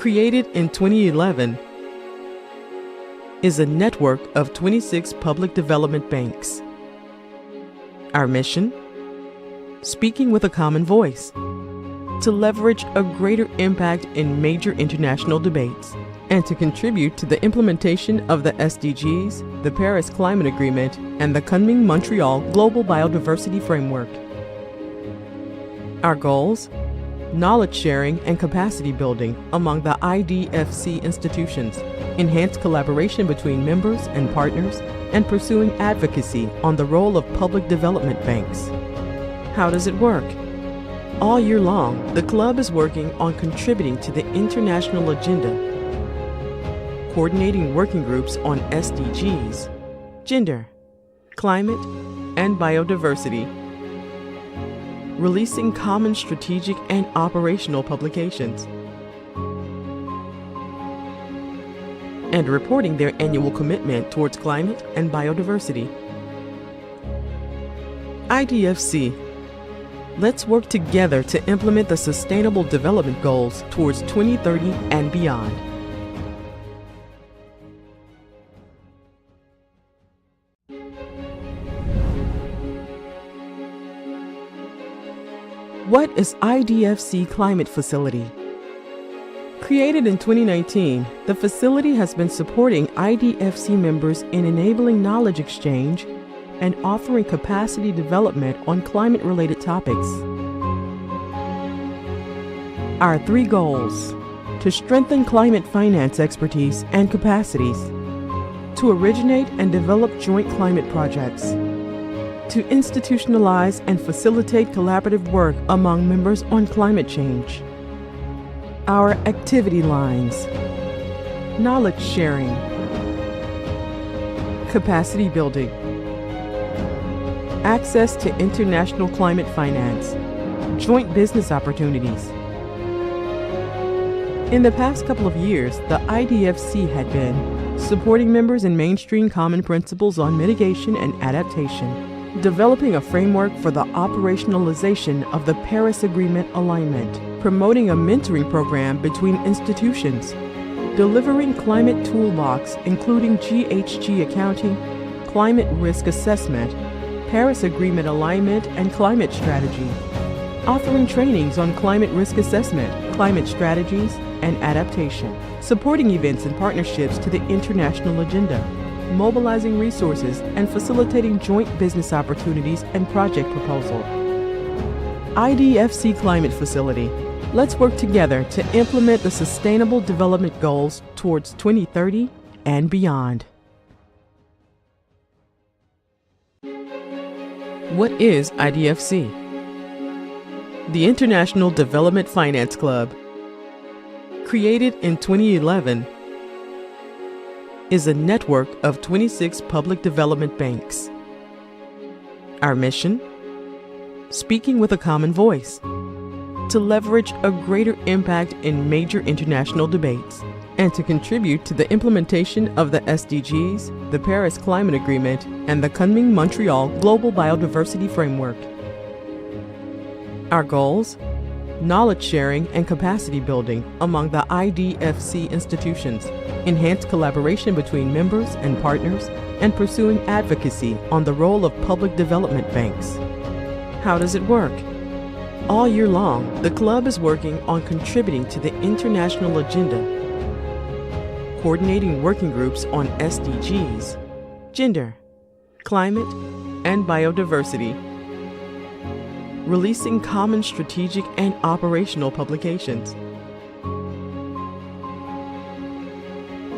created in 2011, is a network of 26 public development banks. Our mission? Speaking with a common voice, to leverage a greater impact in major international debates, and to contribute to the implementation of the SDGs, the Paris Climate Agreement, and the coming Montreal Global Biodiversity Framework. Our goals? Knowledge sharing and capacity building among the IDFC institutions, enhanced collaboration between members and partners, and pursuing advocacy on the role of public development banks. How does it work? All year long, the club is working on contributing to the international agenda, coordinating working groups on SDGs, gender, climate, and biodiversity, releasing common strategic and operational publications, and reporting their annual commitment towards climate and biodiversity. IDFC. Let's work together to implement the Sustainable Development Goals towards 2030 and beyond. What is IDFC Climate Facility? Created in 2019, the facility has been supporting IDFC members in enabling knowledge exchange and offering capacity development on climate-related topics. Our 3 goals: to strengthen climate finance expertise and capacities, to originate and develop joint climate projects, to institutionalize and facilitate collaborative work among members on climate change. Our activity lines: knowledge sharing, capacity building, access to international climate finance, joint business opportunities. In the past couple of years, the IDFC had been supporting members in mainstream common principles on mitigation and adaptation, developing a framework for the operationalization of the Paris Agreement alignment, promoting a mentoring program between institutions, delivering climate toolbox including GHG accounting, climate risk assessment, Paris Agreement alignment and climate strategy, offering trainings on climate risk assessment, climate strategies, and adaptation, supporting events and partnerships to the international agenda, mobilizing resources and facilitating joint business opportunities and project proposal. IDFC Climate Facility. Let's work together to implement the Sustainable Development Goals towards 2030 and beyond. What is IDFC? The International Development Finance Club, created in 2011, is a network of 26 public development banks. Our mission? Speaking with a common voice, to leverage a greater impact in major international debates, and to contribute to the implementation of the SDGs, the Paris Climate Agreement, and the coming Montreal Global Biodiversity Framework. Our goals? Knowledge sharing and capacity building among the IDFC institutions, enhanced collaboration between members and partners, and pursuing advocacy on the role of public development banks. How does it work? All year long, the club is working on contributing to the international agenda, coordinating working groups on SDGs, gender, climate, and biodiversity, releasing common strategic and operational publications,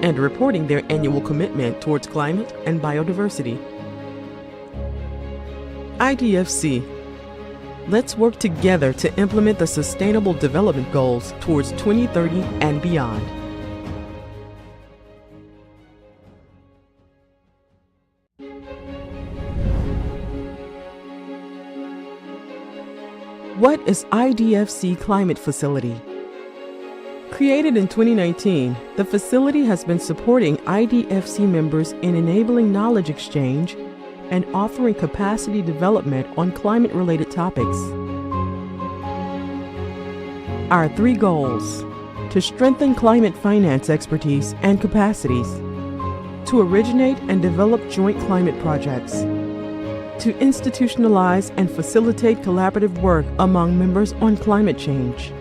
and reporting their annual commitment towards climate and biodiversity. IDFC. Let's work together to implement the Sustainable Development Goals towards 2030 and beyond. What is IDFC Climate Facility? Created in 2019, the facility has been supporting IDFC members in enabling knowledge exchange and offering capacity development on climate-related topics. Our 3 goals: to strengthen climate finance expertise and capacities, to originate and develop joint climate projects, to institutionalize and facilitate collaborative work among members on climate change.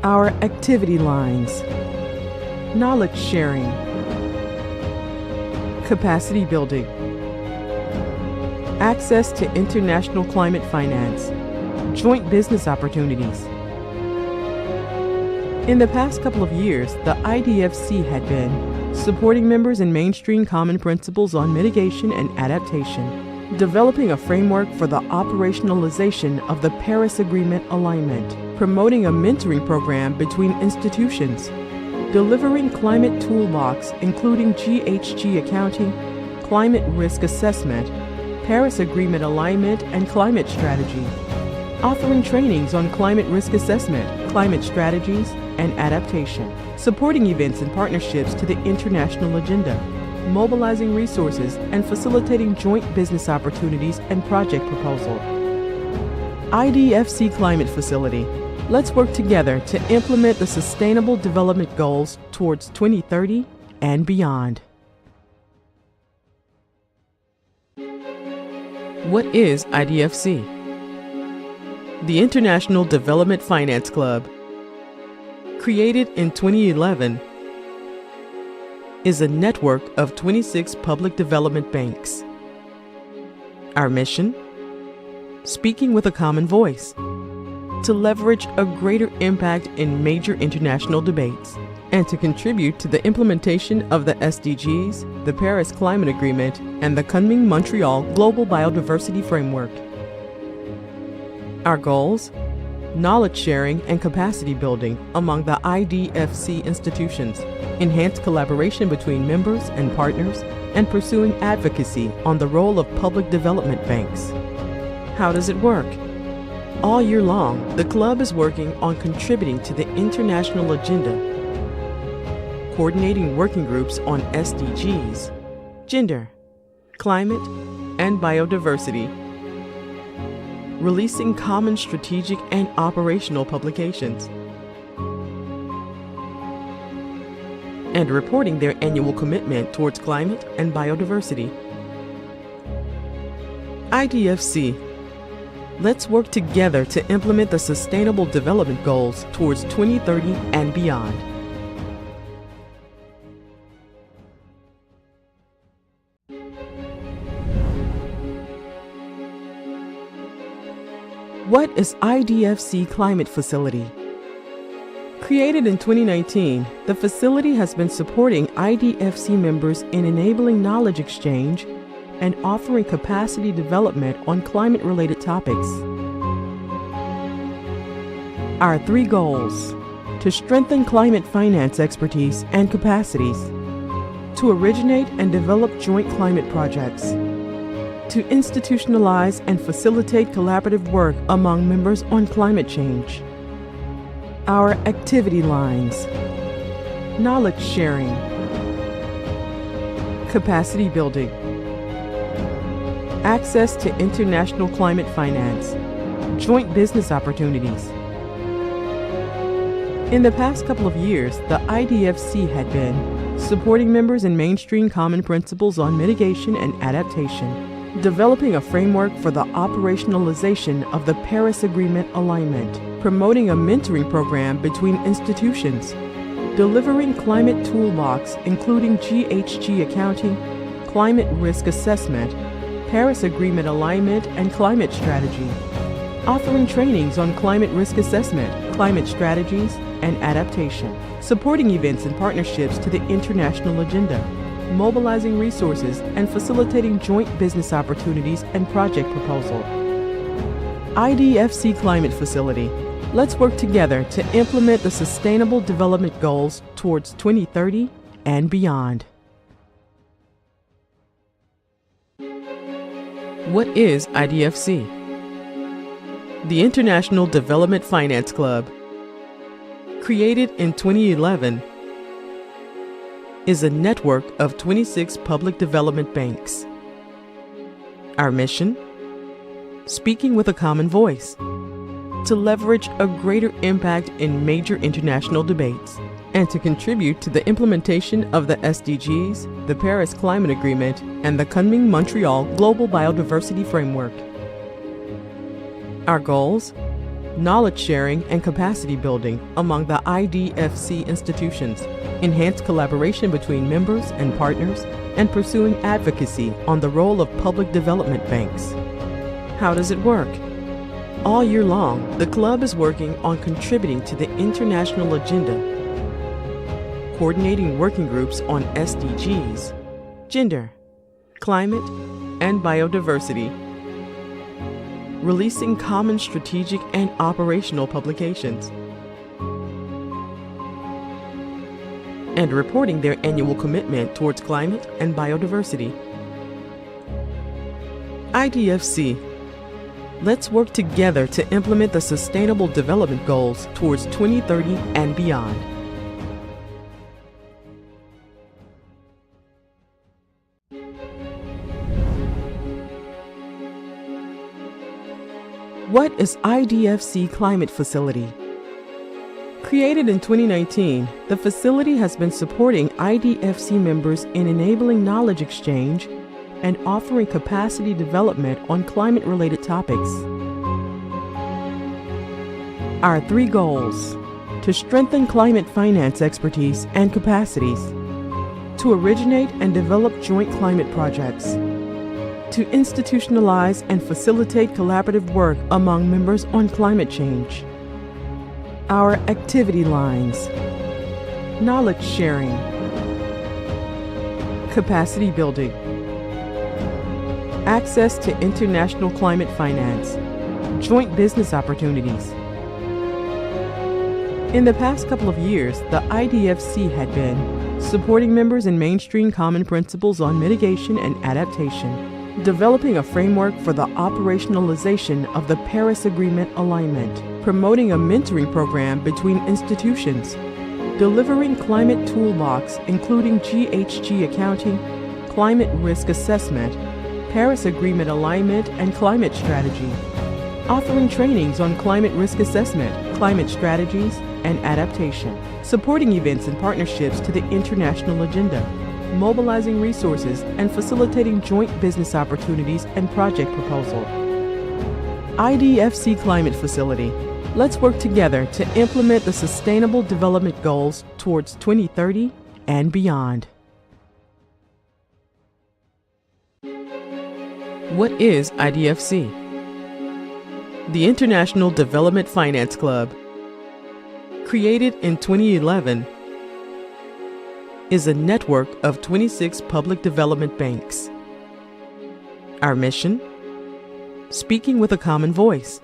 Our activity lines: knowledge sharing, capacity building, access to international climate finance, joint business opportunities. In the past couple of years, the IDFC had been supporting members in mainstream common principles on mitigation and adaptation, developing a framework for the operationalization of the Paris Agreement alignment, promoting a mentoring program between institutions, delivering climate toolbox including GHG accounting, climate risk assessment, Paris Agreement alignment and climate strategy, offering trainings on climate risk assessment, climate strategies, and adaptation, supporting events and partnerships to the international agenda, mobilizing resources and facilitating joint business opportunities and project proposal. IDFC Climate Facility. Let's work together to implement the Sustainable Development Goals towards 2030 and beyond. What is IDFC? The International Development Finance Club, created in 2011, is a network of 26 public development banks. Our mission? Speaking with a common voice, to leverage a greater impact in major international debates, and to contribute to the implementation of the SDGs, the Paris Climate Agreement, and the Kunming-Montreal Global Biodiversity Framework. Our goals? Knowledge sharing and capacity building among the IDFC institutions, enhanced collaboration between members and partners, and pursuing advocacy on the role of public development banks. How does it work? All year long, the club is working on contributing to the international agenda, coordinating working groups on SDGs, gender, climate, and biodiversity, releasing common strategic and operational publications, and reporting their annual commitment towards climate and biodiversity. IDFC. Let's work together to implement the Sustainable Development Goals towards 2030 and beyond. What is IDFC Climate Facility? Created in 2019, the facility has been supporting IDFC members in enabling knowledge exchange and offering capacity development on climate-related topics. Our 3 goals: to strengthen climate finance expertise and capacities, to originate and develop joint climate projects, to institutionalize and facilitate collaborative work among members on climate change. Our activity lines: knowledge sharing, capacity building, access to international climate finance, joint business opportunities. In the past couple of years, the IDFC had been supporting members in mainstream common principles on mitigation and adaptation, developing a framework for the operationalization of the Paris Agreement alignment, promoting a mentoring program between institutions, delivering climate toolbox including GHG accounting, climate risk assessment, Paris Agreement alignment and climate strategy, offering trainings on climate risk assessment, climate strategies, and adaptation, supporting events and partnerships to the international agenda, mobilizing resources and facilitating joint business opportunities and project proposal. IDFC Climate Facility. Let's work together to implement the Sustainable Development Goals towards 2030 and beyond. What is IDFC? The International Development Finance Club, created in 2011, is a network of 26 public development banks. Our mission? Speaking with a common voice, to leverage a greater impact in major international debates, and to contribute to the implementation of the SDGs, the Paris Climate Agreement, and the coming Montreal Global Biodiversity Framework. Our goals: knowledge sharing and capacity building among the IDFC institutions, enhanced collaboration between members and partners, and pursuing advocacy on the role of public development banks. How does it work? All year long, the club is working on contributing to the international agenda, coordinating working groups on SDGs, gender, climate, and biodiversity, releasing common strategic and operational publications, and reporting their annual commitment towards climate and biodiversity. IDFC. Let's work together to implement the Sustainable Development Goals towards 2030 and beyond. What is IDFC Climate Facility? Created in 2019, the facility has been supporting IDFC members in enabling knowledge exchange and offering capacity development on climate-related topics. Our 3 goals: to strengthen climate finance expertise and capacities, to originate and develop joint climate projects, to institutionalize and facilitate collaborative work among members on climate change. Our activity lines: knowledge sharing, capacity building, access to international climate finance, joint business opportunities. In the past couple of years, the IDFC had been supporting members in mainstream common principles on mitigation and adaptation, developing a framework for the operationalization of the Paris Agreement alignment, promoting a mentoring program between institutions, delivering climate toolbox including GHG accounting, climate risk assessment, Paris Agreement alignment and climate strategy, offering trainings on climate risk assessment, climate strategies, and adaptation, supporting events and partnerships to the international agenda, mobilizing resources and facilitating joint business opportunities and project proposal. IDFC Climate Facility. Let's work together to implement the Sustainable Development Goals towards 2030 and beyond. What is IDFC? The International Development Finance Club, created in 2011, is a network of 26 public development banks. Our mission? Speaking with a common voice,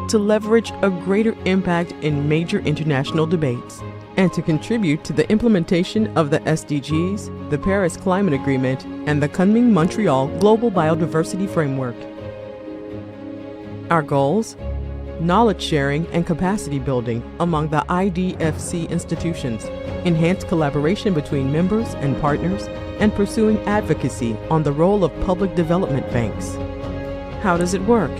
to leverage a greater impact in major international debates, and to contribute to the implementation of the SDGs, the Paris Climate Agreement, and the coming Montreal Global Biodiversity Framework. Our goals: knowledge sharing and capacity building among the IDFC institutions, enhanced collaboration between members and partners, and pursuing advocacy on the role of public development banks. How does it work?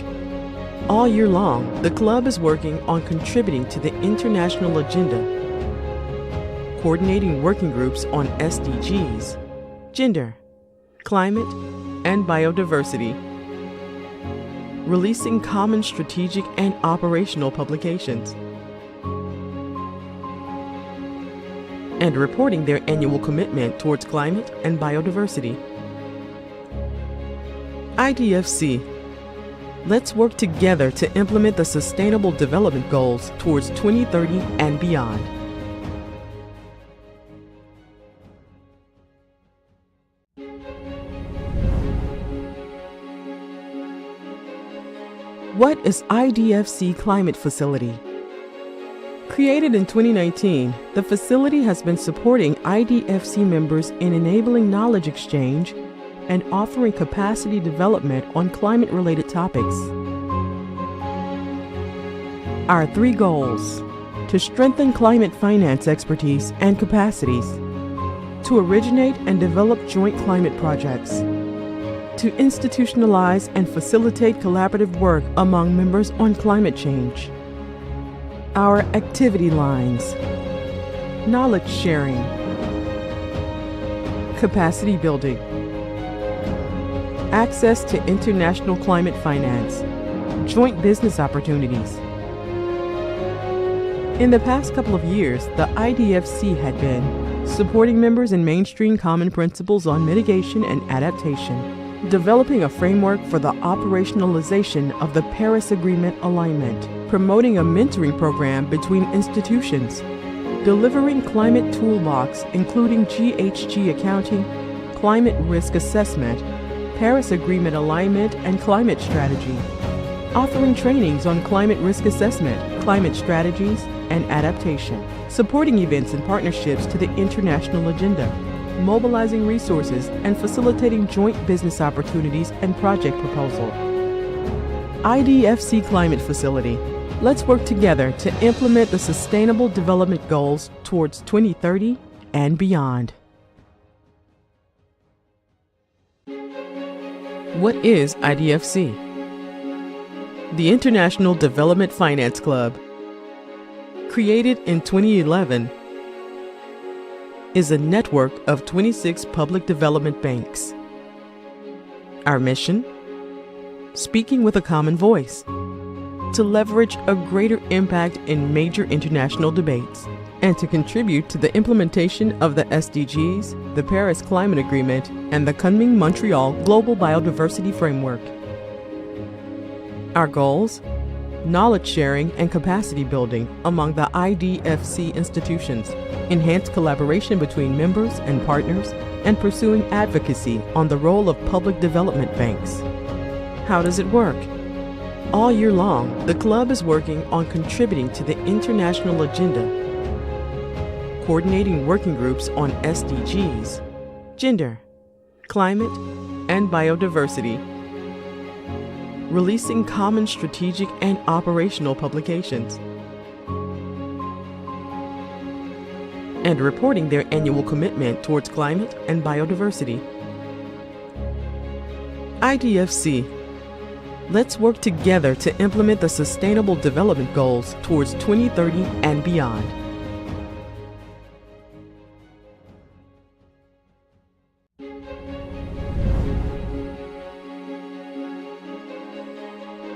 All year long, the club is working on contributing to the international agenda, coordinating working groups on SDGs, gender, climate, and biodiversity, releasing common strategic and operational publications, and reporting their annual commitment towards climate and biodiversity. IDFC. Let's work together to implement the Sustainable Development Goals towards 2030 and beyond. What is IDFC Climate Facility? Created in 2019, the facility has been supporting IDFC members in enabling knowledge exchange and offering capacity development on climate-related topics. Our 3 goals: to strengthen climate finance expertise and capacities, to originate and develop joint climate projects, to institutionalize and facilitate collaborative work among members on climate change. Our activity lines: knowledge sharing, capacity building, access to international climate finance, joint business opportunities. In the past couple of years, the IDFC had been supporting members in mainstream common principles on mitigation and adaptation, developing a framework for the operationalization of the Paris Agreement alignment, promoting a mentoring program between institutions, delivering climate toolbox including GHG accounting, climate risk assessment, Paris Agreement alignment and climate strategy, offering trainings on climate risk assessment, climate strategies, and adaptation, supporting events and partnerships to the international agenda, mobilizing resources and facilitating joint business opportunities and project proposal. IDFC Climate Facility. Let's work together to implement the Sustainable Development Goals towards 2030 and beyond. What is IDFC? The International Development Finance Club, created in 2011, is a network of 26 public development banks. Our mission? Speaking with a common voice, to leverage a greater impact in major international debates, and to contribute to the implementation of the SDGs, the Paris Climate Agreement, and the Kunming-Montreal Global Biodiversity Framework. Our goals? Knowledge sharing and capacity building among the IDFC institutions, enhanced collaboration between members and partners, and pursuing advocacy on the role of public development banks. How does it work? All year long, the club is working on contributing to the international agenda, coordinating working groups on SDGs, gender, climate, and biodiversity, releasing common strategic and operational publications, and reporting their annual commitment towards climate and biodiversity. IDFC. Let's work together to implement the Sustainable Development Goals towards 2030 and beyond.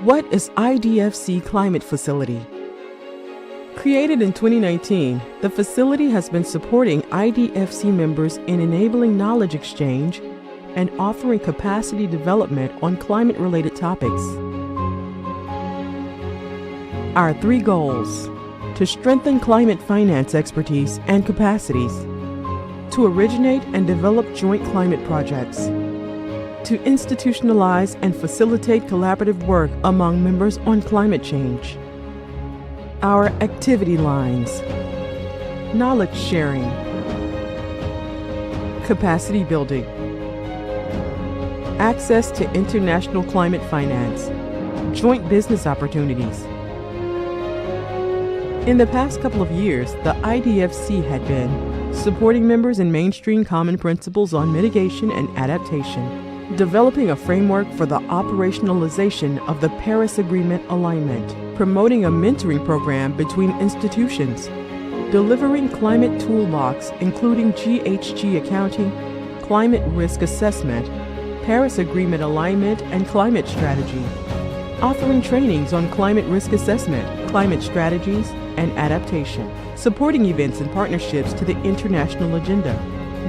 What is IDFC Climate Facility? Created in 2019, the facility has been supporting IDFC members in enabling knowledge exchange and offering capacity development on climate-related topics. Our 3 goals: to strengthen climate finance expertise and capacities, to originate and develop joint climate projects, to institutionalize and facilitate collaborative work among members on climate change. Our activity lines: knowledge sharing, capacity building, access to international climate finance, joint business opportunities. In the past couple of years, the IDFC had been supporting members in mainstream common principles on mitigation and adaptation, developing a framework for the operationalization of the Paris Agreement alignment, promoting a mentoring program between institutions, delivering climate toolbox including GHG accounting, climate risk assessment, Paris Agreement alignment and climate strategy, offering trainings on climate risk assessment, climate strategies, and adaptation, supporting events and partnerships to the international agenda,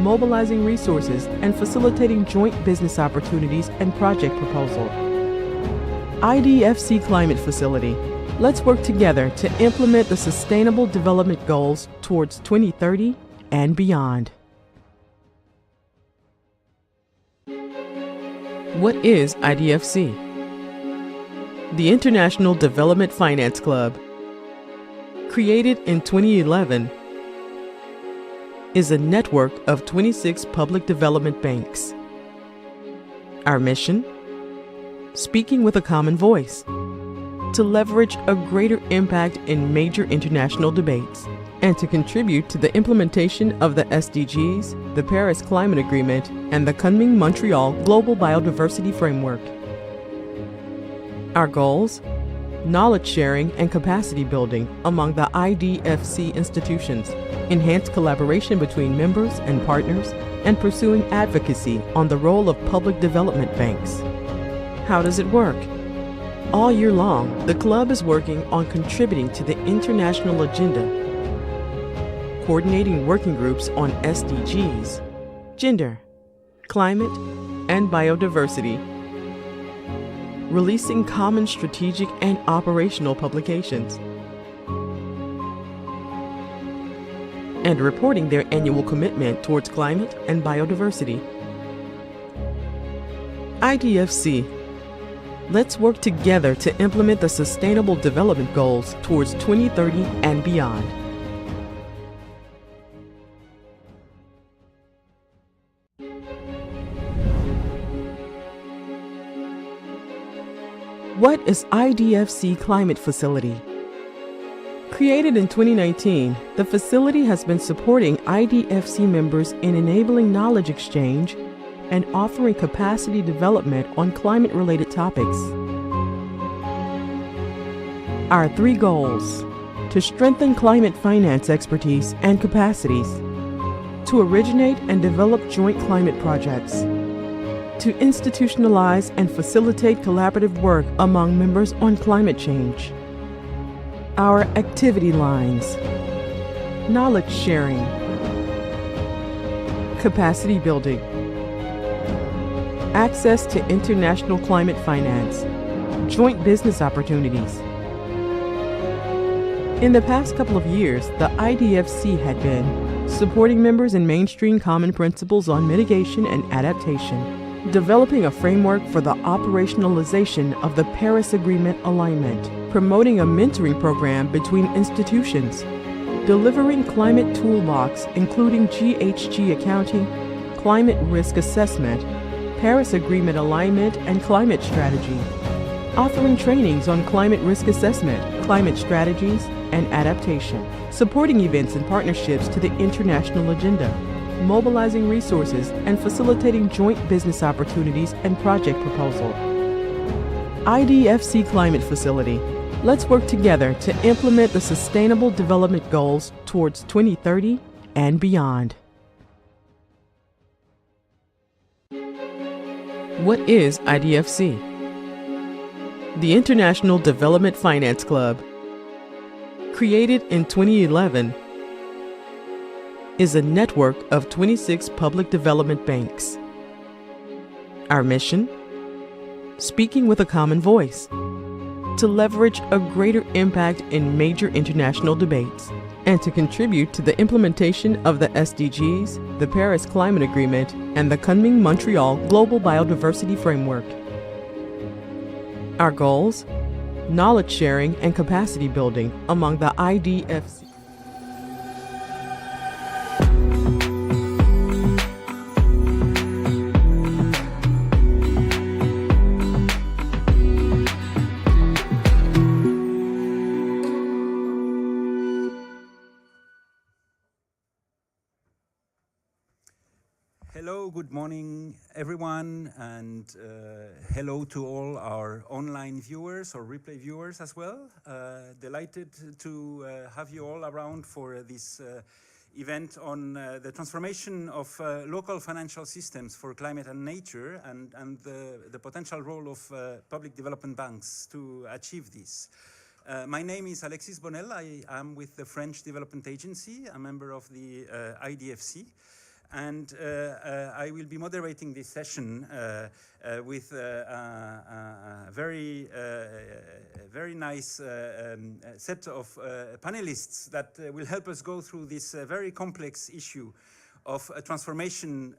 mobilizing resources and facilitating joint business opportunities and project proposal. IDFC Climate Facility. Let's work together to implement the Sustainable Development Goals towards 2030 and beyond. What is IDFC? The International Development Finance Club, created in 2011, is a network of 26 public development banks. Our mission? Speaking with a common voice, to leverage a greater impact in major international debates, and to contribute to the implementation of the SDGs, the Paris Climate Agreement, and the Kunming-Montreal Global Biodiversity Framework. Our goals? knowledge sharing and capacity building among the IDFC institutions, enhanced collaboration between members and partners, and pursuing advocacy on the role of public development banks. How does it work? All year long, the club is working on contributing to the international agenda, coordinating working groups on SDGs, gender, climate, and biodiversity, releasing common strategic and operational publications, and reporting their annual commitment towards climate and biodiversity. IDFC. Let's work together to implement the Sustainable Development Goals towards 2030 and beyond. What is IDFC Climate Facility? Created in 2019, the facility has been supporting IDFC members in enabling knowledge exchange and offering capacity development on climate-related topics. Our 3 goals: to strengthen climate finance expertise and capacities, to originate and develop joint climate projects, to institutionalize and facilitate collaborative work among members on climate change. Our activity lines: knowledge sharing, capacity building, access to international climate finance, joint business opportunities. In the past couple of years, the IDFC had been supporting members in mainstream common principles on mitigation and adaptation, developing a framework for the operationalization of the Paris Agreement alignment, promoting a mentoring program between institutions, delivering climate toolbox including GHG accounting, climate risk assessment, Paris Agreement alignment and climate strategy, offering trainings on climate risk assessment, climate strategies, and adaptation, supporting events and partnerships to the international agenda, mobilizing resources and facilitating joint business opportunities and project proposal. IDFC Climate Facility. Let's work together to implement the Sustainable Development Goals towards 2030 and beyond. What is IDFC? The International Development Finance Club, created in 2011, is a network of 26 public development banks. Our mission? Speaking with a common voice, to leverage a greater impact in major international debates, and to contribute to the implementation of the SDGs, the Paris Climate Agreement, and the Kunming-Montreal Global Biodiversity Framework. Our goals? Knowledge sharing and capacity building among the IDFC. Hello, good morning everyone, and hello to all our online viewers or replay viewers as well. Delighted to have you all around for this event on the transformation of local financial systems for climate and nature, and the potential role of public development banks to achieve this. My name is Alexis Bonnel. I am with the French Development Agency, a member of the IDFC. And I will be moderating this session with a very nice set of panelists that will help us go through this very complex issue of transformation.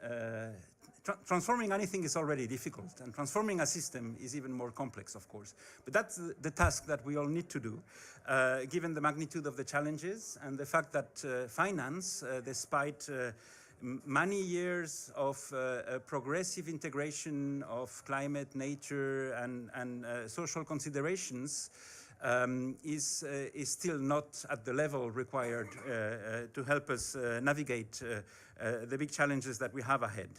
Transforming anything is already difficult, and transforming a system is even more complex, of course. But that's the task that we all need to do, given the magnitude of the challenges and the fact that finance, despite many years of progressive integration of climate, nature, and social considerations is still not at the level required to help us navigate the big challenges that we have ahead.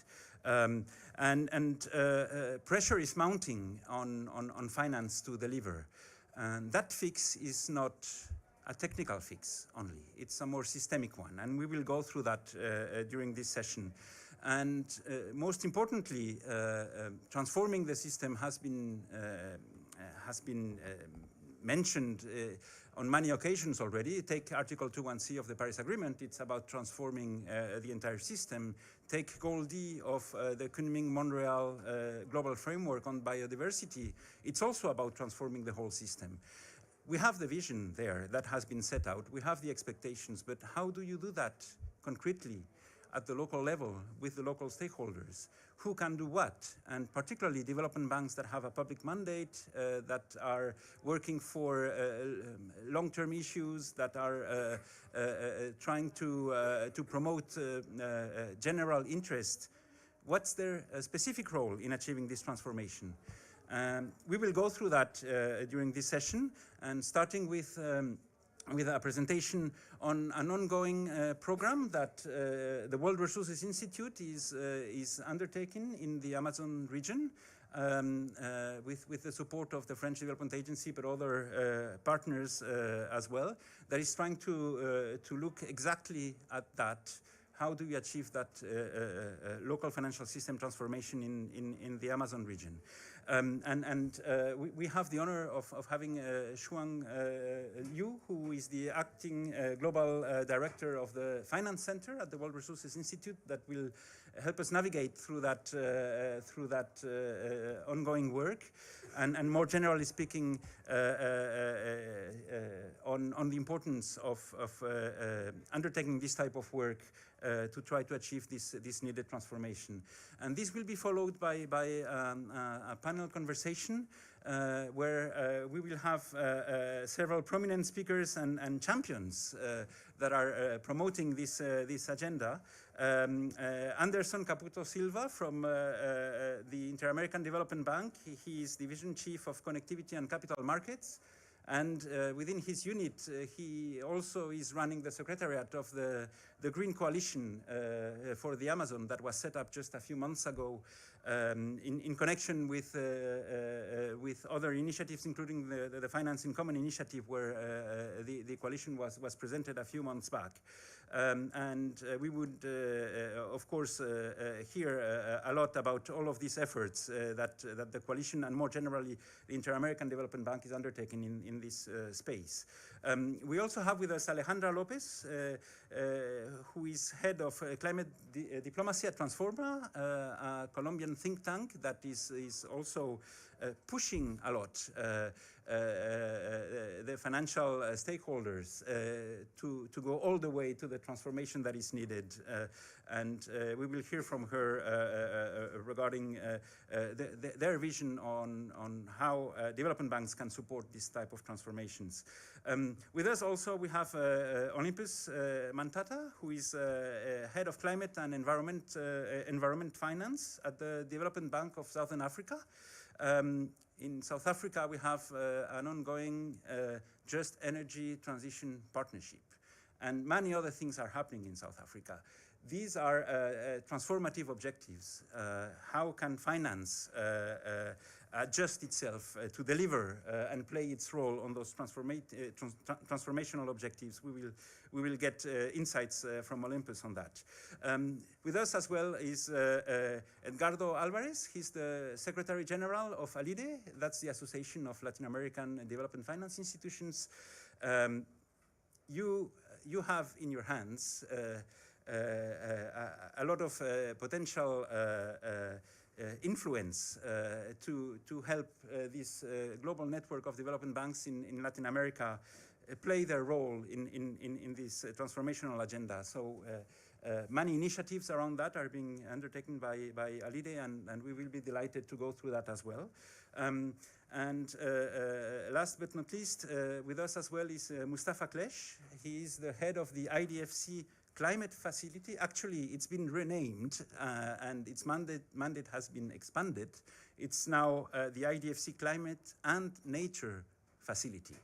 Pressure is mounting on finance to deliver. And that fix is not a technical fix only. It's a more systemic one, and we will go through that during this session. And most importantly, transforming the system has been mentioned on many occasions already. Take Article 2.1c of the Paris Agreement. It's about transforming the entire system. Take Goal D of the Kunming-Montreal Global Framework on Biodiversity. It's also about transforming the whole system. We have the vision there that has been set out. We have the expectations, but how do you do that concretely at the local level with the local stakeholders? Who can do what? And particularly development banks that have a public mandate, that are working for long-term issues, that are trying to promote general interest. What's their specific role in achieving this transformation? We will go through that during this session, and starting with a presentation on an ongoing program that the World Resources Institute is undertaking in the Amazon region with the support of the French Development Agency, but other partners as well, that is trying to look exactly at that. How do we achieve that local financial system transformation in the Amazon region? We have the honor of having Shuang Liu, who is the acting global director of the Finance Center at the World Resources Institute, that will help us navigate through that ongoing work, and more generally speaking, on the importance of undertaking this type of work to try to achieve this needed transformation. And this will be followed by a panel conversation where we will have several prominent speakers and champions that are promoting this agenda. Anderson Caputo Silva from the Inter-American Development Bank. He is Division Chief of Connectivity and Capital Markets. And within his unit, he also is running the secretariat of the Green Coalition for the Amazon that was set up just a few months ago in connection with other initiatives, including the Finance in Common initiative, where the coalition was presented a few months back. We would, of course, hear a lot about all of these efforts that the coalition and more generally the Inter-American Development Bank is undertaking in this space. We also have with us Alejandra Lopez, who is head of climate diplomacy at Transforma, a Colombian think tank that is also pushing a lot the financial stakeholders to go all the way to the transformation that is needed. We will hear from her regarding their vision on how development banks can support this type of transformations. With us also we have Olympus Mantata, who is head of climate and environment finance at the Development Bank of Southern Africa. In South Africa, we have an ongoing Just Energy Transition Partnership, and many other things are happening in South Africa. These are transformative objectives. How can finance adjust itself to deliver and play its role on those transformational objectives? We will get insights from Olympus on that. With us as well is Edgardo Alvarez. He's the Secretary General of ALIDE. That's the Association of Latin American Development Finance Institutions. You have in your hands a lot of potential influence to help this global network of development banks in Latin America play their role in this transformational agenda. So many initiatives around that are being undertaken by ALIDE, and we will be delighted to go through that as well. Last but not least, with us as well is Mustafa Klesh. He is the head of the IDFC Climate Facility. Actually, it's been renamed and its mandate has been expanded. It's now the IDFC Climate and Nature Facility.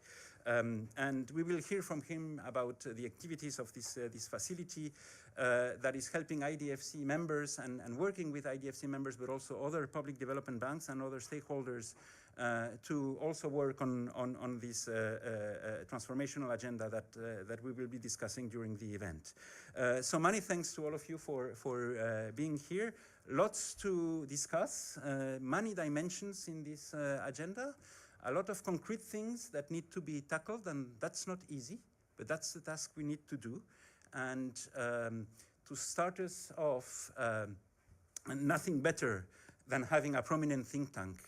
And we will hear from him about the activities of this facility that is helping IDFC members and working with IDFC members, but also other public development banks and other stakeholders to also work on this transformational agenda that we will be discussing during the event. So many thanks to all of you for being here. Lots to discuss, many dimensions in this agenda, a lot of concrete things that need to be tackled, and that's not easy, but that's the task we need to do. And to start us off, nothing better than having a prominent think tank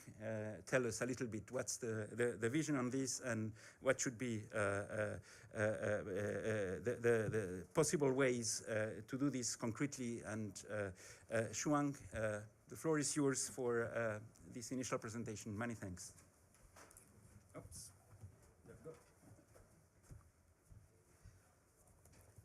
tell us a little bit what's the vision on this and what should be the possible ways to do this concretely. And Shuang, the floor is yours for this initial presentation. Many thanks. Oops.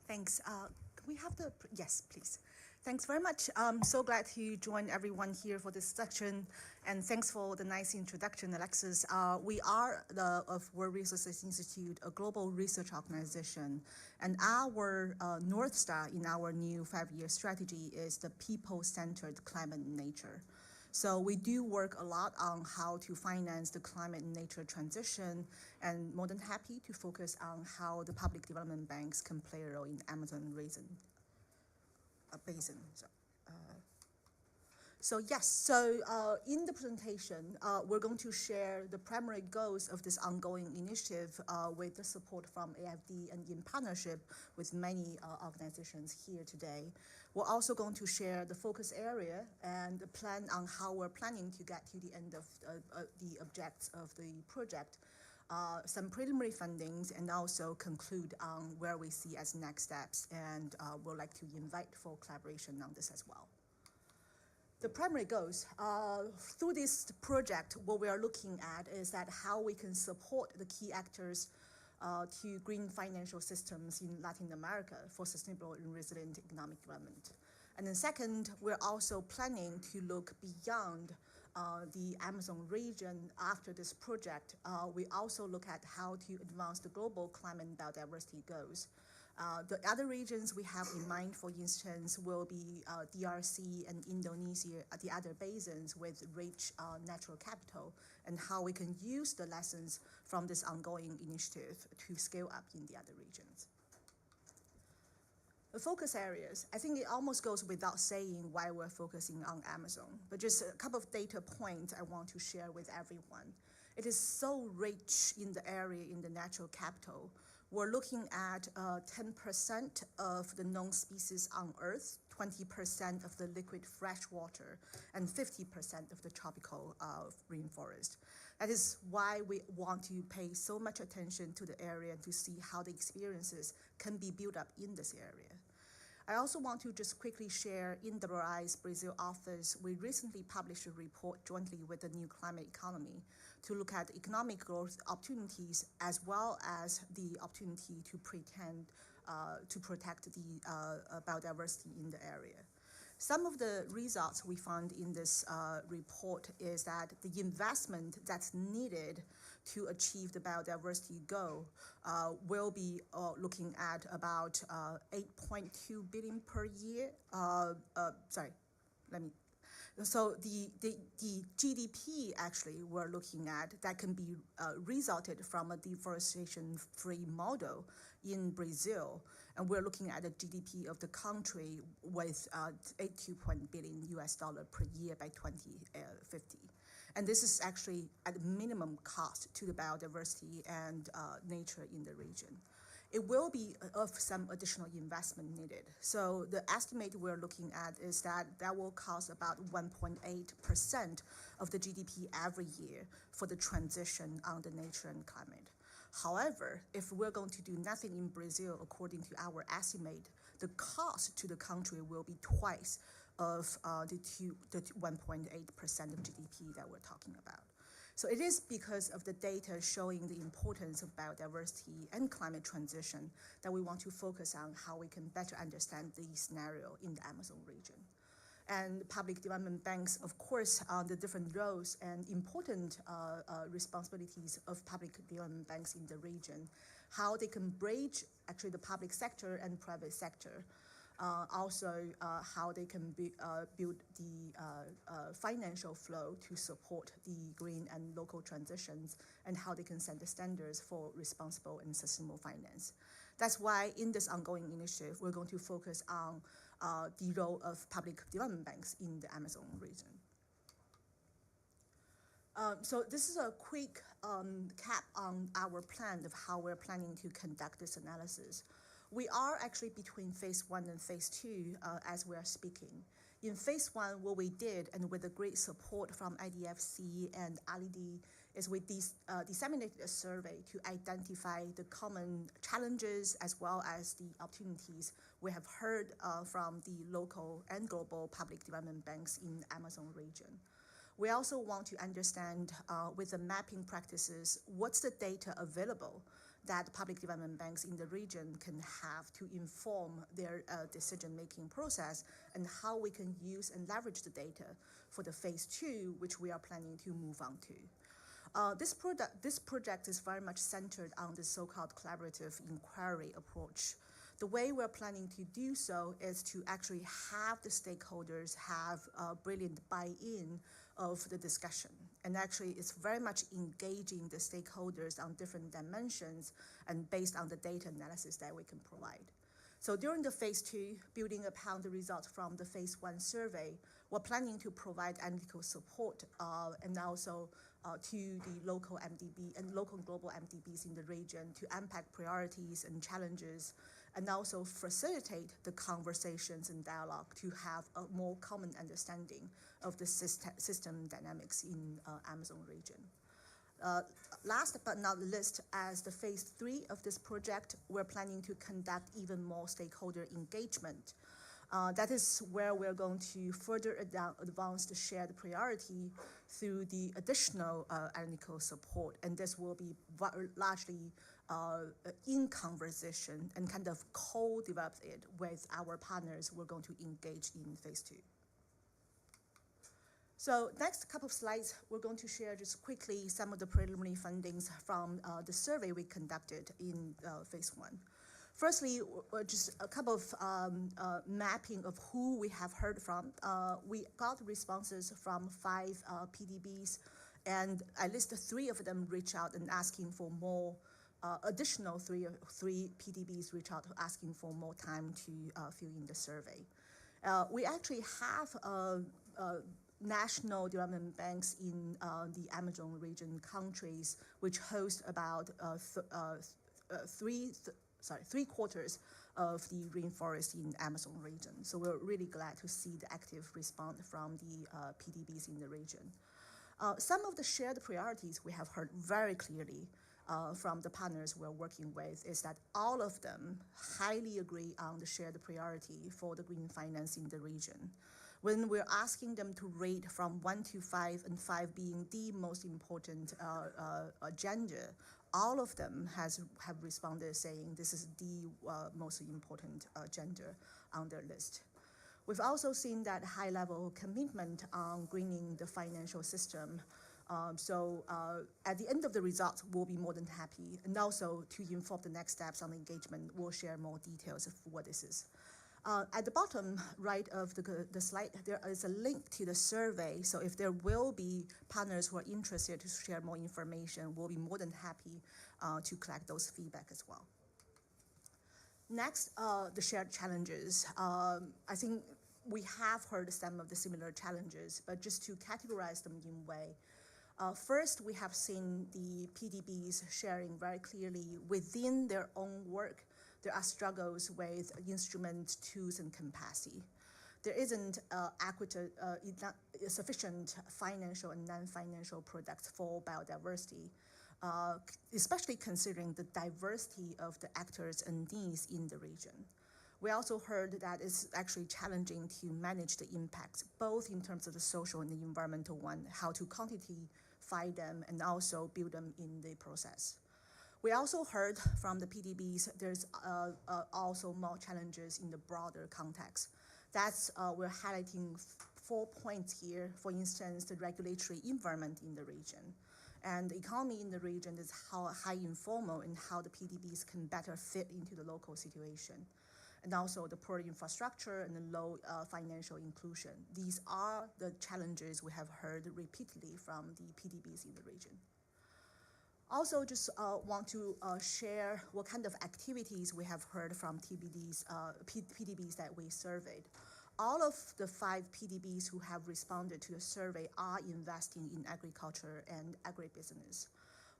Thanks. Can we have the, yes, please. Thanks very much. I'm so glad to join everyone here for this section, and thanks for the nice introduction, Alexis. We are of World Resources Institute, a global research organization, and our North Star in our new 5-year strategy is the people-centered climate and nature. So we do work a lot on how to finance the climate and nature transition, and more than happy to focus on how the public development banks can play a role in Amazon basin. So yes, in the presentation, we're going to share the primary goals of this ongoing initiative with the support from AFD and in partnership with many organizations here today. We're also going to share the focus area and the plan on how we're planning to get to the end of the objects of the project, some preliminary fundings, and also conclude on where we see as next steps, and we'd like to invite for collaboration on this as well. The primary goals, through this project, what we are looking at is that how we can support the key actors to green financial systems in Latin America for sustainable and resilient economic development. And then second, we're also planning to look beyond the Amazon region after this project. We also look at how to advance the global climate and biodiversity goals. The other regions we have in mind, for instance, will be DRC and Indonesia, the other basins with rich natural capital, and how we can use the lessons from this ongoing initiative to scale up in the other regions. The focus areas, I think it almost goes without saying why we're focusing on Amazon, but just a couple of data points I want to share with everyone. It is so rich in the area in the natural capital. We're looking at 10% of the known species on Earth, 20% of the liquid fresh water, and 50% of the tropical rainforest. That is why we want to pay so much attention to the area to see how the experiences can be built up in this area. I also want to just quickly share in the RISE Brazil office, we recently published a report jointly with the New Climate Economy to look at economic growth opportunities as well as the opportunity to protect the biodiversity in the area. Some of the results we found in this report is that the investment that's needed to achieve the biodiversity goal will be looking at about 8.2 billion per year. So the GDP actually we're looking at that can be resulted from a deforestation-free model in Brazil, and we're looking at the GDP of the country with $82 billion per year by 2050. And this is actually at minimum cost to the biodiversity and nature in the region. It will be of some additional investment needed. So the estimate we're looking at is that will cost about 1.8% of the GDP every year for the transition on the nature and climate. However, if we're going to do nothing in Brazil, according to our estimate, the cost to the country will be twice of the 1.8% of GDP that we're talking about. So it is because of the data showing the importance of biodiversity and climate transition that we want to focus on how we can better understand the scenario in the Amazon region. And public development banks, of course, the different roles and important responsibilities of public development banks in the region, how they can bridge actually the public sector and private sector. also how they can build the financial flow to support the green and local transitions, and how they can set the standards for responsible and sustainable finance. That's why in this ongoing initiative, we're going to focus on the role of public development banks in the Amazon region. So this is a quick cap on our plan of how we're planning to conduct this analysis. We are actually between phase 1 and phase 2 as we are speaking. In phase 1, what we did, and with the great support from IDFC and ALIDI, is we disseminated a survey to identify the common challenges as well as the opportunities we have heard from the local and global public development banks in the Amazon region. We also want to understand with the mapping practices, what's the data available that public development banks in the region can have to inform their decision-making process, and how we can use and leverage the data for the phase 2, which we are planning to move on to. This project is very much centered on the so-called collaborative inquiry approach. The way we're planning to do so is to actually have the stakeholders have a brilliant buy-in of the discussion. And actually, it's very much engaging the stakeholders on different dimensions and based on the data analysis that we can provide. So during the phase 2, building upon the results from the phase 1 survey, we're planning to provide analytical support and also to the local MDB and local and global MDBs in the region to unpack priorities and challenges, and also facilitate the conversations and dialogue to have a more common understanding of the system dynamics in Amazon region. Last but not least, as the phase 3 of this project, we're planning to conduct even more stakeholder engagement. That is where we're going to further advance the shared priority through the additional analytical support, and this will be largely in conversation and kind of co-developed it with our partners we're going to engage in phase 2. So next couple of slides, we're going to share just quickly some of the preliminary findings from the survey we conducted in phase 1. Firstly, just a couple of mapping of who we have heard from. We got responses from 5 PDBs, and at least 3 of them reached out and asking for more. Additional 3 PDBs reached out asking for more time to fill in the survey. We actually have national development banks in the Amazon region countries, which host about 3/4 of the rainforest in Amazon region. So we're really glad to see the active response from the PDBs in the region. Some of the shared priorities we have heard very clearly from the partners we're working with is that all of them highly agree on the shared priority for the green finance in the region. When we're asking them to rate from 1 to 5, and 5 being the most important agenda, all of them have responded saying this is the most important agenda on their list. We've also seen that high-level commitment on greening the financial system. At the end of the results, we'll be more than happy. And also to inform the next steps on engagement, we'll share more details of what this is. At the bottom right of the slide, there is a link to the survey. So if there will be partners who are interested to share more information, we'll be more than happy to collect those feedback as well. Next, the shared challenges. I think we have heard some of the similar challenges, but just to categorize them in a way. First, we have seen the PDBs sharing very clearly within their own work, there are struggles with instrument, tools, and capacity. There isn't sufficient financial and non-financial products for biodiversity, especially considering the diversity of the actors and needs in the region. We also heard that it's actually challenging to manage the impacts, both in terms of the social and the environmental one, how to quantify them and also build them in the process. We also heard from the PDBs there's also more challenges in the broader context. That's, we're highlighting 4 points here. For instance, the regulatory environment in the region. And the economy in the region is how high informal and how the PDBs can better fit into the local situation. and also the poor infrastructure and the low financial inclusion. These are the challenges we have heard repeatedly from the PDBs in the region. Also, just want to share what kind of activities we have heard from PDBs that we surveyed. All of the 5 PDBs who have responded to the survey are investing in agriculture and agribusiness.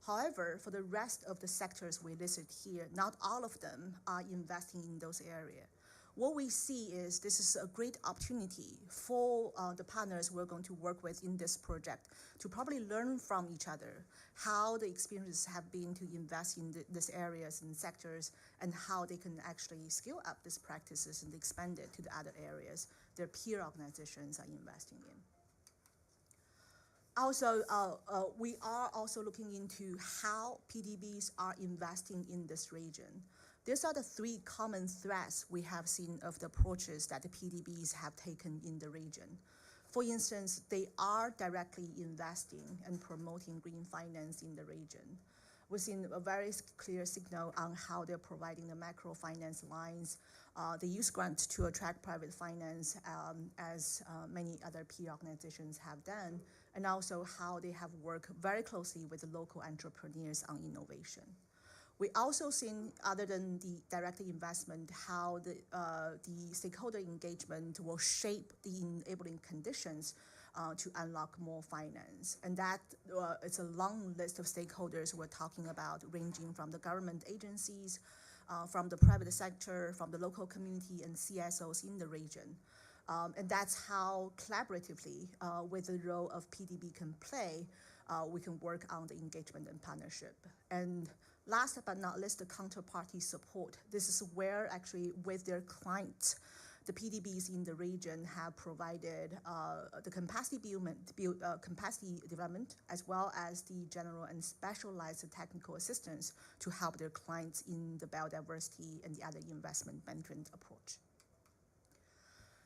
However, for the rest of the sectors we listed here, not all of them are investing in those areas. What we see is this is a great opportunity for the partners we're going to work with in this project to probably learn from each other how the experiences have been to invest in these areas and sectors, and how they can actually scale up these practices and expand it to the other areas their peer organizations are investing in. Also, we are also looking into how PDBs are investing in this region. These are the 3 common threads we have seen of the approaches that the PDBs have taken in the region. For instance, they are directly investing and promoting green finance in the region. We've seen a very clear signal on how they're providing the microfinance lines. They use grants to attract private finance, as many other peer organizations have done, and also how they have worked very closely with the local entrepreneurs on innovation. We also seen, other than the direct investment, how the stakeholder engagement will shape the enabling conditions to unlock more finance. And that it's a long list of stakeholders we're talking about, ranging from the government agencies, from the private sector, from the local community and CSOs in the region. And that's how collaboratively, with the role of PDB can play, we can work on the engagement and partnership. And last but not least, the counterparty support. This is where actually with their clients, the PDBs in the region have provided the capacity development, as well as the general and specialized technical assistance to help their clients in the biodiversity and the other investment management approach.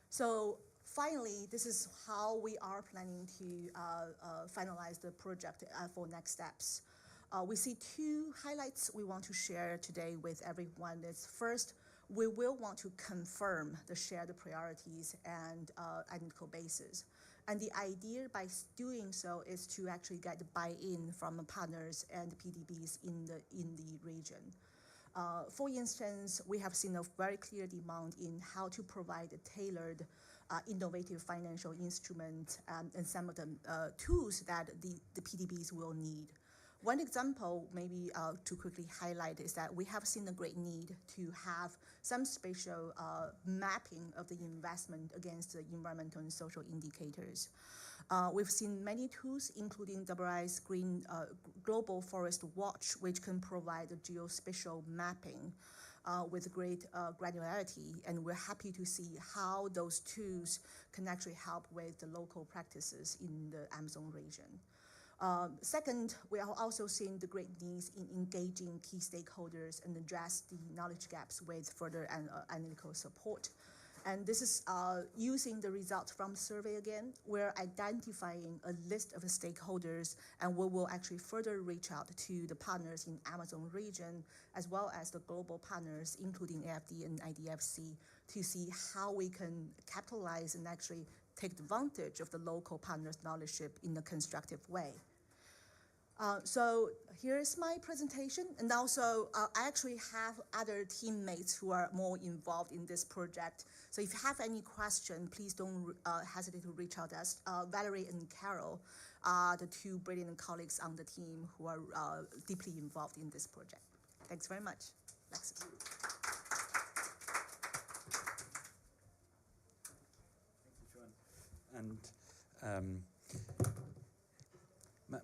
So finally, this is how we are planning to finalize the project for next steps. We see 2 highlights we want to share today with everyone. Is first, we will want to confirm the shared priorities and identical basis. And the idea by doing so is to actually get the buy-in from the partners and the PDBs in the region. For instance, we have seen a very clear demand in how to provide a tailored, innovative financial instrument and some of the tools that the PDBs will need. One example, maybe to quickly highlight, is that we have seen a great need to have some spatial mapping of the investment against the environmental and social indicators. We've seen many tools, including WRI's Green Global Forest Watch, which can provide a geospatial mapping with great granularity, and we're happy to see how those tools can actually help with the local practices in the Amazon region. Second, we are also seeing the great needs in engaging key stakeholders and address the knowledge gaps with further analytical support. And this is using the results from the survey again. We're identifying a list of stakeholders, and we will actually further reach out to the partners in Amazon region, as well as the global partners, including AFD and IDFC, to see how we can capitalize and actually take advantage of the local partners' knowledge in a constructive way. So here's my presentation, and also I actually have other teammates who are more involved in this project. So if you have any question, please don't hesitate to reach out to us. Valerie and Carol are the 2 brilliant colleagues on the team who are deeply involved in this project. Thanks very much. Thanks. Thank you, Joan. And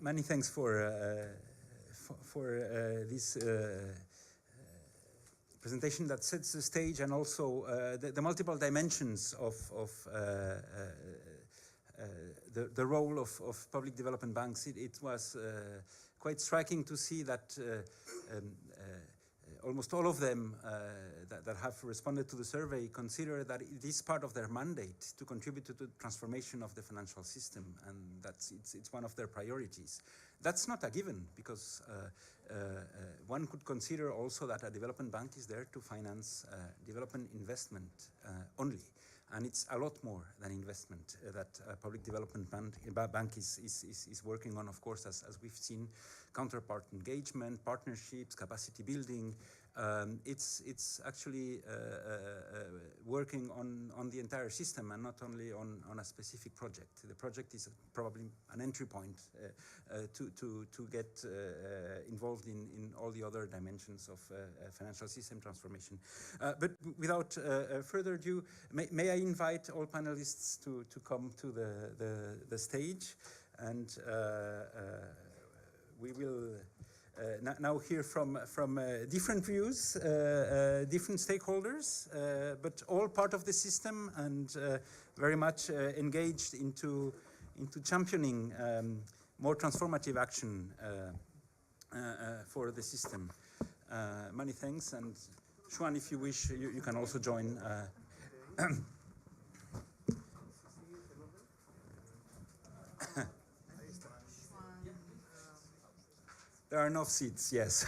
many thanks for this presentation that sets the stage, and also the multiple dimensions of the role of public development banks. It was quite striking to see that almost all of them that have responded to the survey consider that it is part of their mandate to contribute to the transformation of the financial system, and it's one of their priorities. That's not a given, because one could consider also that a development bank is there to finance development investment only. And it's a lot more than investment that a public development bank is working on, of course, as we've seen, counterpart engagement, partnerships, capacity building. It's actually working on the entire system and not only on a specific project. The project is probably an entry point to get involved in all the other dimensions of financial system transformation. But without further ado, may I invite all panelists to come to the stage, and we will now hear from different views, different stakeholders, but all part of the system and very much engaged into championing more transformative action for the system. Many thanks, and Xuan, if you wish, you can also join. There are enough seats, yes.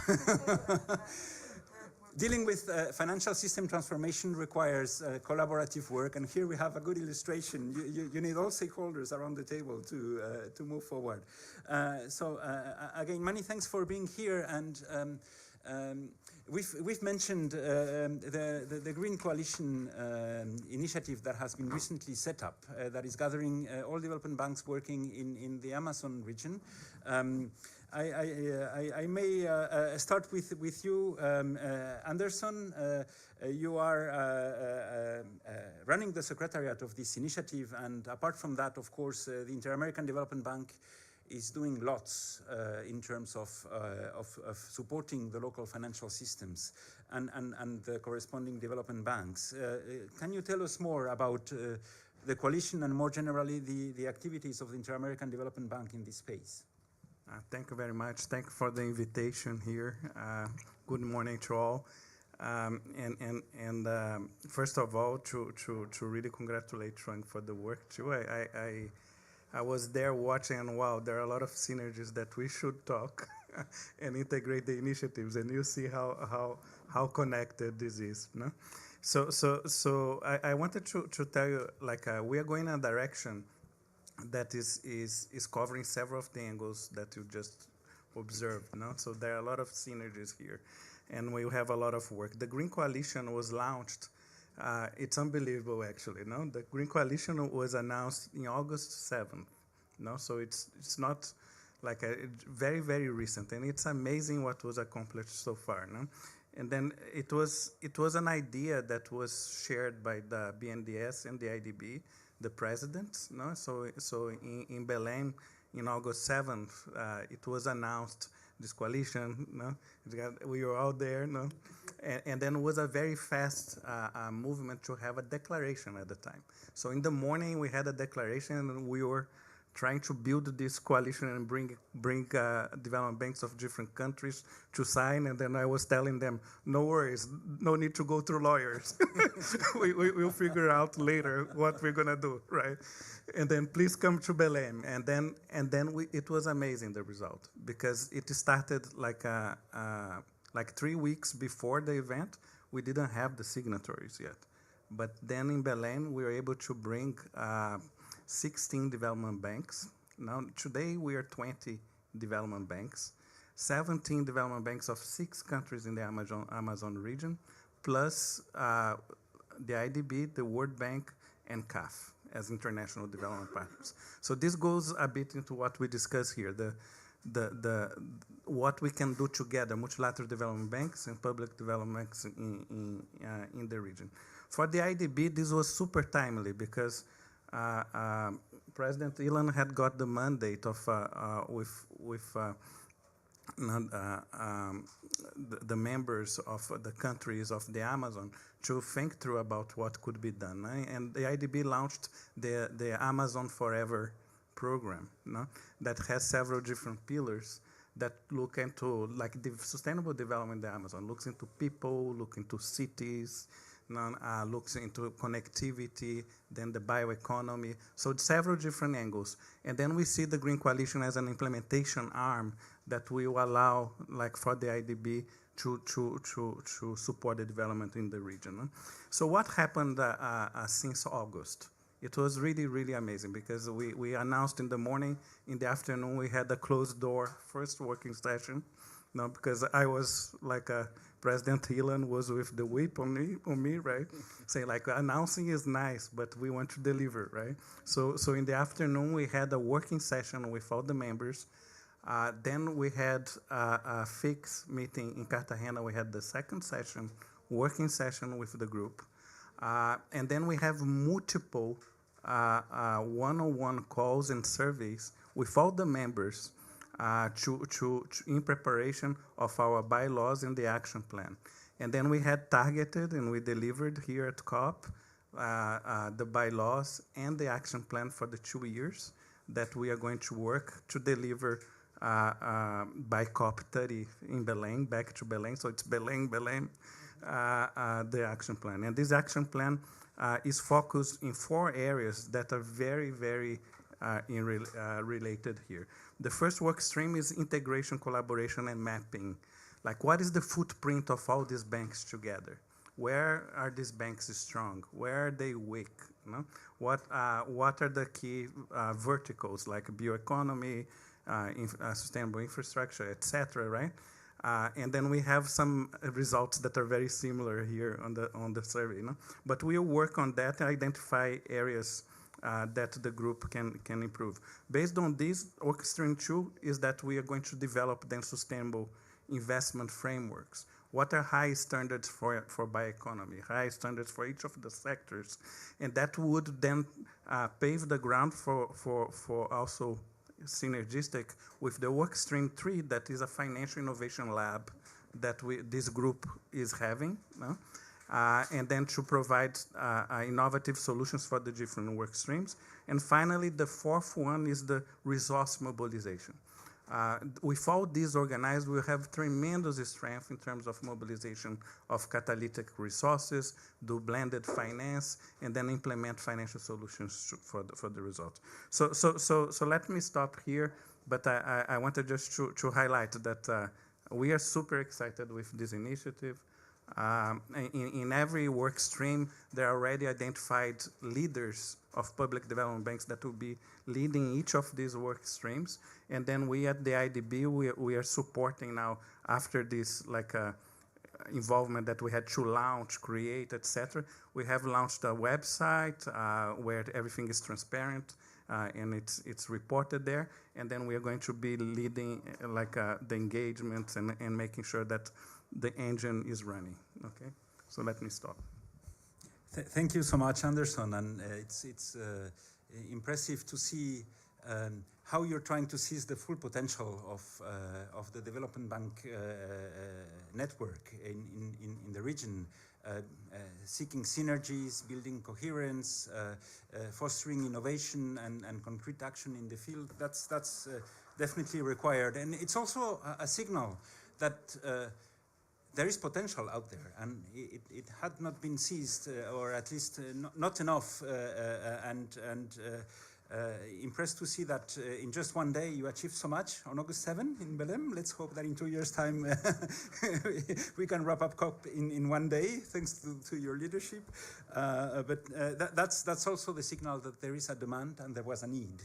Dealing with financial system transformation requires collaborative work, and here we have a good illustration. You need all stakeholders around the table to move forward. So again, many thanks for being here, and we've mentioned the Green Coalition initiative that has been recently set up, that is gathering all development banks working in the Amazon region. I may start with you, Anderson. You are running the secretariat of this initiative, and apart from that, of course, the Inter-American Development Bank is doing lots in terms of supporting the local financial systems and the corresponding development banks. Can you tell us more about the coalition and more generally the activities of the Inter-American Development Bank in this space? Thank you very much. Thank you for the invitation here. Good morning to all. First of all, to really congratulate Trung for the work too. I was there watching, and wow, there are a lot of synergies that we should talk and integrate the initiatives, and you see how connected this is. No? So I wanted to tell you, like, we are going in a direction that is covering several of the angles that you just observed. No? So there are a lot of synergies here, and we have a lot of work. The Green Coalition was launched. It's unbelievable, actually. No, the Green Coalition was announced in August 7th. No, so it's not like very, very recent, and it's amazing what was accomplished so far. No, and then it was an idea that was shared by the BNDES and the IDB, the presidents. No, so in Belém, in August 7th, it was announced. This coalition, no, we were out there, no, and then it was a very fast movement to have a declaration at the time. So in the morning we had a declaration, and we were trying to build this coalition and bring development banks of different countries to sign. And then I was telling them, no worries, no need to go through lawyers. We'll figure out later what we're gonna do, right? And then please come to Belém. And then it was amazing, the result, because it started like 3 weeks before the event. We didn't have the signatories yet, but then in Belém we were able to bring 16 development banks. Now today we are 20 development banks, 17 development banks of 6 countries in the Amazon region, plus the IDB, the World Bank, and CAF as international development partners. So this goes a bit into what we discuss here, what we can do together, multilateral development banks and public development banks in the region. For the IDB, this was super timely because President Elon had got the mandate of the members of the countries of the Amazon to think through about what could be done. And the IDB launched the Amazon Forever program, that has several different pillars that look into, like, the sustainable development in the Amazon, looks into people, look into cities, looks into connectivity, then the bioeconomy. So it's several different angles. And then we see the Green Coalition as an implementation arm that will allow, like for the IDB, to support the development in the region. So what happened since August? It was really, really amazing because we announced in the morning, in the afternoon we had a closed door first working session, because I was like President Hillen was with the whip on me, right? Saying like announcing is nice, but we want to deliver, right? So in the afternoon we had a working session with all the members. Then we had a fixed meeting in Cartagena. We had the second session, working session with the group. And then we have multiple one-on-one calls and surveys with all the members in preparation of our bylaws and the action plan. And then we had targeted and we delivered here at COP the bylaws and the action plan for the 2 years that we are going to work to deliver by COP30 in Belém, back to Belém. So it's Belém, the action plan. And this action plan is focused in 4 areas that are very, very related here. The first work stream is integration, collaboration, and mapping. Like, what is the footprint of all these banks together? Where are these banks strong? Where are they weak? You know? What are the key verticals, like bioeconomy, sustainable infrastructure, etc., right? And then we have some results that are very similar here on the survey. You know? But we'll work on that and identify areas that the group can improve. Based on this, work stream 2 is that we are going to develop then sustainable investment frameworks. What are high standards for bioeconomy, high standards for each of the sectors? And that would then pave the ground for also synergistic with the work stream 3, that is a financial innovation lab that this group is having. And then to provide innovative solutions for the different work streams. And finally, the 4th one is the resource mobilization. With all these organized, we have tremendous strength in terms of mobilization of catalytic resources, do blended finance, and then implement financial solutions for the results. So let me stop here, but I wanted just to highlight that we are super excited with this initiative. In every work stream, there are already identified leaders of public development banks that will be leading each of these work streams. And then we at the IDB, we are supporting now, after this involvement that we had to launch, create, etc. We have launched a website where everything is transparent and it's reported there. And then we are going to be leading the engagements and making sure that the engine is running. Okay, so let me stop. Thank you so much, Anderson, and it's impressive to see how you're trying to seize the full potential of the development bank network in the region, seeking synergies, building coherence, fostering innovation and concrete action in the field. That's definitely required, and it's also a signal that there is potential out there, and it had not been seized, or at least not enough, and impressed to see that in just one day you achieved so much on August 7 in Belém. Let's hope that in 2 years' time we can wrap up COP in one day, thanks to your leadership. But that's also the signal that there is a demand and there was a need.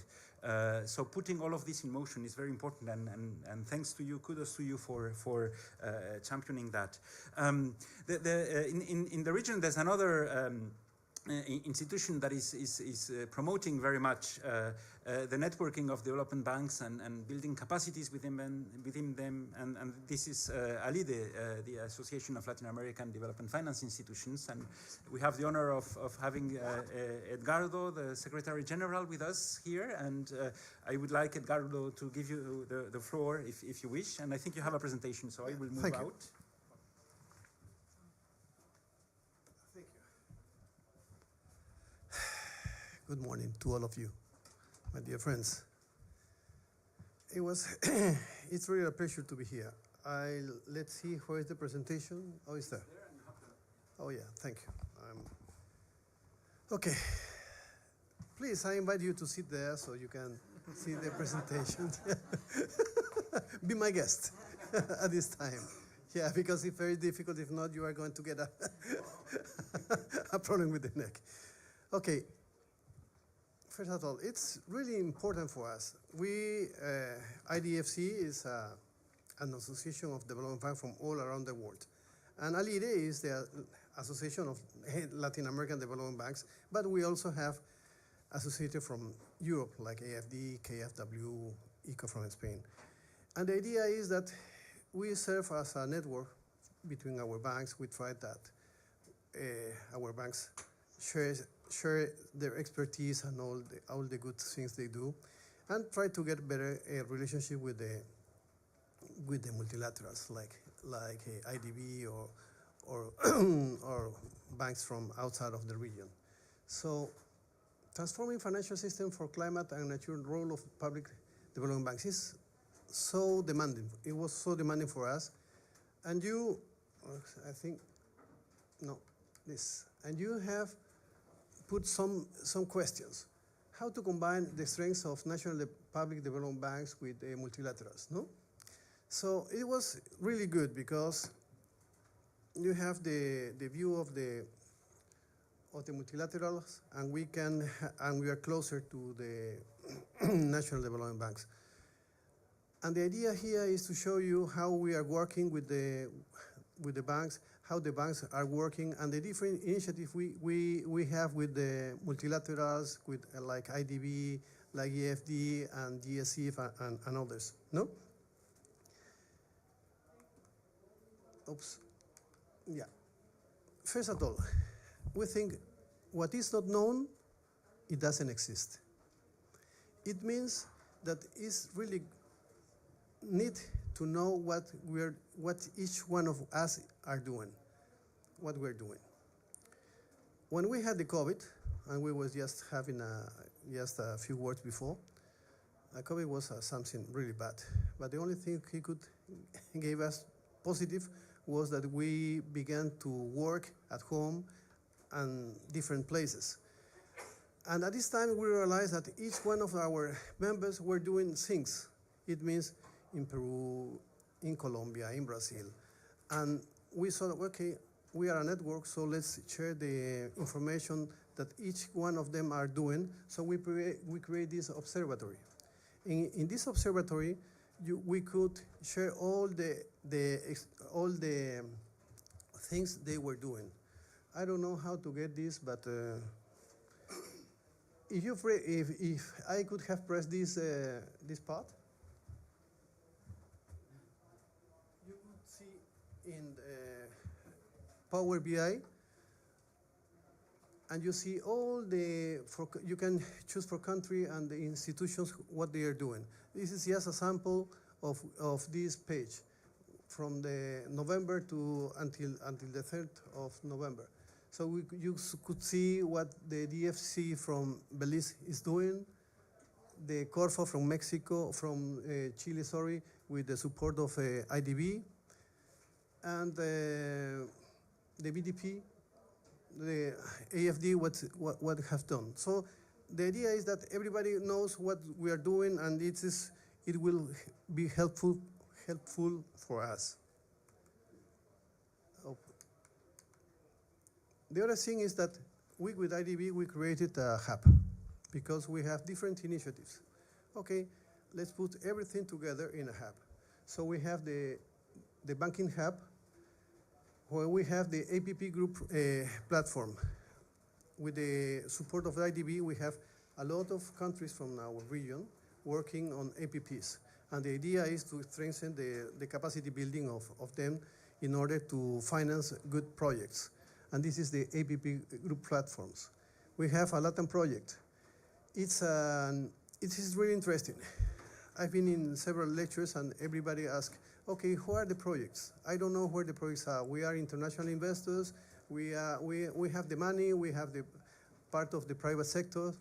So putting all of this in motion is very important, and thanks to you, kudos to you for championing that. In the region, there's another institution that is promoting very much the networking of development banks and building capacities within them, and this is ALIDE, the Association of Latin American Development Finance Institutions, and we have the honor of having Edgardo, the Secretary General, with us here, and I would like Edgardo to give you the floor if you wish, and I think you have a presentation, so I will move out. Good morning to all of you, my dear friends. It's really a pleasure to be here. Let's see, where is the presentation? Oh, it's there. Oh yeah, thank you. Okay. Please, I invite you to sit there so you can see the presentation. Be my guest at this time. Yeah, because it's very difficult. If not, you are going to get a problem with the neck. Okay. First of all, it's really important for us. We, IDFC is an association of development banks from all around the world. And ALIDE is the Association of Latin American Development Banks, but we also have associated from Europe, like AFD, KFW, ICO from Spain. And the idea is that we serve as a network between our banks. We try that our banks share their expertise and all the good things they do, and try to get better relationship with the multilaterals like IDB or or banks from outside of the region. So transforming financial system for climate and nature role of public development banks is so demanding. It was so demanding for us. And you, I think, no, this. And you have put some questions. How to combine the strengths of national public development banks with multilaterals, no? So it was really good because you have the view of the multilaterals, and we are closer to the national development banks. And the idea here is to show you how we are working with the banks, how the banks are working, and the different initiatives we have with the multilaterals, with like IDB, like EFD, and GSF, and others. No? Oops. Yeah. First of all, we think what is not known, it doesn't exist. It means that it's really need to know what each one of us are doing, what we're doing. When we had the COVID, and we was just having just a few words before, COVID was something really bad. But the only thing he could give us positive was that we began to work at home and different places. And at this time, we realized that each one of our members were doing things. It means in Peru, in Colombia, in Brazil. And we thought, okay, we are a network, so let's share the information that each one of them are doing. So we create this observatory. In this observatory, we could share all the things they were doing. I don't know how to get this, but if I could have pressed this part, you could see in Power BI, and you see all you can choose for country and the institutions what they are doing. This is just a sample of this page from the November until the 3rd of November. So you could see what the DFC from Belize is doing, the Corfo from Mexico, from Chile, sorry, with the support of IDB, and the BDP, the AFD, what have done. So the idea is that everybody knows what we are doing, and it will be helpful for us. The other thing is that with IDB, we created a hub because we have different initiatives. Okay, let's put everything together in a hub. So we have the banking hub, where we have the APP group platform. With the support of IDB, we have a lot of countries from our region working on APPs. And the idea is to strengthen the capacity building of them in order to finance good projects. And this is the APP group platforms. We have a Latin project. It is really interesting. I've been in several lectures and everybody asks, okay, who are the projects? I don't know where the projects are. We are international investors. We have the money. We have the part of the private sector.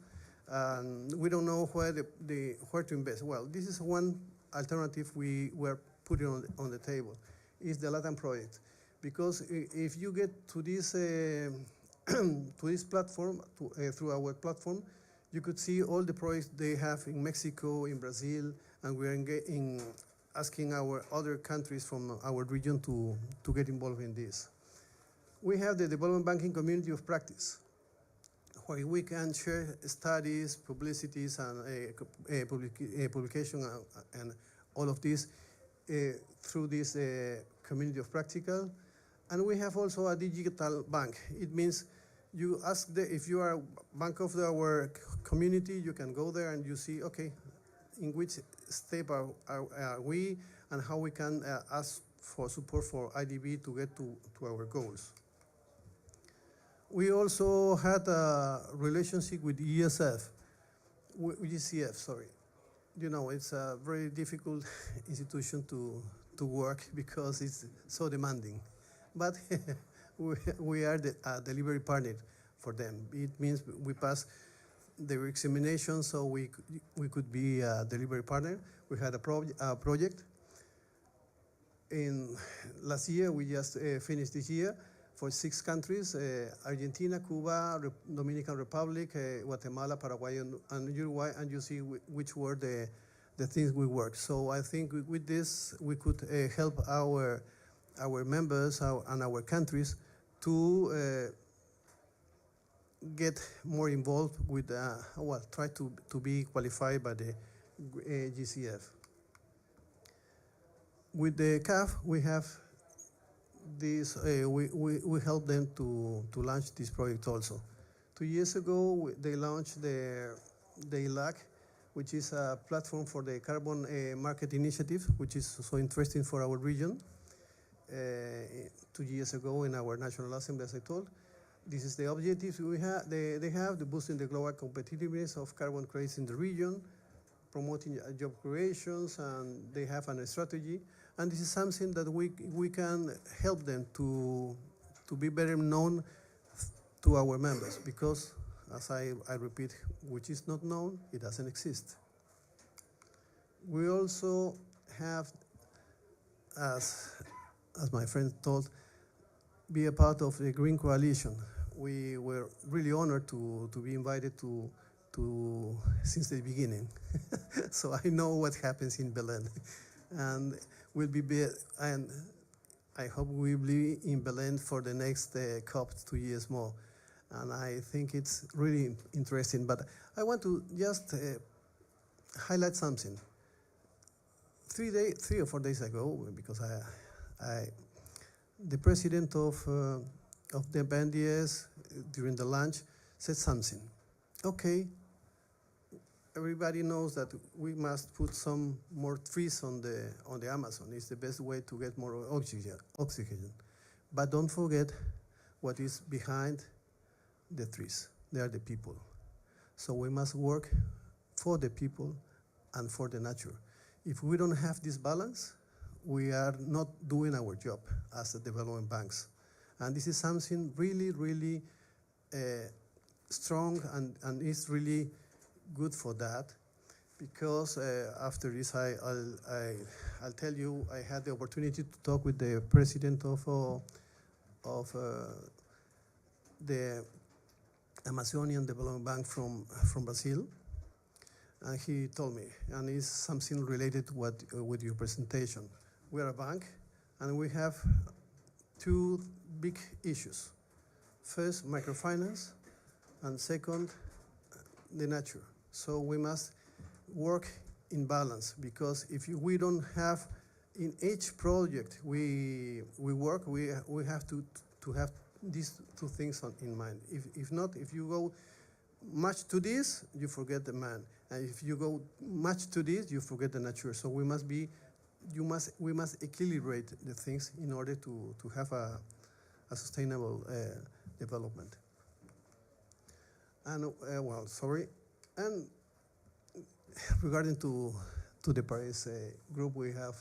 We don't know where to invest. Well, this is one alternative we were putting on the table, is the Latin project. Because if you get to this to this platform, through our platform, you could see all the projects they have in Mexico, in Brazil, and we are asking our other countries from our region to get involved in this. We have the Development Banking Community of Practice, where we can share studies, publicities, and publication and all of this through this community of practical. And we have also a digital bank. It means you ask if you are a bank of our community, you can go there and you see, okay, in which step are we and how we can ask for support for IDB to get to our goals. We also had a relationship with ECF, sorry. You know, it's a very difficult institution to work because it's so demanding. But we are a delivery partner for them. It means we pass their examination, so we could be a delivery partner. We had a project. Last year, we just finished this year for 6 countries, Argentina, Cuba, Dominican Republic, Guatemala, Paraguay, and Uruguay, and you see which were the things we worked. So I think with this, we could help our members and our countries to get more involved with, try to be qualified by the GCF. With the CAF, we have this, we help them to launch this project also. 2 years ago, they launched the ILAC, which is a platform for the carbon market initiative, which is so interesting for our region. 2 years ago in our National Assembly, as I told. This is the objectives we have. They have the boosting the global competitiveness of carbon credits in the region, promoting job creations, and they have a strategy. And this is something that we can help them to be better known to our members, because, as I repeat, which is not known, it doesn't exist. We also have, as my friend told, be a part of the Green Coalition. We were really honored to be invited to since the beginning. So I know what happens in Belém, and and I hope we'll be in Belém for the next COP 2 years more. And I think it's really interesting. But I want to just highlight something. 3 or 4 days ago, because the president of the BNDES during the lunch said something. Okay, everybody knows that we must put some more trees on the Amazon. It's the best way to get more oxygen. But don't forget what is behind the trees. They are the people. So we must work for the people and for the nature. If we don't have this balance, we are not doing our job as the development banks. And this is something really, really strong, and it's really good for that, because after this, I'll tell you, I had the opportunity to talk with the president of the Amazonian Development Bank from Brazil, and he told me, and it's something related to with your presentation. We are a bank, and we have 2 big issues. First, microfinance, and second, the nature. So we must work in balance, because if we don't have, in each project we work, we have to have these 2 things in mind. If not, if you go much to this, you forget the man. And if you go much to this, you forget the nature. So we must equilibrate the things in order to have a sustainable development. And and regarding to the Paris group, we have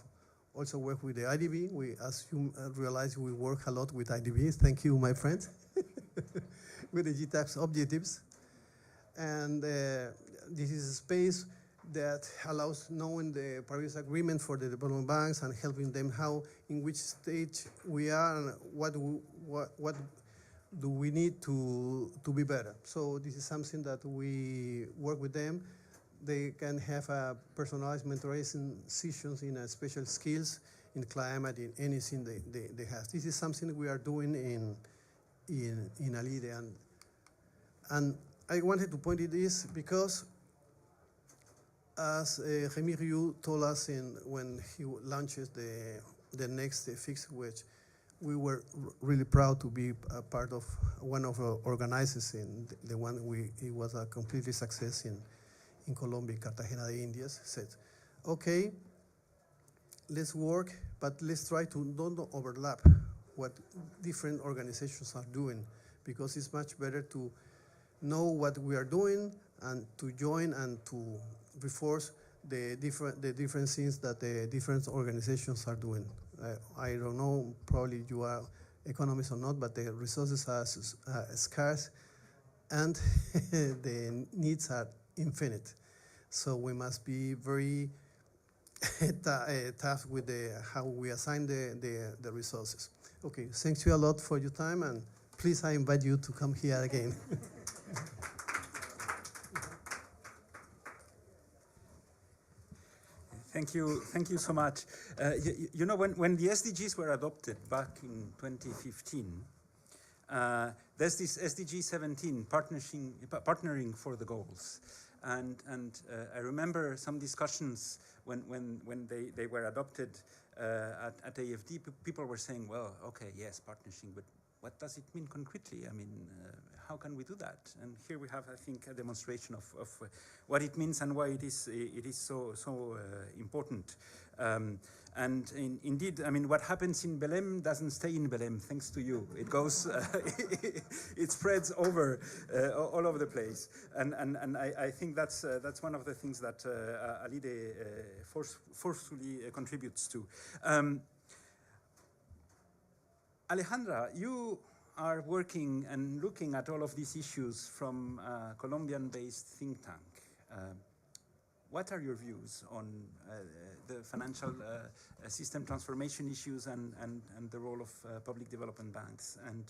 also worked with the IDB. As you realize, we work a lot with IDB. Thank you, my friend, with the GTAP's objectives. And this is a space that allows knowing the Paris Agreement for the development banks and helping them in which stage we are and do we need to be better? So this is something that we work with them. They can have a personalized mentoring sessions in special skills, in climate, in anything they have. This is something we are doing in Alide. And I wanted to point it this because as Rémi Rioux told us when he launches the next fixed wage, we were really proud to be a part of one of the organizers in the one it was a completely success in Colombia, Cartagena de Indias, said, okay, let's work, but let's try to don't overlap what different organizations are doing, because it's much better to know what we are doing and to join and to reinforce the different things that the different organizations are doing. I don't know, probably you are economists or not, but the resources are scarce and the needs are infinite. So we must be very tough with how we assign the resources. Okay, thanks you a lot for your time, and please I invite you to come here again. Thank you so much. You know, when the SDGs were adopted back in 2015, there's this SDG 17, partnering for the goals. And I remember some discussions when they were adopted at AFD, people were saying, well, okay, yes, partnership, but what does it mean concretely? I mean, how can we do that? And here we have, I think, a demonstration of what it means and why it is so important. And indeed, I mean, what happens in Belém doesn't stay in Belém, thanks to you. It goes, it spreads over all over the place. And I think that's one of the things that Alide forcefully contributes to. Alejandra, you are working and looking at all of these issues from a Colombian-based think tank. What are your views on the financial system transformation issues and the role of public development banks? And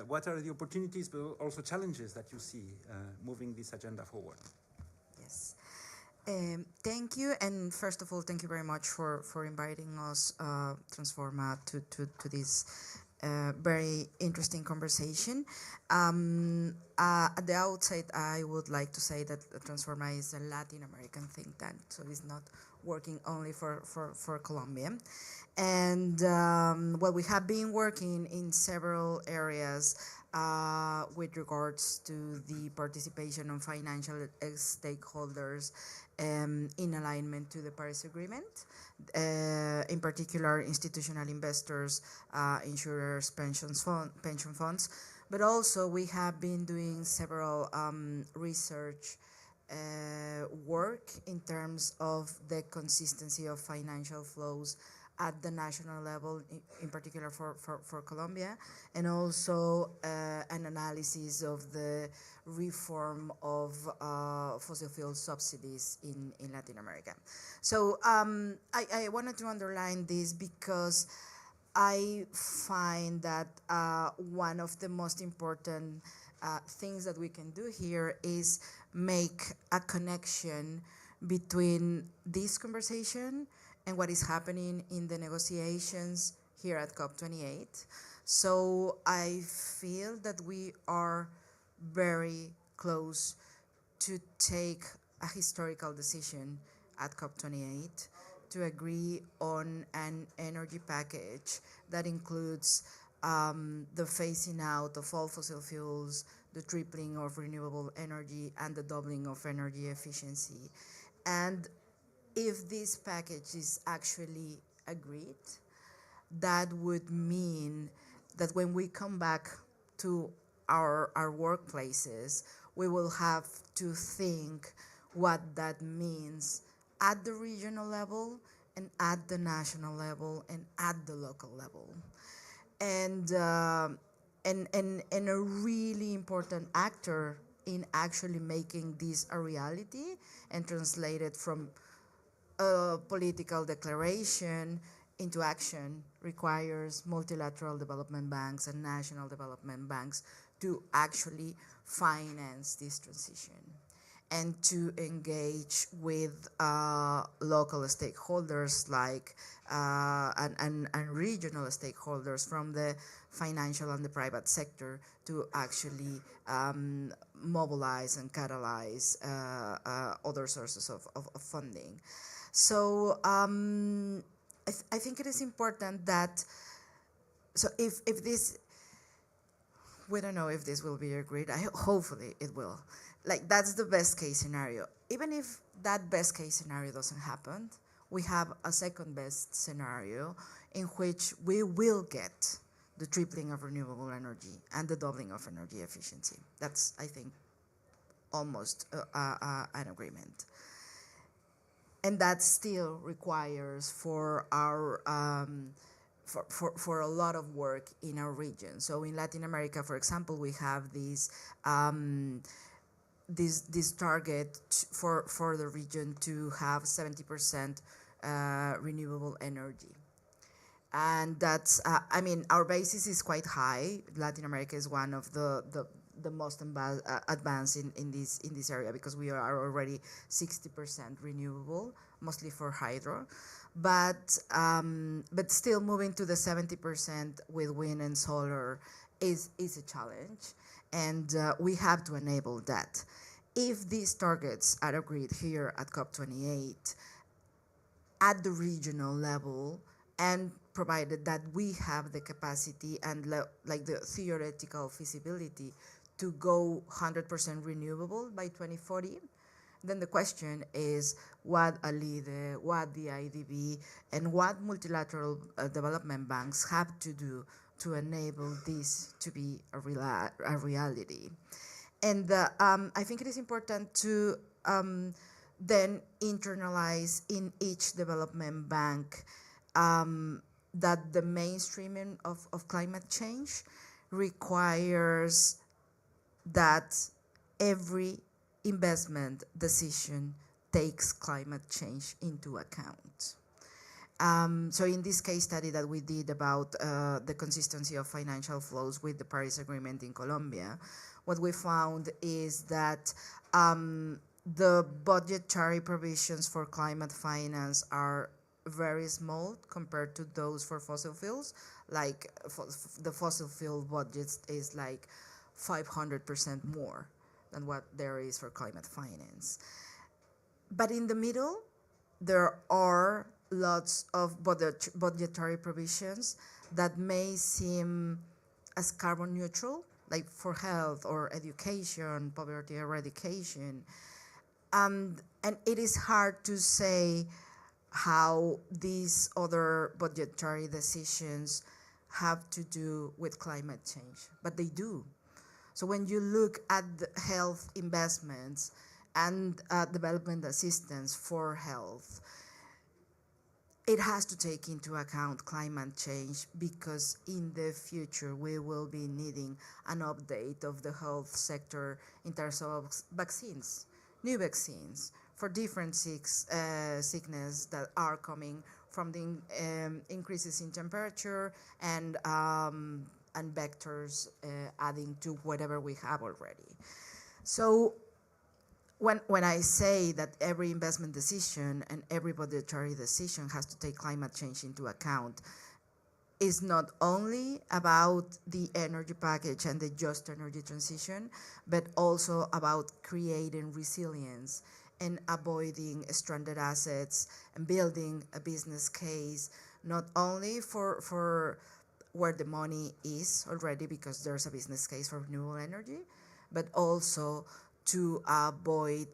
what are the opportunities but also challenges that you see moving this agenda forward? Yes. Thank you, and first of all, thank you very much for inviting us, Transforma, to this very interesting conversation. At the outset, I would like to say that Transforma is a Latin American think tank, so it's not working only for Colombia. And well, we have been working in several areas with regards to the participation of financial stakeholders in alignment to the Paris Agreement, in particular institutional investors, insurers, pension funds, but also we have been doing several research work in terms of the consistency of financial flows at the national level, in particular for Colombia, and also an analysis of the reform of fossil fuel subsidies in Latin America. So I wanted to underline this because I find that one of the most important things that we can do here is make a connection between this conversation and what is happening in the negotiations here at COP28. So I feel that we are very close to take a historical decision at COP28 to agree on an energy package that includes the phasing out of all fossil fuels, the tripling of renewable energy, and the doubling of energy efficiency. And if this package is actually agreed, that would mean that when we come back to our workplaces, we will have to think what that means at the regional level and at the national level and at the local level. And a really important actor in actually making this a reality and translate it from a political declaration into action requires multilateral development banks and national development banks to actually finance this transition and to engage with local stakeholders like and regional stakeholders from the financial and the private sector to actually mobilize and catalyze other sources of funding. So I think it is important that, so if this, we don't know if this will be agreed, hopefully it will. Like, that's the best case scenario. Even if that best case scenario doesn't happen, we have a second best scenario in which we will get the tripling of renewable energy and the doubling of energy efficiency. That's, I think, almost an agreement. And that still requires for our for a lot of work in our region. So in Latin America, for example, we have these this target for the region to have 70% renewable energy. And that's, I mean, our basis is quite high. Latin America is one of the most advanced in this area because we are already 60% renewable, mostly for hydro. But still moving to the 70% with wind and solar is a challenge. And we have to enable that. If these targets are agreed here at COP28 at the regional level, and provided that we have the capacity and like the theoretical feasibility to go 100% renewable by 2040, then the question is what ALIDE, what the IDB, and what multilateral development banks have to do to enable this to be a reality. And I think it is important to then internalize in each development bank that the mainstreaming of climate change requires that every investment decision takes climate change into account. So in this case study that we did about the consistency of financial flows with the Paris Agreement in Colombia, what we found is that the budgetary provisions for climate finance are very small compared to those for fossil fuels. Like the fossil fuel budget is like 500% more than what there is for climate finance. But in the middle, there are lots of budgetary provisions that may seem as carbon neutral, like for health or education, poverty eradication. And it is hard to say how these other budgetary decisions have to do with climate change, but they do. So when you look at the health investments and development assistance for health, it has to take into account climate change because in the future we will be needing an update of the health sector in terms of vaccines, new vaccines for different sicknesses that are coming from the increases in temperature and vectors adding to whatever we have already. So when I say that every investment decision and every budgetary decision has to take climate change into account, is not only about the energy package and the just energy transition, but also about creating resilience and avoiding stranded assets and building a business case, not only for where the money is already, because there's a business case for renewable energy, but also to avoid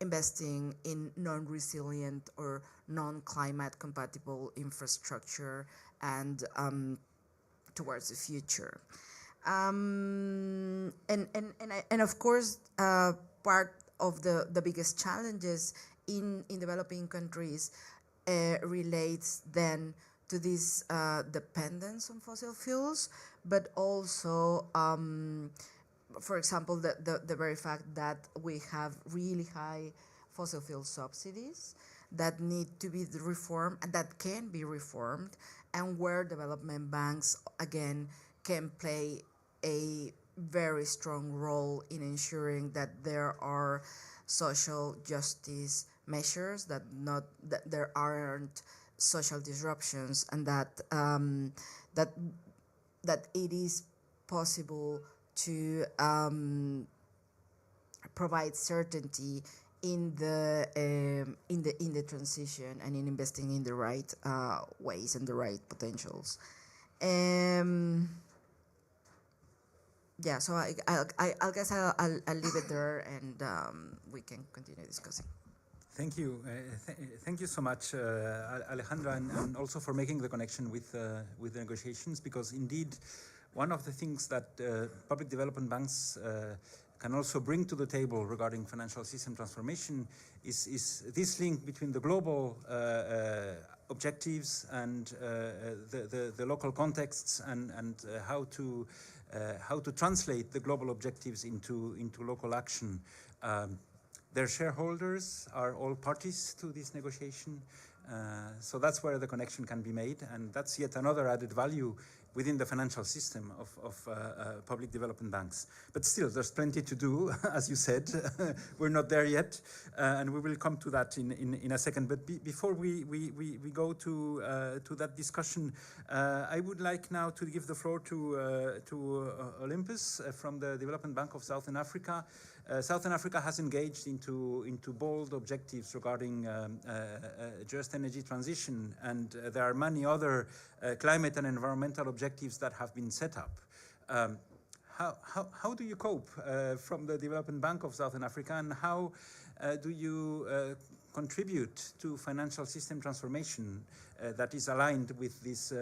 investing in non-resilient or non-climate compatible infrastructure and towards the future. And of course, part of the biggest challenges in developing countries relates then to this dependence on fossil fuels, but also for example, the very fact that we have really high fossil fuel subsidies that need to be reformed and that can be reformed, and where development banks, again, can play a very strong role in ensuring that there are social justice measures, that there aren't social disruptions, and that it is possible to provide certainty in the transition and in investing in the right ways and the right potentials. Yeah, so I guess I'll leave it there, and we can continue discussing. Thank you. Thank you so much, Alejandra, and also for making the connection with the negotiations, because indeed, one of the things that public development banks can also bring to the table regarding financial system transformation is this link between the global objectives and the local contexts, and how to translate the global objectives into local action. Their shareholders are all parties to this negotiation, so that's where the connection can be made, and that's yet another added value within the financial system of public development banks. But still, there's plenty to do, as you said. We're not there yet, and we will come to that in a second. But before we go to that discussion, I would like now to give the floor to Olympus from the Development Bank of Southern Africa. Southern Africa has engaged into bold objectives regarding just energy transition, and there are many other climate and environmental objectives that have been set up. How do you cope from the Development Bank of Southern Africa, and how do you contribute to financial system transformation that is aligned with these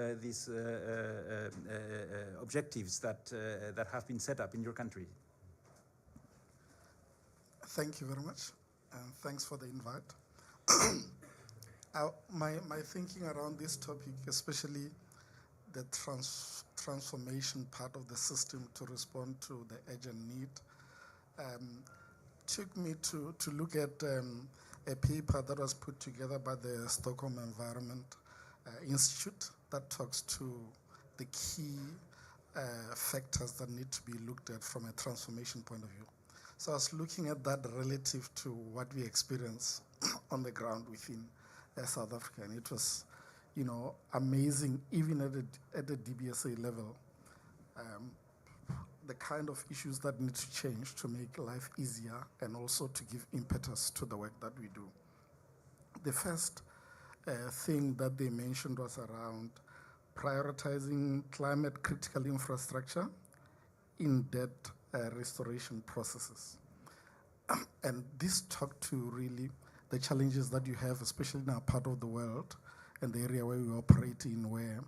objectives that have been set up in your country? Thank you very much, and thanks for the invite. My thinking around this topic, especially the transformation part of the system to respond to the urgent need, took me to look at a paper that was put together by the Stockholm Environment Institute that talks to the key factors that need to be looked at from a transformation point of view. So I was looking at that relative to what we experience on the ground within South Africa, and it was, amazing, even at the DBSA level, the kind of issues that need to change to make life easier and also to give impetus to the work that we do. The first thing that they mentioned was around prioritizing climate critical infrastructure in debt restoration processes. And this talked to really the challenges that you have, especially in our part of the world and the area where we operate in, where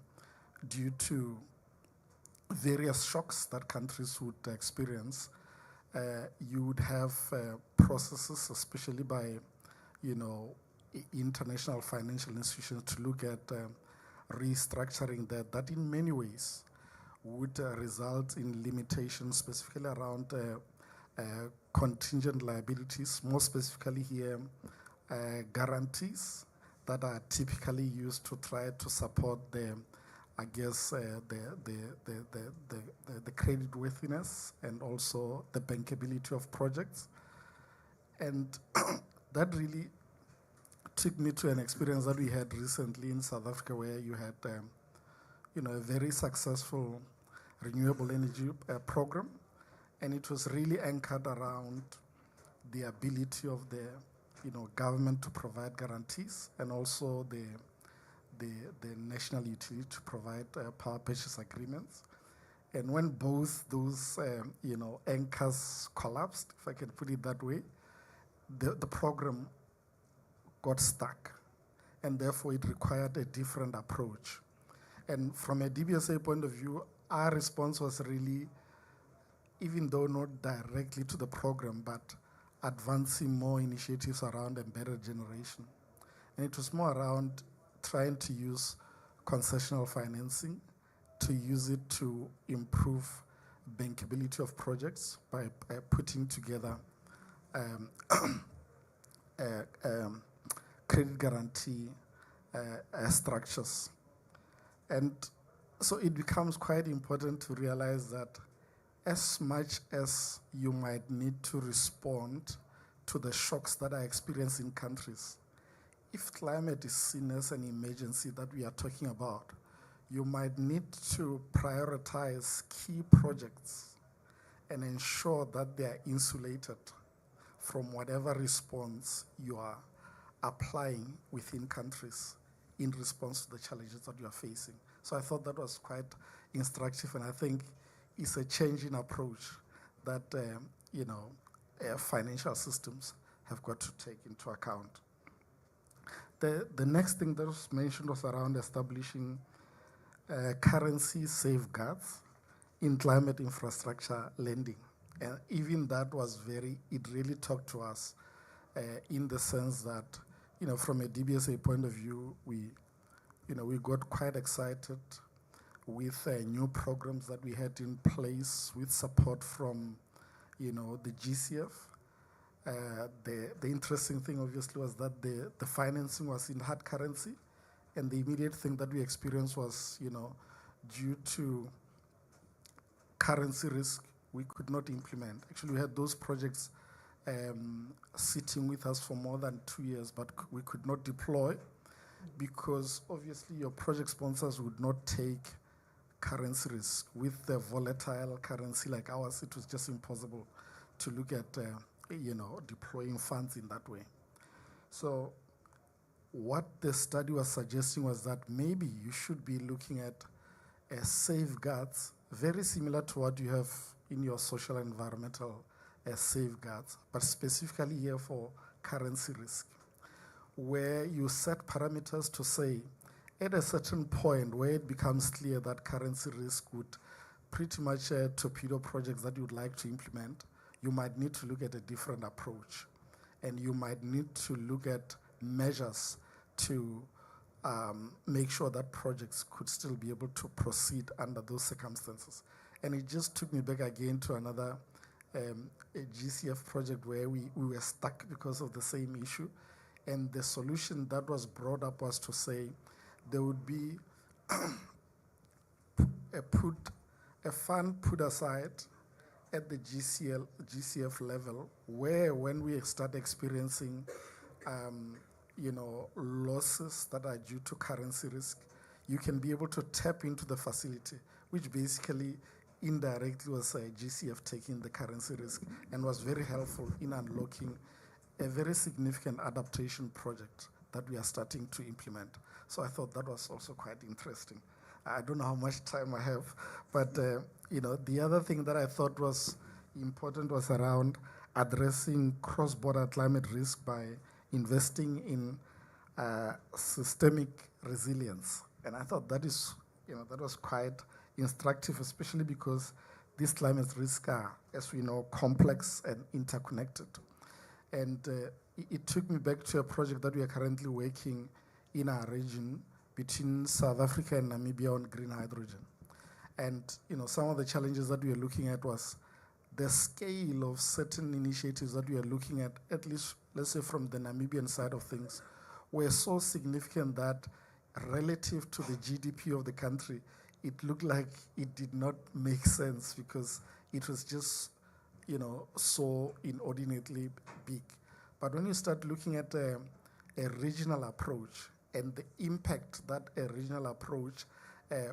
due to various shocks that countries would experience, you would have processes, especially by, international financial institutions, to look at restructuring that in many ways would result in limitations, specifically around contingent liabilities, more specifically here, guarantees that are typically used to try to support the creditworthiness and also the bankability of projects. And that really took me to an experience that we had recently in South Africa, where you had a very successful renewable energy program, and it was really anchored around the ability of the government to provide guarantees, and also the national utility to provide power purchase agreements. And when both those anchors collapsed, if I can put it that way, the program got stuck, and therefore it required a different approach. And from a DBSA point of view, our response was really, even though not directly to the program, but advancing more initiatives around embedded generation. And it was more around trying to use concessional financing, to use it to improve bankability of projects by credit guarantee structures. And so it becomes quite important to realize that as much as you might need to respond to the shocks that are experienced in countries, if climate is seen as an emergency that we are talking about, you might need to prioritize key projects and ensure that they are insulated from whatever response you are applying within countries in response to the challenges that you are facing. So I thought that was quite instructive, and I think it's a change in approach that financial systems have got to take into account. The next thing that was mentioned was around establishing currency safeguards in climate infrastructure lending. And even that was it really talked to us in the sense that, from a DBSA point of view, we got quite excited with new programs that we had in place with support from, the GCF. The interesting thing, obviously, was that the financing was in hard currency, and the immediate thing that we experienced was, due to currency risk, we could not implement. Actually, we had those projects sitting with us for more than 2 years, but we could not deploy because obviously your project sponsors would not take currency risk. With the volatile currency like ours, it was just impossible to look at deploying funds in that way. So what the study was suggesting was that maybe you should be looking at safeguards very similar to what you have in your social and environmental safeguards, but specifically here for currency risk, where you set parameters to say, at a certain point where it becomes clear that currency risk would pretty much torpedo projects that you would like to implement, you might need to look at a different approach. And you might need to look at measures to make sure that projects could still be able to proceed under those circumstances. And it just took me back again to another a GCF project where we were stuck because of the same issue. And the solution that was brought up was to say there would be a fund put aside at the GCF level where when we start experiencing losses that are due to currency risk, you can be able to tap into the facility, which basically indirectly was GCF taking the currency risk and was very helpful in unlocking a very significant adaptation project that we are starting to implement. So I thought that was also quite interesting. I don't know how much time I have, but the other thing that I thought was important was around addressing cross-border climate risk by investing in systemic resilience. And I thought that was quite instructive, especially because these climate risks are, as we know, complex and interconnected. And it took me back to a project that we are currently working in our region between South Africa and Namibia on green hydrogen. And some of the challenges that we are looking at was the scale of certain initiatives that we are looking at least, let's say from the Namibian side of things, were so significant that relative to the GDP of the country, it looked like it did not make sense because it was just, so inordinately big. But when you start looking at a regional approach and the impact that a regional approach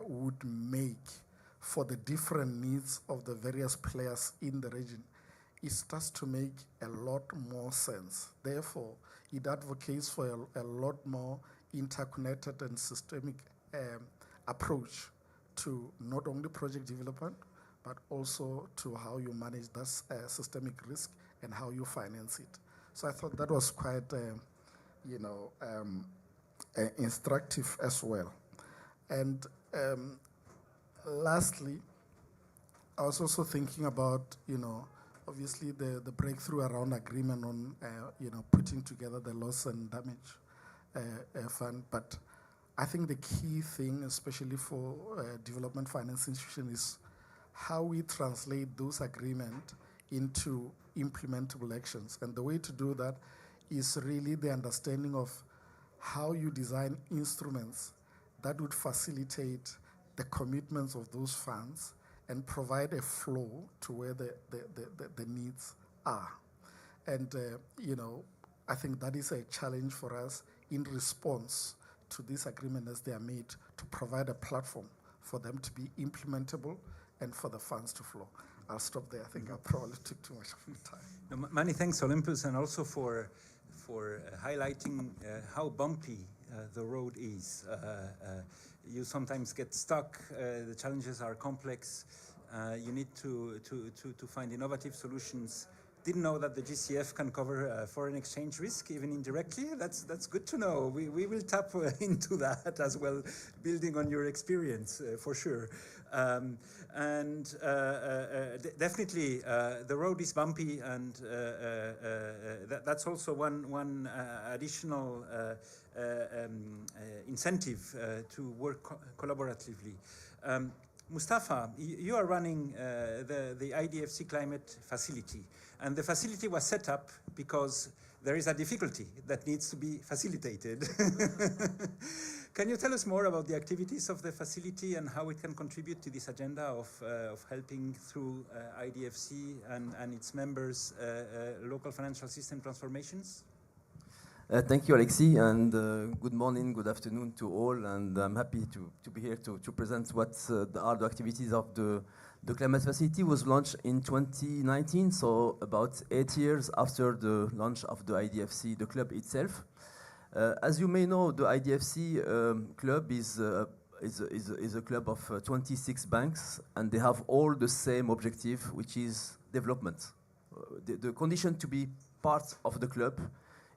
would make for the different needs of the various players in the region, it starts to make a lot more sense. Therefore, it advocates for a lot more interconnected and systemic approach to not only project development, but also to how you manage that systemic risk and how you finance it. So I thought that was quite, instructive as well. And lastly, I was also thinking about, obviously the breakthrough around agreement on, putting together the loss and damage fund. But I think the key thing, especially for development finance institution, is how we translate those agreements into implementable actions. And the way to do that is really the understanding of how you design instruments that would facilitate the commitments of those funds and provide a flow to where the needs are. And, I think that is a challenge for us in response to this agreement as they are made, to provide a platform for them to be implementable and for the funds to flow. I'll stop there. I think I probably took too much of your time. No, many thanks, Olympus, and also for highlighting how bumpy the road is. You sometimes get stuck. The challenges are complex. You need to find innovative solutions. Didn't know that the GCF can cover foreign exchange risk, even indirectly. That's good to know. We will tap into that as well, building on your experience for sure. Definitely, the road is bumpy, and that's also one additional incentive to work collaboratively. Mustafa, you are running the IDFC Climate Facility, and the facility was set up because there is a difficulty that needs to be facilitated. Can you tell us more about the activities of the facility and how it can contribute to this agenda of helping through IDFC and its members local financial system transformations? Thank you, Alexis, and good morning, good afternoon to all. And I'm happy to be here to present what are the activities of the Climate Facility. Was launched in 2019, so about 8 years after the launch of the IDFC, the club itself. As you may know, the IDFC club is a club of 26 banks, and they have all the same objective, which is development. The condition to be part of the club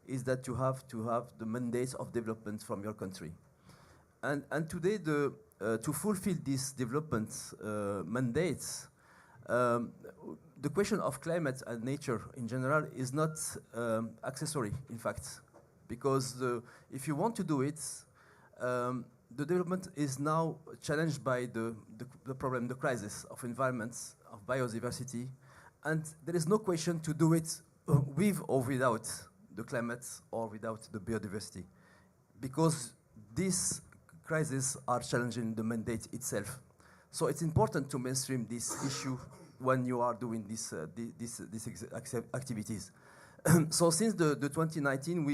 is that you have to have the mandates of development from your country. And today, to fulfill these development mandates, the question of climate and nature in general is not accessory, in fact, because if you want to do it, the development is now challenged by the problem, the crisis of environments, of biodiversity, and there is no question to do it with or without the climate or without the biodiversity, because these crises are challenging the mandate itself. So it's important to mainstream this issue when you are doing these activities. So since the 2019,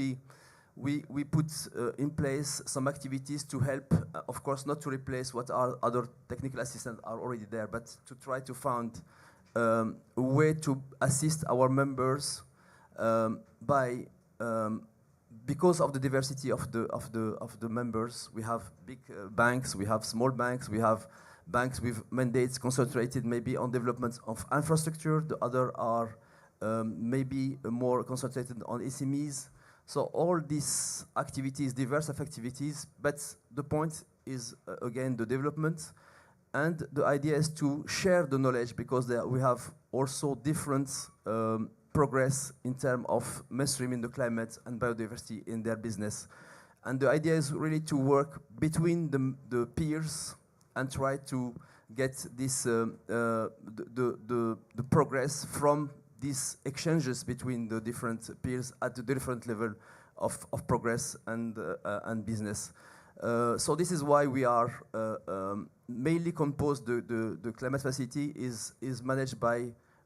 we put in place some activities to help, of course, not to replace what our other technical assistants are already there, but to try to find a way to assist our members because of the diversity of the members. We have big banks, we have small banks, we have banks with mandates concentrated maybe on development of infrastructure. The other are maybe more concentrated on SMEs. So all these activities, diverse activities, but the point is again the development, and the idea is to share the knowledge, because we have also different progress in terms of mainstreaming the climate and biodiversity in their business. And the idea is really to work between the peers and try to get this the progress from these exchanges between the different peers at the different level of progress and business. So this is why we are mainly composed. The climate facility is managed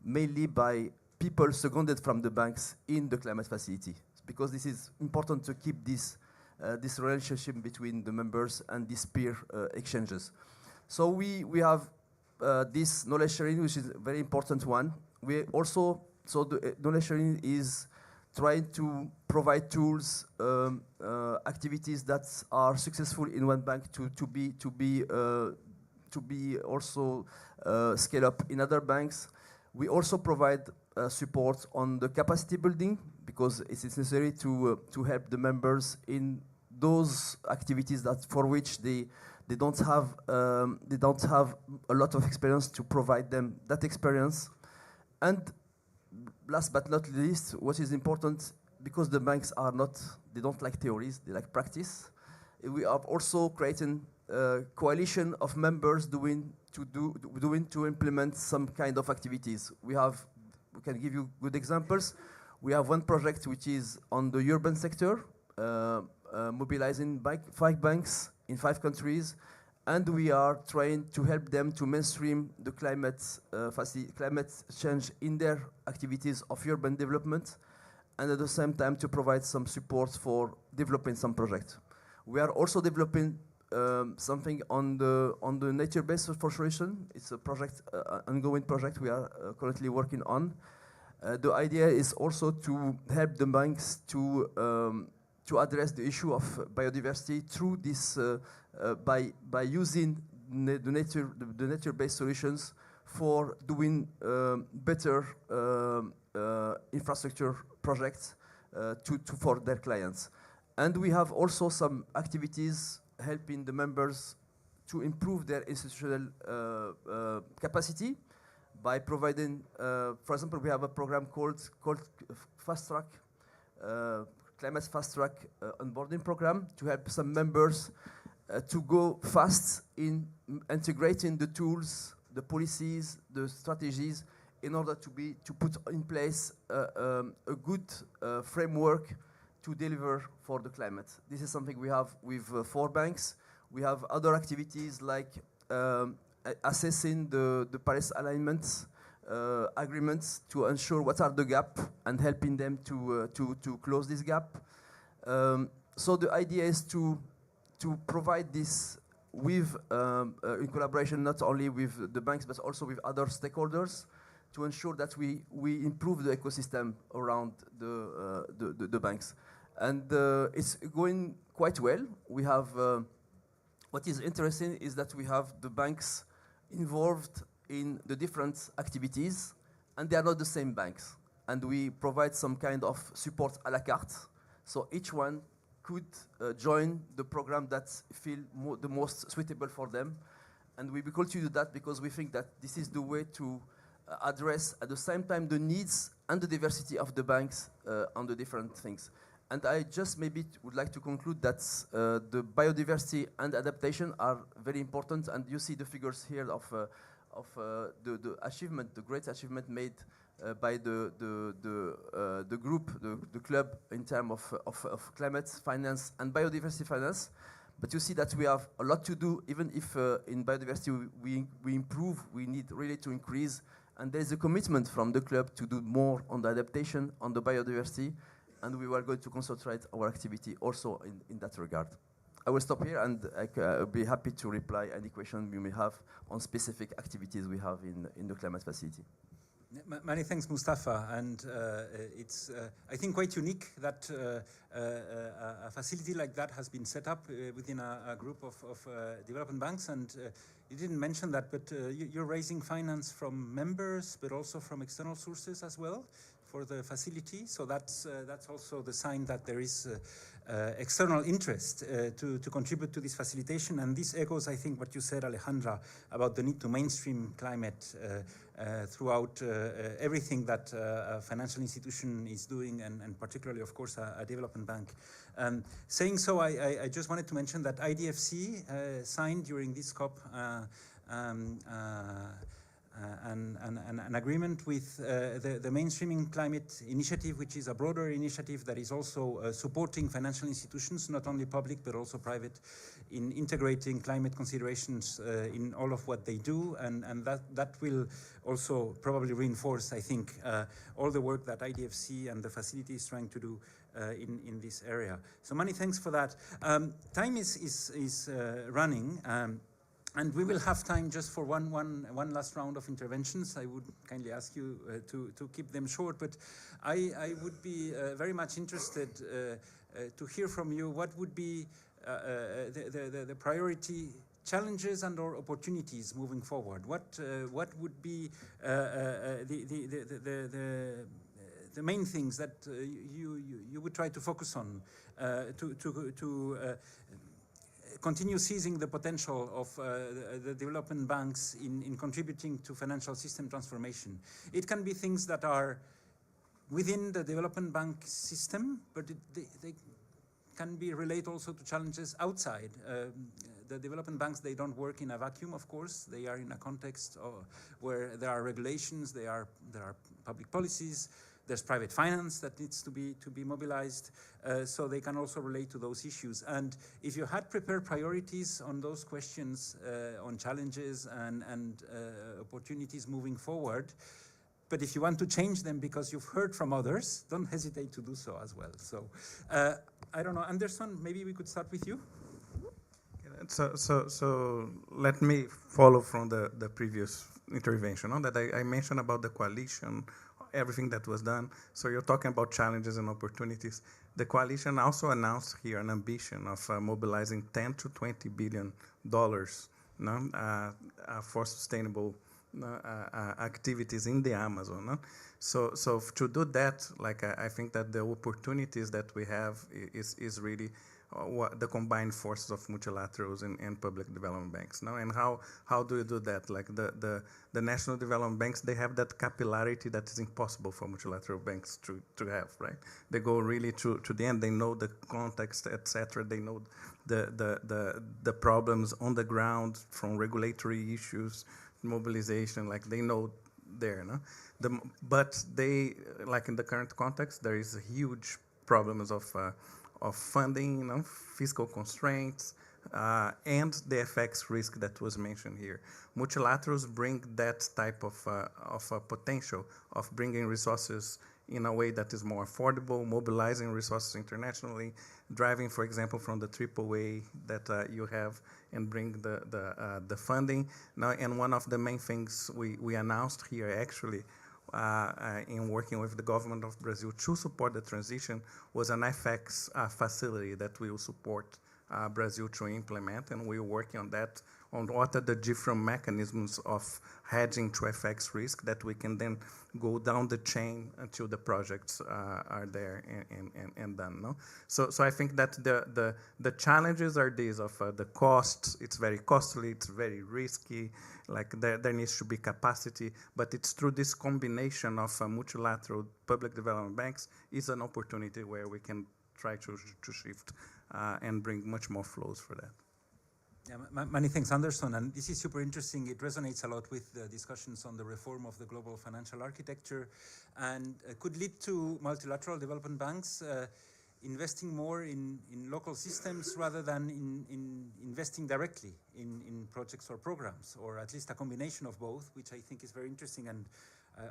mainly by people seconded from the banks in the climate facility, because this is important to keep this relationship between the members and these peer exchanges. So we have this knowledge sharing, which is a very important one. We also, so the knowledge sharing is trying to provide tools, activities that are successful in one bank to be also scale up in other banks. We also provide support on the capacity building, because it's necessary to help the members in those activities that for which they don't have a lot of experience, to provide them that experience. And last but not least, what is important, because the banks they don't like theories, they like practice. We are also creating a coalition of members to implement some kind of activities. We can give you good examples. We have one project which is on the urban sector, mobilizing 5 banks in 5 countries, and we are trying to help them to mainstream the climate change in their activities of urban development, and at the same time to provide some support for developing some projects. We are also developing something on the nature-based forestation. It's a project, ongoing project we are currently working on. The idea is also to help the banks to address the issue of biodiversity through this by using the nature-based solutions for doing better infrastructure projects for their clients. And we have also some activities helping the members to improve their institutional capacity by providing, for example, we have a program called Fast Track, Climate Fast Track onboarding program to help some members to go fast in integrating the tools, the policies, the strategies in order to put in place a good framework to deliver for the climate. This is something we have with 4 banks. We have other activities like assessing the Paris alignment agreements to ensure what are the gaps and helping them to close this gap. So the idea is to provide this with in collaboration not only with the banks but also with other stakeholders to ensure that we improve the ecosystem around the banks. And it's going quite well. We have, what is interesting is that we have the banks involved in the different activities, and they are not the same banks. And we provide some kind of support à la carte. So each one could join the program that feel the most suitable for them. And we will continue that because we think that this is the way to address at the same time the needs and the diversity of the banks on the different things. And I just maybe would like to conclude that the biodiversity and adaptation are very important, and you see the figures here of the achievement, the great achievement made by the group, the club in terms of climate finance and biodiversity finance. But you see that we have a lot to do, even if in biodiversity we improve, we need really to increase. And there is a commitment from the club to do more on the adaptation, on the biodiversity, and we are going to concentrate our activity also in that regard. I will stop here, and I'll be happy to reply any question you may have on specific activities we have in the climate facility. Many thanks, Mustafa. And it's, I think, quite unique that a facility like that has been set up within a group of development banks. And you didn't mention that, but you're raising finance from members, but also from external sources as well for the facility. So that's also the sign that there is external interest to contribute to this facilitation. And this echoes, I think, what you said, Alejandra, about the need to mainstream climate throughout everything that a financial institution is doing, and particularly, of course, a development bank. Saying so, I just wanted to mention that IDFC signed during this COP an agreement with the Mainstreaming Climate Initiative, which is a broader initiative that is also supporting financial institutions, not only public but also private, in integrating climate considerations in all of what they do, and that will also probably reinforce, I think, all the work that IDFC and the facility is trying to do in this area. So many thanks for that. Time is running. And we will have time just for one last round of interventions. I would kindly ask you to keep them short, but I would be very much interested to hear from you what would be the priority challenges and or opportunities moving forward. What would be the main things that you would try to focus on to continue seizing the potential of the development banks in contributing to financial system transformation? It can be things that are within the development bank system, but they can be related also to challenges outside. The development banks, they don't work in a vacuum, of course. They are in a context where there are regulations, there are public policies, There's private finance that needs to be mobilized, so they can also relate to those issues. And if you had prepared priorities on those questions, on challenges and opportunities moving forward, but if you want to change them because you've heard from others, don't hesitate to do so as well. So I don't know, Anderson, maybe we could start with you. So let me follow from the previous intervention that I mentioned about the coalition, everything that was done. So you're talking about challenges and opportunities. The coalition also announced here an ambition of mobilizing $10 to $20 billion for sustainable activities in the Amazon. No? So to do that, like I think that the opportunities that we have is really what the combined forces of multilaterals and public development banks. No? And how do you do that? Like the national development banks, they have that capillarity that is impossible for multilateral banks to have, right? They go really to the end. They know the context, etc. They know the problems on the ground, from regulatory issues, mobilization, like they know there. No? But they, like in the current context, there is huge problems of funding, fiscal constraints, and the FX risk that was mentioned here. Multilaterals bring that type of potential of bringing resources in a way that is more affordable, mobilizing resources internationally, driving, for example, from the AAA that you have and bring the funding. Now, and one of the main things we announced here actually in working with the government of Brazil to support the transition was an FX facility that will support Brazil to implement, and we're working on that, on what are the different mechanisms of hedging to FX risk that we can then go down the chain until the projects are there and done. No? So I think that the challenges are these of the costs. It's very costly, it's very risky, like there needs to be capacity, but it's through this combination of multilateral public development banks is an opportunity where we can try to shift and bring much more flows for that. Yeah, many thanks, Anderson. And this is super interesting. It resonates a lot with the discussions on the reform of the global financial architecture, and could lead to multilateral development banks investing more in local systems rather than in investing directly in projects or programs, or at least a combination of both, which I think is very interesting. And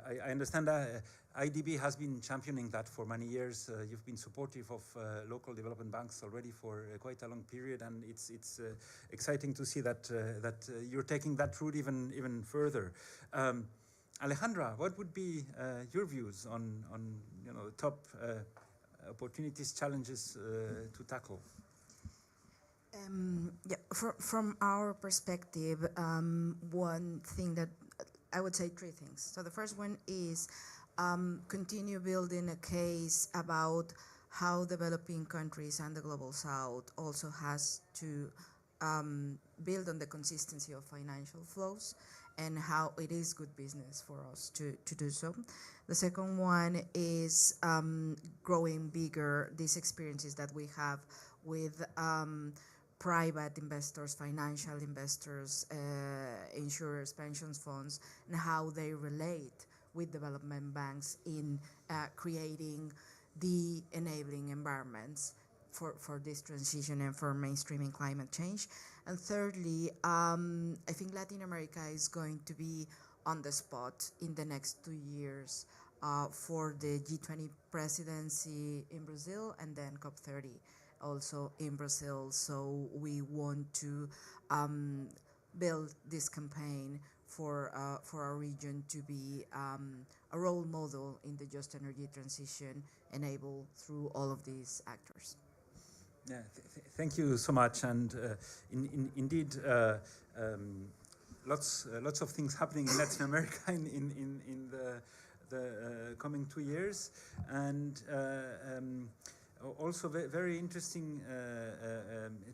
I understand that IDB has been championing that for many years. You've been supportive of local development banks already for quite a long period, and it's exciting to see that you're taking that route even further. Alejandra, what would be your views on top opportunities, challenges to tackle? Yeah, from our perspective, one thing that I would say three things. So the first one is continue building a case about how developing countries and the Global South also has to build on the consistency of financial flows and how it is good business for us to do so. The second one is growing bigger these experiences that we have with private investors, financial investors, insurers, pensions funds, and how they relate with development banks in creating the enabling environments for this transition and for mainstreaming climate change. And thirdly, I think Latin America is going to be on the spot in the next 2 years for the G20 presidency in Brazil and then COP30 also in Brazil. So we want to build this campaign for our region to be a role model in the just energy transition enabled through all of these actors. Yeah, thank you so much. And indeed, lots of things happening in Latin America in the coming 2 years, and also very interesting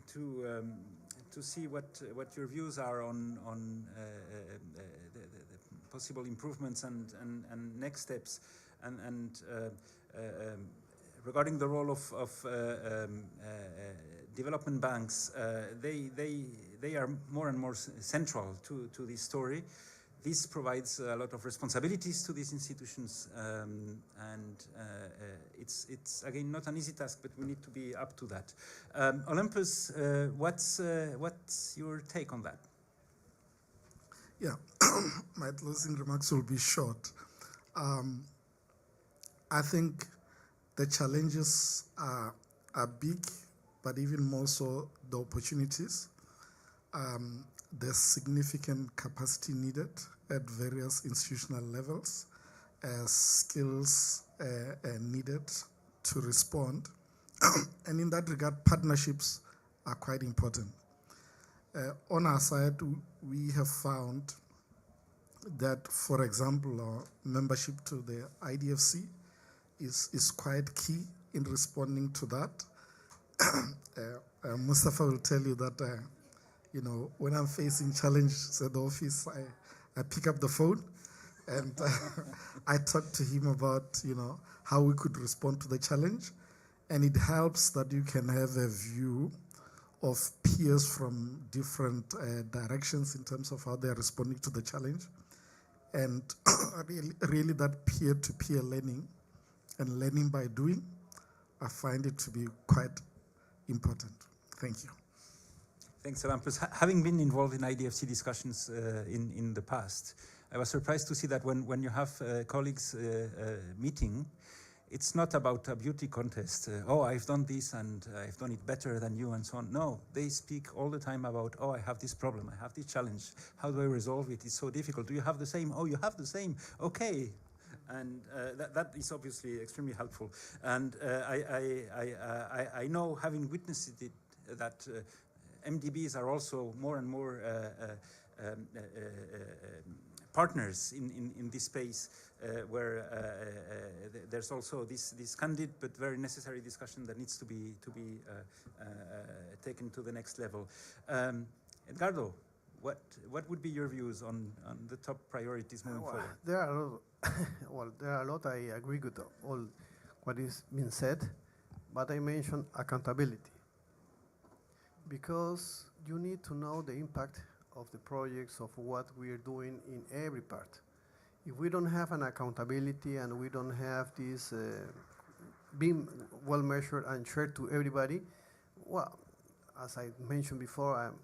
to see what your views are on the possible improvements and next steps, and regarding the role of development banks. They are more and more central to this story. this provides a lot of responsibilities to these institutions, and it's again not an easy task, but we need to be up to that. Olympus, what's your take on that? Yeah, my closing remarks will be short. I think the challenges are big, but even more so the opportunities. There's significant capacity needed at various institutional levels, skills needed to respond. And in that regard, partnerships are quite important. On our side, we have found that, for example, our membership to the IDFC is quite key in responding to that. Mustafa will tell you that, when I'm facing challenges at the office, I pick up the phone and I talk to him about, how we could respond to the challenge. And it helps that you can have a view of peers from different directions in terms of how they're responding to the challenge. And really that peer-to-peer learning and learning by doing, I find it to be quite important. Thank you. Thanks, Olympus. Having been involved in IDFC discussions in the past, I was surprised to see that when you have colleagues meeting, it's not about a beauty contest. Oh, I've done this and I've done it better than you and so on. No, they speak all the time about, oh, I have this problem, I have this challenge. How do I resolve it? It's so difficult. Do you have the same? Oh, you have the same. Okay. And that is obviously extremely helpful. And I know, having witnessed it, that MDBs are also more and more partners in this space, where there's also this candid but very necessary discussion that needs to be taken to the next level. Edgardo, what would be your views on the top priorities moving forward? There are a lot. I agree with all what is being said, but I mentioned accountability, because you need to know the impact of the projects, of what we are doing in every part. If we don't have an accountability and we don't have this being well measured and shared to everybody, well, as I mentioned before,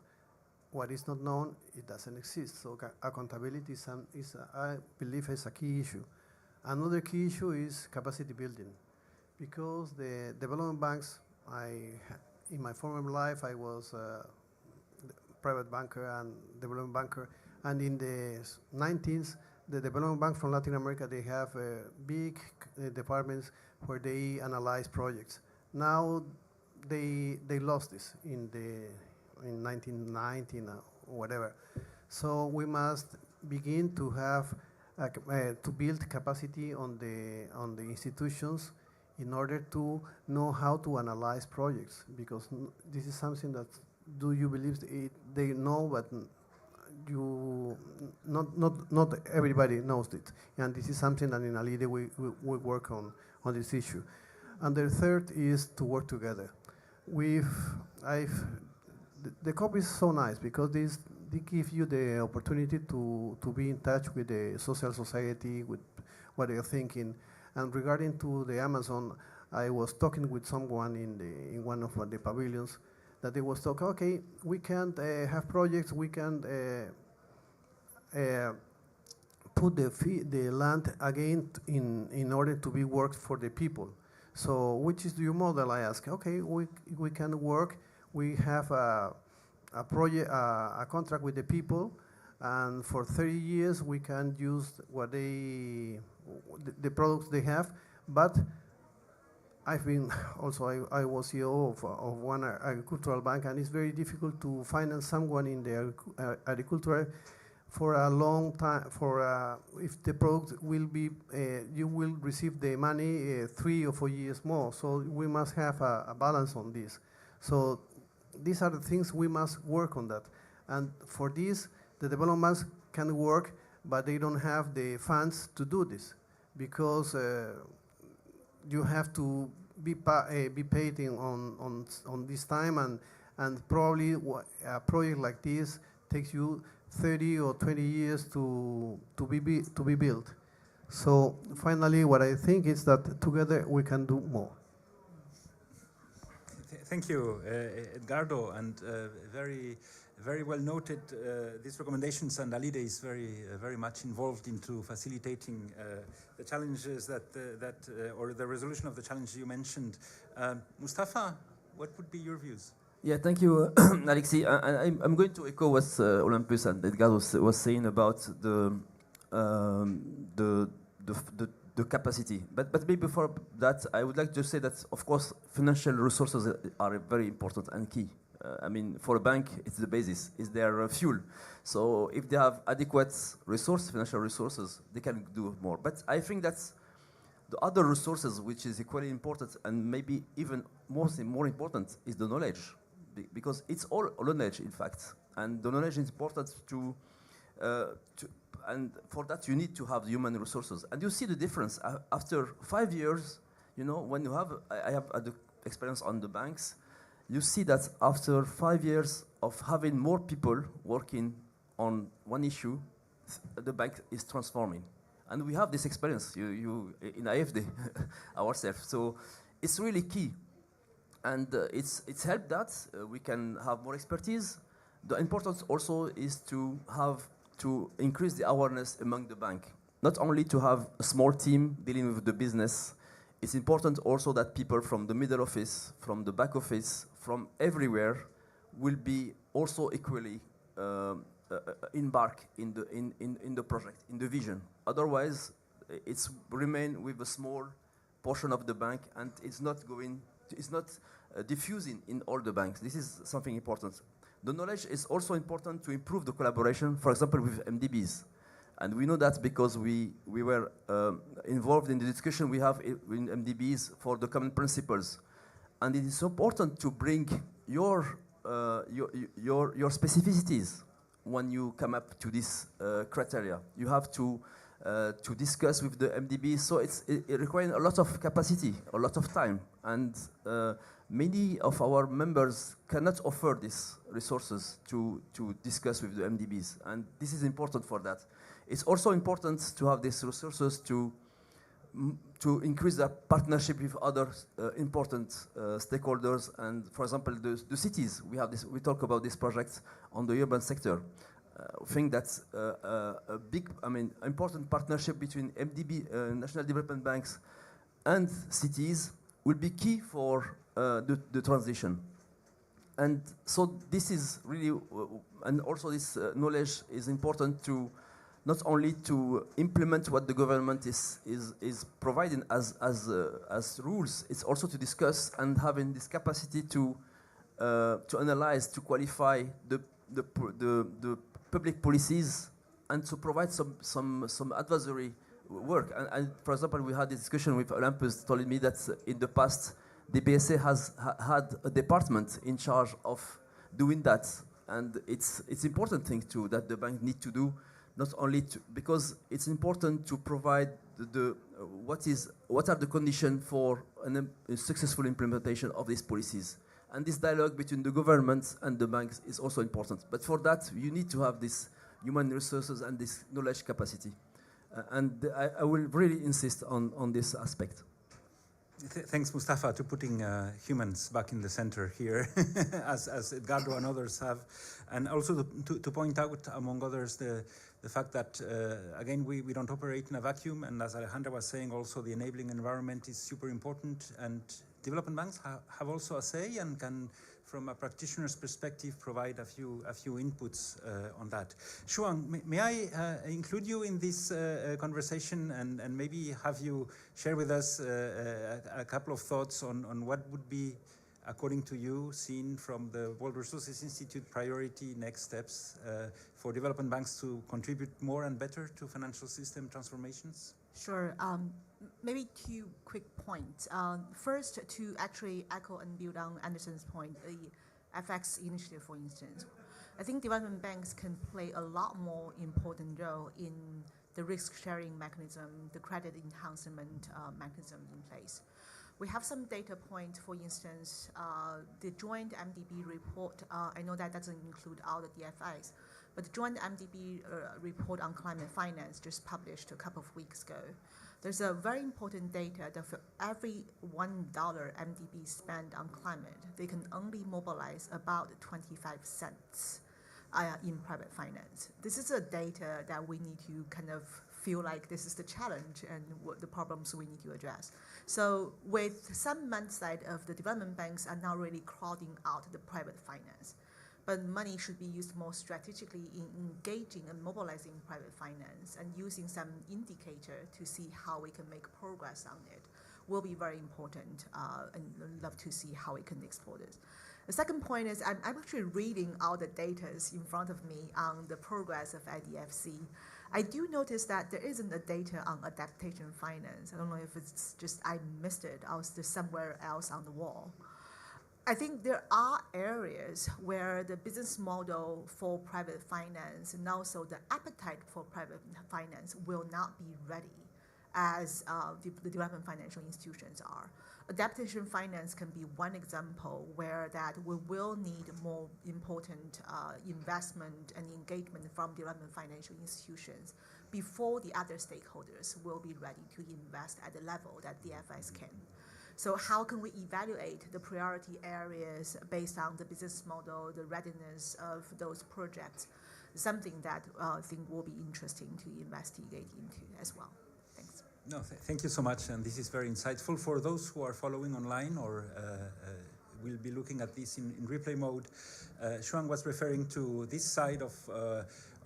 what is not known, it doesn't exist. So accountability I believe, is a key issue. Another key issue is capacity building, because the development banks, in my former life, I was a private banker and development banker, and in the 90s, the development banks from Latin America, they have big departments where they analyze projects. Now they lost this in 1990 or whatever. So we must begin to have to build capacity on the institutions in order to know how to analyze projects, because this is something that you believe they know, but not everybody knows it. And this is something that in ALIDE we work on this issue. And the third is to work together. The COP is so nice because they give you the opportunity to be in touch with the social society, with what they're thinking. And regarding to the Amazon, I was talking with someone in one of the pavilions that they was talking, okay, we can't have projects, we can't put the land again in order to be worked for the people. So which is your model? I ask. Okay, we can work. We have a project, a contract with the people, and for 30 years we can use what the products they have. But I've been also, I was CEO of one agricultural bank, and it's very difficult to finance someone in the agricultural for a long time. If the product will be, you will receive the money 3 or 4 years more. So we must have a balance on this. So these are the things we must work on that. And for this, the developments can work, but they don't have the funds to do this, because you have to be paid on this time, and probably a project like this takes you 30 or 20 years to be built. So finally, what I think is that together we can do more. Thank you, Edgardo, and very well noted. These recommendations, and Alide is very much involved into facilitating the challenges or the resolution of the challenges you mentioned. Mustafa, what would be your views? Yeah, thank you, Alexi. I'm going to echo what Olympus and Edgardo was saying about the capacity. But maybe before that, I would like to say that, of course, financial resources are very important and key. I mean, for a bank, it's the basis, it's their fuel. So if they have adequate financial resources, they can do more. But I think that's the other resources, which is equally important and maybe even more important, is the knowledge. Because it's all knowledge, in fact. And the knowledge is important and for that you need to have human resources. And you see the difference after 5 years, you know, when you have, I have had the experience on the banks, you see that after 5 years of having more people working on one issue, the bank is transforming. And we have this experience in IFD ourselves. So it's really key. And it's helped that we can have more expertise. The importance also is to increase the awareness among the bank. Not only to have a small team dealing with the business, it's important also that people from the middle office, from the back office, from everywhere will be also equally embark in the project, in the vision. Otherwise, it's remain with a small portion of the bank, and it's not diffusing in all the banks. This is something important. The knowledge is also important to improve the collaboration, for example, with MDBs. And we know that because we were involved in the discussion we have in MDBs for the common principles. And it is important to bring your specificities when you come up to this criteria. You have to discuss with the MDBs, so it requires a lot of capacity, a lot of time, and many of our members cannot offer these resources to discuss with the MDBs, and this is important for that. It's also important to have these resources to increase the partnership with other important stakeholders, and for example, the cities. We talk about this project on the urban sector. I think that's a big, important partnership between MDB, national development banks, and cities will be key for the transition. And so this is really, and also this knowledge is important to not only to implement what the government is providing as rules, it's also to discuss and having this capacity to analyze, to qualify the public policies, and to provide some advisory work. And for example, we had a discussion with Olympus telling me that in the past, the BSA has had a department in charge of doing that, and it's important thing too that the bank need to do, not only because it's important to provide what are the conditions for a successful implementation of these policies. And this dialogue between the government and the banks is also important. But for that, you need to have this human resources and this knowledge capacity. And I will really insist on this aspect. Thanks, Mustafa, to putting humans back in the center here, as Edgardo and others have. And also to point out, among others, the fact that, again, we don't operate in a vacuum. And as Alejandra was saying, also the enabling environment is super important. And development banks have also a say and can, from a practitioner's perspective, provide a few inputs on that. Shuang, may I include you in this conversation and maybe have you share with us a couple of thoughts on what would be, according to you, seen from the World Resources Institute priority next steps for development banks to contribute more and better to financial system transformations? Sure. Maybe 2 quick points. First, to actually echo and build on Anderson's point, the FX initiative, for instance. I think development banks can play a lot more important role in the risk-sharing mechanism, the credit enhancement mechanism in place. We have some data points, for instance, the joint MDB report, I know that doesn't include all the DFIs, But the joint MDB report on climate finance just published a couple of weeks ago. There's a very important data that for every $1 MDB spent on climate, they can only mobilize about 25 cents in private finance. This is a data that we need to kind of feel like this is the challenge and what the problems we need to address. So with some mindset of the development banks are now really crowding out the private finance. But money should be used more strategically in engaging and mobilizing private finance and using some indicator to see how we can make progress on it will be very important, and I'd love to see how we can explore this. The second point is I'm actually reading all the data in front of me on the progress of IDFC. I do notice that there isn't a data on adaptation finance. I don't know if it's just I missed it or it's somewhere else on the wall. I think there are areas where the business model for private finance and also the appetite for private finance will not be ready as the development financial institutions are. Adaptation finance can be one example where that we will need more important investment and engagement from development financial institutions before the other stakeholders will be ready to invest at the level that DFIs can. So how can we evaluate the priority areas based on the business model, the readiness of those projects? Something that I think will be interesting to investigate into as well. Thanks. No, thank you so much, and this is very insightful. For those who are following online or will be looking at this in replay mode, Shuang was referring to this side of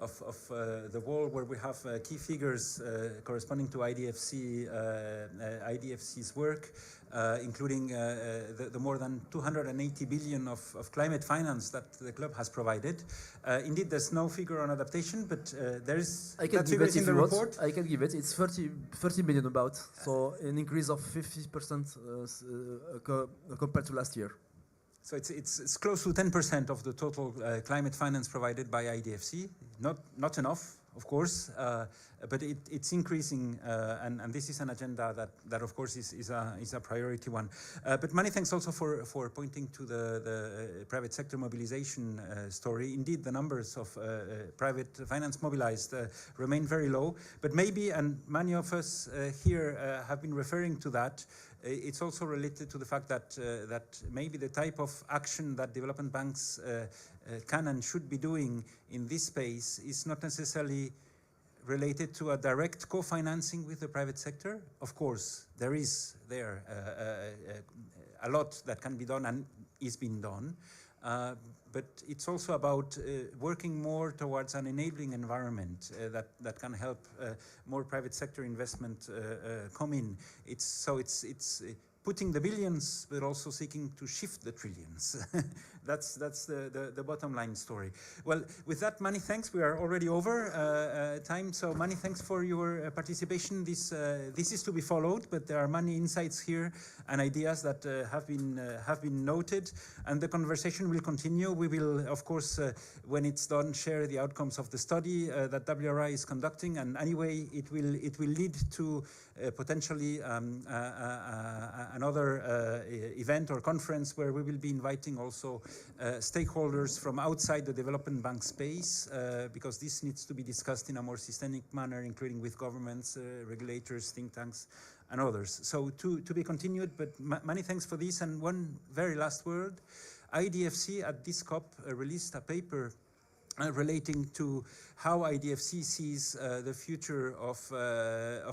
the wall where we have key figures corresponding to IDFC's work, including the more than 280 billion of climate finance that the club has provided. Indeed, there's no figure on adaptation, but there's that figure in the report. I can give it. It's 30 billion about, so an increase of 50% compared to last year. So it's close to 10% of the total climate finance provided by IDFC. Not enough, of course, but it's increasing, and this is an agenda that of course is a priority one. But many thanks also for pointing to the private sector mobilization story. Indeed, the numbers of private finance mobilized remain very low, but maybe, and many of us here have been referring to that, it's also related to the fact that maybe the type of action that development banks can and should be doing in this space is not necessarily related to a direct co-financing with the private sector. Of course, there is a lot that can be done and is being done, but it's also about working more towards an enabling environment that can help more private sector investment come in. It's putting the billions, but also seeking to shift the trillions. That's the bottom line story. Well, with that, many thanks. We are already over time, so many thanks for your participation. This is to be followed, but there are many insights here and ideas that have been noted, and the conversation will continue. We will, of course, when it's done, share the outcomes of the study that WRI is conducting, and anyway, it will lead to potentially another event or conference where we will be inviting also stakeholders from outside the development bank space, because this needs to be discussed in a more systemic manner, including with governments, regulators, think tanks, and others. So to be continued, but many thanks for this. And one very last word, IDFC at this COP released a paper relating to how IDFC sees the future of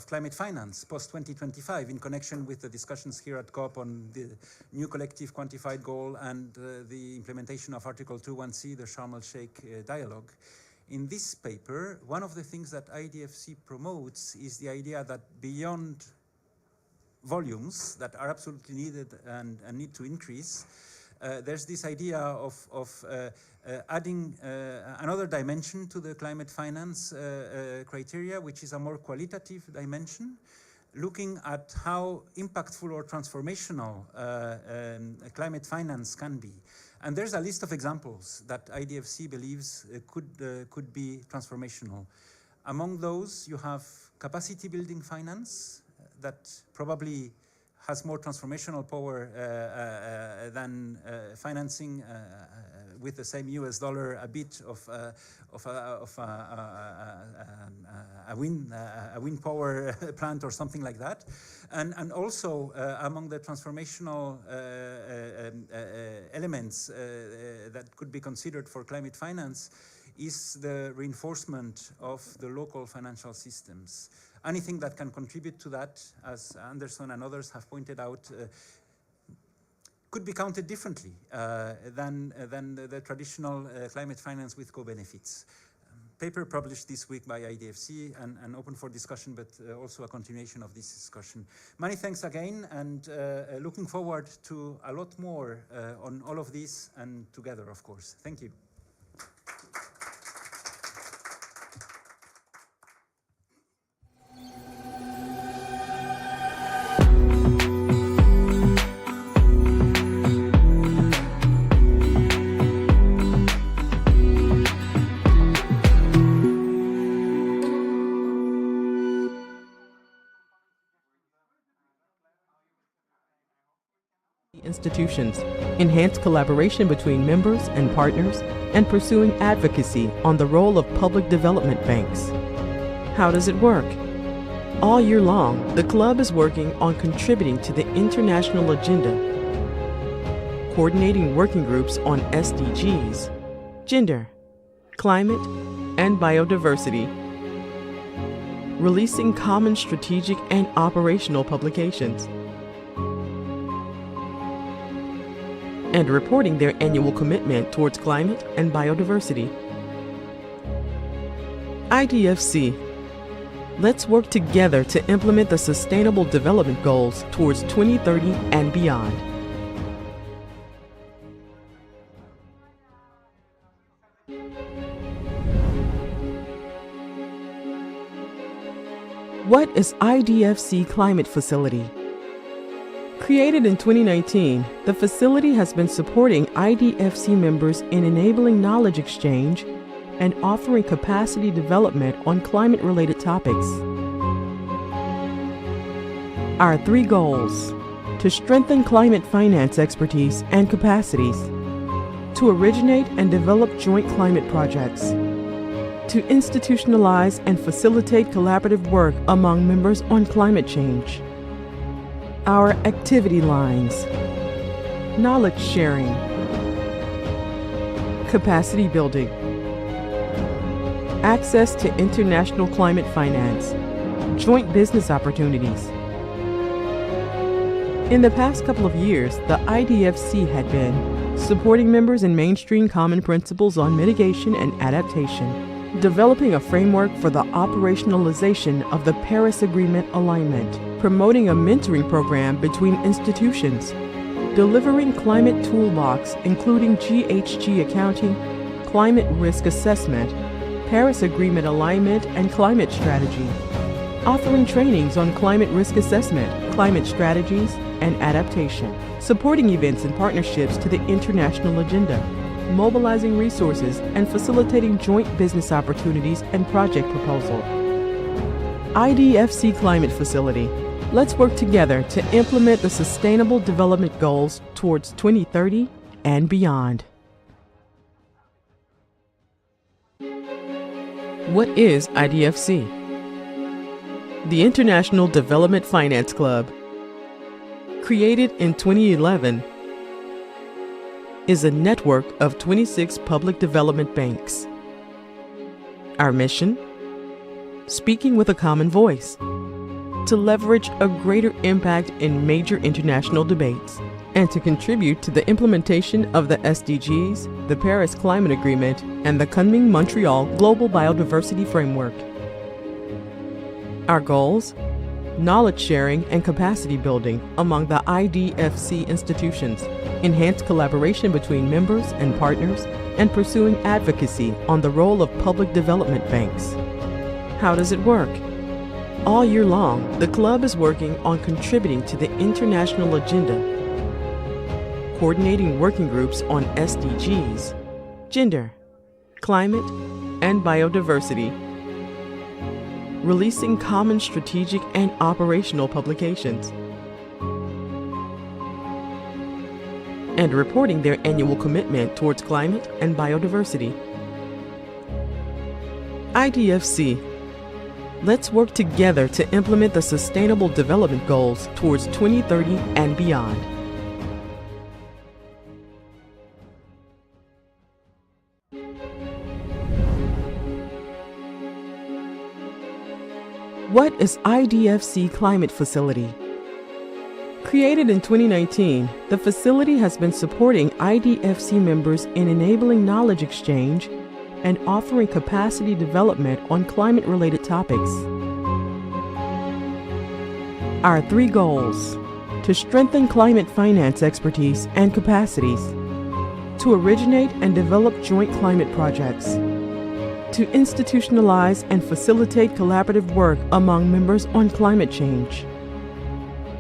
climate finance post-2025 in connection with the discussions here at COP on the new collective quantified goal and the implementation of Article 2.1c, the Sharm el-Sheikh dialogue. In this paper, one of the things that IDFC promotes is the idea that beyond volumes that are absolutely needed and need to increase, there's this idea of adding another dimension to the climate finance criteria, which is a more qualitative dimension, looking at how impactful or transformational climate finance can be. And there's a list of examples that IDFC believes could be transformational. Among those, you have capacity building finance that probably has more transformational power than financing with the same US dollar a bit of a wind power plant or something like that. And also among the transformational elements that could be considered for climate finance is the reinforcement of the local financial systems. Anything that can contribute to that, as Anderson and others have pointed out, could be counted differently than the traditional climate finance with co-benefits. Paper published this week by IDFC and open for discussion, but also a continuation of this discussion. Many thanks again, and looking forward to a lot more on all of this and together, of course. Thank you. Institutions, enhance collaboration between members and partners, and pursuing advocacy on the role of public development banks. How does it work? All year long, the club is working on contributing to the international agenda, coordinating working groups on SDGs, gender, climate, and biodiversity, releasing common strategic and operational publications, and reporting their annual commitment towards climate and biodiversity. IDFC. Let's work together to implement the Sustainable Development Goals towards 2030 and beyond. What is IDFC Climate Facility? Created in 2019, the facility has been supporting IDFC members in enabling knowledge exchange and offering capacity development on climate-related topics. Our 3 goals: to strengthen climate finance expertise and capacities, to originate and develop joint climate projects, to institutionalize and facilitate collaborative work among members on climate change. Our activity lines: knowledge sharing, capacity building, access to international climate finance, joint business opportunities. In the past couple of years, the IDFC had been supporting members in mainstream common principles on mitigation and adaptation, developing a framework for the operationalization of the Paris Agreement alignment, promoting a mentoring program between institutions, delivering climate toolbox including GHG accounting, climate risk assessment, Paris Agreement alignment and climate strategy, offering trainings on climate risk assessment, climate strategies, and adaptation, supporting events and partnerships to the international agenda, mobilizing resources and facilitating joint business opportunities and project proposal. IDFC Climate Facility. Let's work together to implement the Sustainable Development Goals towards 2030 and beyond. What is IDFC? The International Development Finance Club, created in 2011, is a network of 26 public development banks. Our mission? Speaking with a common voice, to leverage a greater impact in major international debates, and to contribute to the implementation of the SDGs, the Paris Climate Agreement, and the Kunming-Montreal Global Biodiversity Framework. Our goals? Knowledge sharing and capacity building among the IDFC institutions, enhance collaboration between members and partners, and pursuing advocacy on the role of public development banks. How does it work? All year long, the club is working on contributing to the international agenda, coordinating working groups on SDGs, gender, climate, and biodiversity, releasing common strategic and operational publications, and reporting their annual commitment towards climate and biodiversity. IDFC. Let's work together to implement the Sustainable Development Goals towards 2030 and beyond. What is IDFC Climate Facility? Created in 2019, the facility has been supporting IDFC members in enabling knowledge exchange and offering capacity development on climate-related topics. Our 3 goals: to strengthen climate finance expertise and capacities, to originate and develop joint climate projects, to institutionalize and facilitate collaborative work among members on climate change.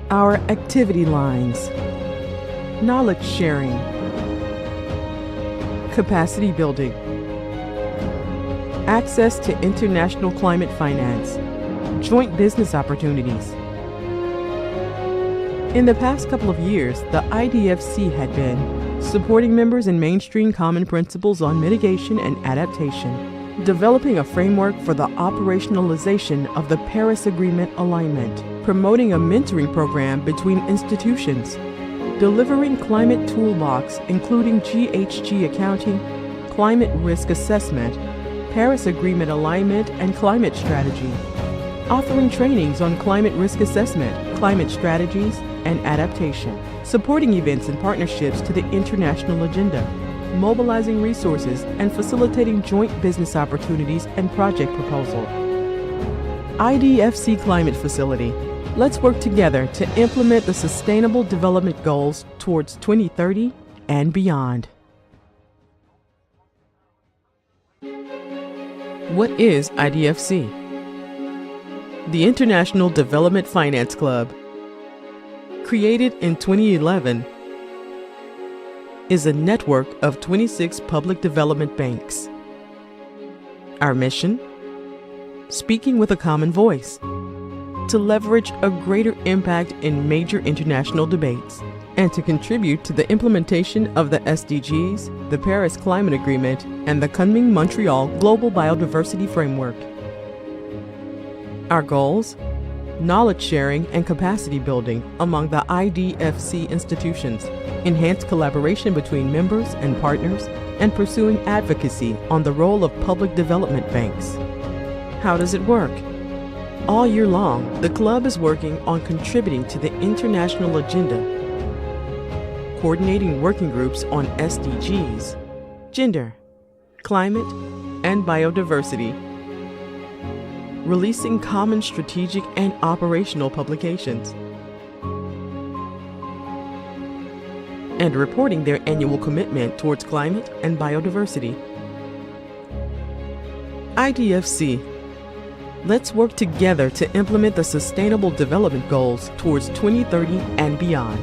Our activity lines: knowledge sharing, capacity building, access to international climate finance, joint business opportunities. In the past couple of years, the IDFC had been supporting members in mainstream common principles on mitigation and adaptation, developing a framework for the operationalization of the Paris Agreement alignment, promoting a mentoring program between institutions, delivering climate toolbox including GHG accounting, climate risk assessment, Paris Agreement alignment and climate strategy, offering trainings on climate risk assessment, climate strategies, and adaptation, supporting events and partnerships to the international agenda, mobilizing resources and facilitating joint business opportunities and project proposal. IDFC Climate Facility. Let's work together to implement the Sustainable Development Goals towards 2030 and beyond. What is IDFC? The International Development Finance Club, created in 2011, is a network of 26 public development banks. Our mission? Speaking with a common voice, to leverage a greater impact in major international debates, and to contribute to the implementation of the SDGs, the Paris Climate Agreement, and the Kunming-Montreal Global Biodiversity Framework. Our goals? Knowledge sharing and capacity building among the IDFC institutions, enhanced collaboration between members and partners, and pursuing advocacy on the role of public development banks. How does it work? All year long, the club is working on contributing to the international agenda, coordinating working groups on SDGs, gender, climate, and biodiversity, releasing common strategic and operational publications, and reporting their annual commitment towards climate and biodiversity. IDFC. Let's work together to implement the Sustainable Development Goals towards 2030 and beyond.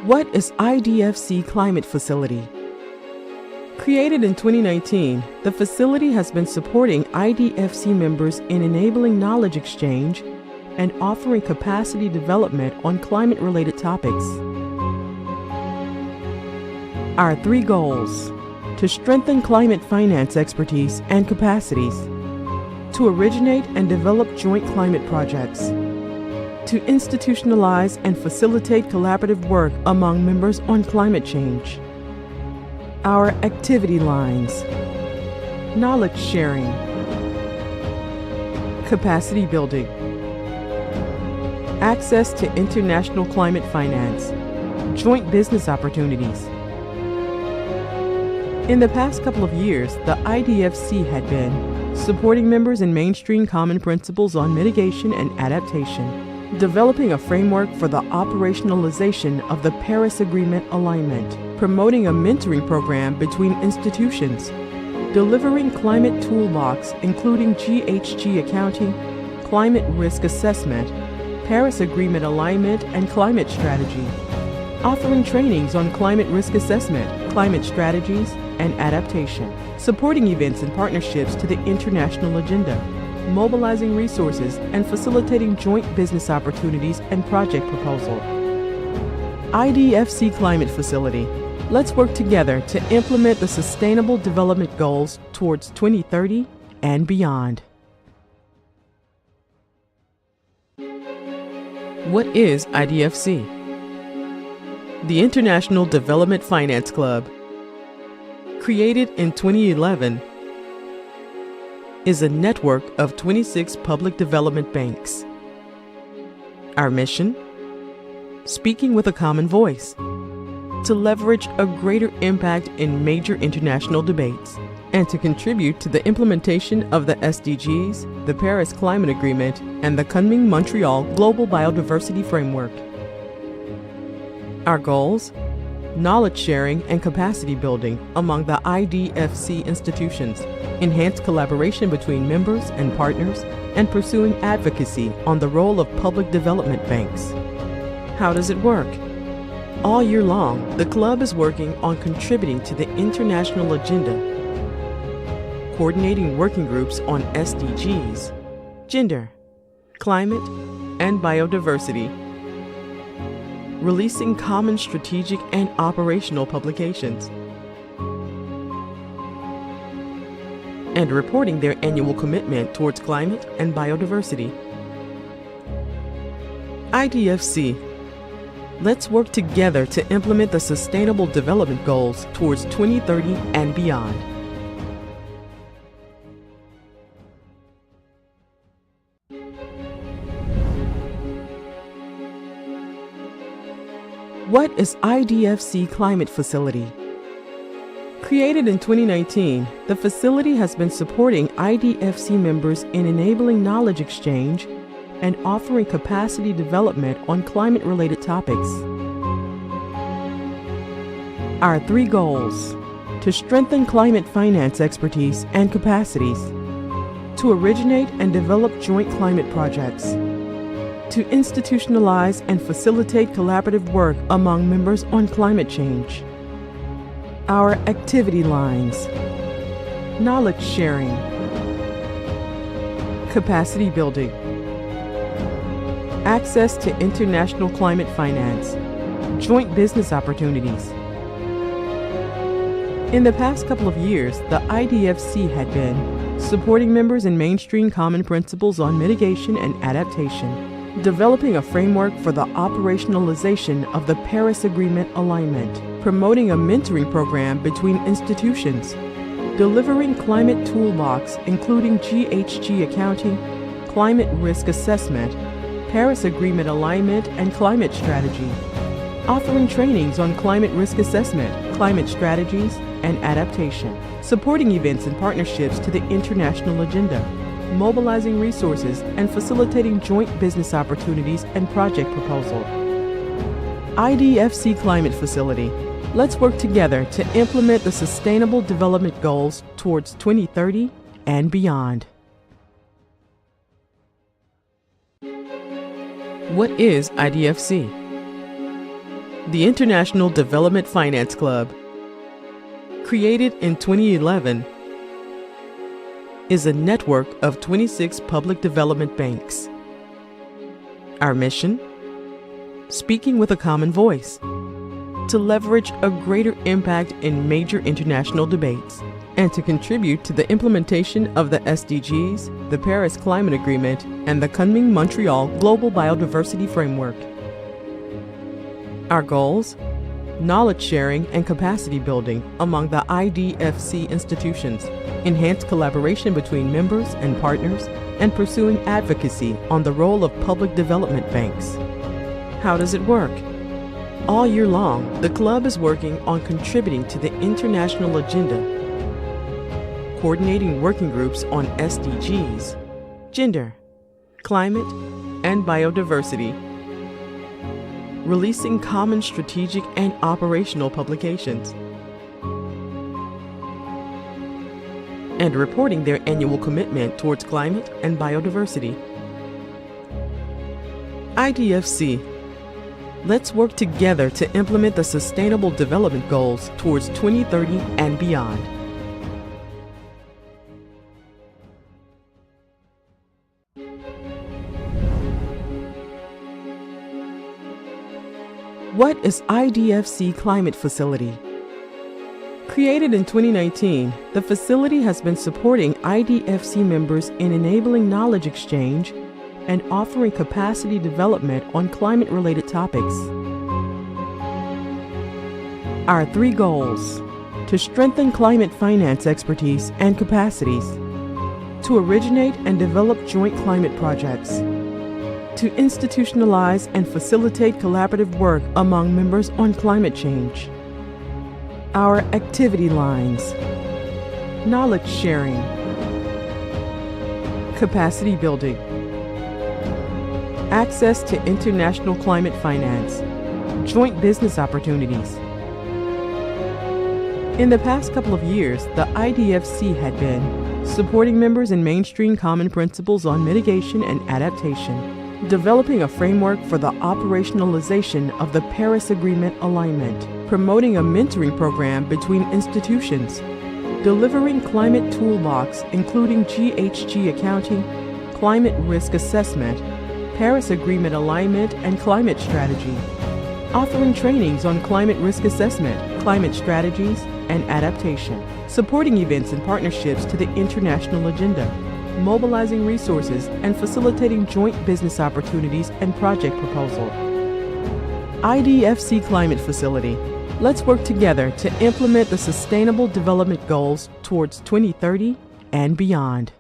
What is IDFC Climate Facility? Created in 2019, the facility has been supporting IDFC members in enabling knowledge exchange and offering capacity development on climate-related topics. Our 3 goals: to strengthen climate finance expertise and capacities, to originate and develop joint climate projects, to institutionalize and facilitate collaborative work among members on climate change. Our activity lines: knowledge sharing, capacity building, access to international climate finance, joint business opportunities. In the past couple of years, the IDFC had been supporting members in mainstream common principles on mitigation and adaptation, developing a framework for the operationalization of the Paris Agreement alignment, promoting a mentoring program between institutions, delivering climate toolbox including GHG accounting, climate risk assessment, Paris Agreement alignment and climate strategy, offering trainings on climate risk assessment, climate strategies, and adaptation, supporting events and partnerships to the international agenda, mobilizing resources and facilitating joint business opportunities and project proposal. IDFC Climate Facility. Let's work together to implement the Sustainable Development Goals towards 2030 and beyond. What is IDFC? The International Development Finance Club, created in 2011, is a network of 26 public development banks. Our mission? Speaking with a common voice, to leverage a greater impact in major international debates, and to contribute to the implementation of the SDGs, the Paris Climate Agreement, and the Kunming-Montreal Global Biodiversity Framework. Our goals? Knowledge sharing and capacity building among the IDFC institutions, enhanced collaboration between members and partners, and pursuing advocacy on the role of public development banks. How does it work? All year long, the club is working on contributing to the international agenda, coordinating working groups on SDGs, gender, climate, and biodiversity, releasing common strategic and operational publications, and reporting their annual commitment towards climate and biodiversity. IDFC. Let's work together to implement the Sustainable Development Goals towards 2030 and beyond. What is IDFC Climate Facility? Created in 2019, the facility has been supporting IDFC members in enabling knowledge exchange and offering capacity development on climate-related topics. Our 3 goals: to strengthen climate finance expertise and capacities, to originate and develop joint climate projects, to institutionalize and facilitate collaborative work among members on climate change. Our activity lines: knowledge sharing, capacity building, access to international climate finance, joint business opportunities. In the past couple of years, the IDFC had been supporting members in mainstream common principles on mitigation and adaptation, developing a framework for the operationalization of the Paris Agreement alignment, promoting a mentoring program between institutions, delivering climate toolbox including GHG accounting, climate risk assessment, Paris Agreement alignment and climate strategy, offering trainings on climate risk assessment, climate strategies, and adaptation, supporting events and partnerships to the international agenda, mobilizing resources and facilitating joint business opportunities and project proposal. IDFC Climate Facility. Let's work together to implement the Sustainable Development Goals towards 2030 and beyond. What is IDFC? The International Development Finance Club, created in 2011, is a network of 26 public development banks. Our mission? Speaking with a common voice, to leverage a greater impact in major international debates, and to contribute to the implementation of the SDGs, the Paris Climate Agreement, and the Kunming-Montreal Global Biodiversity Framework. Our goals? Knowledge sharing and capacity building among the IDFC institutions, enhanced collaboration between members and partners, and pursuing advocacy on the role of public development banks. How does it work? All year long, the club is working on contributing to the international agenda, coordinating working groups on SDGs, gender, climate, and biodiversity, releasing common strategic and operational publications, and reporting their annual commitment towards climate and biodiversity. IDFC. Let's work together to implement the Sustainable Development Goals towards 2030 and beyond. What is IDFC Climate Facility? Created in 2019, the facility has been supporting IDFC members in enabling knowledge exchange and offering capacity development on climate-related topics. Our 3 goals: to strengthen climate finance expertise and capacities, to originate and develop joint climate projects, to institutionalize and facilitate collaborative work among members on climate change. Our activity lines: knowledge sharing, capacity building, access to international climate finance, joint business opportunities. In the past couple of years, the IDFC had been supporting members in mainstream common principles on mitigation and adaptation, developing a framework for the operationalization of the Paris Agreement alignment, promoting a mentoring program between institutions, delivering climate toolbox including GHG accounting, climate risk assessment, Paris Agreement alignment and climate strategy, offering trainings on climate risk assessment, climate strategies, and adaptation, supporting events and partnerships to the international agenda, mobilizing resources and facilitating joint business opportunities and project proposal. IDFC Climate Facility. Let's work together to implement the Sustainable Development Goals towards 2030 and beyond.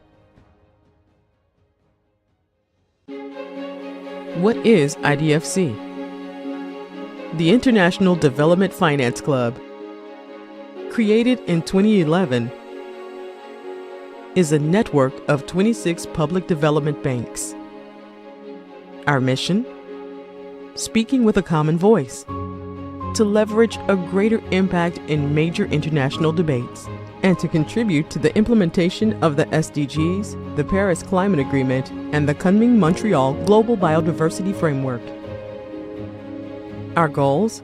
What is IDFC? The International Development Finance Club, created in 2011, is a network of 26 public development banks. Our mission? Speaking with a common voice, to leverage a greater impact in major international debates, and to contribute to the implementation of the SDGs, the Paris Climate Agreement, and the Kunming-Montreal Global Biodiversity Framework. Our goals?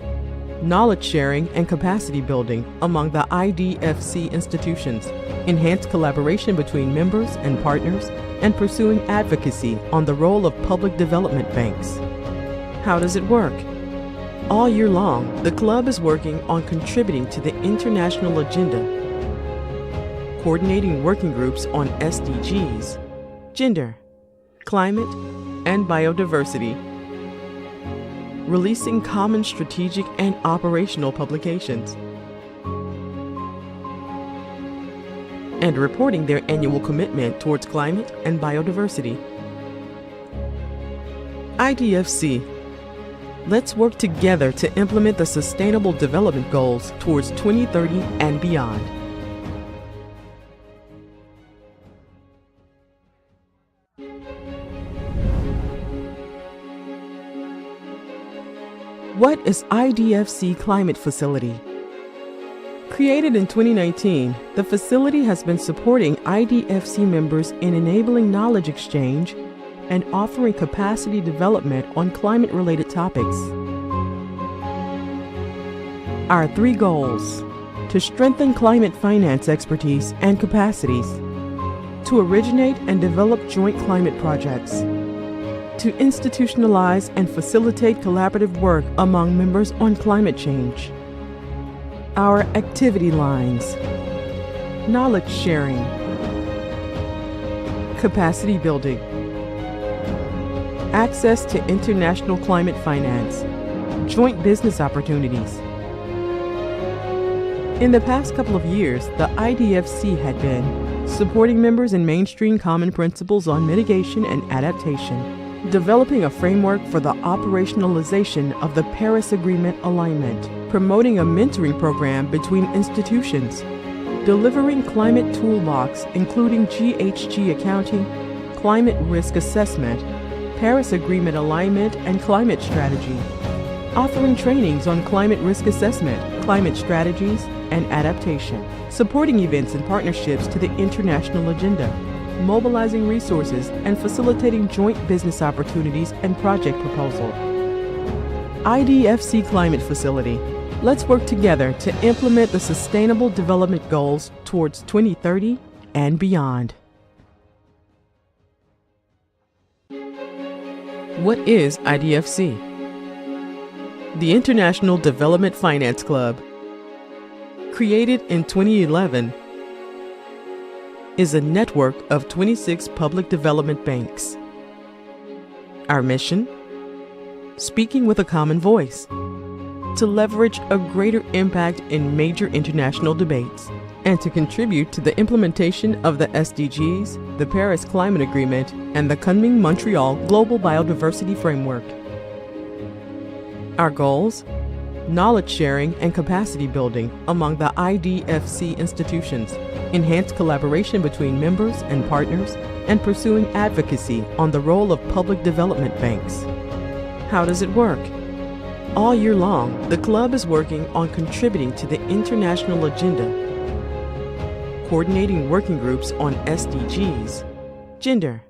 Knowledge sharing and capacity building among the IDFC institutions, enhanced collaboration between members and partners, and pursuing advocacy on the role of public development banks. How does it work? All year long, the club is working on contributing to the international agenda, coordinating working groups on SDGs, gender, climate, and biodiversity, releasing common strategic and operational publications, and reporting their annual commitment towards climate and biodiversity. IDFC. Let's work together to implement the Sustainable Development Goals towards 2030 and beyond. What is IDFC Climate Facility? Created in 2019, the facility has been supporting IDFC members in enabling knowledge exchange and offering capacity development on climate-related topics. Our 3 goals: to strengthen climate finance expertise and capacities, to originate and develop joint climate projects, to institutionalize and facilitate collaborative work among members on climate change. Our activity lines: knowledge sharing, capacity building, access to international climate finance, joint business opportunities. In the past couple of years, the IDFC had been supporting members in mainstream common principles on mitigation and adaptation, developing a framework for the operationalization of the Paris Agreement alignment, promoting a mentoring program between institutions, delivering climate toolbox including GHG accounting, climate risk assessment, Paris Agreement alignment and climate strategy, offering trainings on climate risk assessment, climate strategies, and adaptation, supporting events and partnerships to the international agenda, mobilizing resources and facilitating joint business opportunities and project proposal. IDFC Climate Facility. Let's work together to implement the Sustainable Development Goals towards 2030 and beyond. What is IDFC? The International Development Finance Club, created in 2011, is a network of 26 public development banks. Our mission? Speaking with a common voice, to leverage a greater impact in major international debates, and to contribute to the implementation of the SDGs, the Paris Climate Agreement, and the Kunming-Montreal Global Biodiversity Framework. Our goals? Knowledge sharing and capacity building among the IDFC institutions, enhanced collaboration between members and partners, and pursuing advocacy on the role of public development banks. How does it work? All year long, the club is working on contributing to the international agenda, coordinating working groups on SDGs, gender,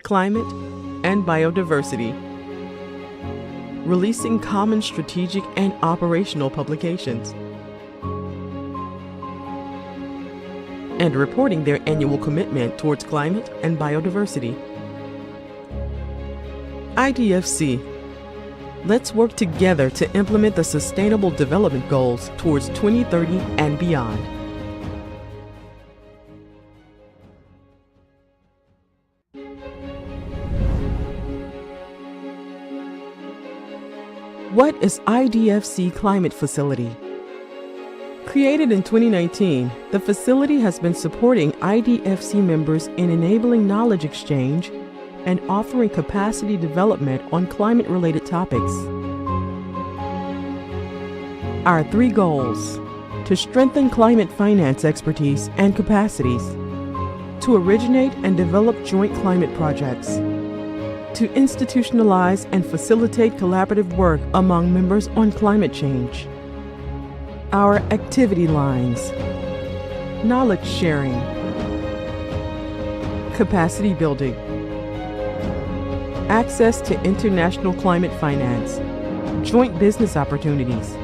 climate, and biodiversity, releasing common strategic and operational publications, and reporting their annual commitment towards climate and biodiversity. IDFC. Let's work together to implement the Sustainable Development Goals towards 2030 and beyond. What is IDFC Climate Facility? Created in 2019, the facility has been supporting IDFC members in enabling knowledge exchange and offering capacity development on climate-related topics. Our 3 goals: to strengthen climate finance expertise and capacities, to originate and develop joint climate projects, to institutionalize and facilitate collaborative work among members on climate change. Our activity lines: knowledge sharing, capacity building, access to international climate finance, joint business opportunities.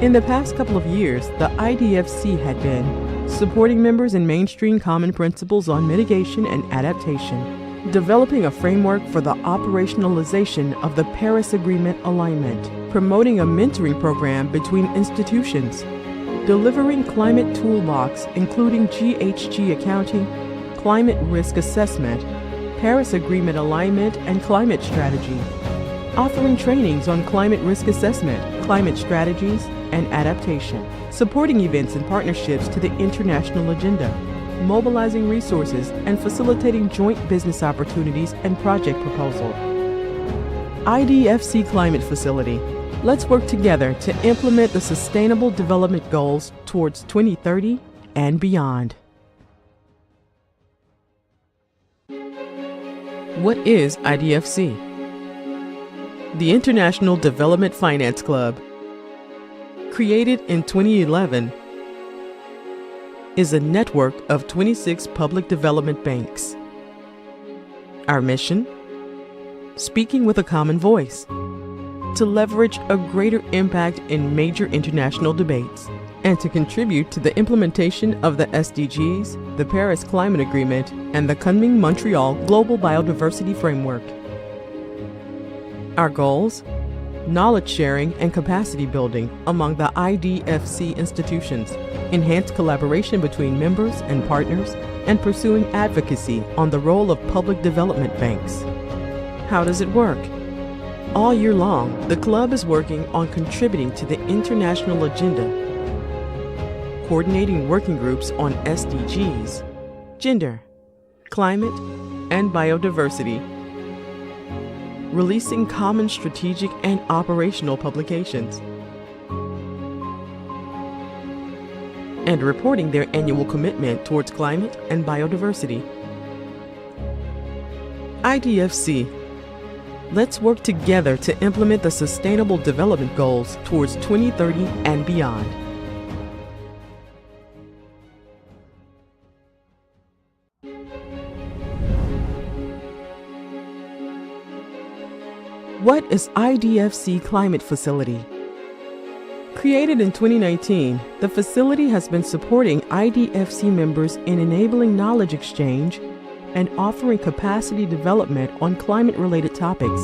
In the past couple of years, the IDFC had been supporting members in mainstream common principles on mitigation and adaptation, developing a framework for the operationalization of the Paris Agreement alignment, promoting a mentoring program between institutions, delivering climate toolbox including GHG accounting, climate risk assessment, Paris Agreement alignment and climate strategy, offering trainings on climate risk assessment, climate strategies, and adaptation, supporting events and partnerships to the international agenda, mobilizing resources and facilitating joint business opportunities and project proposal. IDFC Climate Facility. Let's work together to implement the Sustainable Development Goals towards 2030 and beyond. What is IDFC? The International Development Finance Club, created in 2011, is a network of 26 public development banks. Our mission? Speaking with a common voice, to leverage a greater impact in major international debates, and to contribute to the implementation of the SDGs, the Paris Climate Agreement, and the Kunming-Montreal Global Biodiversity Framework. Our goals? Knowledge sharing and capacity building among the IDFC institutions, enhanced collaboration between members and partners, and pursuing advocacy on the role of public development banks. How does it work? All year long, the club is working on contributing to the international agenda, coordinating working groups on SDGs, gender, climate, and biodiversity, releasing common strategic and operational publications, and reporting their annual commitment towards climate and biodiversity. IDFC. Let's work together to implement the Sustainable Development Goals towards 2030 and beyond. What is IDFC Climate Facility? Created in 2019, the facility has been supporting IDFC members in enabling knowledge exchange and offering capacity development on climate-related topics.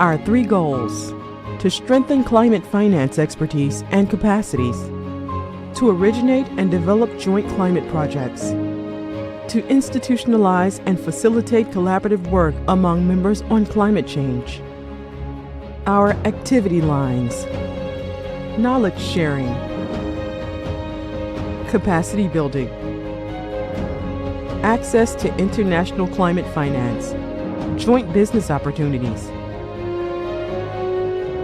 Our 3 goals: to strengthen climate finance expertise and capacities, to originate and develop joint climate projects, to institutionalize and facilitate collaborative work among members on climate change. Our activity lines: knowledge sharing, capacity building, access to international climate finance, joint business opportunities.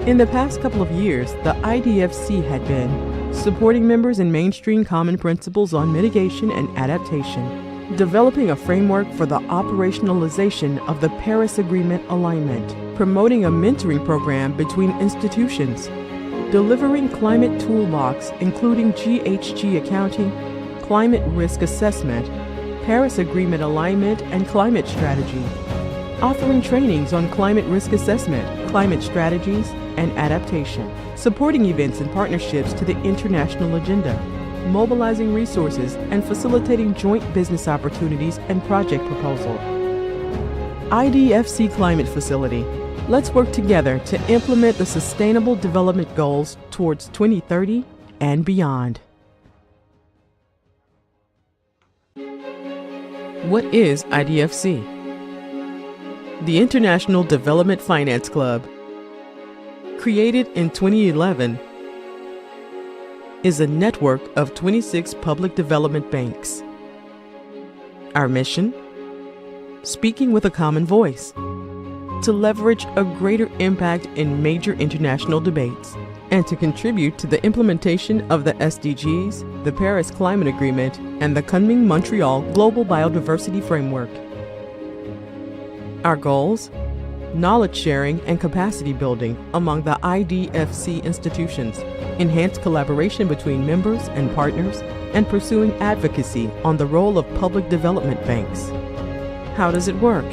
In the past couple of years, the IDFC had been supporting members in mainstream common principles on mitigation and adaptation, developing a framework for the operationalization of the Paris Agreement alignment, promoting a mentoring program between institutions, delivering climate toolbox including GHG accounting, climate risk assessment, Paris Agreement alignment and climate strategy, offering trainings on climate risk assessment, climate strategies, and adaptation, supporting events and partnerships to the international agenda, mobilizing resources and facilitating joint business opportunities and project proposal. IDFC Climate Facility. Let's work together to implement the Sustainable Development Goals towards 2030 and beyond. What is IDFC? The International Development Finance Club, created in 2011, is a network of 26 public development banks. Our mission? Speaking with a common voice, to leverage a greater impact in major international debates, and to contribute to the implementation of the SDGs, the Paris Climate Agreement, and the Kunming-Montreal Global Biodiversity Framework. Our goals? Knowledge sharing and capacity building among the IDFC institutions, enhanced collaboration between members and partners, and pursuing advocacy on the role of public development banks. How does it work?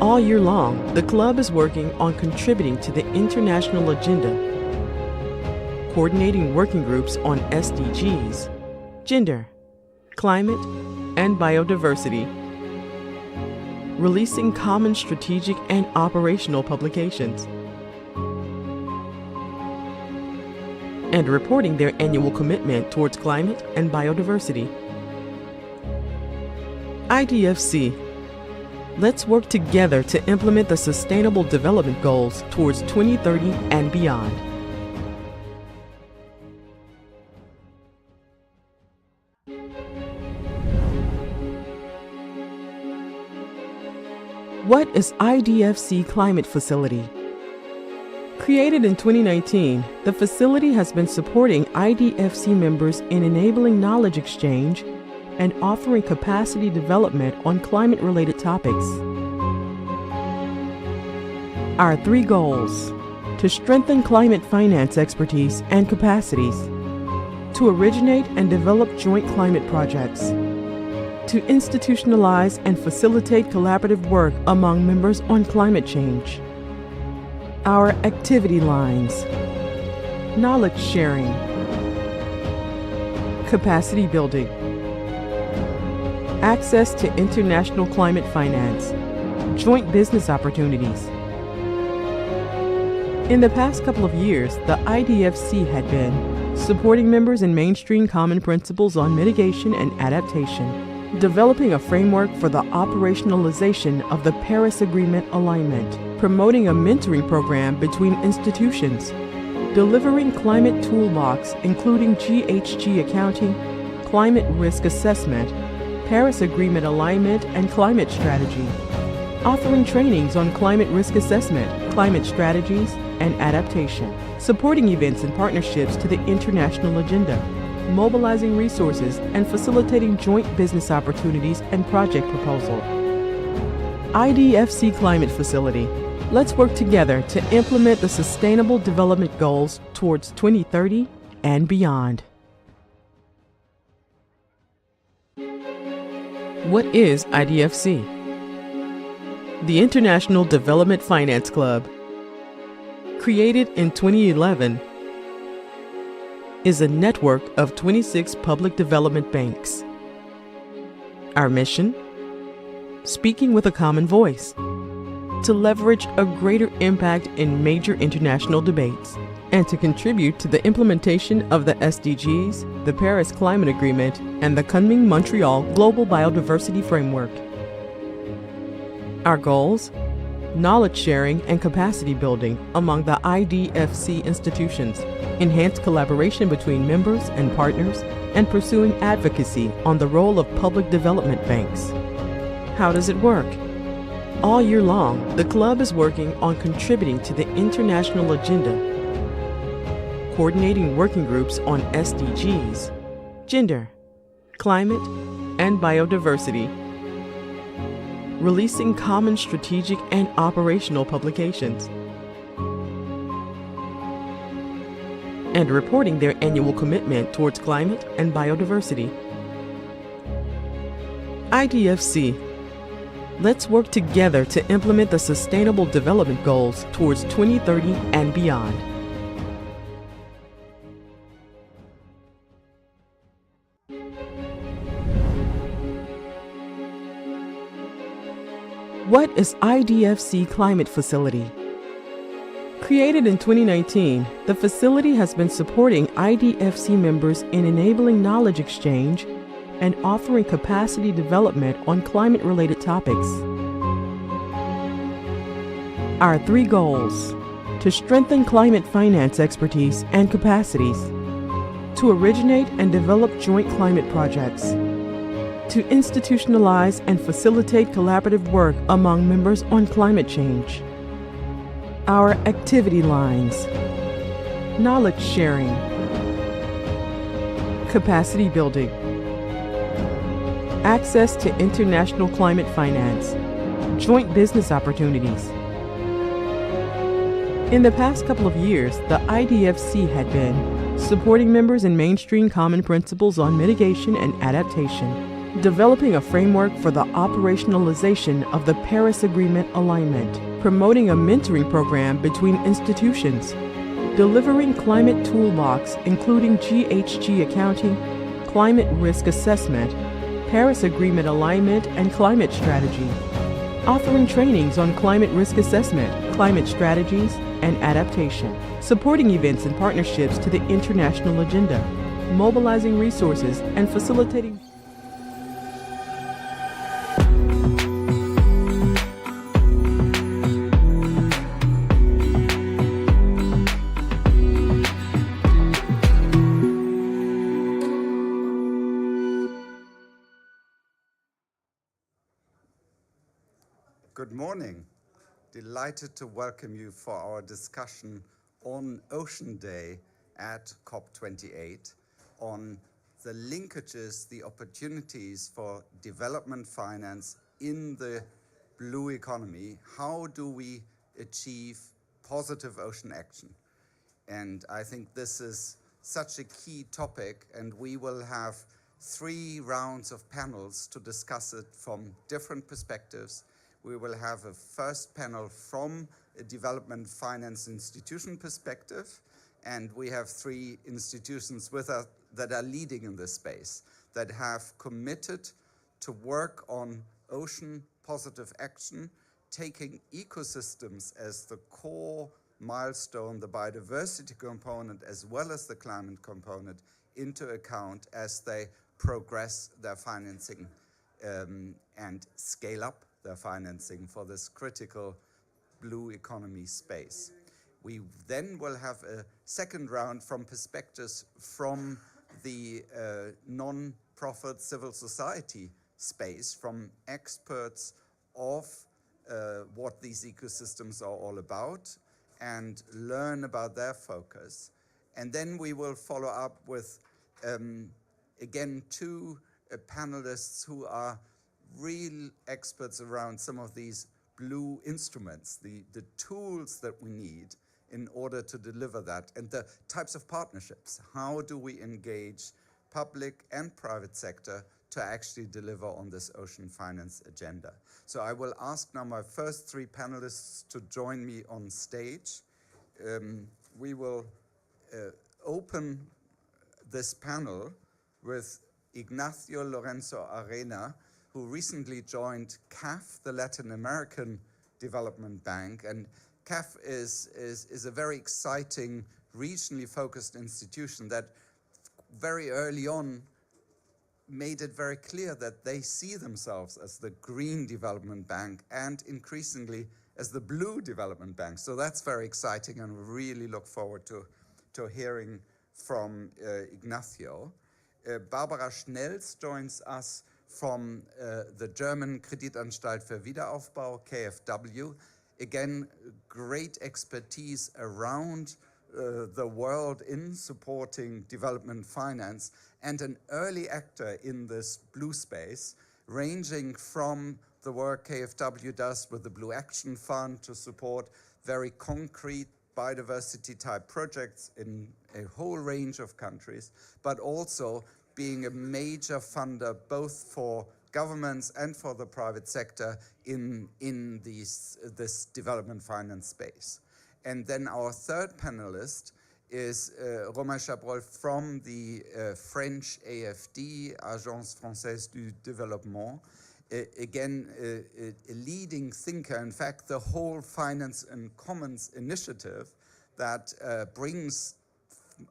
All year long, the club is working on contributing to the international agenda, coordinating working groups on SDGs, gender, climate, and biodiversity, releasing common strategic and operational publications, and reporting their annual commitment towards climate and biodiversity. IDFC. Let's work together to implement the Sustainable Development Goals towards 2030 and beyond. What is IDFC Climate Facility? Created in 2019, the facility has been supporting IDFC members in enabling knowledge exchange and offering capacity development on climate-related topics. Our 3 goals: to strengthen climate finance expertise and capacities, to originate and develop joint climate projects, to institutionalize and facilitate collaborative work among members on climate change. Our activity lines: knowledge sharing, capacity building, access to international climate finance, joint business opportunities. In the past couple of years, the IDFC had been supporting members in mainstream common principles on mitigation and adaptation, developing a framework for the operationalization of the Paris Agreement alignment, promoting a mentoring program between institutions, delivering climate toolbox including GHG accounting, climate risk assessment, Paris Agreement alignment and climate strategy, offering trainings on climate risk assessment, climate strategies, and adaptation, supporting events and partnerships to the international agenda, mobilizing resources and facilitating joint business opportunities and project proposal. IDFC Climate Facility. Let's work together to implement the Sustainable Development Goals towards 2030 and beyond. What is IDFC? The International Development Finance Club, created in 2011, is a network of 26 public development banks. Our mission? Speaking with a common voice to leverage a greater impact in major international debates and to contribute to the implementation of the SDGs, the Paris Climate Agreement, and the Kunming-Montreal Global Biodiversity Framework. Our goals? Knowledge sharing and capacity building among the IDFC institutions, enhanced collaboration between members and partners, and pursuing advocacy on the role of public development banks. How does it work? All year long, the club is working on contributing to the international agenda, coordinating working groups on SDGs, gender, climate, and biodiversity, releasing common strategic and operational publications, and reporting their annual commitment towards climate and biodiversity. IDFC. Let's work together to implement the Sustainable Development Goals towards 2030 and beyond. What is IDFC Climate Facility? Created in 2019, the facility has been supporting IDFC members in enabling knowledge exchange and offering capacity development on climate-related topics. Our 3 goals: to strengthen climate finance expertise and capacities, to originate and develop joint climate projects, to institutionalize and facilitate collaborative work among members on climate change. Our activity lines: knowledge sharing, capacity building, access to international climate finance, joint business opportunities. In the past couple of years, the IDFC had been supporting members in mainstream common principles on mitigation and adaptation, developing a framework for the operationalization of the Paris Agreement alignment, promoting a mentoring program between institutions, delivering climate toolbox including GHG accounting, climate risk assessment, Paris Agreement alignment and climate strategy, offering trainings on climate risk assessment, climate strategies, and adaptation, supporting events and partnerships to the international agenda, mobilizing resources and facilitating. Good morning. Delighted to welcome you for our discussion on Ocean Day at COP28 on the linkages, the opportunities for development finance in the blue economy. How do we achieve positive ocean action? And I think this is such a key topic, and we will have 3 rounds of panels to discuss it from different perspectives. We will have a first panel from a development finance institution perspective, and we have 3 institutions with us that are leading in this space, that have committed to work on ocean positive action, taking ecosystems as the core milestone, the biodiversity component as well as the climate component into account as they progress their financing and scale up their financing for this critical blue economy space. We then will have a second round from perspectives from the non-profit civil society space, from experts of what these ecosystems are all about, and learn about their focus. And then we will follow up with, again, 2 panelists who are real experts around some of these blue instruments, the tools that we need in order to deliver that, and the types of partnerships. How do we engage public and private sector to actually deliver on this ocean finance agenda. So I will ask now my first three panelists to join me on stage. We will open this panel with Ignacio Lorenzo Arena, who recently joined CAF, the Latin American Development Bank. And CAF is a very exciting, regionally focused institution that very early on made it very clear that they see themselves as the green development bank and increasingly as the blue development bank. So that's very exciting, and we really look forward to hearing from Ignacio. Barbara Schnells joins us from the German Kreditanstalt für Wiederaufbau, KfW. Again, great expertise around the world in supporting development finance, and an early actor in this blue space, ranging from the work KfW does with the Blue Action Fund to support very concrete biodiversity type projects in a whole range of countries, but also being a major funder both for governments and for the private sector in this development finance space. And then our third panelist is Romain Chabrol from the French AFD, Agence Française du Développement. Again, a leading thinker. In fact, the whole Finance and Commons initiative that brings,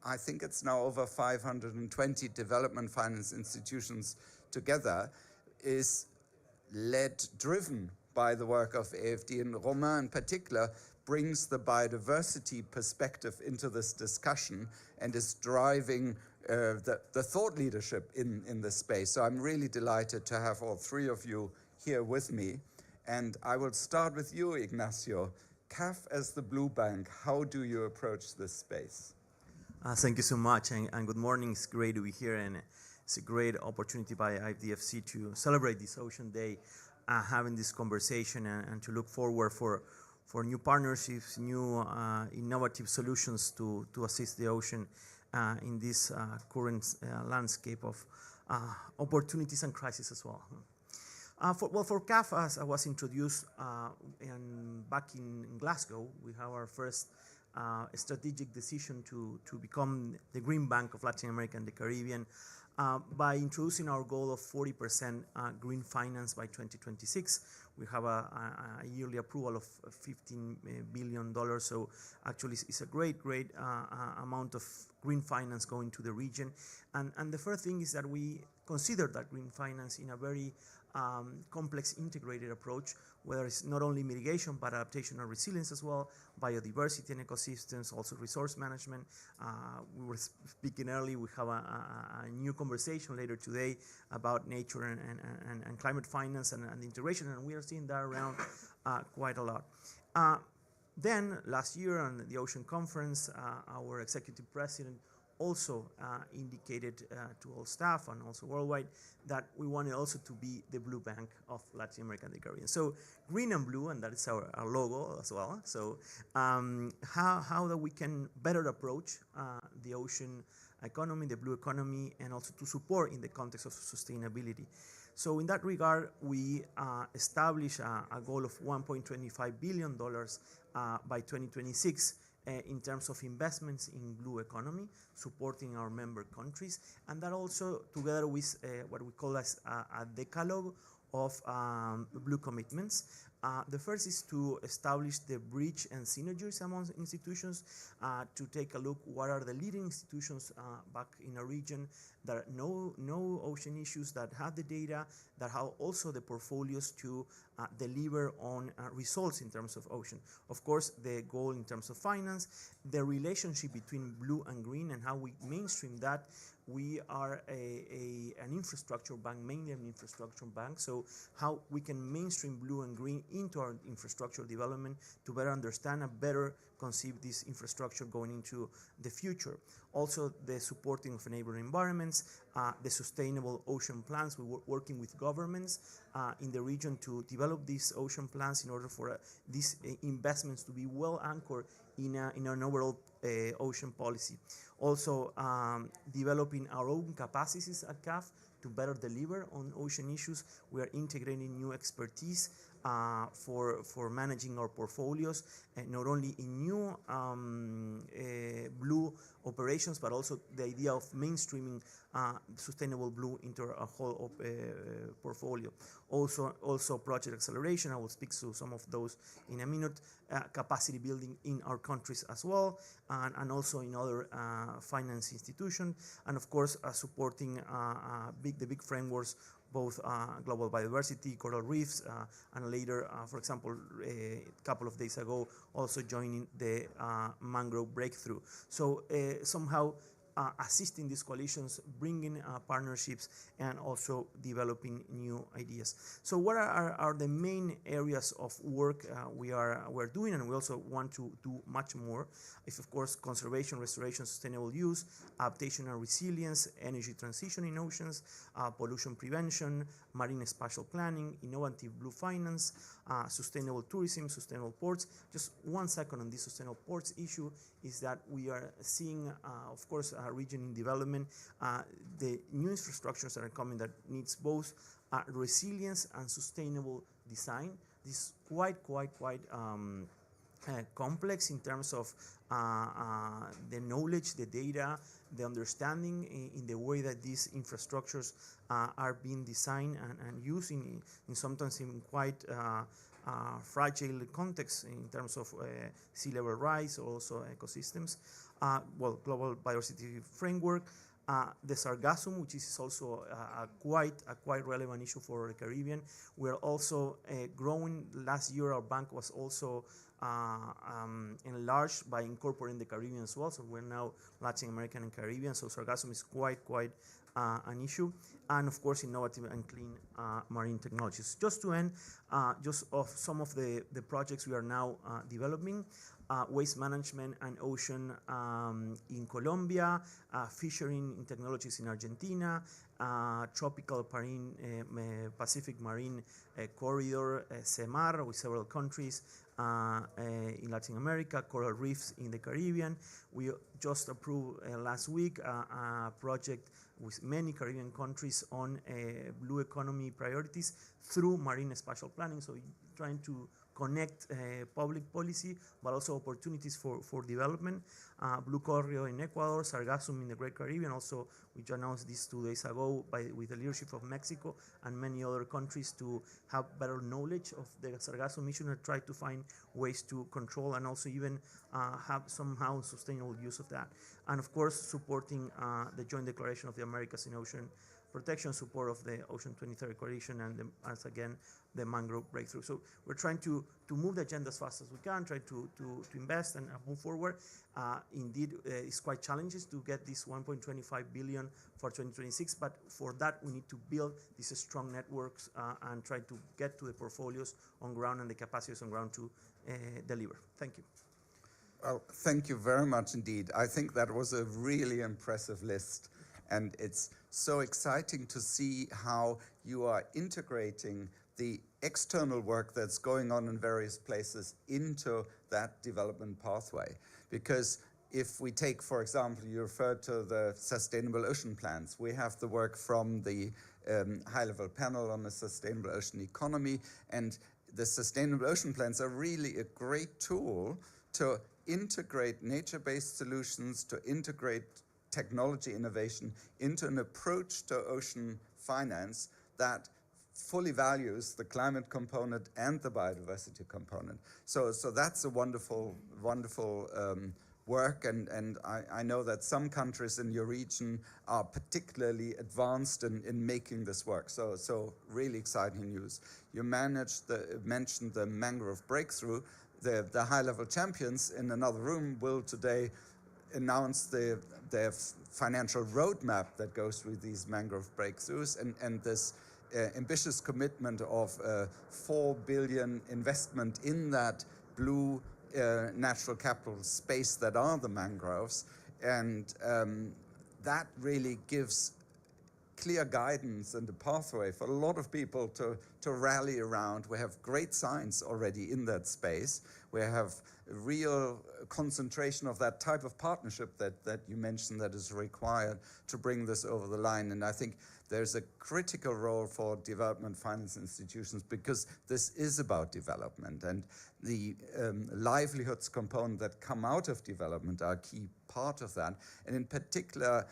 I think it's now over 520 development finance institutions together, is driven by the work of AFD, and Romain in particular brings the biodiversity perspective into this discussion and is driving the thought leadership in this space. So I'm really delighted to have all three of you here with me. And I will start with you, Ignacio. CAF as the Blue Bank, how do you approach this space? Thank you so much, and good morning. It's great to be here, and it's a great opportunity by IDFC to celebrate this Ocean Day, having this conversation and to look forward for new partnerships, new innovative solutions to assist the ocean in this current landscape of opportunities and crises as well. For CAF, as I was introduced back in Glasgow, we have our first strategic decision to become the Green Bank of Latin America and the Caribbean by introducing our goal of 40% green finance by 2026. We have a yearly approval of $15 billion, so actually it's a great amount of green finance going to the region. And the first thing is that we consider that green finance in a very complex integrated approach, whether it's not only mitigation but adaptation and resilience as well, biodiversity and ecosystems, also resource management. We were speaking earlier, we have a new conversation later today about nature and climate finance and integration, and we are seeing that around quite a lot. Then last year on the Ocean Conference, our executive president also indicated to all staff and also worldwide that we wanted also to be the blue bank of Latin America and the Caribbean. So green and blue, and that is our logo as well. So how that we can better approach the ocean economy, the blue economy, and also to support in the context of sustainability. So in that regard, we established a goal of $1.25 billion by 2026 in terms of investments in blue economy, supporting our member countries, and that also together with what we call as a decalogue of blue commitments. The first is to establish the bridge and synergies among institutions, to take a look what are the leading institutions back in a region that know ocean issues, that have the data, that have also the portfolios to deliver on results in terms of ocean. Of course, the goal in terms of finance, the relationship between blue and green and how we mainstream that. We are an infrastructure bank, mainly an infrastructure bank, so how we can mainstream blue and green into our infrastructure development to better understand and better conceive this infrastructure going into the future. Also, the supporting of neighboring environments, the sustainable ocean plans. We're working with governments in the region to develop these ocean plans in order for these investments to be well anchored in an overall ocean policy. Also, developing our own capacities at CAF to better deliver on ocean issues. We are integrating new expertise for managing our portfolios, not only in new blue operations, but also the idea of mainstreaming sustainable blue into our whole portfolio. Also project acceleration, I will speak to some of those in a minute, capacity building in our countries as well, and also in other finance institutions, and of course supporting the big frameworks, both global biodiversity, coral reefs, and later, for example, a couple of days ago, also joining the mangrove breakthrough. So somehow assisting these coalitions, bringing partnerships, and also developing new ideas. So what are the main areas of work we're doing, and we also want to do much more? Is of course conservation, restoration, sustainable use, adaptation and resilience, energy transition in oceans, pollution prevention, marine spatial planning, innovative blue finance, sustainable tourism, sustainable ports. Just 1 second on this sustainable ports issue is that we are seeing, of course, a region in development, the new infrastructures that are coming that needs both resilience and sustainable design. This is quite complex in terms of the knowledge, the data, the understanding in the way that these infrastructures are being designed and used in sometimes in quite fragile context in terms of sea level rise, also ecosystems. Global biodiversity framework, the sargassum, which is also a quite relevant issue for the Caribbean. We are also growing. Last year, our bank was also enlarged by incorporating the Caribbean as well. So we're now Latin American and Caribbean. So sargassum is quite an issue, and of course innovative and clean marine technologies. Just to end, just of some of the projects we are now developing. Waste management and ocean in Colombia, fishing technologies in Argentina, tropical Pacific marine corridor, CEMAR, with several countries in Latin America, coral reefs in the Caribbean. We just approved last week a project with many Caribbean countries on blue economy priorities through marine spatial planning, so trying to connect public policy, but also opportunities for development. Blue corridor in Ecuador, sargassum in the Great Caribbean. Also, we announced this 2 days ago with the leadership of Mexico and many other countries to have better knowledge of the sargassum issue and try to find ways to control and also even have somehow sustainable use of that. And of course, supporting the Joint Declaration of the Americas in Ocean Protection, support of the Ocean 2030 Coalition, and as again, the mangrove breakthrough. So we're trying to move the agenda as fast as we can, try to invest and move forward. Indeed, it's quite challenging to get this 1.25 billion for 2026, but for that we need to build these strong networks and try to get to the portfolios on ground and the capacities on ground to deliver. Thank you. Well, thank you very much indeed. I think that was a really impressive list, and it's so exciting to see how you are integrating the external work that's going on in various places into that development pathway. Because if we take, for example, you referred to the Sustainable Ocean Plans. We have the work from the high-level panel on the sustainable ocean economy, and the Sustainable Ocean Plans are really a great tool to integrate nature-based solutions, to integrate technology innovation into an approach to ocean finance that fully values the climate component and the biodiversity component. So that's a wonderful work, and I know that some countries in your region are particularly advanced in making this work. So really exciting news. You mentioned the mangrove breakthrough. The high-level champions in another room will today announce the financial roadmap that goes with these mangrove breakthroughs, and this ambitious commitment of 4 billion investment in that blue natural capital space that are the mangroves. And that really gives clear guidance and a pathway for a lot of people to rally around. We have great science already in that space. We have a real concentration of that type of partnership that you mentioned that is required to bring this over the line. And I think there's a critical role for development finance institutions because this is about development, and the livelihoods component that come out of development are a key part of that. And in particular,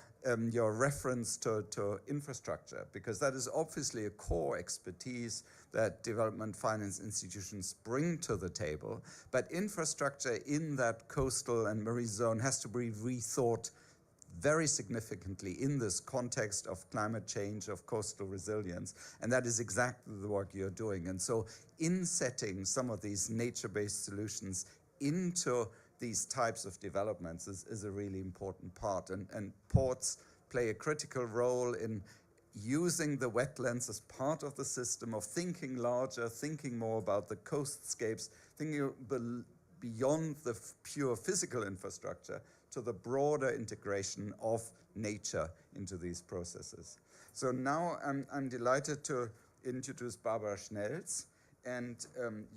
your reference to infrastructure, because that is obviously a core expertise that development finance institutions bring to the table. But infrastructure in that coastal and marine zone has to be rethought very significantly in this context of climate change, of coastal resilience, and that is exactly the work you're doing. And so in setting some of these nature-based solutions into these types of developments is a really important part. And ports play a critical role in using the wetlands as part of the system of thinking larger, thinking more about the coastscapes, thinking beyond the pure physical infrastructure to the broader integration of nature into these processes. So now I'm delighted to introduce Barbara Schnelz, and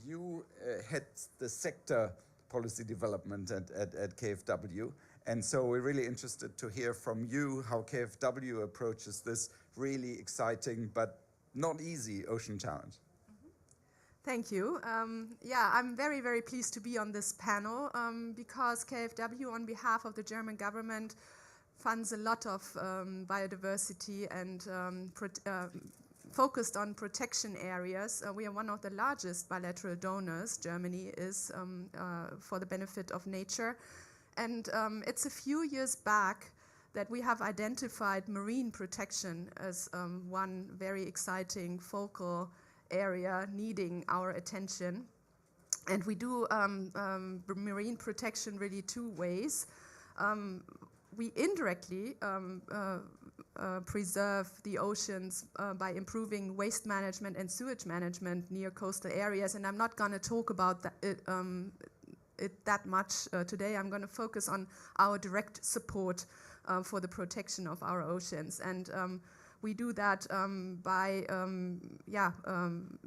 you head the sector policy development at KfW. And so we're really interested to hear from you how KfW approaches this really exciting but not easy ocean challenge. Thank you. Yeah, I'm very, very pleased to be on this panel because KfW, on behalf of the German government, funds a lot of biodiversity and focused on protection areas. We are one of the largest bilateral donors, Germany is, for the benefit of nature. And it's a few years back that we have identified marine protection as one very exciting focal area needing our attention. And we do marine protection really two ways. We indirectly preserve the oceans by improving waste management and sewage management near coastal areas. And I'm not going to talk about it that much today. I'm going to focus on our direct support for the protection of our oceans. And we do that by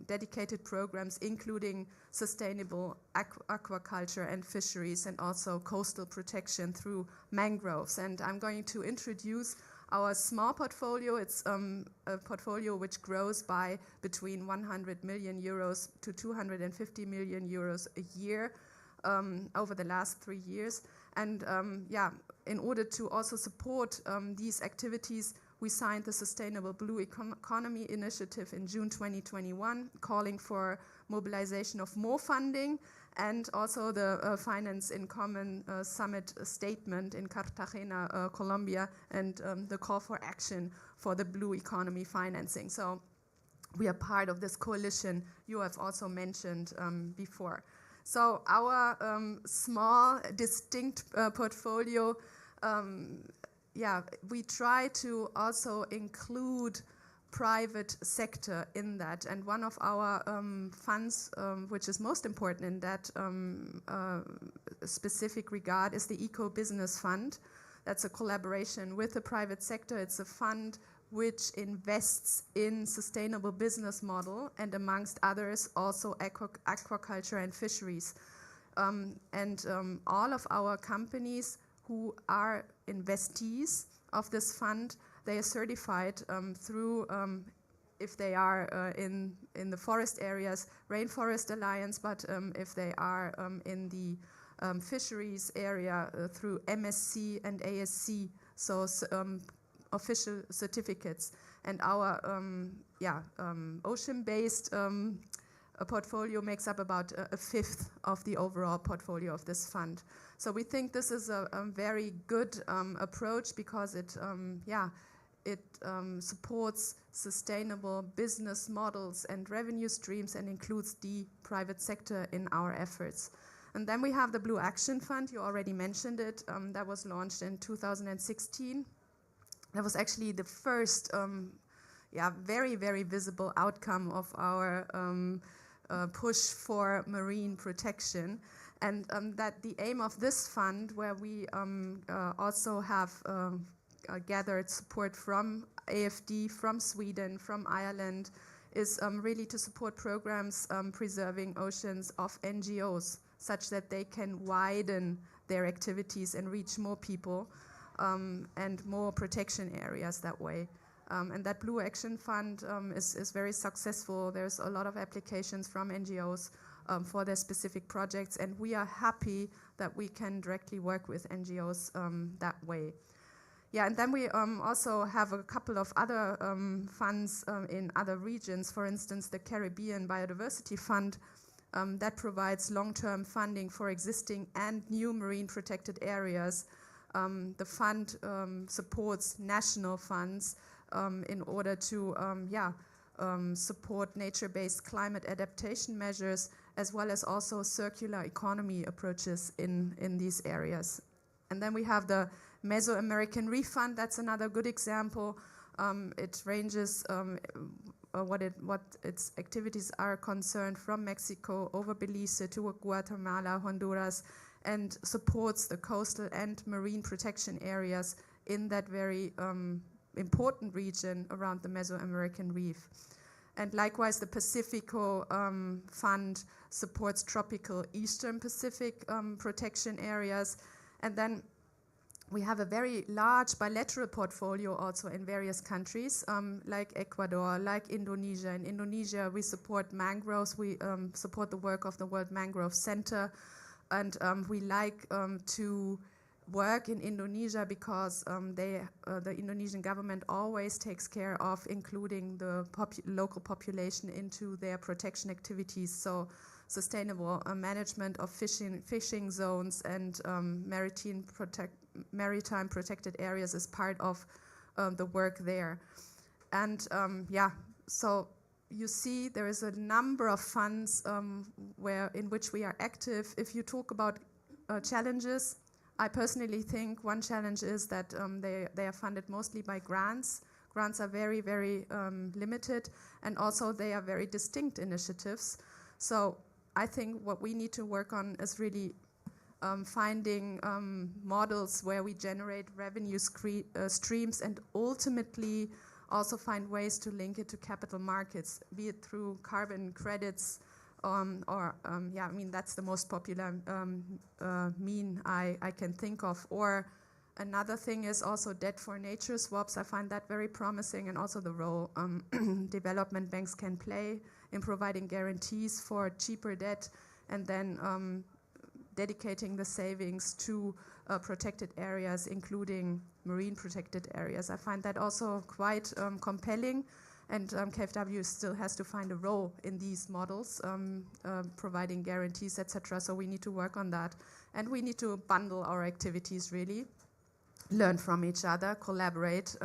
dedicated programs, including sustainable aquaculture and fisheries, and also coastal protection through mangroves. And I'm going to introduce our small portfolio. It's a portfolio which grows by between 100 million euros to 250 million euros a year over the last 3 years. And in order to also support these activities, we signed the Sustainable Blue Economy Initiative in June 2021, calling for mobilization of more funding, and also the Finance in Common Summit statement in Cartagena, Colombia, and the call for action for the blue economy financing. So we are part of this coalition you have also mentioned before. So our small, distinct portfolio, we try to also include private sector in that. And one of our funds, which is most important in that specific regard, is the Eco Business Fund. That's a collaboration with the private sector. It's a fund which invests in sustainable business model and, amongst others, also aquaculture and fisheries. All of our companies who are investees of this fund, they are certified through, if they are in the forest areas, Rainforest Alliance, but if they are in the fisheries area, through MSC and ASC, so official certificates. And our ocean-based portfolio makes up about a fifth of the overall portfolio of this fund. So we think this is a very good approach because it supports sustainable business models and revenue streams and includes the private sector in our efforts. And then we have the Blue Action Fund. You already mentioned it. That was launched in 2016. That was actually the first very, very visible outcome of our push for marine protection. And that the aim of this fund, where we also have gathered support from AFD, from Sweden, from Ireland, is really to support programs preserving oceans of NGOs, such that they can widen their activities and reach more people and more protection areas that way. And that Blue Action Fund is very successful. There's a lot of applications from NGOs for their specific projects, and we are happy that we can directly work with NGOs that way. Yeah, and then we also have a couple of other funds in other regions. For instance, the Caribbean Biodiversity Fund that provides long-term funding for existing and new marine protected areas. The fund supports national funds in order to support nature-based climate adaptation measures, as well as also circular economy approaches in these areas. And then we have the Mesoamerican Reef Fund. That's another good example. It ranges what its activities are concerned from Mexico over Belize to Guatemala, Honduras, and supports the coastal and marine protection areas in that very important region around the Mesoamerican Reef. And likewise, the Pacifico Fund supports tropical Eastern Pacific protection areas. And then we have a very large bilateral portfolio also in various countries, like Ecuador, like Indonesia. In Indonesia, we support mangroves. We support the work of the World Mangrove Center. And we like to work in Indonesia because the Indonesian government always takes care of including the local population into their protection activities. So sustainable management of fishing zones and maritime protected areas is part of the work there. And so you see there is a number of funds in which we are active. If you talk about challenges, I personally think one challenge is that they are funded mostly by grants. Grants are very, very limited, and also they are very distinct initiatives. So I think what we need to work on is really finding models where we generate revenue streams and ultimately also find ways to link it to capital markets, be it through carbon credits that's the most popular mean I can think of. Or another thing is also debt for nature swaps. I find that very promising, and also the role development banks can play in providing guarantees for cheaper debt and then dedicating the savings to protected areas, including marine protected areas. I find that also quite compelling. And KfW still has to find a role in these models, providing guarantees, etc. So we need to work on that. And we need to bundle our activities, really, learn from each other, collaborate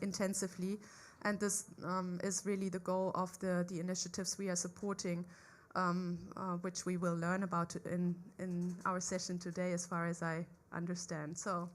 intensively. And this is really the goal of the initiatives we are supporting, which we will learn about in our session today, as far as I understand. So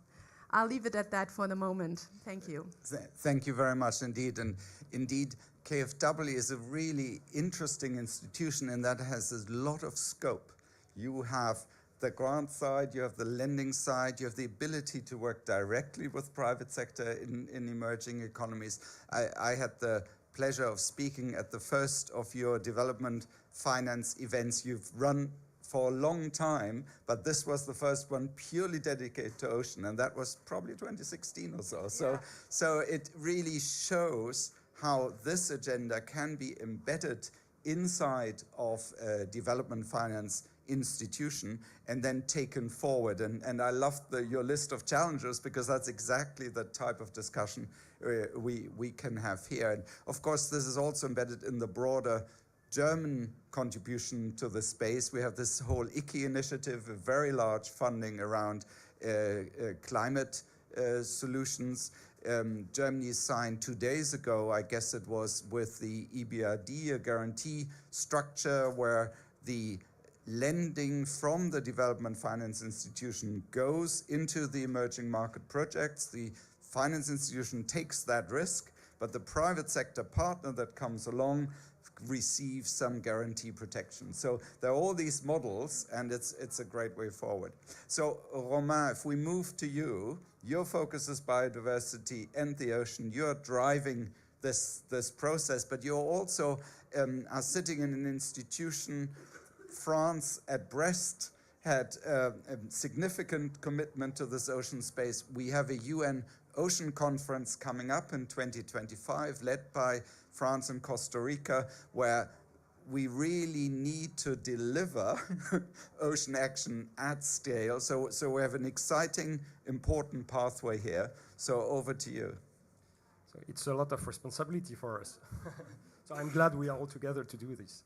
I'll leave it at that for the moment. Thank you. Thank you very much indeed. And indeed, KfW is a really interesting institution in that it has a lot of scope. You have the grant side, you have the lending side, you have the ability to work directly with private sector in emerging economies. I had the pleasure of speaking at the first of your development finance events you've run for a long time, but this was the first one purely dedicated to ocean, and that was probably 2016 or so. Yeah. So it really shows how this agenda can be embedded inside of a development finance institution and then taken forward. And I loved your list of challenges, because that's exactly the type of discussion we can have here. And of course, this is also embedded in the broader German contribution to the space. We have this whole ICI initiative, a very large funding around climate solutions. Germany signed 2 days ago, I guess it was, with the EBRD, a guarantee structure where the lending from the development finance institution goes into the emerging market projects. The finance institution takes that risk, but the private sector partner that comes along receives some guarantee protection. So there are all these models, and it's a great way forward. So Romain, if we move to you, your focus is biodiversity and the ocean. You're driving this process, but you're also are sitting in an institution. France at Brest had a significant commitment to this ocean space. We have a UN Ocean Conference coming up in 2025, led by France and Costa Rica, where we really need to deliver ocean action at scale. So we have an exciting, important pathway here. So over to you. So it's a lot of responsibility for us. So I'm glad we are all together to do this.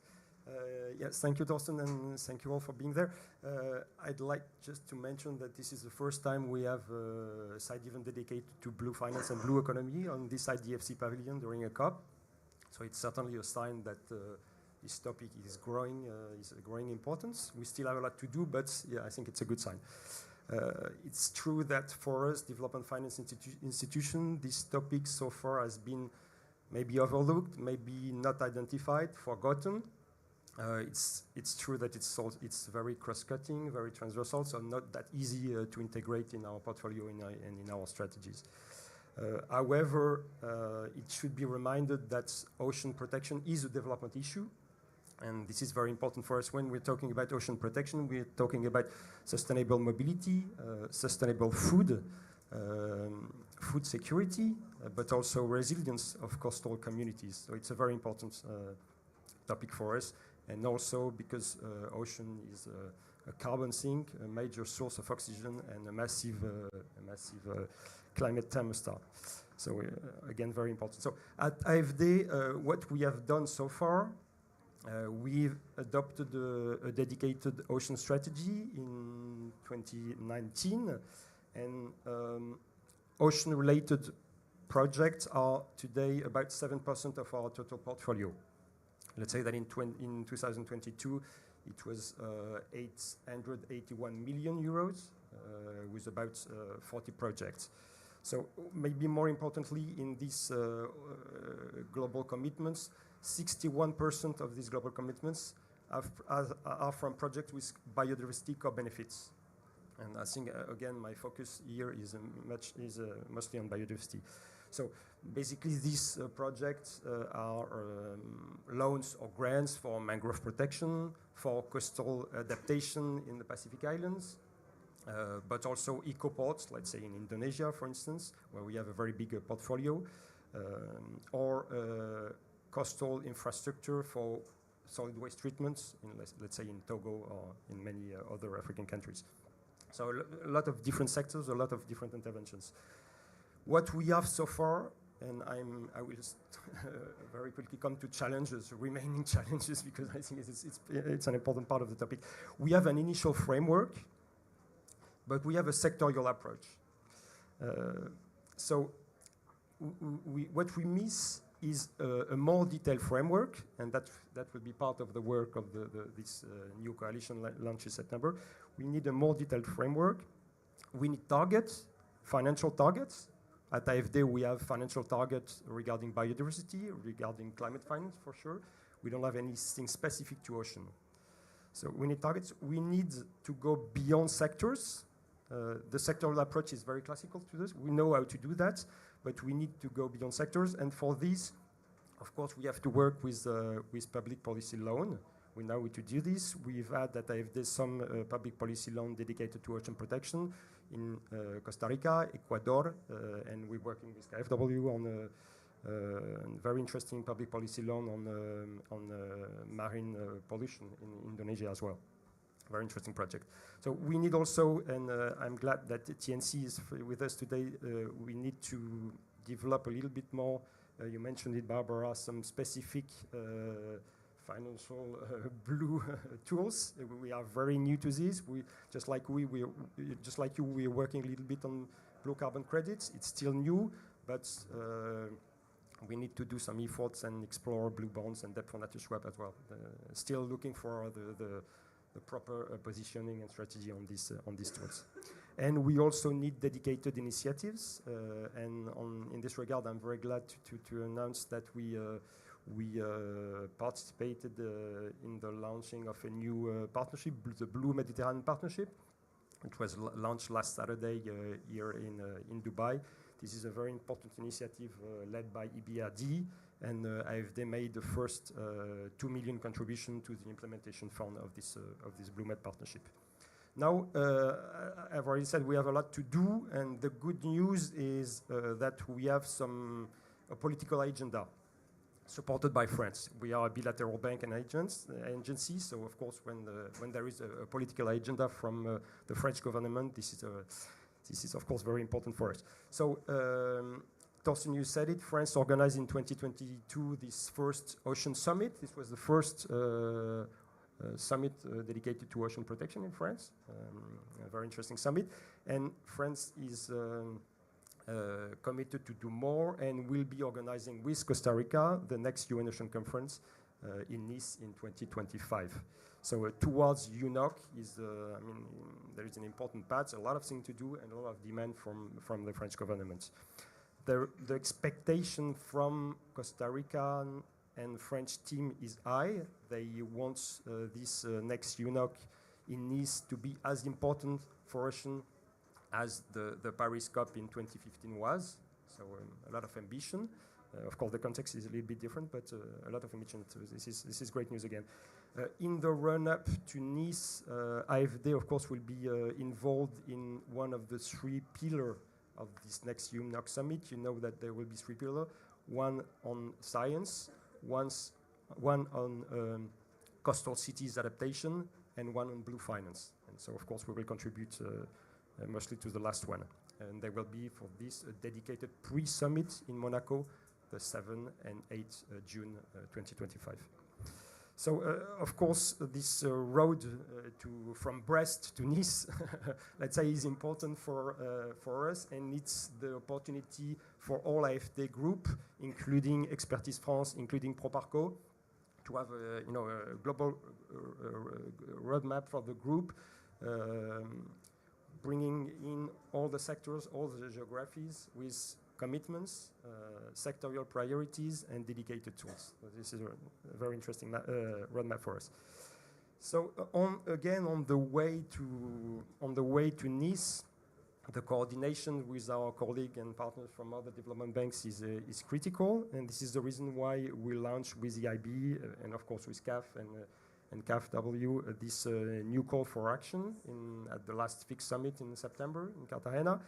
Yes, thank you, Thorsten, and thank you all for being there. I'd like just to mention that this is the first time we have a side event dedicated to blue finance and blue economy on this IDFC pavilion during a COP. So it's certainly a sign that this topic is growing importance. We still have a lot to do, but yeah, I think it's a good sign. It's true that for us, development finance institution, this topic so far has been maybe overlooked, maybe not identified, forgotten. It's true that it's very cross-cutting, very transversal, so not that easy to integrate in our portfolio and in our strategies. However, it should be reminded that ocean protection is a development issue, and this is very important for us. When we're talking about ocean protection, we're talking about sustainable mobility, sustainable food, food security, but also resilience of coastal communities. So it's a very important topic for us. And also because ocean is a carbon sink, a major source of oxygen, and a massive climate thermostat. So again, very important. So at AFD, what we have done so far, we've adopted a dedicated ocean strategy in 2019, and ocean-related projects are today about 7% of our total portfolio. Let's say that in 2022, it was 881 million euros with about 40 projects. So maybe more importantly, in these global commitments, 61% of these global commitments are from projects with biodiversity co-benefits. And I think, again, my focus here is mostly on biodiversity. So basically, these projects are loans or grants for mangrove protection, for coastal adaptation in the Pacific Islands, but also eco-ports, let's say in Indonesia, for instance, where we have a very big portfolio, or coastal infrastructure for solid waste treatments, in, let's say in Togo or in many other African countries. So a lot of different sectors, a lot of different interventions. What we have so far, and I will just very quickly come to challenges, remaining challenges, because I think it's an important part of the topic. We have an initial framework, but we have a sectorial approach. So what we miss is a more detailed framework, and that will be part of the work of this new coalition launched in September. We need a more detailed framework. We need targets, financial targets. At AFD, we have financial targets regarding biodiversity, regarding climate finance, for sure. We don't have anything specific to ocean. So we need targets. We need to go beyond sectors. The sectoral approach is very classical to this. We know how to do that, but we need to go beyond sectors. And for this, of course, we have to work with public policy loan. We know how to do this. We've had at AFD some public policy loan dedicated to ocean protection in Costa Rica, Ecuador, and we're working with KfW on a very interesting public policy loan on marine pollution in Indonesia as well. Very interesting project. So we need also, and I'm glad that TNC is with us today, we need to develop a little bit more, you mentioned it, Barbara, some specific financial blue tools. We are very new to this. Just like you, we are working a little bit on blue carbon credits. It's still new, but we need to do some efforts and explore blue bonds and debt for nature swap as well. Still looking for the proper positioning and strategy on these tools. And we also need dedicated initiatives. And in this regard, I'm very glad to announce that we participated in the launching of a new partnership, the Blue Mediterranean Partnership. It was launched last Saturday here in Dubai. This is a very important initiative led by EBRD, and AFD made the first 2 million contribution to the implementation fund of this Blue Med partnership. Now, I've already said we have a lot to do, and the good news is that we have a political agenda supported by France. We are a bilateral bank and agency, so of course when there is a political agenda from the French government, this is of course very important for us. So Torsten, you said it, France organized in 2022 this first Ocean Summit. This was the first summit dedicated to ocean protection in France, a very interesting summit. And France is committed to do more and will be organizing with Costa Rica the next UN Ocean Conference in Nice in 2025. So towards UNOC there is an important path, a lot of things to do, and a lot of demand from the French government. The expectation from Costa Rica and French team is high. They want this next UNOC in Nice to be as important for ocean as the Paris COP in 2015 was. So a lot of ambition. Of course, the context is a little bit different, but a lot of ambition. So this is great news again. In the run-up to Nice, AFD, of course, will be involved in one of the 3 pillars of this next UNOC summit. You know that there will be 3 pillars, one on science, one on coastal cities adaptation, and one on blue finance. And so, of course, we will contribute mostly to the last one. And there will be, for this, a dedicated pre-summit in Monaco, the 7th and 8th June 2025. So, of course, this road from Brest to Nice, let's say, is important for us, and it's the opportunity for all AFD group, including Expertise France, including Proparco, to have a global roadmap for the group, bringing in all the sectors, all the geographies, with commitments, sectorial priorities, and dedicated tools. So this is a very interesting roadmap for us. So on the way to Nice, the coordination with our colleagues and partners from other development banks is critical, and this is the reason why we launched with the IB and of course with CAF and CAFW this new call for action at the last FIC summit in September in Cartagena.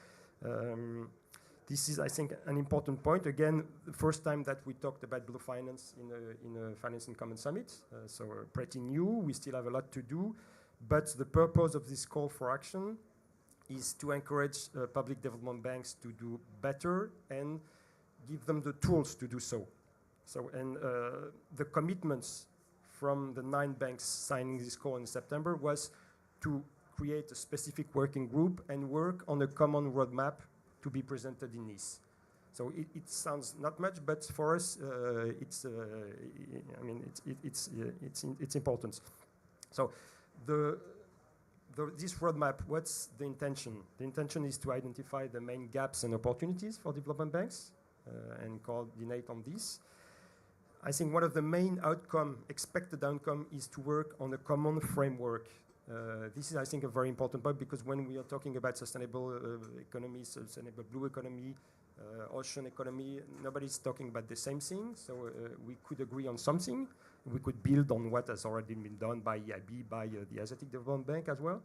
This is, I think, an important point. Again, the first time that we talked about blue finance in a Finance in Common summit, so pretty new. We still have a lot to do, but the purpose of this call for action is to encourage public development banks to do better and give them the tools to do so. So, and the commitments from the 9 banks signing this call in September was to create a specific working group and work on a common roadmap to be presented in Nice. So it sounds not much, but for us, it's important. So this roadmap, what's the intention? The intention is to identify the main gaps and opportunities for development banks and coordinate on this. I think one of the main expected outcome is to work on a common framework. This is, I think, a very important point, because when we are talking about sustainable economy, sustainable blue economy, ocean economy, nobody's talking about the same thing. So we could agree on something. We could build on what has already been done by EIB, by the Asiatic Development Bank as well.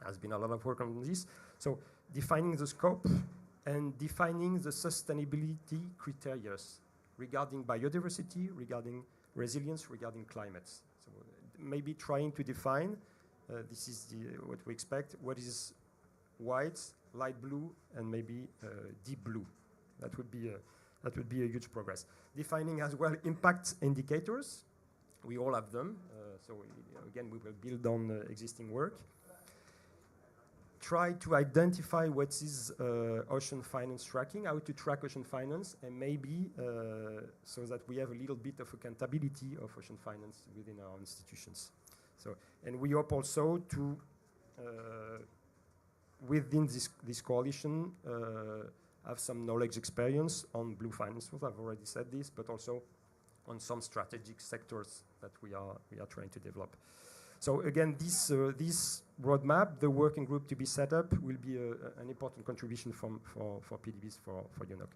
There's been a lot of work on this. So defining the scope and defining the sustainability criteria regarding biodiversity, regarding resilience, regarding climate. So maybe trying to define, this is what we expect, what is white, light blue, and maybe deep blue. That would be a huge progress. Defining as well impact indicators. We all have them. So again, we will build on existing work. Try to identify what is ocean finance tracking, how to track ocean finance, and maybe so that we have a little bit of accountability of ocean finance within our institutions. So, and we hope also to within this coalition have some knowledge experience on blue finance. I've already said this, but also on some strategic sectors that we are trying to develop. So again, this roadmap, the working group to be set up, will be an important contribution for PDBs for UNOC.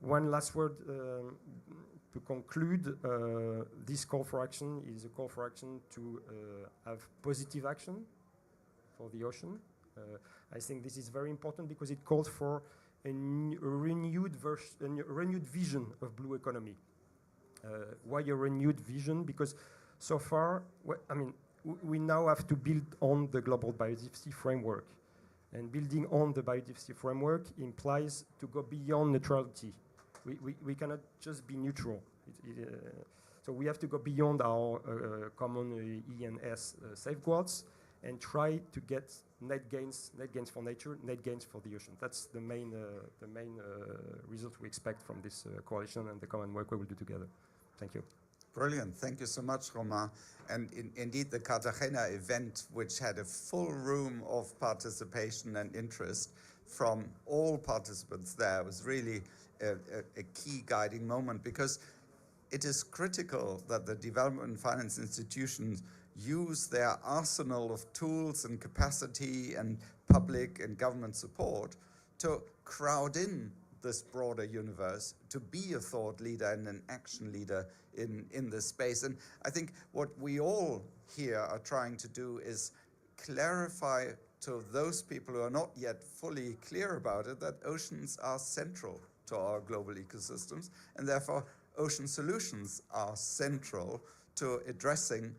One last word to conclude. This call for action is a call for action to have positive action for the ocean. I think this is very important because it calls for a renewed vision of blue economy. Why a renewed vision? Because so far, we now have to build on the global biodiversity framework. And building on the biodiversity framework implies to go beyond neutrality. We cannot just be neutral. So we have to go beyond our common E and S safeguards and try to get net gains for nature, net gains for the ocean. That's the main result we expect from this coalition and the common work we will do together. Thank you. Brilliant. Thank you so much, Romain. And indeed, the Cartagena event, which had a full room of participation and interest from all participants there, was really a key guiding moment, because it is critical that the development and finance institutions use their arsenal of tools and capacity and public and government support to crowd in this broader universe, to be a thought leader and an action leader in this space. And I think what we all here are trying to do is clarify to those people who are not yet fully clear about it that oceans are central to our global ecosystems, and therefore ocean solutions are central to addressing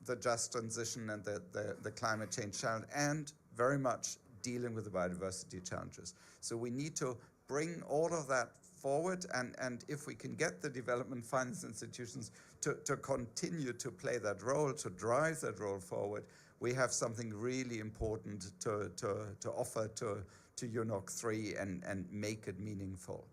the just transition and the climate change challenge, and very much dealing with the biodiversity challenges. So we need to bring all of that forward, and if we can get the development finance institutions to continue to play that role, to drive that role forward, we have something really important to offer to UNOC 3 and make it meaningful.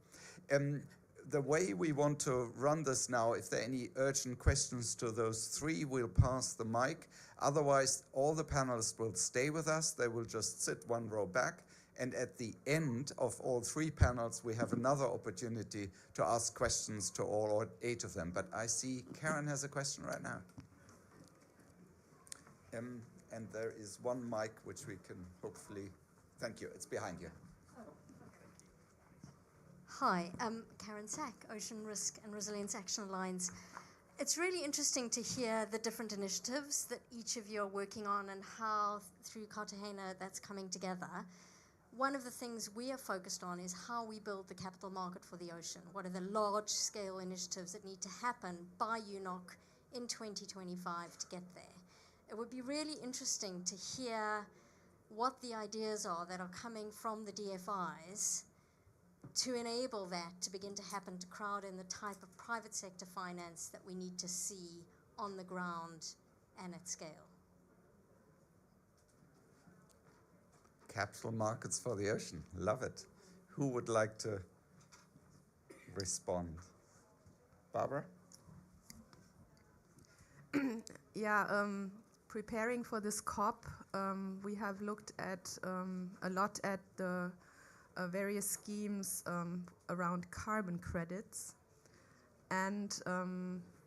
The way we want to run this now, if there are any urgent questions to those three, we'll pass the mic. Otherwise, all the panelists will stay with us. They will just sit one row back. And at the end of all three panels, we have another opportunity to ask questions to all 8 of them. But I see Karen has a question right now. And there is one mic which we can hopefully, thank you, it's behind you. Hi, Karen Sack, Ocean Risk and Resilience Action Alliance. It's really interesting to hear the different initiatives that each of you are working on and how through Cartagena that's coming together. One of the things we are focused on is how we build the capital market for the ocean. What are the large-scale initiatives that need to happen by UNOC in 2025 to get there? It would be really interesting to hear what the ideas are that are coming from the DFIs to enable that to begin to happen, to crowd in the type of private sector finance that we need to see on the ground and at scale. Capital markets for the ocean, love it. Who would like to respond? Barbara? Yeah, preparing for this COP, we have looked at a lot at the various schemes around carbon credits and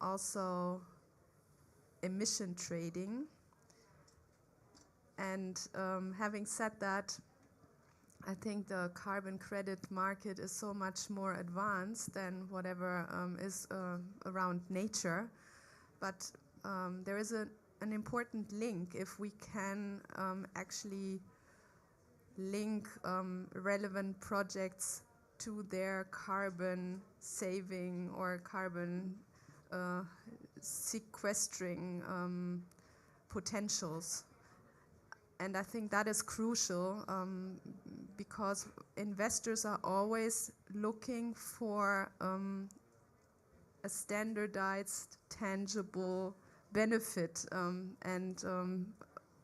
also emission trading. And having said that, I think the carbon credit market is so much more advanced than whatever is around nature. But there is an important link if we can actually link relevant projects to their carbon saving or carbon sequestering potentials. And I think that is crucial because investors are always looking for a standardized, tangible benefit and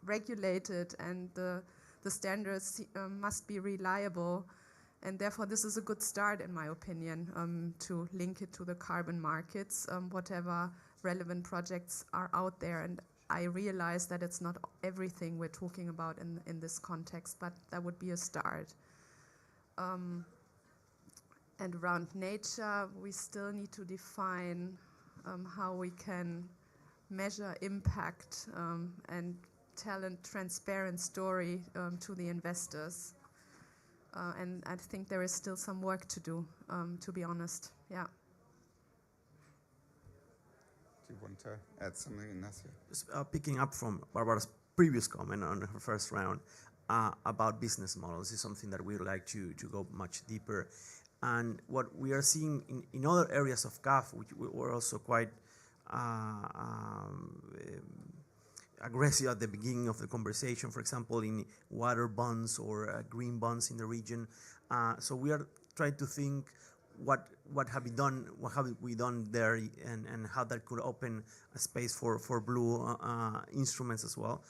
regulated, and the standards must be reliable. And therefore, this is a good start, in my opinion, to link it to the carbon markets, whatever relevant projects are out there. And I realize that it's not everything we're talking about in this context, but that would be a start. And around nature, we still need to define how we can measure impact and tell a transparent story to the investors. And I think there is still some work to do, to be honest. Yeah. Do you want to add something, Ignacio? Just picking up from Barbara's previous comment on her first round about business models is something that we would like to go much deeper. And what we are seeing in other areas of CAF, which were also quite aggressive at the beginning of the conversation, for example, in water bonds or green bonds in the region. So we are trying to think what have we done there, and how that could open a space for blue instruments as well.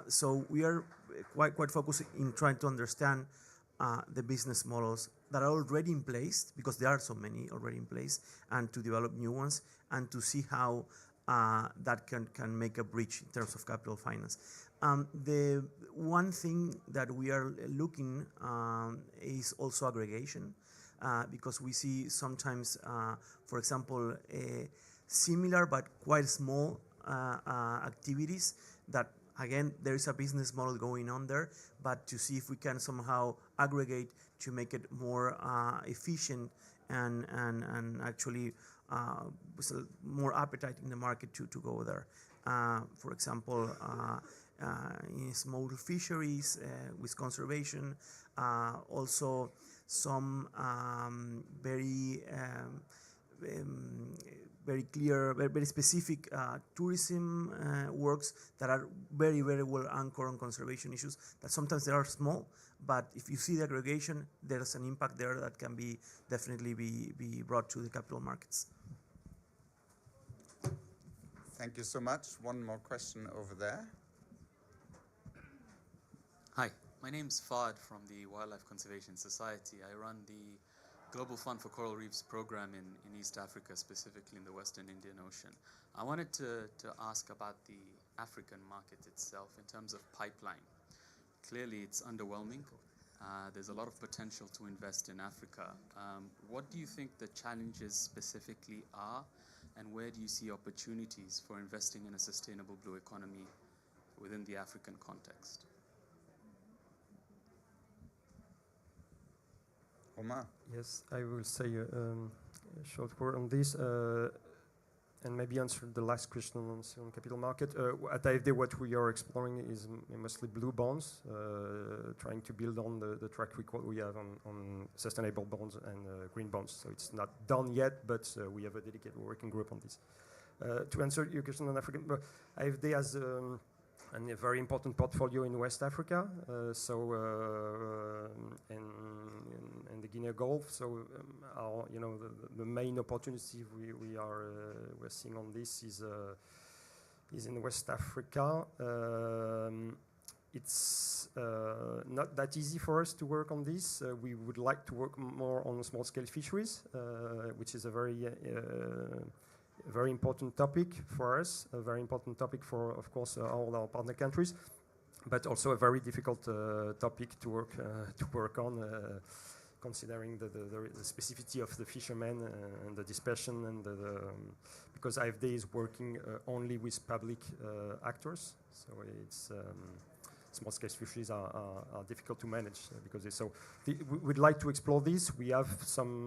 So we are quite focused in trying to understand the business models that are already in place, because there are so many already in place, and to develop new ones, and to see how that can make a bridge in terms of capital finance. The one thing that we are looking is also aggregation, because we see sometimes, for example, similar but quite small activities that, again, there is a business model going on there, but to see if we can somehow aggregate to make it more efficient and actually more appetite in the market to go there. For example, in small fisheries with conservation, also some very clear, very specific tourism works that are very well anchored on conservation issues, that sometimes they are small, but if you see the aggregation, there's an impact there that can be definitely be brought to the capital markets. Thank you so much. One more question over there. Hi, my name's Fahd from the Wildlife Conservation Society. I run the Global Fund for Coral Reefs program in East Africa, specifically in the Western Indian Ocean. I wanted to ask about the African market itself in terms of pipeline. Clearly, it's underwhelming. There's a lot of potential to invest in Africa. What do you think the challenges specifically are, and where do you see opportunities for investing in a sustainable blue economy within the African context? Omar. Yes, I will say a short word on this, and maybe answer the last question on capital market. At IFD, what we are exploring is mostly blue bonds, trying to build on the track record we have on sustainable bonds and green bonds. So it's not done yet, but we have a dedicated working group on this. To answer your question on African, IFD has a very important portfolio in West Africa, and the Guinea Gulf. So, our, the main opportunity we're seeing on this is in West Africa. It's not that easy for us to work on this. We would like to work more on small-scale fisheries, which is a very important topic for us, a very important topic for, of course, all our partner countries, but also a very difficult topic to work on, considering the specificity of the fishermen and the dispersion, and because IFD is working only with public actors, so it's small-scale fisheries are difficult to manage because we'd like to explore this. We have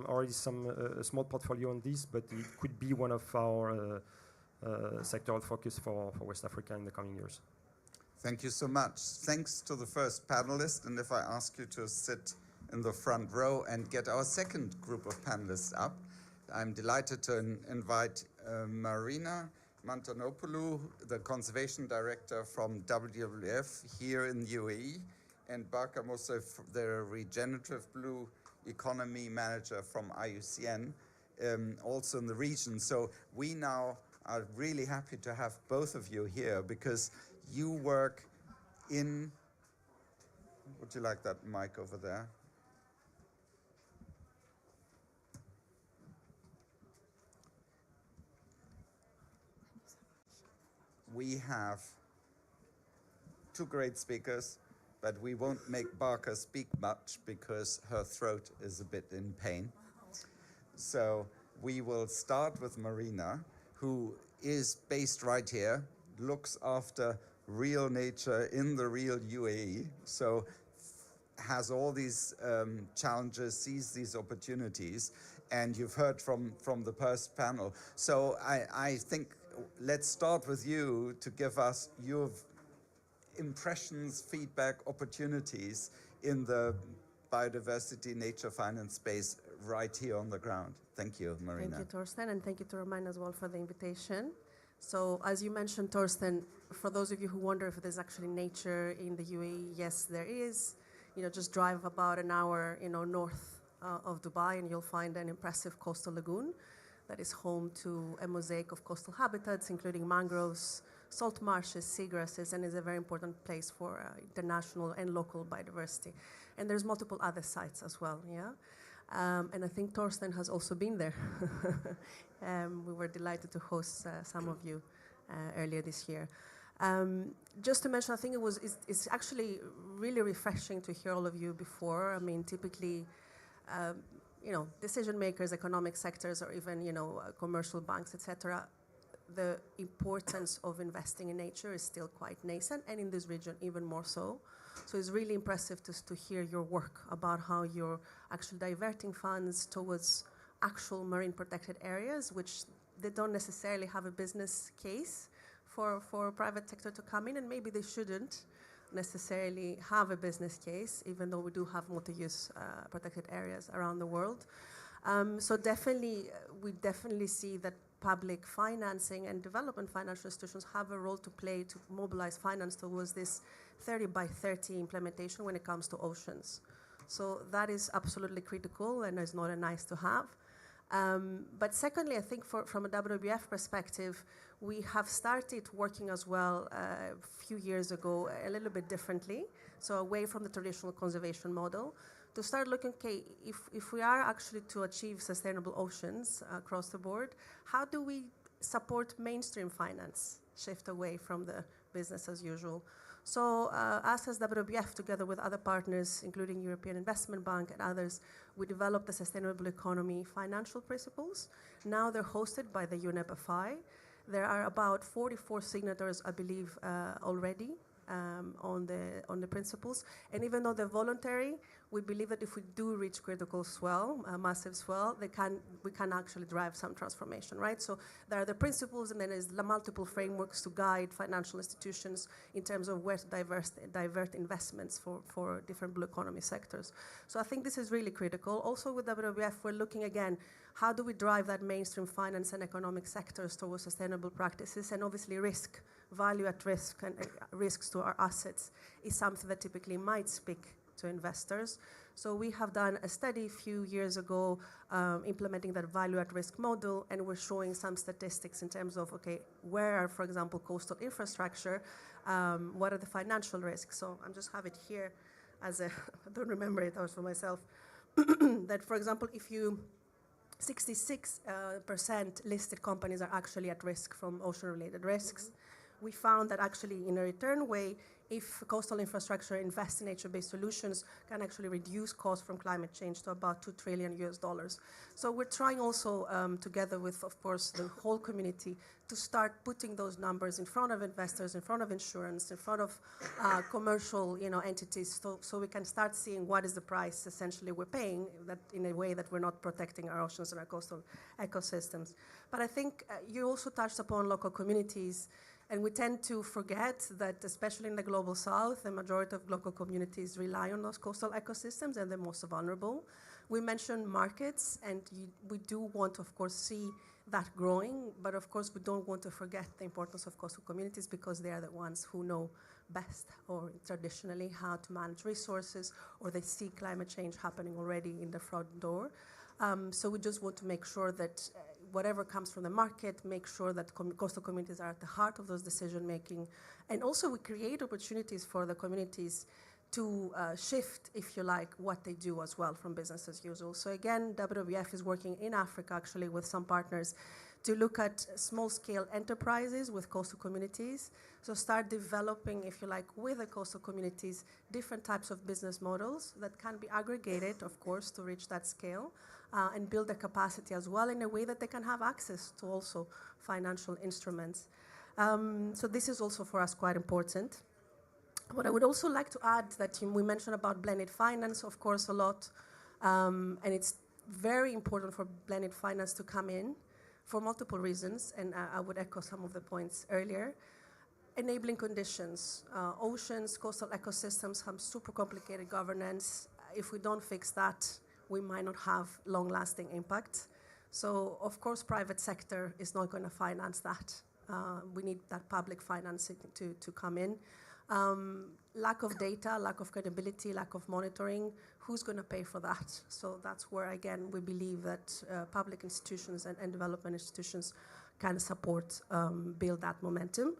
already some small portfolio on this, but it could be one of our sectoral focus for West Africa in the coming years. Thank you so much. Thanks to the first panelist, and if I ask you to sit in the front row and get our second group of panelists up, I'm delighted to invite Marina Mantanopoulou, the Conservation Director from WWF here in UAE, and Barka Moussef, the Regenerative Blue Economy Manager from IUCN, also in the region. So we now are really happy to have both of you here because you work in, would you like that mic over there? we have two great speakers, but we won't make Barker speak much because her throat is a bit in pain. So we will start with Marina, who is based right here, looks after real nature in the real UAE, so has all these challenges, sees these opportunities, and you've heard from the first panel. So I think let's start with you to give us your impressions, feedback, opportunities in the biodiversity, nature finance space right here on the ground. Thank you, Marina. Thank you, Torsten, and thank you to Romain as well for the invitation. So as you mentioned, Torsten, for those of you who wonder if there's actually nature in the UAE, yes, there is. You know, just drive about an hour, north of Dubai and you'll find an impressive coastal lagoon that is home to a mosaic of coastal habitats, including mangroves, salt marshes, seagrasses, and is a very important place for international and local biodiversity. And there's multiple other sites as well, yeah? And I think Torsten has also been there. We were delighted to host some of you earlier this year. Just to mention, I think it's actually really refreshing to hear all of you before. I mean, typically, decision makers, economic sectors, or even, commercial banks, etc., the importance of investing in nature is still quite nascent, and in this region even more so. So it's really impressive to hear your work about how you're actually diverting funds towards actual marine protected areas, which they don't necessarily have a business case for private sector to come in, and maybe they shouldn't necessarily have a business case, even though we do have multi-use protected areas around the world. So we definitely see that public financing and development financial institutions have a role to play to mobilize finance towards this 30 by 30 implementation when it comes to oceans. So that is absolutely critical and is not a nice to have. But secondly, I think from a WWF perspective, we have started working as well a few years ago a little bit differently, so away from the traditional conservation model, to start looking, okay, if we are actually to achieve sustainable oceans across the board, how do we support mainstream finance, shift away from the business as usual? So us as WWF, together with other partners, including European Investment Bank and others, we developed the Sustainable Economy Financial Principles. Now they're hosted by the UNEP-FI. There are about 44 signatories, I believe, already on the principles. And even though they're voluntary, we believe that if we do reach critical swell, massive swell, we can actually drive some transformation, right? So there are the principles, and then there's the multiple frameworks to guide financial institutions in terms of where to divert investments for different blue economy sectors. So I think this is really critical. Also with WWF, we're looking again, how do we drive that mainstream finance and economic sectors towards sustainable practices? And obviously value at risk and risks to our assets is something that typically might speak to investors. So we have done a study a few years ago implementing that value at risk model, and we're showing some statistics in terms of, okay, where are, for example, coastal infrastructure, what are the financial risks? So I'm just have it here as a, I don't remember it, that was for myself, that for example, 66% listed companies are actually at risk from ocean-related risks. We found that actually in a return way, if coastal infrastructure invests in nature-based solutions, can actually reduce costs from climate change to about $2 trillion. So we're trying also, together with, of course, the whole community, to start putting those numbers in front of investors, in front of insurance, in front of commercial entities, so we can start seeing what is the price essentially we're paying, that in a way that we're not protecting our oceans and our coastal ecosystems. But I think you also touched upon local communities. And we tend to forget that, especially in the global south, the majority of local communities rely on those coastal ecosystems, and they're most vulnerable. We mentioned markets, and we do want to, of course, see that growing, but of course we don't want to forget the importance of coastal communities, because they are the ones who know best, or traditionally, how to manage resources, or they see climate change happening already in the front door. So we just want to make sure that whatever comes from the market, make sure that coastal communities are at the heart of those decision making. And also we create opportunities for the communities to shift, if you like, what they do as well from business as usual. So again, WWF is working in Africa actually with some partners to look at small-scale enterprises with coastal communities. So start developing, if you like, with the coastal communities, different types of business models that can be aggregated, of course, to reach that scale, and build the capacity as well in a way that they can have access to also financial instruments. So this is also for us quite important. What I would also like to add that we mentioned about blended finance, of course, a lot, and it's very important for blended finance to come in for multiple reasons, and I would echo some of the points earlier. Enabling conditions. Oceans, coastal ecosystems have super complicated governance. If we don't fix that, we might not have long-lasting impact. So, of course, private sector is not going to finance that. We need that public financing to come in. Lack of data, lack of credibility, lack of monitoring. Who's going to pay for that? So that's where, again, we believe that public institutions and development institutions can support, build that momentum.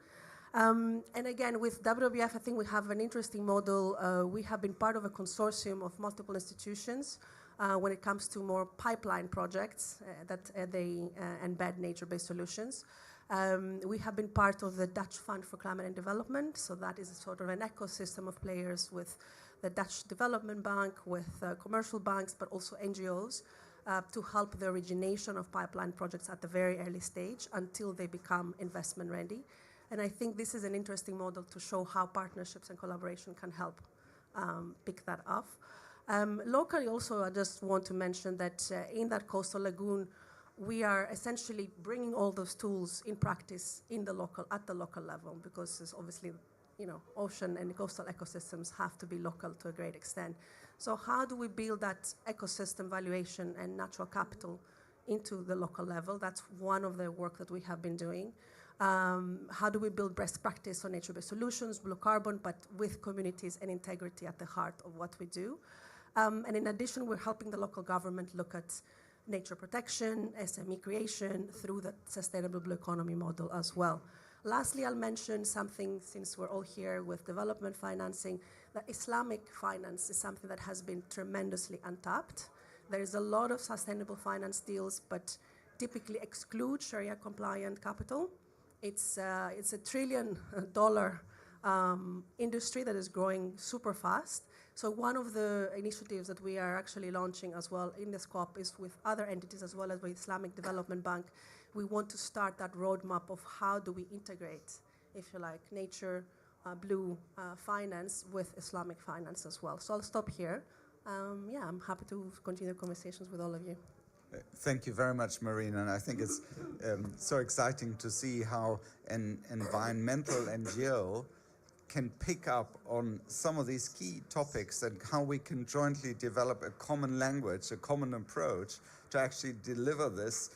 And again, with WWF, I think we have an interesting model. We have been part of a consortium of multiple institutions when it comes to more pipeline projects that they embed nature-based solutions. We have been part of the Dutch Fund for Climate and Development, so that is a sort of an ecosystem of players with the Dutch Development Bank, with commercial banks, but also NGOs, to help the origination of pipeline projects at the very early stage until they become investment ready. And I think this is an interesting model to show how partnerships and collaboration can help pick that up. Locally also, I just want to mention that in that coastal lagoon, we are essentially bringing all those tools in practice in the local, at the local level, because it's obviously, ocean and coastal ecosystems have to be local to a great extent. So how do we build that ecosystem valuation and natural capital into the local level? That's one of the work that we have been doing. How do we build best practice on nature-based solutions, blue carbon, but with communities and integrity at the heart of what we do? And in addition, we're helping the local government look at nature protection, SME creation through the sustainable blue economy model as well. Lastly, I'll mention something, since we're all here with development financing, that Islamic finance is something that has been tremendously untapped. There is a lot of sustainable finance deals, but typically exclude Sharia compliant capital. It's a $1 trillion industry that is growing super fast. So one of the initiatives that we are actually launching as well in this COP is with other entities as well as with Islamic Development Bank. We want to start that roadmap of how do we integrate, if you like, nature, blue finance with Islamic finance as well. So I'll stop here. I'm happy to continue conversations with all of you. Thank you very much, Marina. And I think it's so exciting to see how an environmental NGO can pick up on some of these key topics and how we can jointly develop a common language, a common approach to actually deliver this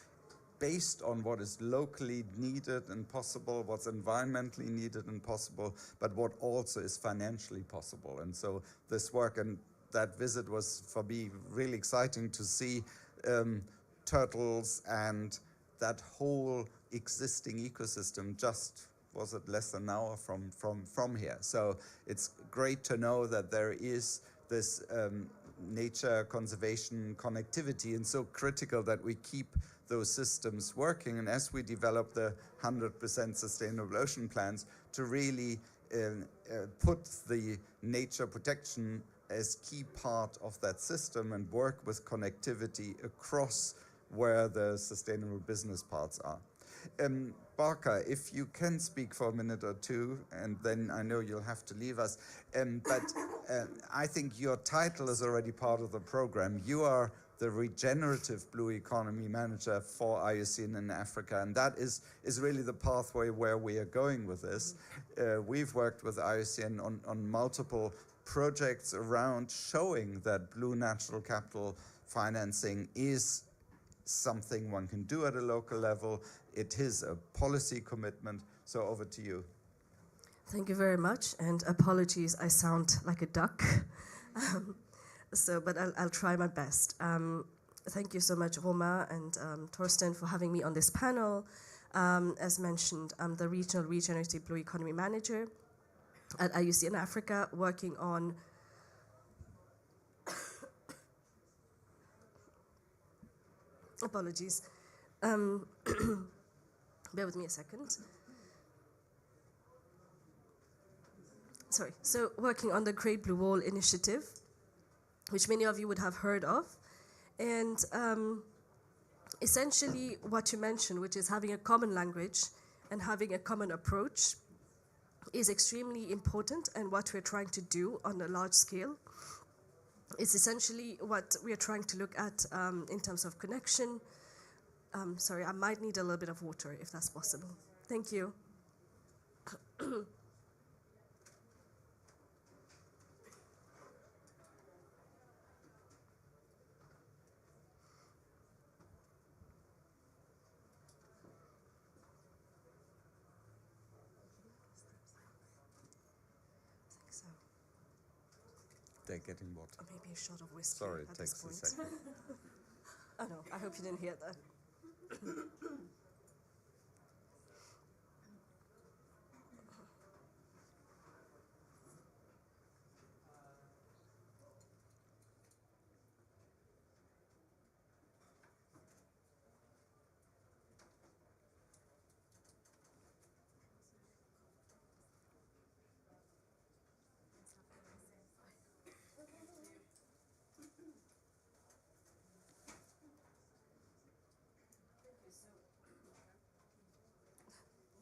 based on what is locally needed and possible, what's environmentally needed and possible, but what also is financially possible. And so this work and that visit was, for me, really exciting to see turtles and that whole existing ecosystem just was it less than an hour from here. So it's great to know that there is this nature conservation connectivity, and so critical that we keep those systems working. And as we develop the 100% sustainable ocean plans, to really put the nature protection as key part of that system and work with connectivity across where the sustainable business parts are. Barker, if you can speak for a minute or two, and then I know you'll have to leave us, but I think your title is already part of the program. You are the Regenerative Blue Economy Manager for IUCN in Africa, and that is really the pathway where we are going with this. We've worked with IUCN on multiple projects around showing that blue natural capital financing is something one can do at a local level. It is a policy commitment. So over to you. Thank you very much, and apologies, I sound like a duck. But I'll try my best. Thank you so much, Roma and Torsten, for having me on this panel. As mentioned, I'm the Regional Regenerative Blue Economy Manager at IUCN Africa, working on Bear with me a second. Sorry. So working on the Great Blue Wall Initiative, which many of you would have heard of. And essentially what you mentioned, which is having a common language and having a common approach, is extremely important, and what we're trying to do on a large scale is essentially what we are trying to look at in terms of connection. Sorry, I might need a little bit of water if that's possible. Thank you. They're getting water. Or maybe a shot of whiskey. Sorry, it at takes this a point. second. Oh no, I hope you didn't hear that.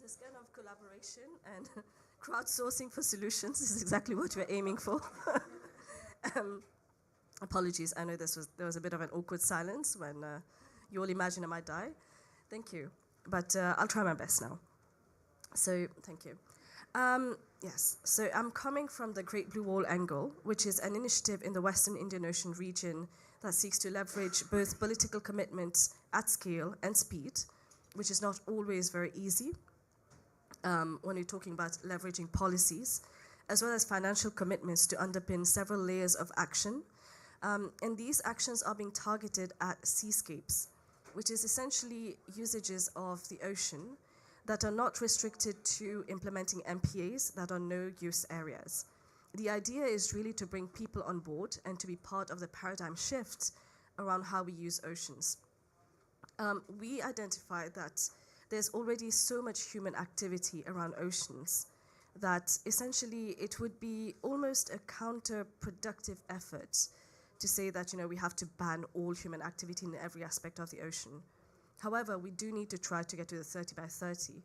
This kind of collaboration and crowdsourcing for solutions is exactly what we're aiming for. Apologies, I know there was a bit of an awkward silence when you all imagine I might die. Thank you, but I'll try my best now. So, thank you. Yes, so I'm coming from the Great Blue Wall angle, which is an initiative in the Western Indian Ocean region that seeks to leverage both political commitments at scale and speed, which is not always very easy when you're talking about leveraging policies, as well as financial commitments to underpin several layers of action. And these actions are being targeted at seascapes, which is essentially usages of the ocean that are not restricted to implementing MPAs that are no-use areas. The idea is really to bring people on board and to be part of the paradigm shift around how we use oceans. We identified that there's already so much human activity around oceans that essentially it would be almost a counterproductive effort to say that, we have to ban all human activity in every aspect of the ocean. However, we do need to try to get to the 30 by 30.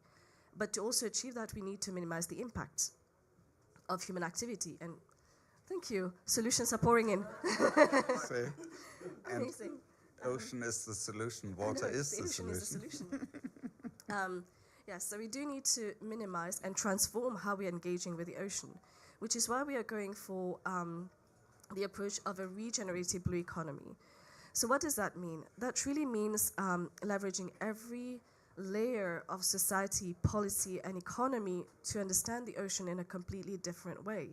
But to also achieve that, we need to minimize the impact of human activity. And thank you. Solutions are pouring in. See? And amazing. Ocean is the solution. Water is the solution. Yes, so we do need to minimize and transform how we're engaging with the ocean, which is why we are going for the approach of a regenerative blue economy. So what does that mean? That really means leveraging every layer of society, policy, and economy to understand the ocean in a completely different way.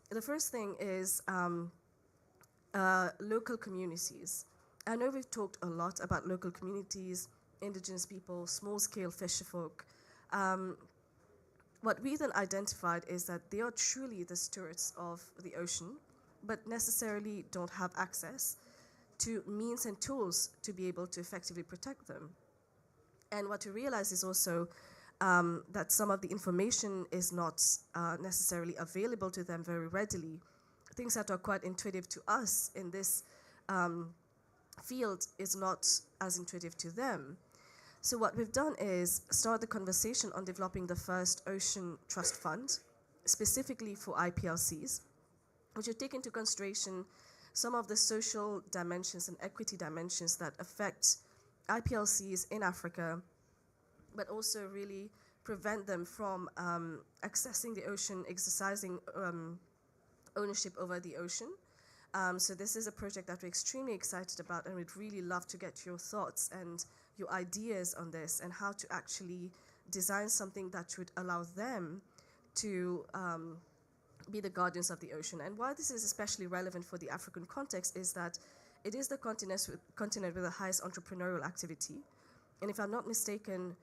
The first thing is local communities. I know we've talked a lot about local communities, indigenous people, small-scale fisherfolk. What we then identified is that they are truly the stewards of the ocean, but necessarily don't have access to means and tools to be able to effectively protect them. And what we realize is also that some of the information is not necessarily available to them very readily. Things that are quite intuitive to us in this field is not as intuitive to them. So what we've done is start the conversation on developing the first Ocean Trust Fund, specifically for IPLCs, which will take into consideration some of the social dimensions and equity dimensions that affect IPLCs in Africa, but also really prevent them from accessing the ocean, exercising ownership over the ocean. So this is a project that we're extremely excited about, and we'd really love to get your thoughts and your ideas on this and how to actually design something that would allow them to be the guardians of the ocean. And why this is especially relevant for the African context is that it is the continent with the highest entrepreneurial activity. And if I'm not mistaken,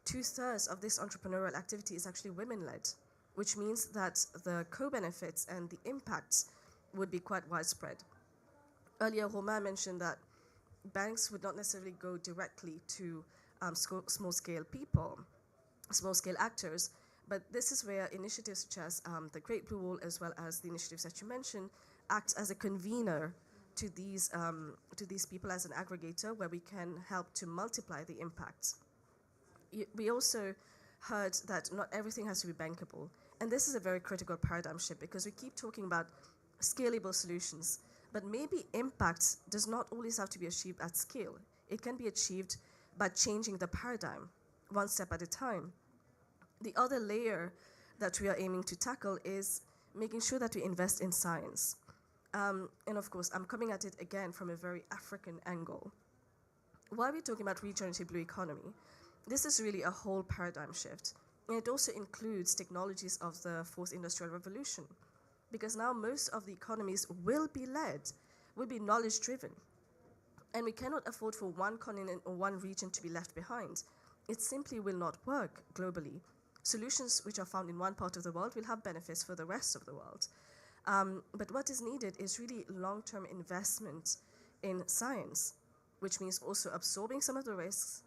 2/3 of this entrepreneurial activity is actually women-led, which means that the co-benefits and the impacts would be quite widespread. Earlier, Romain mentioned that banks would not necessarily go directly to small-scale people, small-scale actors. But this is where initiatives such as the Great Blue Wall, as well as the initiatives that you mentioned, act as a convener to these people as an aggregator, where we can help to multiply the impact. We also heard that not everything has to be bankable. And this is a very critical paradigm shift, because we keep talking about scalable solutions, but maybe impact does not always have to be achieved at scale. It can be achieved by changing the paradigm, one step at a time. The other layer that we are aiming to tackle is making sure that we invest in science. And of course, I'm coming at it again from a very African angle. Why are we talking about regenerative blue economy? This is really a whole paradigm shift. And it also includes technologies of the fourth industrial revolution, because now most of the economies will be knowledge-driven. And we cannot afford for one continent or one region to be left behind. It simply will not work globally. Solutions which are found in one part of the world will have benefits for the rest of the world. But what is needed is really long-term investment in science, which means also absorbing some of the risks,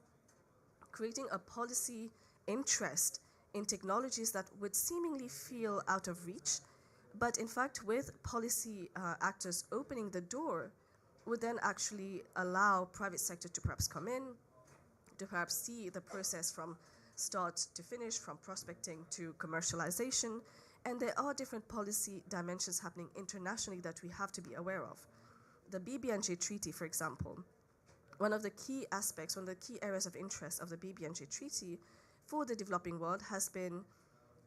creating a policy interest in technologies that would seemingly feel out of reach, but in fact, with policy actors opening the door, would then actually allow private sector to perhaps come in, to perhaps see the process from start to finish, from prospecting to commercialization. And there are different policy dimensions happening internationally that we have to be aware of. The BBNJ Treaty, for example, one of the key aspects, one of the key areas of interest of the BBNJ Treaty for the developing world has been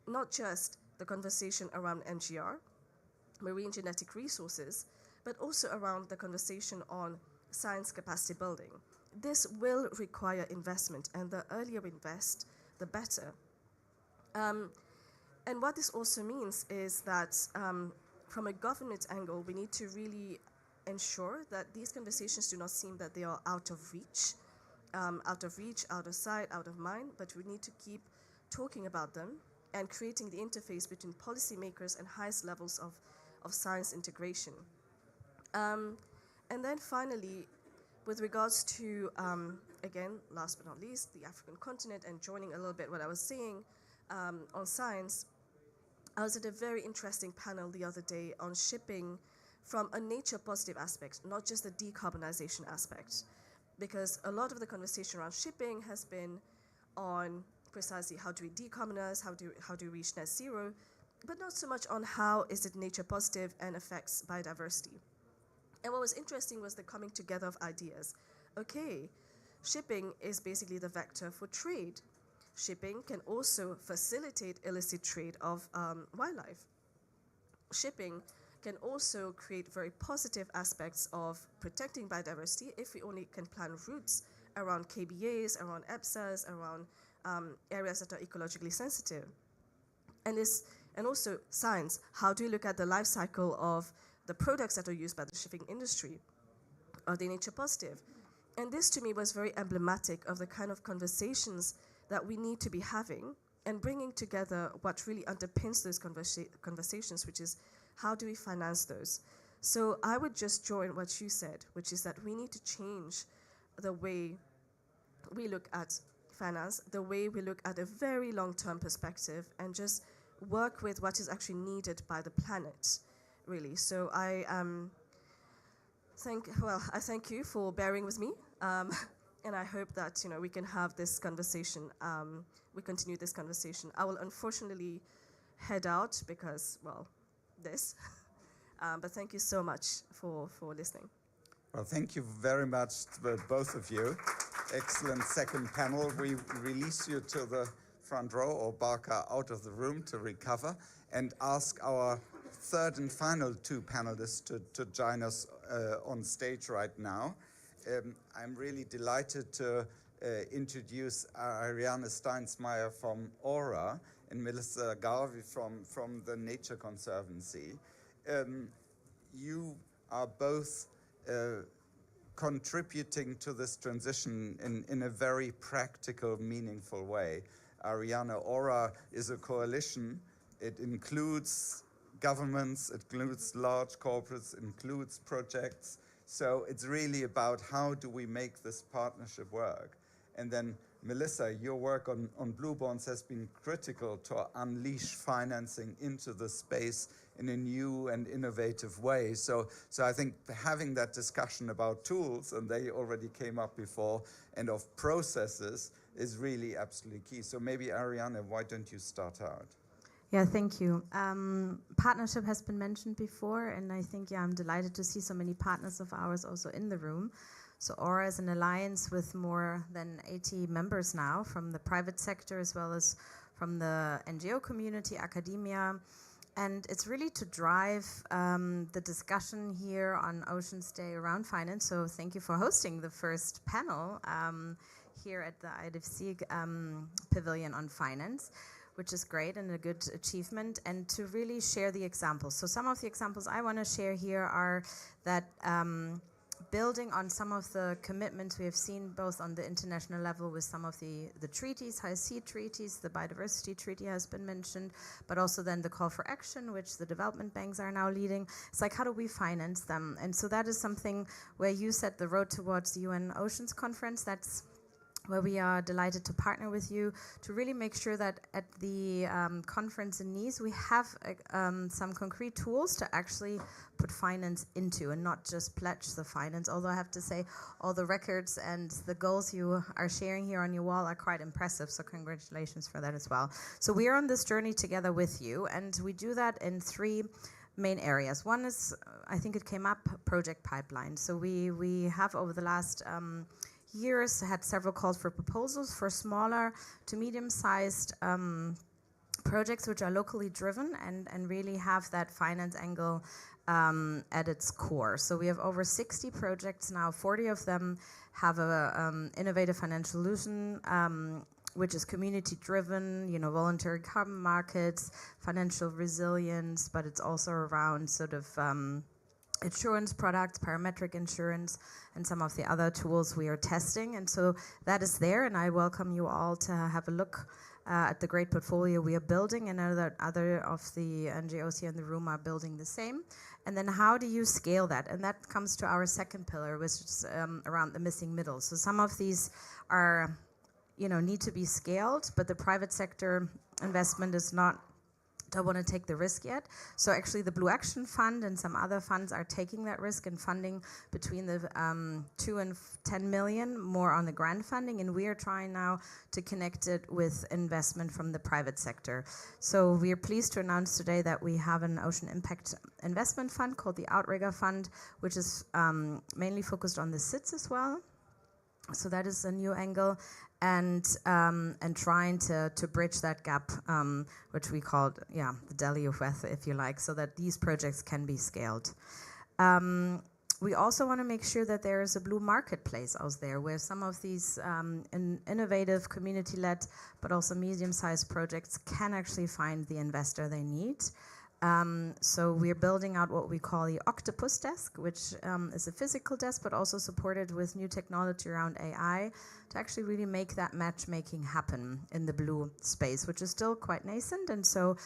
not just the conversation around NGR, marine genetic resources, but also around the conversation on science capacity building. This will require investment, and the earlier we invest, the better. And what this also means is that from a government angle, we need to really ensure that these conversations do not seem that they are out of reach, out of sight, out of mind, but we need to keep talking about them and creating the interface between policymakers and highest levels of science integration. And then finally, with regards to, again, last but not least, the African continent, and joining a little bit what I was saying on science, I was at a very interesting panel the other day on shipping from a nature positive aspect, not just the decarbonization aspect. Because a lot of the conversation around shipping has been on precisely how do we decarbonize, how do we reach net zero, but not so much on how is it nature positive and affects biodiversity. And what was interesting was the coming together of ideas. Okay, shipping is basically the vector for trade. Shipping can also facilitate illicit trade of wildlife. Shipping can also create very positive aspects of protecting biodiversity if we only can plan routes around KBAs, around EPSAs, around areas that are ecologically sensitive. And also science. How do you look at the life cycle of the products that are used by the shipping industry? Are they nature positive? And this to me was very emblematic of the kind of conversations that we need to be having and bringing together what really underpins those conversations, which is how do we finance those? So I would just join what you said, which is that we need to change the way we look at finance, the way we look at a very long-term perspective, and just work with what is actually needed by the planet, really. So I thank you for bearing with me, and I hope that we can have this conversation. We continue this conversation. I will unfortunately head out because, well, this. But thank you so much for listening. Well, thank you very much, both of you. Excellent second panel. We release you to the front row, or Barker out of the room to recover, and ask our third and final two panelists to join us on stage right now. I'm really delighted to introduce Ariane Steinsmeyer from Aura and Melissa Garvey from the Nature Conservancy. You are both contributing to this transition in a very practical, meaningful way. Ariane, Aura is a coalition. It includes governments, it includes large corporates, it includes projects. So it's really about how do we make this partnership work. And then Melissa, your work on blue bonds has been critical to unleash financing into the space in a new and innovative way. So I think having that discussion about tools, and they already came up before, and of processes is really absolutely key. So maybe Ariane, why don't you start out? Yeah, thank you. Partnership has been mentioned before, and I think, I'm delighted to see so many partners of ours also in the room. So Aura is an alliance with more than 80 members now from the private sector as well as from the NGO community, academia. And it's really to drive the discussion here on Oceans Day around finance. So thank you for hosting the first panel here at the IDFC Pavilion on Finance, which is great and a good achievement, and to really share the examples. So some of the examples I want to share here are that building on some of the commitments we have seen both on the international level with some of the treaties, high sea treaties, the biodiversity treaty has been mentioned, but also then the call for action, which the development banks are now leading. It's like, how do we finance them? And so that is something where you set the road towards the UN Oceans Conference. That's where we are delighted to partner with you to really make sure that at the conference in Nice, we have some concrete tools to actually put finance into and not just pledge the finance. Although I have to say, all the records and the goals you are sharing here on your wall are quite impressive, so congratulations for that as well. So we are on this journey together with you, and we do that in 3 main areas. One is, I think it came up, project pipeline. So we have over the last years had several calls for proposals for smaller to medium-sized projects which are locally driven and really have that finance angle at its core. So we have over 60 projects now. 40 of them have a innovative financial solution which is community-driven, voluntary carbon markets, financial resilience, but it's also around sort of insurance products, parametric insurance, and some of the other tools we are testing. And so that is there, and I welcome you all to have a look at the great portfolio we are building, and know that other of the NGOs here in the room are building the same. And then how do you scale that? And that comes to our second pillar, which is around the missing middle. So some of these are, need to be scaled, but the private sector investment is don't want to take the risk yet. So actually the Blue Action Fund and some other funds are taking that risk and funding between the 2 and 10 million, more on the grant funding, and we are trying now to connect it with investment from the private sector. So we are pleased to announce today that we have an ocean impact investment fund called the Outrigger Fund, which is mainly focused on the SIDS as well. So that is a new angle, and trying to bridge that gap, which we called, the Delhi of Wealth, if you like, so that these projects can be scaled. We also want to make sure that there is a blue marketplace out there where some of these innovative, community-led, but also medium-sized projects can actually find the investor they need. So we're building out what we call the Octopus Desk, which is a physical desk, but also supported with new technology around AI to actually really make that matchmaking happen in the blue space, which is still quite nascent. And so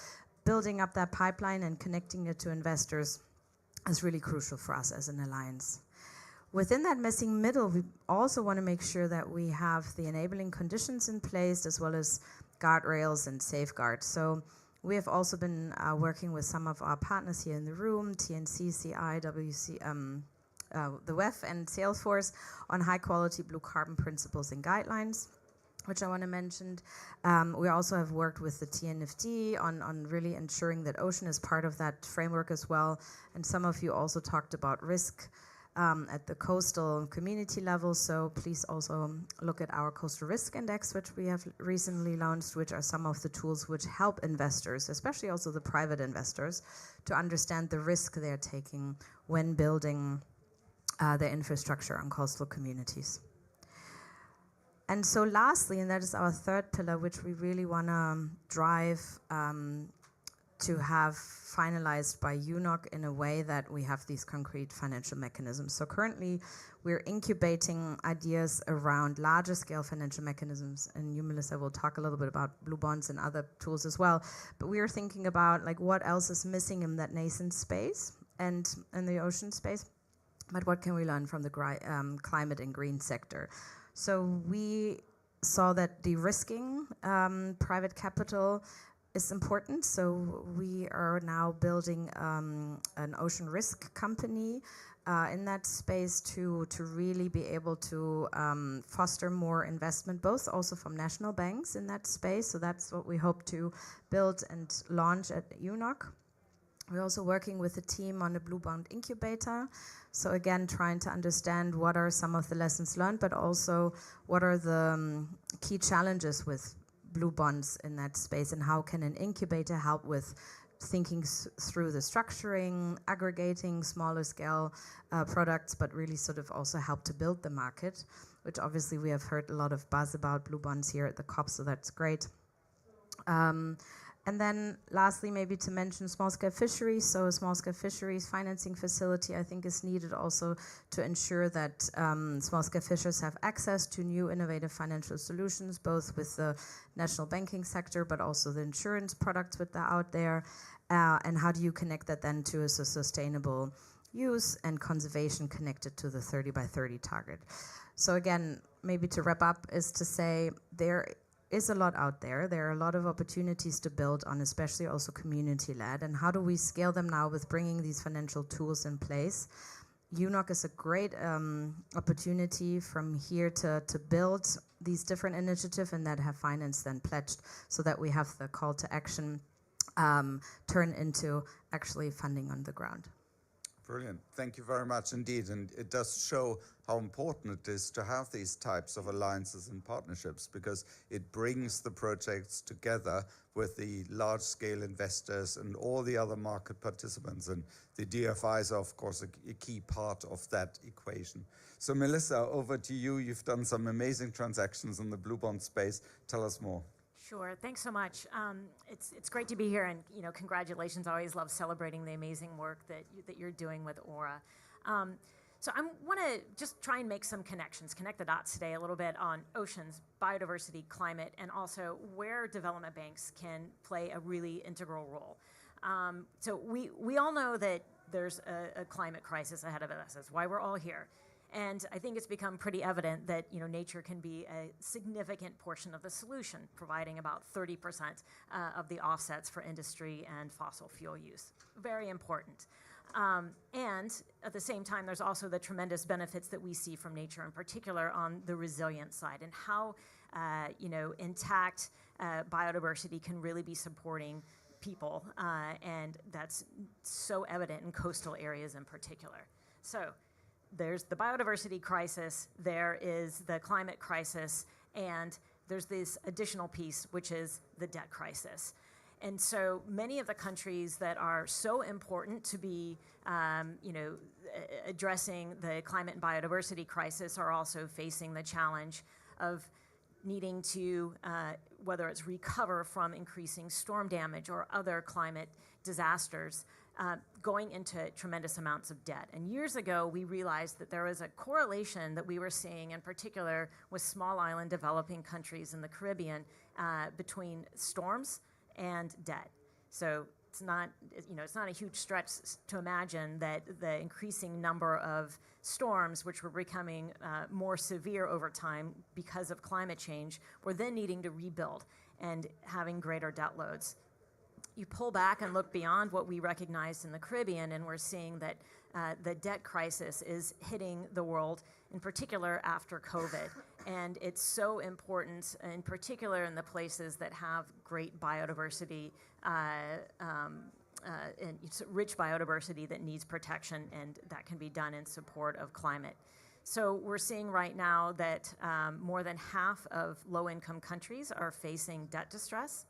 building up that pipeline and connecting it to investors is really crucial for us as an alliance. Within that missing middle, we also want to make sure that we have the enabling conditions in place as well as guardrails and safeguards. So we have also been working with some of our partners here in the room, TNC, CI, WC, the WEF, and Salesforce on high-quality blue carbon principles and guidelines, which I want to mention. We also have worked with the TNFD on really ensuring that ocean is part of that framework as well. And some of you also talked about risk at the coastal community level, so please also look at our Coastal Risk Index, which we have recently launched, which are some of the tools which help investors, especially also the private investors, to understand the risk they're taking when building their infrastructure on coastal communities. And so lastly, and that is our third pillar, which we really want to drive to have finalized by UNOC in a way that we have these concrete financial mechanisms. So currently, we're incubating ideas around larger scale financial mechanisms, and you, Melissa, will talk a little bit about blue bonds and other tools as well. But we are thinking about what else is missing in that nascent space and in the ocean space, but what can we learn from the climate and green sector? So we saw that de-risking private capital is important. So we are now building an ocean risk company in that space to really be able to foster more investment, both also from national banks in that space. So that's what we hope to build and launch at UNOC. We're also working with a team on a Blue Bond incubator. So again, trying to understand what are some of the lessons learned, but also what are the key challenges with blue bonds in that space, and how can an incubator help with thinking through the structuring, aggregating smaller scale products, but really sort of also help to build the market, which obviously we have heard a lot of buzz about blue bonds here at the COP, so that's great. And then lastly, maybe to mention small-scale fisheries. So a small-scale fisheries financing facility, I think, is needed also to ensure that small-scale fishers have access to new innovative financial solutions, both with the national banking sector, but also the insurance products that are out there. And how do you connect that then to a sustainable use and conservation connected to the 30 by 30 target? So again, maybe to wrap up is to say there is a lot out there. There are a lot of opportunities to build on, especially also community-led. And how do we scale them now with bringing these financial tools in place? UNOC is a great opportunity from here to build these different initiatives and that have finance then pledged, so that we have the call to action turn into actually funding on the ground. Brilliant. Thank you very much indeed. And it does show how important it is to have these types of alliances and partnerships, because it brings the projects together with the large-scale investors and all the other market participants. And the DFIs are, of course, a key part of that equation. So Melissa, over to you. You've done some amazing transactions in the blue bond space. Tell us more. Sure. Thanks so much. It's great to be here, and congratulations. I always love celebrating the amazing work that you're doing with Aura. So I want to just try and make some connections, connect the dots today a little bit on oceans, biodiversity, climate, and also where development banks can play a really integral role. So we all know that there's a climate crisis ahead of us. That's why we're all here. And I think it's become pretty evident that nature can be a significant portion of the solution, providing about 30% of the offsets for industry and fossil fuel use. Very important. And at the same time, there's also the tremendous benefits that we see from nature, in particular on the resilience side, and how intact biodiversity can really be supporting people, and that's so evident in coastal areas in particular. So there's the biodiversity crisis, there is the climate crisis, and there's this additional piece, which is the debt crisis. And so many of the countries that are so important to be, addressing the climate and biodiversity crisis are also facing the challenge of needing to, whether it's recover from increasing storm damage or other climate disasters, going into tremendous amounts of debt. And years ago, we realized that there was a correlation that we were seeing, in particular with small island developing countries in the Caribbean, between storms and debt. So it's not a huge stretch to imagine that the increasing number of storms, which were becoming more severe over time because of climate change, were then needing to rebuild and having greater debt loads. You pull back and look beyond what we recognized in the Caribbean, and we're seeing that the debt crisis is hitting the world, in particular after COVID. And it's so important, in particular in the places that have great biodiversity, and it's rich biodiversity that needs protection, and that can be done in support of climate. So we're seeing right now that more than half of low-income countries are facing debt distress.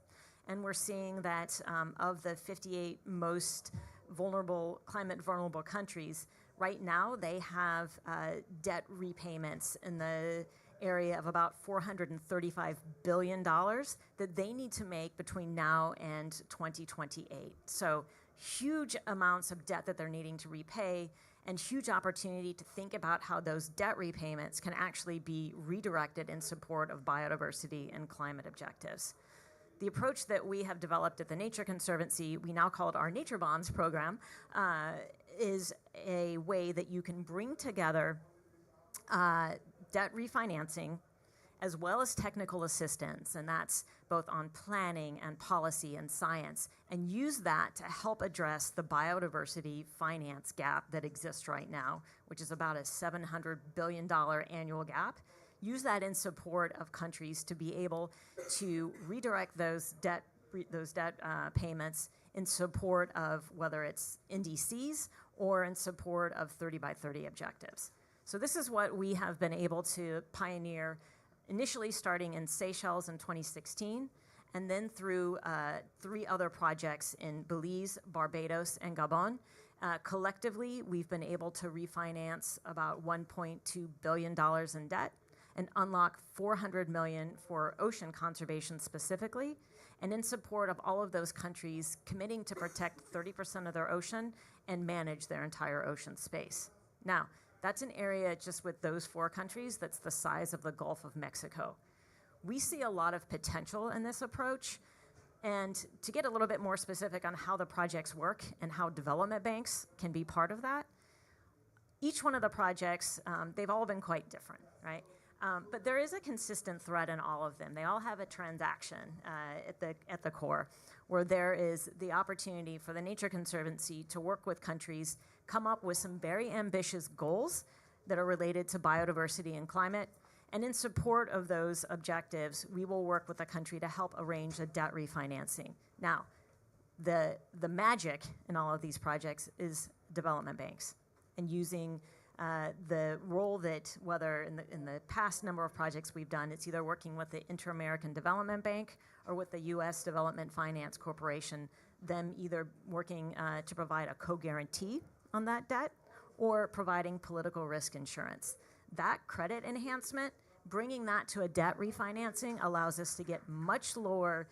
And we're seeing that of the 58 most vulnerable, climate-vulnerable countries, right now they have debt repayments in the area of about $435 billion that they need to make between now and 2028. So huge amounts of debt that they're needing to repay, and huge opportunity to think about how those debt repayments can actually be redirected in support of biodiversity and climate objectives. The approach that we have developed at the Nature Conservancy, we now call it our Nature Bonds program, is a way that you can bring together debt refinancing as well as technical assistance, and that's both on planning and policy and science, and use that to help address the biodiversity finance gap that exists right now, which is about a $700 billion annual gap. Use that in support of countries to be able to redirect those debt payments in support of whether it's NDCs or in support of 30 by 30 objectives. So this is what we have been able to pioneer, initially starting in Seychelles in 2016, and then through 3 other projects in Belize, Barbados, and Gabon. Collectively, we've been able to refinance about $1.2 billion in debt and unlock $400 million for ocean conservation specifically, and in support of all of those countries committing to protect 30% of their ocean and manage their entire ocean space. Now, that's an area just with those 4 countries that's the size of the Gulf of Mexico. We see a lot of potential in this approach, and to get a little bit more specific on how the projects work and how development banks can be part of that, each one of the projects, they've all been quite different, right? But there is a consistent thread in all of them. They all have a transaction at the core, where there is the opportunity for the Nature Conservancy to work with countries, come up with some very ambitious goals that are related to biodiversity and climate. And in support of those objectives, we will work with the country to help arrange a debt refinancing. Now, the magic in all of these projects is development banks and using the role that, whether in the past number of projects we've done, it's either working with the Inter-American Development Bank or with the U.S. Development Finance Corporation, them either working to provide a co-guarantee on that debt or providing political risk insurance. That credit enhancement, bringing that to a debt refinancing, allows us to get much lower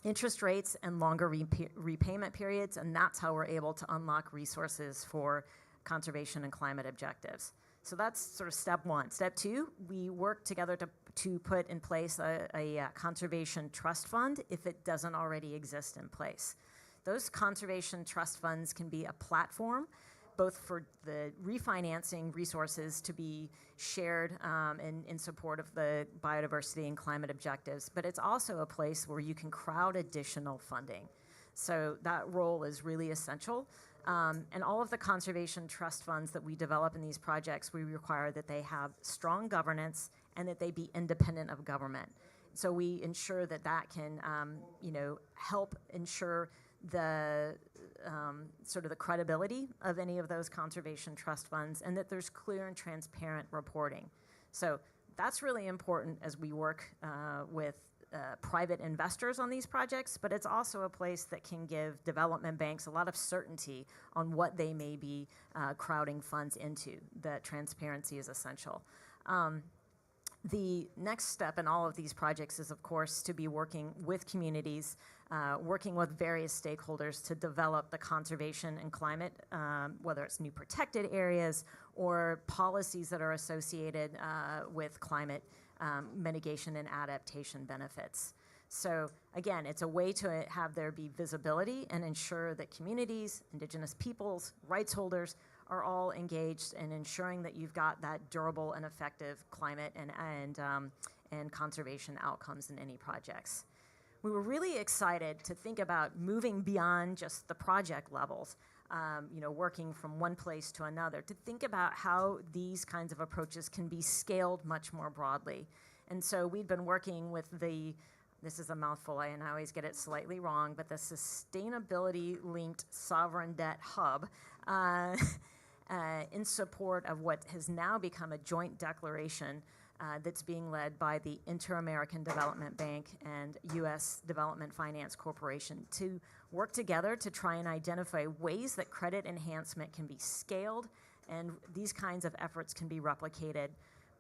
interest rates and longer repayment periods, and that's how we're able to unlock resources for conservation and climate objectives. So that's sort of step 1. Step 2, we work together to put in place a conservation trust fund if it doesn't already exist in place. Those conservation trust funds can be a platform both for the refinancing resources to be shared in support of the biodiversity and climate objectives, but it's also a place where you can crowd additional funding. So that role is really essential. And all of the conservation trust funds that we develop in these projects, we require that they have strong governance and that they be independent of government. So we ensure that that can, help ensure the sort of the credibility of any of those conservation trust funds, and that there's clear and transparent reporting. So that's really important as we work with private investors on these projects, but it's also a place that can give development banks a lot of certainty on what they may be crowding funds into. That transparency is essential. The next step in all of these projects is, of course, to be working with communities, working with various stakeholders to develop the conservation and climate, whether it's new protected areas or policies that are associated with climate mitigation and adaptation benefits. So again, it's a way to have there be visibility and ensure that communities, indigenous peoples, rights holders are all engaged in ensuring that you've got that durable and effective climate and conservation outcomes in any projects. We were really excited to think about moving beyond just the project levels, working from one place to another, to think about how these kinds of approaches can be scaled much more broadly. And so we've been working with this is a mouthful, and I always get it slightly wrong, but the Sustainability-Linked Sovereign Debt Hub in support of what has now become a joint declaration that's being led by the Inter-American Development Bank and U.S. Development Finance Corporation to work together to try and identify ways that credit enhancement can be scaled and these kinds of efforts can be replicated.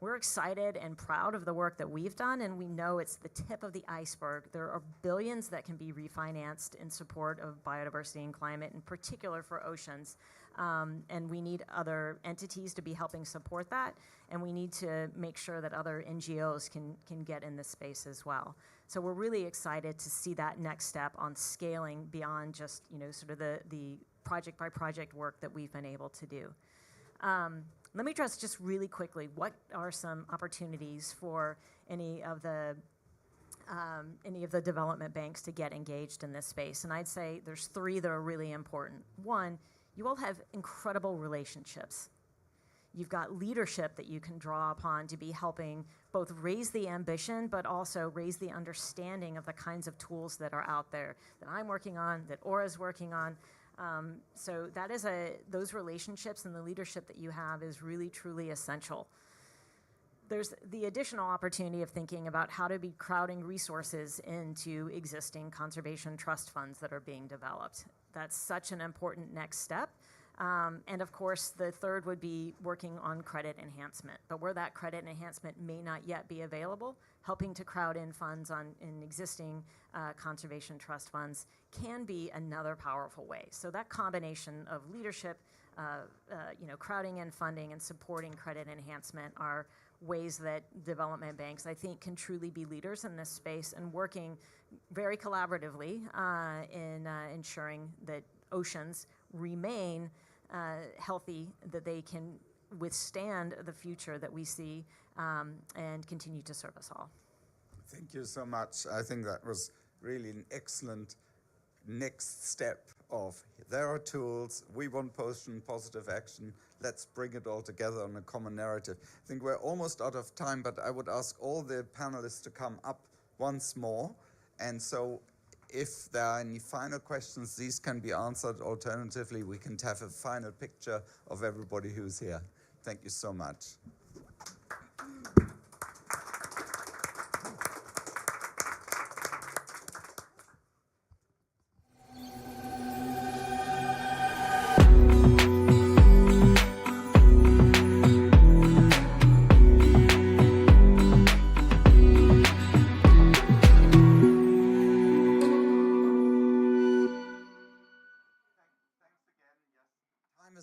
We're excited and proud of the work that we've done, and we know it's the tip of the iceberg. There are billions that can be refinanced in support of biodiversity and climate, in particular for oceans. And we need other entities to be helping support that, and we need to make sure that other NGOs can get in this space as well. So we're really excited to see that next step on scaling beyond just sort of the project by project work that we've been able to do. Let me address just really quickly what are some opportunities for any of the development banks to get engaged in this space. And I'd say there's three that are really important. One, you all have incredible relationships. You've got leadership that you can draw upon to be helping both raise the ambition, but also raise the understanding of the kinds of tools that are out there that I'm working on, that Aura's working on. So that is those relationships and the leadership that you have is really, truly essential. There's the additional opportunity of thinking about how to be crowding resources into existing conservation trust funds that are being developed. That's such an important next step. And of course, the third would be working on credit enhancement. But where that credit enhancement may not yet be available, helping to crowd in funds in existing conservation trust funds can be another powerful way. So that combination of leadership, crowding in funding and supporting credit enhancement are ways that development banks, I think, can truly be leaders in this space and working very collaboratively in ensuring that oceans remain healthy, that they can withstand the future that we see and continue to serve us all. Thank you so much. I think that was really an excellent next step of there are tools, we want positive action, let's bring it all together on a common narrative. I think we're almost out of time, but I would ask all the panelists to come up once more. And so if there are any final questions, these can be answered. Alternatively, we can have a final picture of everybody who's here. Thank you so much.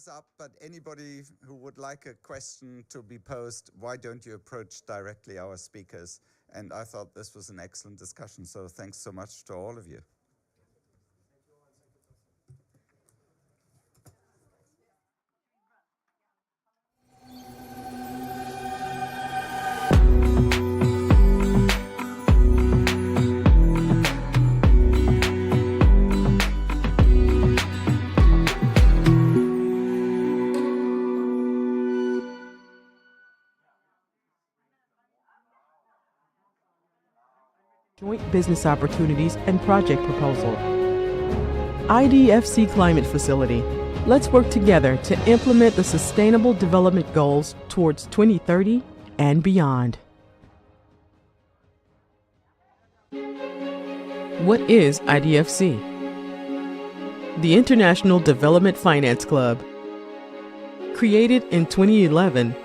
Up, but anybody who would like a question to be posed, why don't you approach directly our speakers? And I thought this was an excellent discussion, so thanks so much to all of you. Joint business opportunities and project proposal. IDFC Climate Facility. Let's work together to implement the Sustainable Development Goals towards 2030 and beyond. What is IDFC? The International Development Finance Club, created in 2011,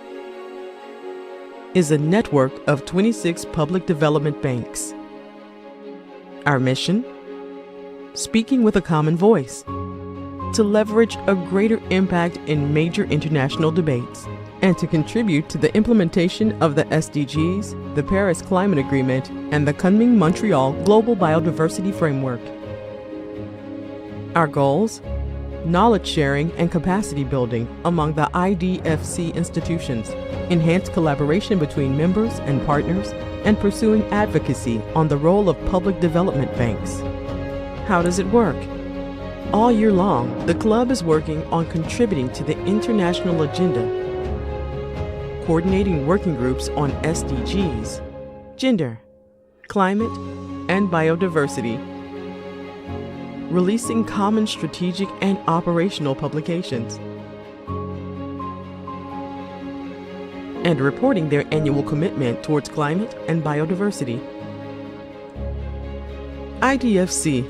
is a network of 26 public development banks. Our mission? Speaking with a common voice, to leverage a greater impact in major international debates, and to contribute to the implementation of the SDGs, the Paris Climate Agreement, and the Kunming-Montreal Global Biodiversity Framework. Our goals? Knowledge sharing and capacity building among the IDFC institutions, enhanced collaboration between members and partners, and pursuing advocacy on the role of public development banks. How does it work? All year long, the club is working on contributing to the international agenda, coordinating working groups on SDGs, gender, climate, and biodiversity, releasing common strategic and operational publications, and reporting their annual commitment towards climate and biodiversity. IDFC.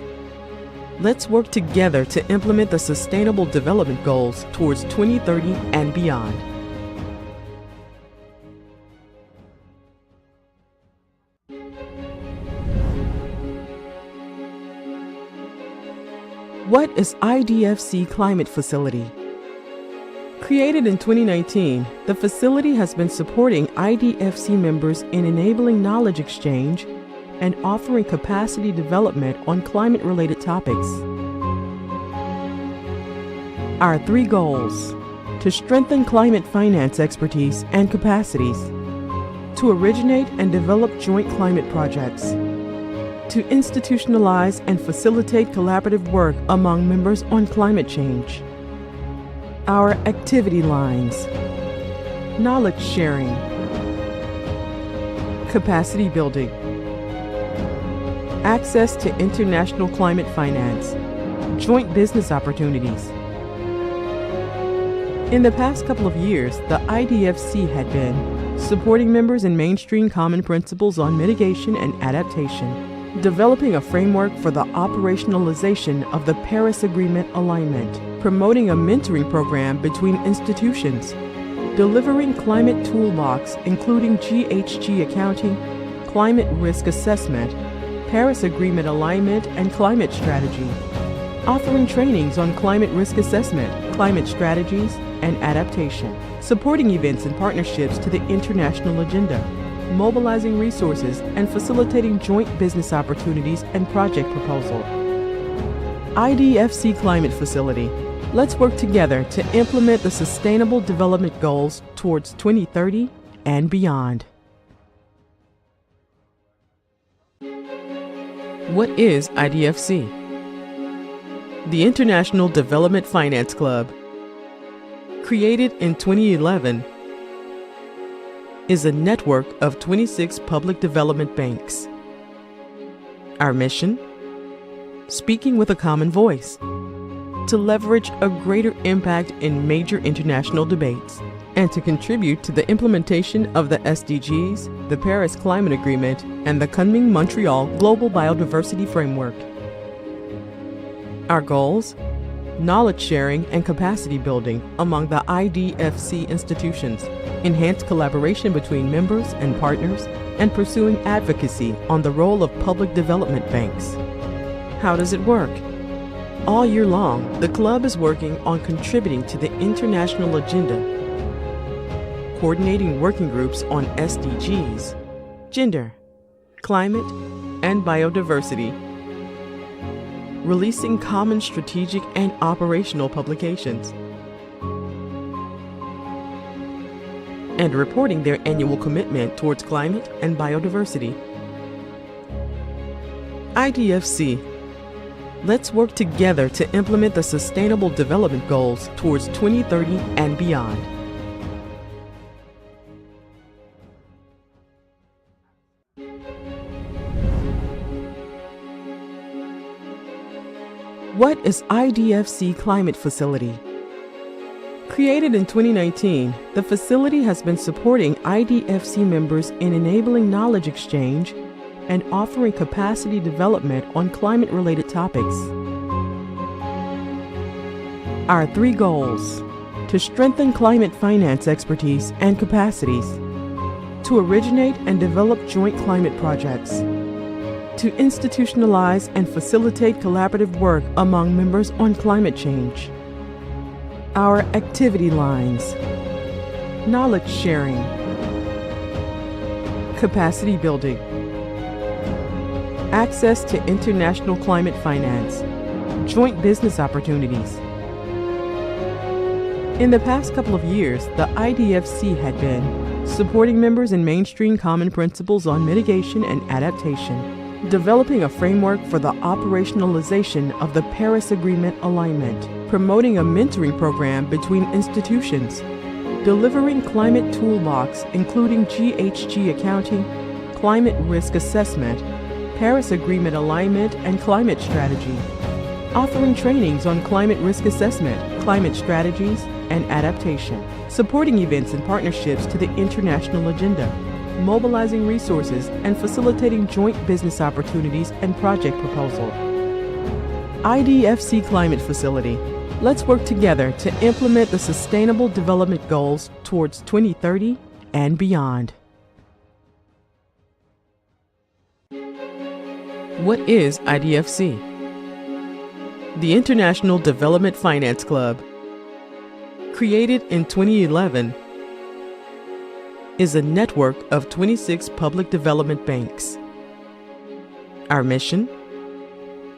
Let's work together to implement the Sustainable Development Goals towards 2030 and beyond. What is IDFC Climate Facility? Created in 2019, the facility has been supporting IDFC members in enabling knowledge exchange and offering capacity development on climate-related topics. Our three goals: to strengthen climate finance expertise and capacities, to originate and develop joint climate projects, to institutionalize and facilitate collaborative work among members on climate change. Our activity lines: knowledge sharing, capacity building, access to international climate finance, joint business opportunities. In the past couple of years, the IDFC had been supporting members in mainstream common principles on mitigation and adaptation, developing a framework for the operationalization of the Paris Agreement alignment, promoting a mentoring program between institutions, delivering climate toolbox including GHG accounting, climate risk assessment, Paris Agreement alignment and climate strategy, offering trainings on climate risk assessment, climate strategies, and adaptation, supporting events and partnerships to the international agenda, mobilizing resources and facilitating joint business opportunities and project proposal. IDFC Climate Facility. Let's work together to implement the Sustainable Development Goals towards 2030 and beyond. What is IDFC? The International Development Finance Club, created in 2011, is a network of 26 public development banks. Our mission? Speaking with a common voice, to leverage a greater impact in major international debates, and to contribute to the implementation of the SDGs, the Paris Climate Agreement, and the Kunming-Montreal Global Biodiversity Framework. Our goals? Knowledge sharing and capacity building among the IDFC institutions, enhanced collaboration between members and partners, and pursuing advocacy on the role of public development banks. How does it work? All year long, the club is working on contributing to the international agenda, coordinating working groups on SDGs, gender, climate, and biodiversity, releasing common strategic and operational publications, and reporting their annual commitment towards climate and biodiversity. IDFC. Let's work together to implement the Sustainable Development Goals towards 2030 and beyond. What is IDFC Climate Facility? Created in 2019, the facility has been supporting IDFC members in enabling knowledge exchange and offering capacity development on climate-related topics. Our 3 goals: to strengthen climate finance expertise and capacities, to originate and develop joint climate projects, to institutionalize and facilitate collaborative work among members on climate change. Our activity lines: knowledge sharing, capacity building, access to international climate finance, joint business opportunities. In the past couple of years, the IDFC had been supporting members in mainstream common principles on mitigation and adaptation, developing a framework for the operationalization of the Paris Agreement alignment, promoting a mentoring program between institutions, delivering climate toolbox including GHG accounting, climate risk assessment, Paris Agreement alignment and climate strategy, offering trainings on climate risk assessment, climate strategies, and adaptation, supporting events and partnerships to the international agenda, mobilizing resources and facilitating joint business opportunities and project proposal. IDFC Climate Facility. Let's work together to implement the Sustainable Development Goals towards 2030 and beyond. What is IDFC? The International Development Finance Club, created in 2011, is a network of 26 public development banks. Our mission?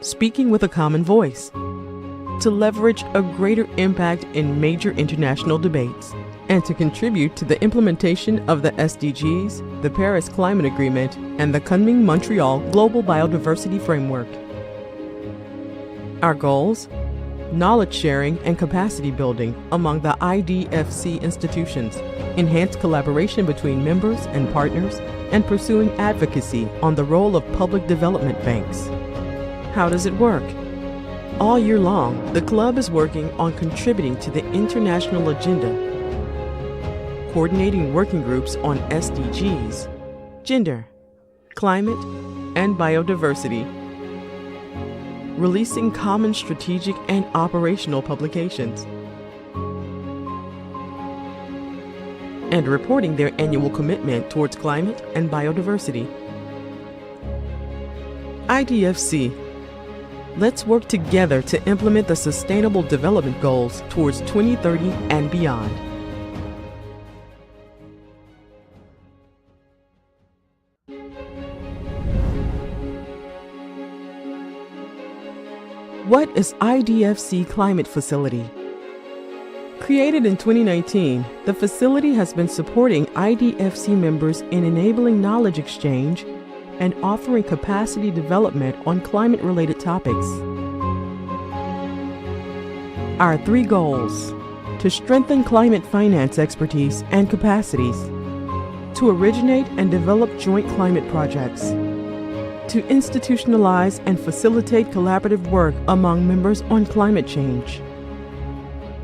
Speaking with a common voice, to leverage a greater impact in major international debates, and to contribute to the implementation of the SDGs, the Paris Climate Agreement, and the Kunming Montreal Global Biodiversity Framework. Our goals: knowledge sharing and capacity building among the IDFC institutions, enhanced collaboration between members and partners, and pursuing advocacy on the role of public development banks. How does it work? All year long, the club is working on contributing to the international agenda, coordinating working groups on SDGs, gender, climate, and biodiversity, releasing common strategic and operational publications, and reporting their annual commitment towards climate and biodiversity. IDFC. Let's work together to implement the Sustainable Development Goals towards 2030 and beyond. What is IDFC Climate Facility? Created in 2019, the facility has been supporting IDFC members in enabling knowledge exchange and offering capacity development on climate-related topics. Our 3 goals: to strengthen climate finance expertise and capacities, to originate and develop joint climate projects, to institutionalize and facilitate collaborative work among members on climate change.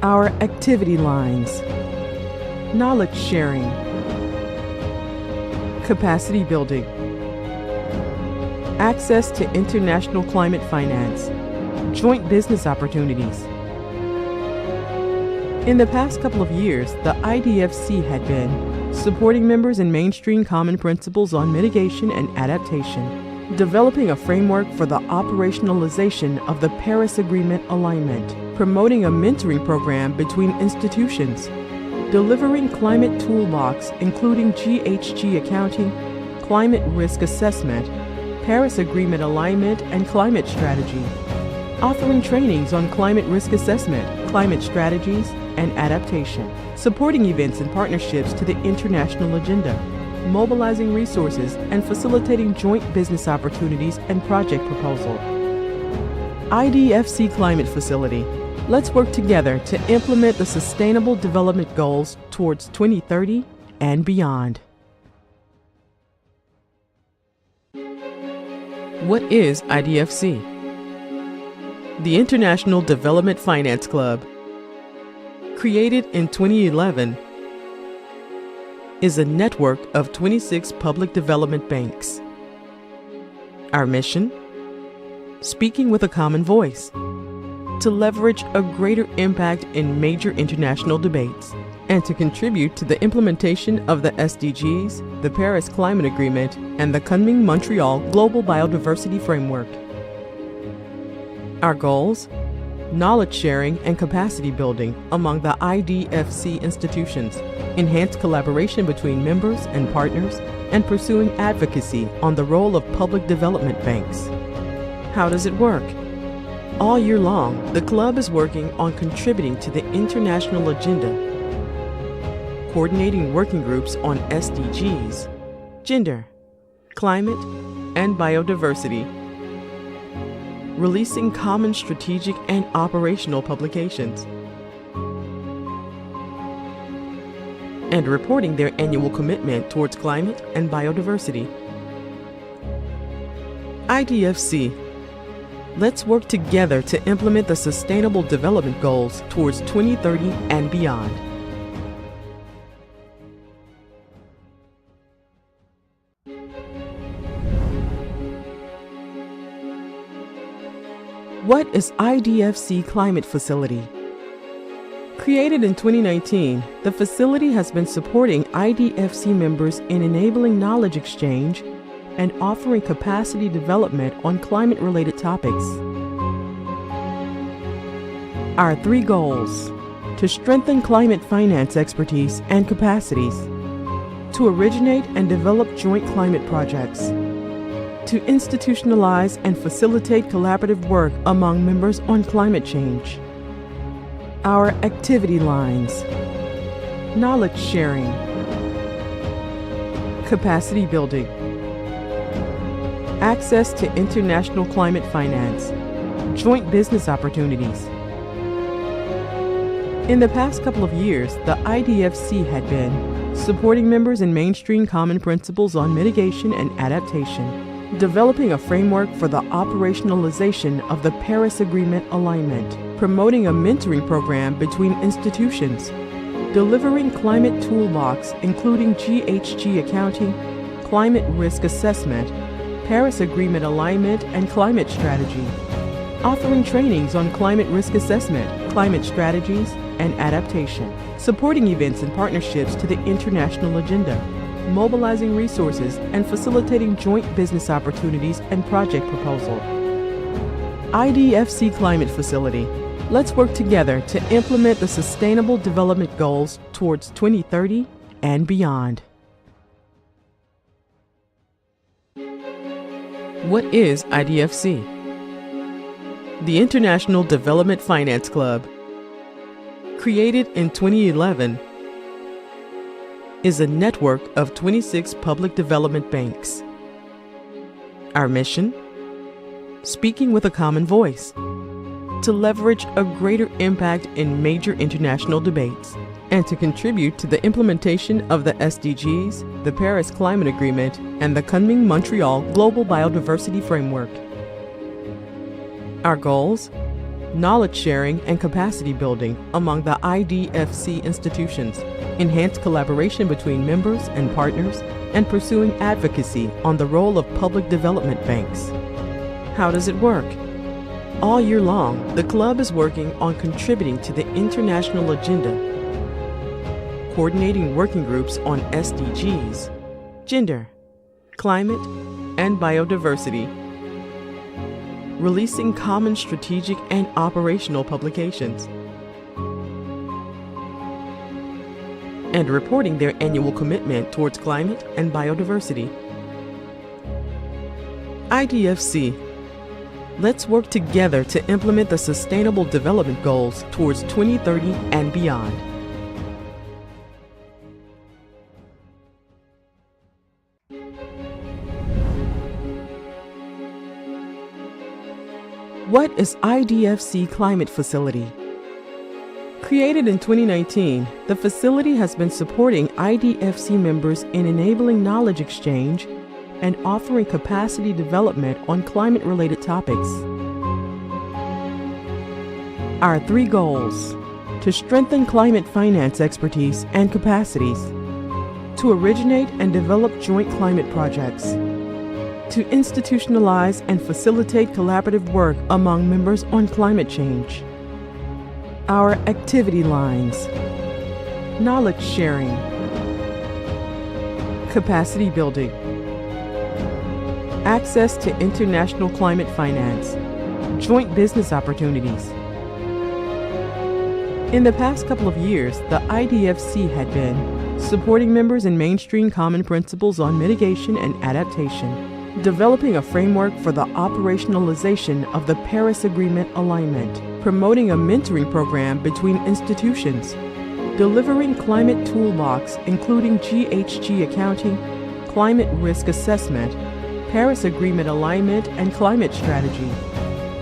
Our activity lines: knowledge sharing, capacity building, access to international climate finance, joint business opportunities. In the past couple of years, the IDFC had been supporting members in mainstream common principles on mitigation and adaptation, developing a framework for the operationalization of the Paris Agreement alignment, promoting a mentoring program between institutions, delivering climate toolbox including GHG accounting, climate risk assessment, Paris Agreement alignment and climate strategy, offering trainings on climate risk assessment, climate strategies, and adaptation, supporting events and partnerships to the international agenda, mobilizing resources and facilitating joint business opportunities and project proposal. IDFC Climate Facility. Let's work together to implement the Sustainable Development Goals towards 2030 and beyond. What is IDFC? The International Development Finance Club, created in 2011, is a network of 26 public development banks. Our mission? Speaking with a common voice, to leverage a greater impact in major international debates, and to contribute to the implementation of the SDGs, the Paris Climate Agreement, and the Kunming Montreal Global Biodiversity Framework. Our goals: knowledge sharing and capacity building among the IDFC institutions, enhanced collaboration between members and partners, and pursuing advocacy on the role of public development banks. How does it work? All year long, the club is working on contributing to the international agenda, coordinating working groups on SDGs, gender, climate, and biodiversity, releasing common strategic and operational publications, and reporting their annual commitment towards climate and biodiversity. IDFC. Let's work together to implement the Sustainable Development Goals towards 2030 and beyond. What is IDFC Climate Facility? Created in 2019, the facility has been supporting IDFC members in enabling knowledge exchange and offering capacity development on climate-related topics. Our 3 goals: to strengthen climate finance expertise and capacities, to originate and develop joint climate projects, to institutionalize and facilitate collaborative work among members on climate change. Our activity lines: knowledge sharing, capacity building, access to international climate finance, joint business opportunities. In the past couple of years, the IDFC had been supporting members in mainstream common principles on mitigation and adaptation, developing a framework for the operationalization of the Paris Agreement alignment, promoting a mentoring program between institutions, delivering climate toolbox including GHG accounting, climate risk assessment, Paris Agreement alignment and climate strategy, offering trainings on climate risk assessment, climate strategies, and adaptation, supporting events and partnerships to the international agenda, mobilizing resources and facilitating joint business opportunities and project proposal. IDFC Climate Facility. Let's work together to implement the Sustainable Development Goals towards 2030 and beyond. What is IDFC? The International Development Finance Club, created in 2011, is a network of 26 public development banks. Our mission? Speaking with a common voice, to leverage a greater impact in major international debates, and to contribute to the implementation of the SDGs, the Paris Climate Agreement, and the Kunming-Montreal Global Biodiversity Framework. Our goals? Knowledge sharing and capacity building among the IDFC institutions, enhanced collaboration between members and partners, and pursuing advocacy on the role of public development banks. How does it work? All year long, the club is working on contributing to the international agenda, coordinating working groups on SDGs, gender, climate, and biodiversity, releasing common strategic and operational publications, and reporting their annual commitment towards climate and biodiversity. IDFC. Let's work together to implement the Sustainable Development Goals towards 2030 and beyond. What is IDFC Climate Facility? Created in 2019, the facility has been supporting IDFC members in enabling knowledge exchange and offering capacity development on climate-related topics. Our 3 goals: to strengthen climate finance expertise and capacities, to originate and develop joint climate projects, to institutionalize and facilitate collaborative work among members on climate change. Our activity lines: knowledge sharing, capacity building, access to international climate finance, joint business opportunities. In the past couple of years, the IDFC had been supporting members in mainstream common principles on mitigation and adaptation, developing a framework for the operationalization of the Paris Agreement alignment, promoting a mentoring program between institutions, delivering climate toolbox including GHG accounting, climate risk assessment, Paris Agreement alignment and climate strategy,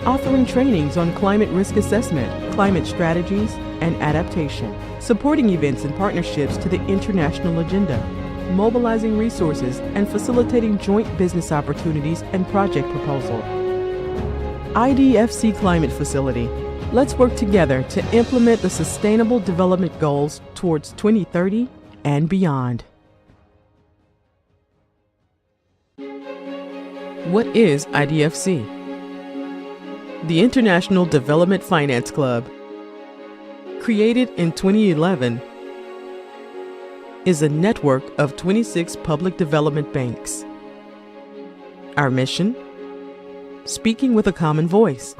offering trainings on climate risk assessment, climate strategies, and adaptation, supporting events and partnerships to the international agenda, mobilizing resources and facilitating joint business opportunities and project proposal. IDFC Climate Facility. Let's work together to implement the Sustainable Development Goals towards 2030 and beyond. What is IDFC? The International Development Finance Club, created in 2011, is a network of 26 public development banks. Our mission? Speaking with a common voice,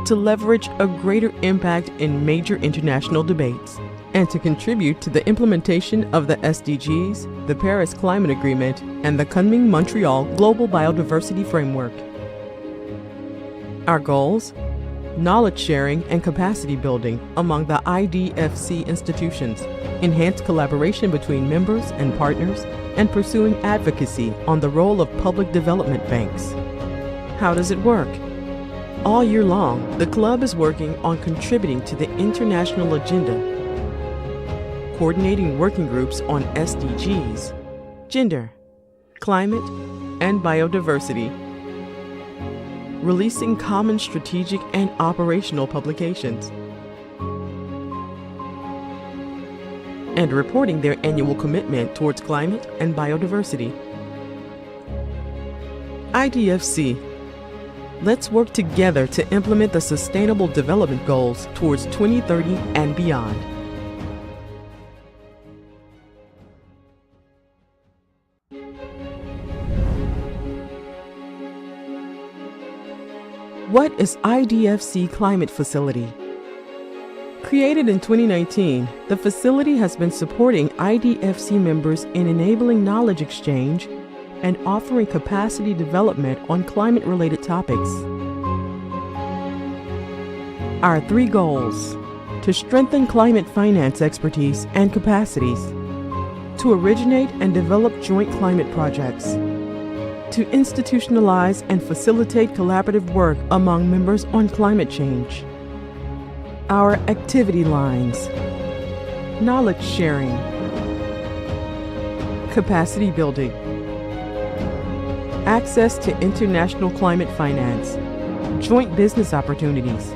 to leverage a greater impact in major international debates, and to contribute to the implementation of the SDGs, the Paris Climate Agreement, and the coming Montreal Global Biodiversity Framework. Our goals: knowledge sharing and capacity building among the IDFC institutions, enhanced collaboration between members and partners, and pursuing advocacy on the role of public development banks. How does it work? All year long, the club is working on contributing to the international agenda, coordinating working groups on SDGs, gender, climate, and biodiversity, releasing common strategic and operational publications, and reporting their annual commitment towards climate and biodiversity. IDFC. Let's work together to implement the Sustainable Development Goals towards 2030 and beyond. What is IDFC Climate Facility? Created in 2019, the facility has been supporting IDFC members in enabling knowledge exchange and offering capacity development on climate-related topics. Our 3 goals: to strengthen climate finance expertise and capacities, to originate and develop joint climate projects, to institutionalize and facilitate collaborative work among members on climate change. Our activity lines: knowledge sharing, capacity building, access to international climate finance, joint business opportunities.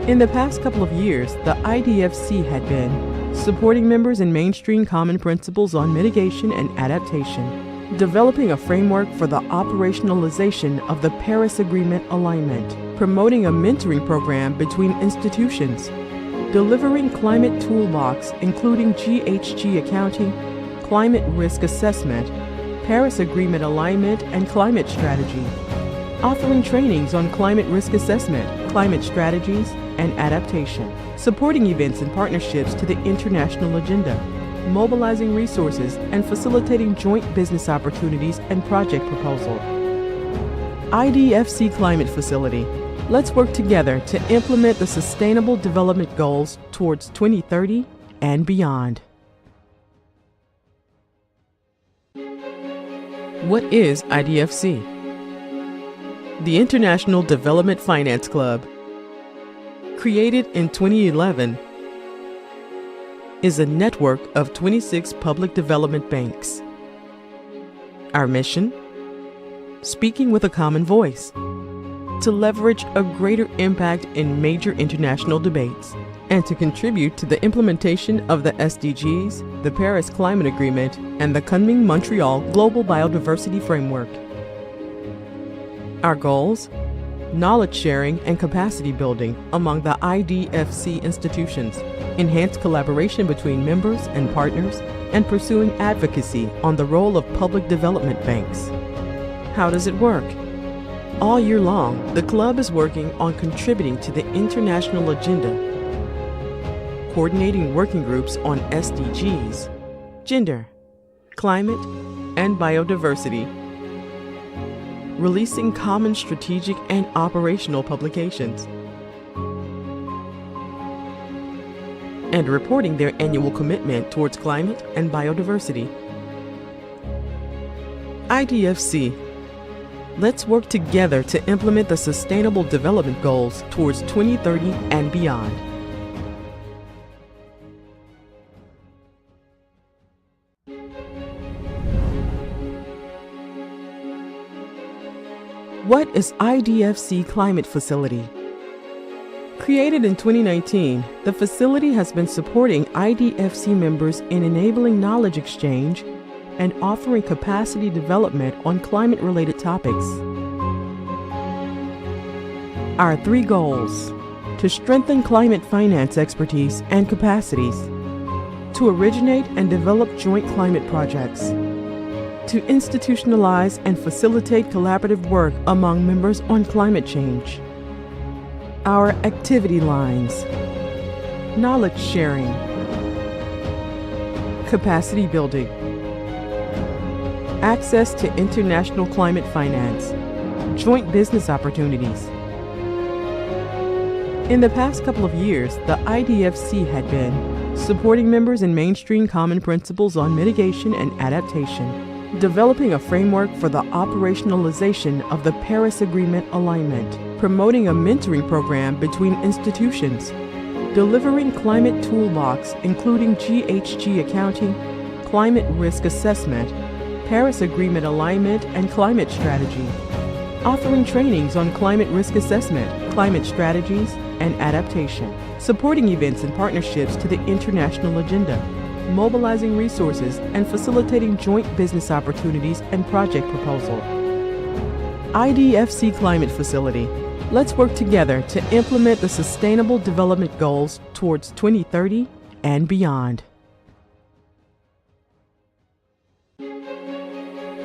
In the past couple of years, the IDFC had been supporting members in mainstream common principles on mitigation and adaptation, developing a framework for the operationalization of the Paris Agreement alignment, promoting a mentoring program between institutions, delivering climate toolbox including GHG accounting, climate risk assessment, Paris Agreement alignment and climate strategy, offering trainings on climate risk assessment, climate strategies, and adaptation, supporting events and partnerships to the international agenda, mobilizing resources and facilitating joint business opportunities and project proposal. IDFC Climate Facility. Let's work together to implement the Sustainable Development Goals towards 2030 and beyond. What is IDFC? The International Development Finance Club, created in 2011, is a network of 26 public development banks. Our mission? Speaking with a common voice, to leverage a greater impact in major international debates, and to contribute to the implementation of the SDGs, the Paris Climate Agreement, and the coming Montreal Global Biodiversity Framework. Our goals: knowledge sharing and capacity building among the IDFC institutions, enhanced collaboration between members and partners, and pursuing advocacy on the role of public development banks. How does it work? All year long, the club is working on contributing to the international agenda, coordinating working groups on SDGs, gender, climate, and biodiversity, releasing common strategic and operational publications, and reporting their annual commitment towards climate and biodiversity. IDFC. Let's work together to implement the Sustainable Development Goals towards 2030 and beyond. What is IDFC Climate Facility? Created in 2019, the facility has been supporting IDFC members in enabling knowledge exchange and offering capacity development on climate-related topics. Our 3 goals: to strengthen climate finance expertise and capacities, to originate and develop joint climate projects, to institutionalize and facilitate collaborative work among members on climate change. Our activity lines: knowledge sharing, capacity building, access to international climate finance, joint business opportunities. In the past couple of years, the IDFC had been supporting members in mainstream common principles on mitigation and adaptation, developing a framework for the operationalization of the Paris Agreement alignment, promoting a mentoring program between institutions, delivering climate toolbox including GHG accounting, climate risk assessment, Paris Agreement alignment and climate strategy, offering trainings on climate risk assessment, climate strategies, and adaptation, supporting events and partnerships to the international agenda, mobilizing resources and facilitating joint business opportunities and project proposal. IDFC Climate Facility. Let's work together to implement the Sustainable Development Goals towards 2030 and beyond.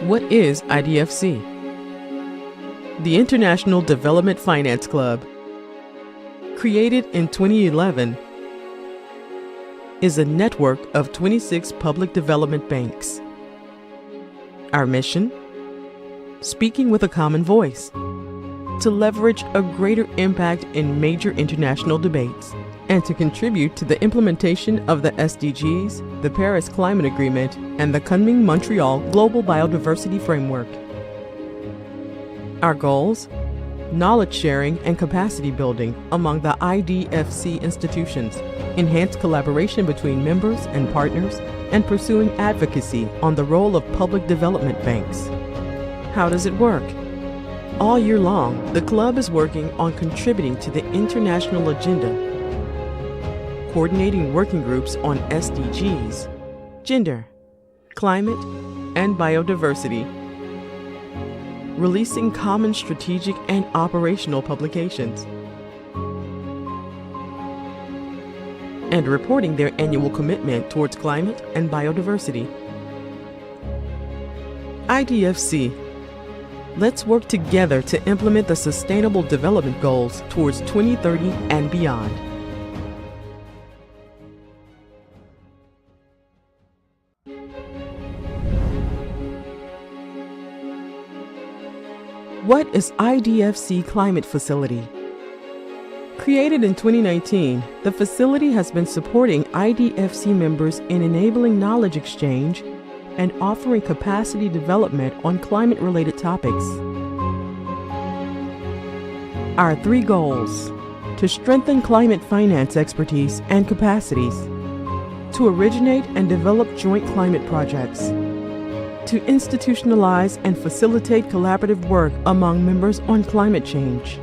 What is IDFC? The International Development Finance Club, created in 2011, is a network of 26 public development banks. Our mission? Speaking with a common voice, to leverage a greater impact in major international debates, and to contribute to the implementation of the SDGs, the Paris Climate Agreement, and the Kunming-Montreal Global Biodiversity Framework. Our goals? Knowledge sharing and capacity building among the IDFC institutions, enhanced collaboration between members and partners, and pursuing advocacy on the role of public development banks. How does it work? All year long, the club is working on contributing to the international agenda, coordinating working groups on SDGs, gender, climate, and biodiversity, releasing common strategic and operational publications, and reporting their annual commitment towards climate and biodiversity. IDFC. Let's work together to implement the Sustainable Development Goals towards 2030 and beyond. What is IDFC Climate Facility? Created in 2019, the facility has been supporting IDFC members in enabling knowledge exchange and offering capacity development on climate-related topics. Our 3 goals: to strengthen climate finance expertise and capacities, to originate and develop joint climate projects, to institutionalize and facilitate collaborative work among members on climate change.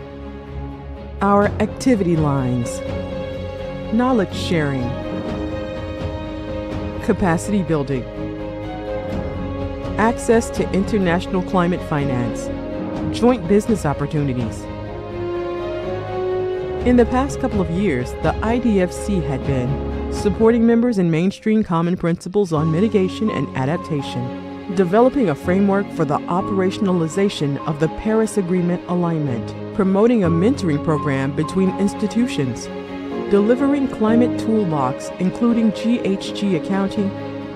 Our activity lines: knowledge sharing, capacity building, access to international climate finance, joint business opportunities. In the past couple of years, the IDFC had been supporting members in mainstream common principles on mitigation and adaptation, developing a framework for the operationalization of the Paris Agreement alignment, promoting a mentoring program between institutions, delivering climate toolbox including GHG accounting,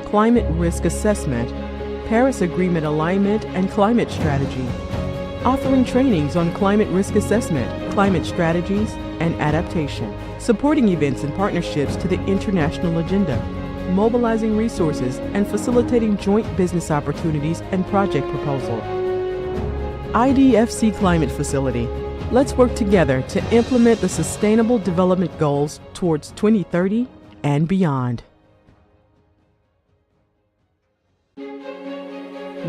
climate risk assessment, Paris Agreement alignment and climate strategy, offering trainings on climate risk assessment, climate strategies, and adaptation, supporting events and partnerships to the international agenda, mobilizing resources and facilitating joint business opportunities and project proposal. IDFC Climate Facility. Let's work together to implement the Sustainable Development Goals towards 2030 and beyond.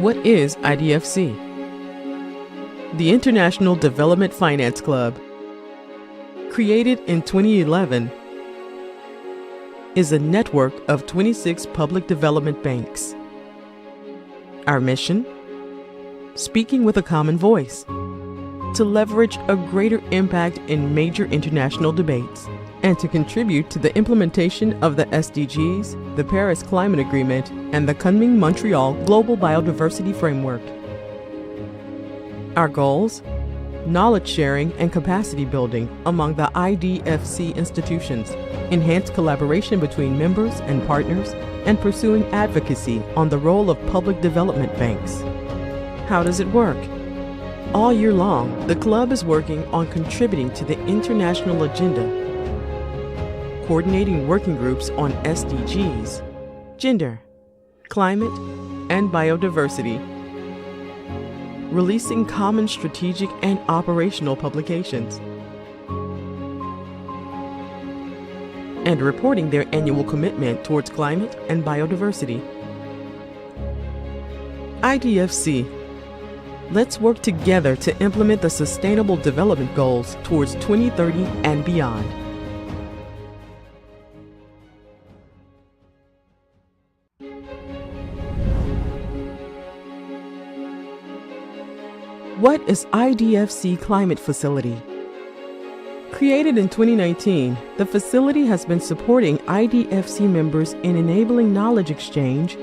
What is IDFC? The International Development Finance Club, created in 2011, is a network of 26 public development banks. Our mission? Speaking with a common voice, to leverage a greater impact in major international debates, and to contribute to the implementation of the SDGs, the Paris Climate Agreement, and the Kunming-Montreal Global Biodiversity Framework. Our goals? knowledge sharing and capacity building among the IDFC institutions, enhanced collaboration between members and partners, and pursuing advocacy on the role of public development banks. How does it work? All year long, the club is working on contributing to the international agenda, coordinating working groups on SDGs, gender, climate, and biodiversity, releasing common strategic and operational publications, and reporting their annual commitment towards climate and biodiversity. IDFC. Let's work together to implement the Sustainable Development Goals towards 2030 and beyond. What is IDFC Climate Facility? Created in 2019, the facility has been supporting IDFC members in enabling knowledge exchange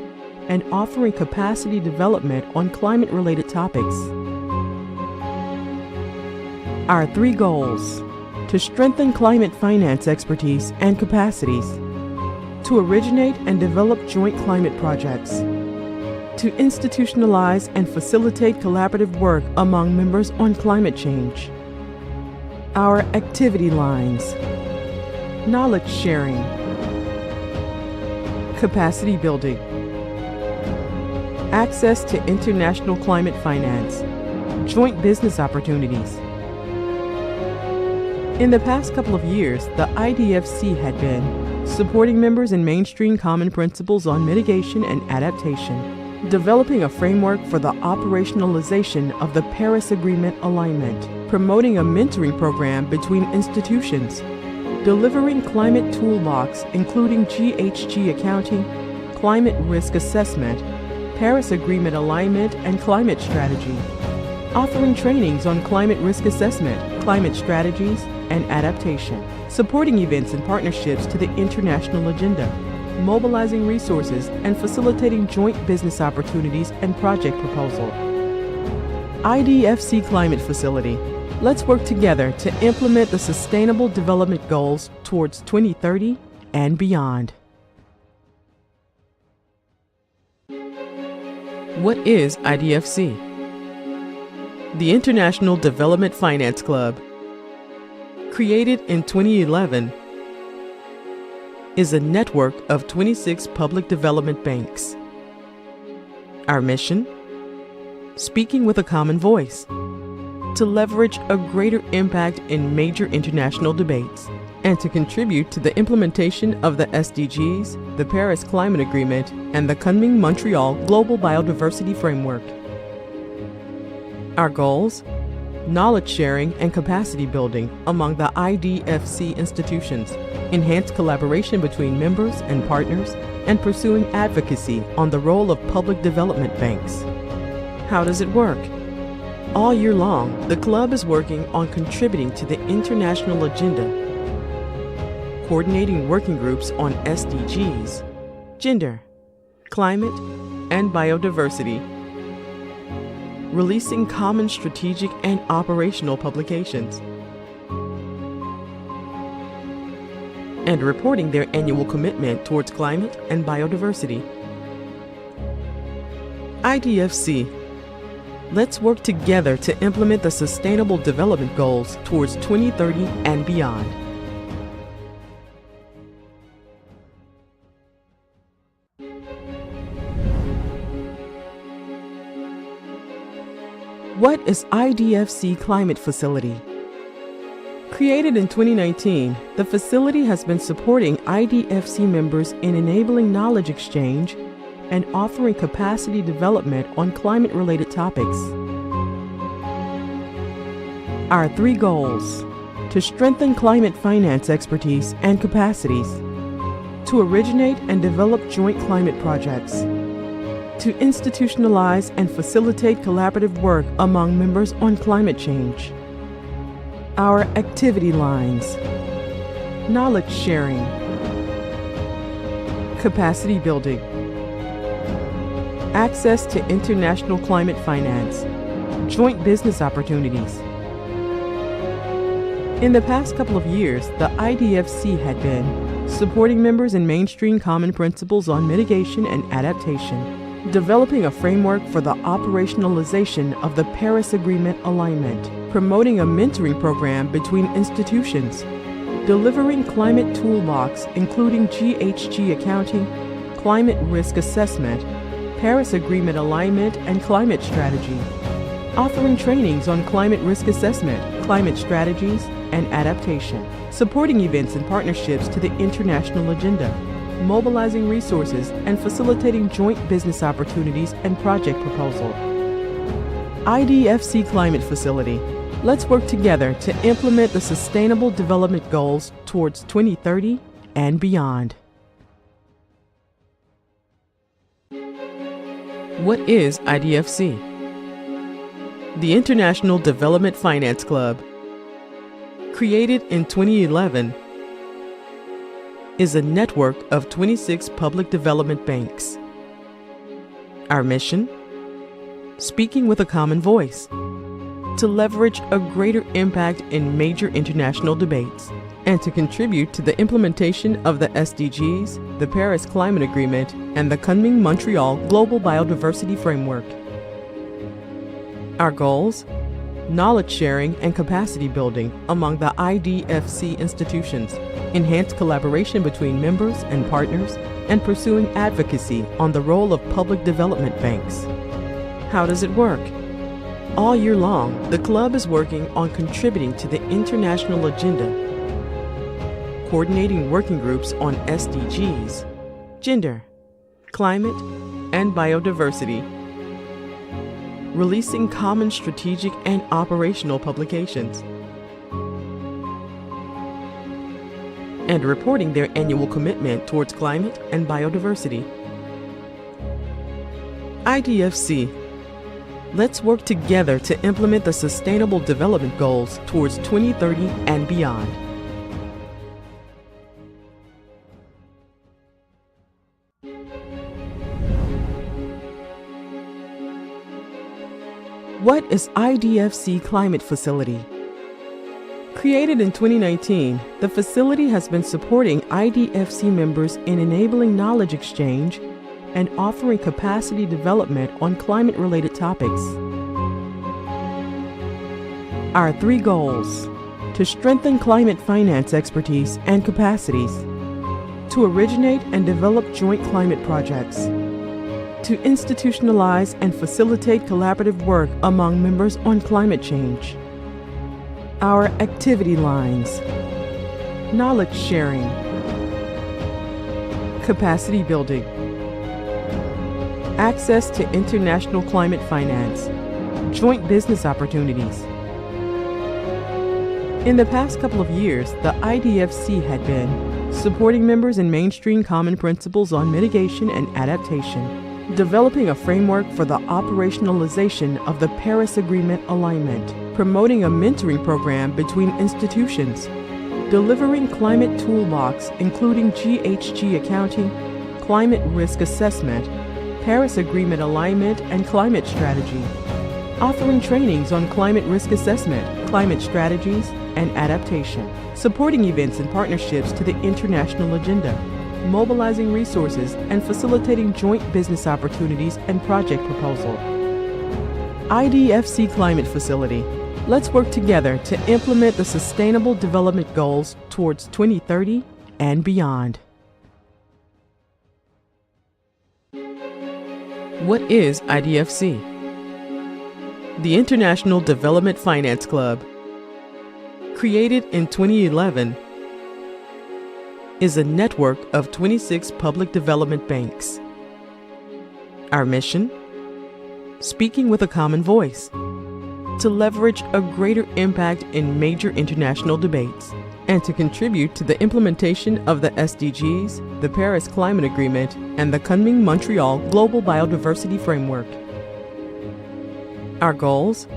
and offering capacity development on climate-related topics. Our 3 goals: to strengthen climate finance expertise and capacities, to originate and develop joint climate projects, to institutionalize and facilitate collaborative work among members on climate change. Our activity lines: knowledge sharing, capacity building, access to international climate finance, joint business opportunities. In the past couple of years, the IDFC had been supporting members in mainstream common principles on mitigation and adaptation, developing a framework for the operationalization of the Paris Agreement alignment, promoting a mentoring program between institutions, delivering climate toolbox including GHG accounting, climate risk assessment, Paris Agreement alignment and climate strategy, offering trainings on climate risk assessment, climate strategies, and adaptation, supporting events and partnerships to the international agenda, mobilizing resources and facilitating joint business opportunities and project proposal. IDFC Climate Facility. Let's work together to implement the Sustainable Development Goals towards 2030 and beyond. What is IDFC? The International Development Finance Club, created in 2011, is a network of 26 public development banks. Our mission? Speaking with a common voice, to leverage a greater impact in major international debates, and to contribute to the implementation of the SDGs, the Paris Climate Agreement, and the Kunming-Montreal Global Biodiversity Framework. Our goals? Knowledge sharing and capacity building among the IDFC institutions, enhanced collaboration between members and partners, and pursuing advocacy on the role of public development banks. How does it work? All year long, the club is working on contributing to the international agenda, coordinating working groups on SDGs, gender, climate, and biodiversity, releasing common strategic and operational publications, and reporting their annual commitment towards climate and biodiversity. IDFC. Let's work together to implement the Sustainable Development Goals towards 2030 and beyond. What is IDFC Climate Facility? Created in 2019, the facility has been supporting IDFC members in enabling knowledge exchange and offering capacity development on climate-related topics. Our 3 goals: to strengthen climate finance expertise and capacities, to originate and develop joint climate projects, to institutionalize and facilitate collaborative work among members on climate change. Our activity lines: knowledge sharing, capacity building, access to international climate finance, joint business opportunities, In the past couple of years, the IDFC had been supporting members in mainstream common principles on mitigation and adaptation, developing a framework for the operationalization of the Paris Agreement alignment, promoting a mentoring program between institutions, delivering climate toolbox including GHG accounting, climate risk assessment, Paris Agreement alignment and climate strategy, offering trainings on climate risk assessment, climate strategies, and adaptation, supporting events and partnerships to the international agenda, mobilizing resources and facilitating joint business opportunities and project proposal. IDFC Climate Facility. Let's work together to implement the Sustainable Development Goals towards 2030 and beyond. What is IDFC? The International Development Finance Club, created in 2011, is a network of 26 public development banks. Our mission? Speaking with a common voice, to leverage a greater impact in major international debates, and to contribute to the implementation of the SDGs, the Paris Climate Agreement, and the Kunming-Montreal Global Biodiversity Framework. Our goals? Knowledge sharing and capacity building among the IDFC institutions, enhanced collaboration between members and partners, and pursuing advocacy on the role of public development banks. How does it work? All year long, the club is working on contributing to the international agenda, coordinating working groups on SDGs, gender, climate, and biodiversity, releasing common strategic and operational publications, and reporting their annual commitment towards climate and biodiversity. IDFC. Let's work together to implement the Sustainable Development Goals towards 2030 and beyond. What is IDFC Climate Facility? Created in 2019, the facility has been supporting IDFC members in enabling knowledge exchange and offering capacity development on climate-related topics. Our 3 goals: to strengthen climate finance expertise and capacities, to originate and develop joint climate projects, to institutionalize and facilitate collaborative work among members on climate change. Our activity lines: knowledge sharing, capacity building, access to international climate finance, joint business opportunities. In the past couple of years, the IDFC had been supporting members in mainstream common principles on mitigation and adaptation, developing a framework for the operationalization of the Paris Agreement alignment, promoting a mentoring program between institutions, delivering climate toolbox including GHG accounting, climate risk assessment, Paris Agreement alignment and climate strategy, offering trainings on climate risk assessment, climate strategies, and adaptation, supporting events and partnerships to the international agenda, mobilizing resources and facilitating joint business opportunities and project proposal. IDFC Climate Facility. Let's work together to implement the Sustainable Development Goals towards 2030 and beyond. What is IDFC? The International Development Finance Club, created in 2011, is a network of 26 public development banks. Our mission? Speaking with a common voice, to leverage a greater impact in major international debates, and to contribute to the implementation of the SDGs, the Paris Climate Agreement, and the Kunming-Montreal Global Biodiversity Framework. Our goals?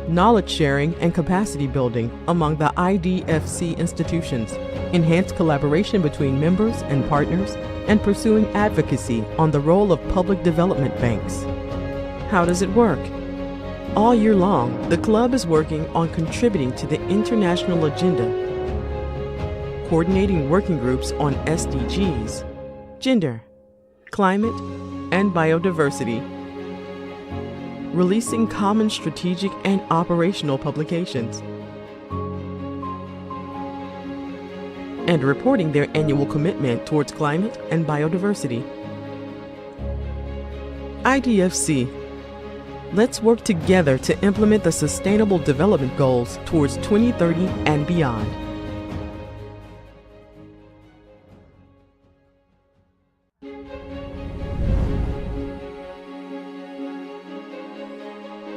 Knowledge sharing and capacity building among the IDFC institutions, enhanced collaboration between members and partners, and pursuing advocacy on the role of public development banks. How does it work? All year long, the club is working on contributing to the international agenda, coordinating working groups on SDGs, gender, climate, and biodiversity, releasing common strategic and operational publications, and reporting their annual commitment towards climate and biodiversity. IDFC. Let's work together to implement the Sustainable Development Goals towards 2030 and beyond.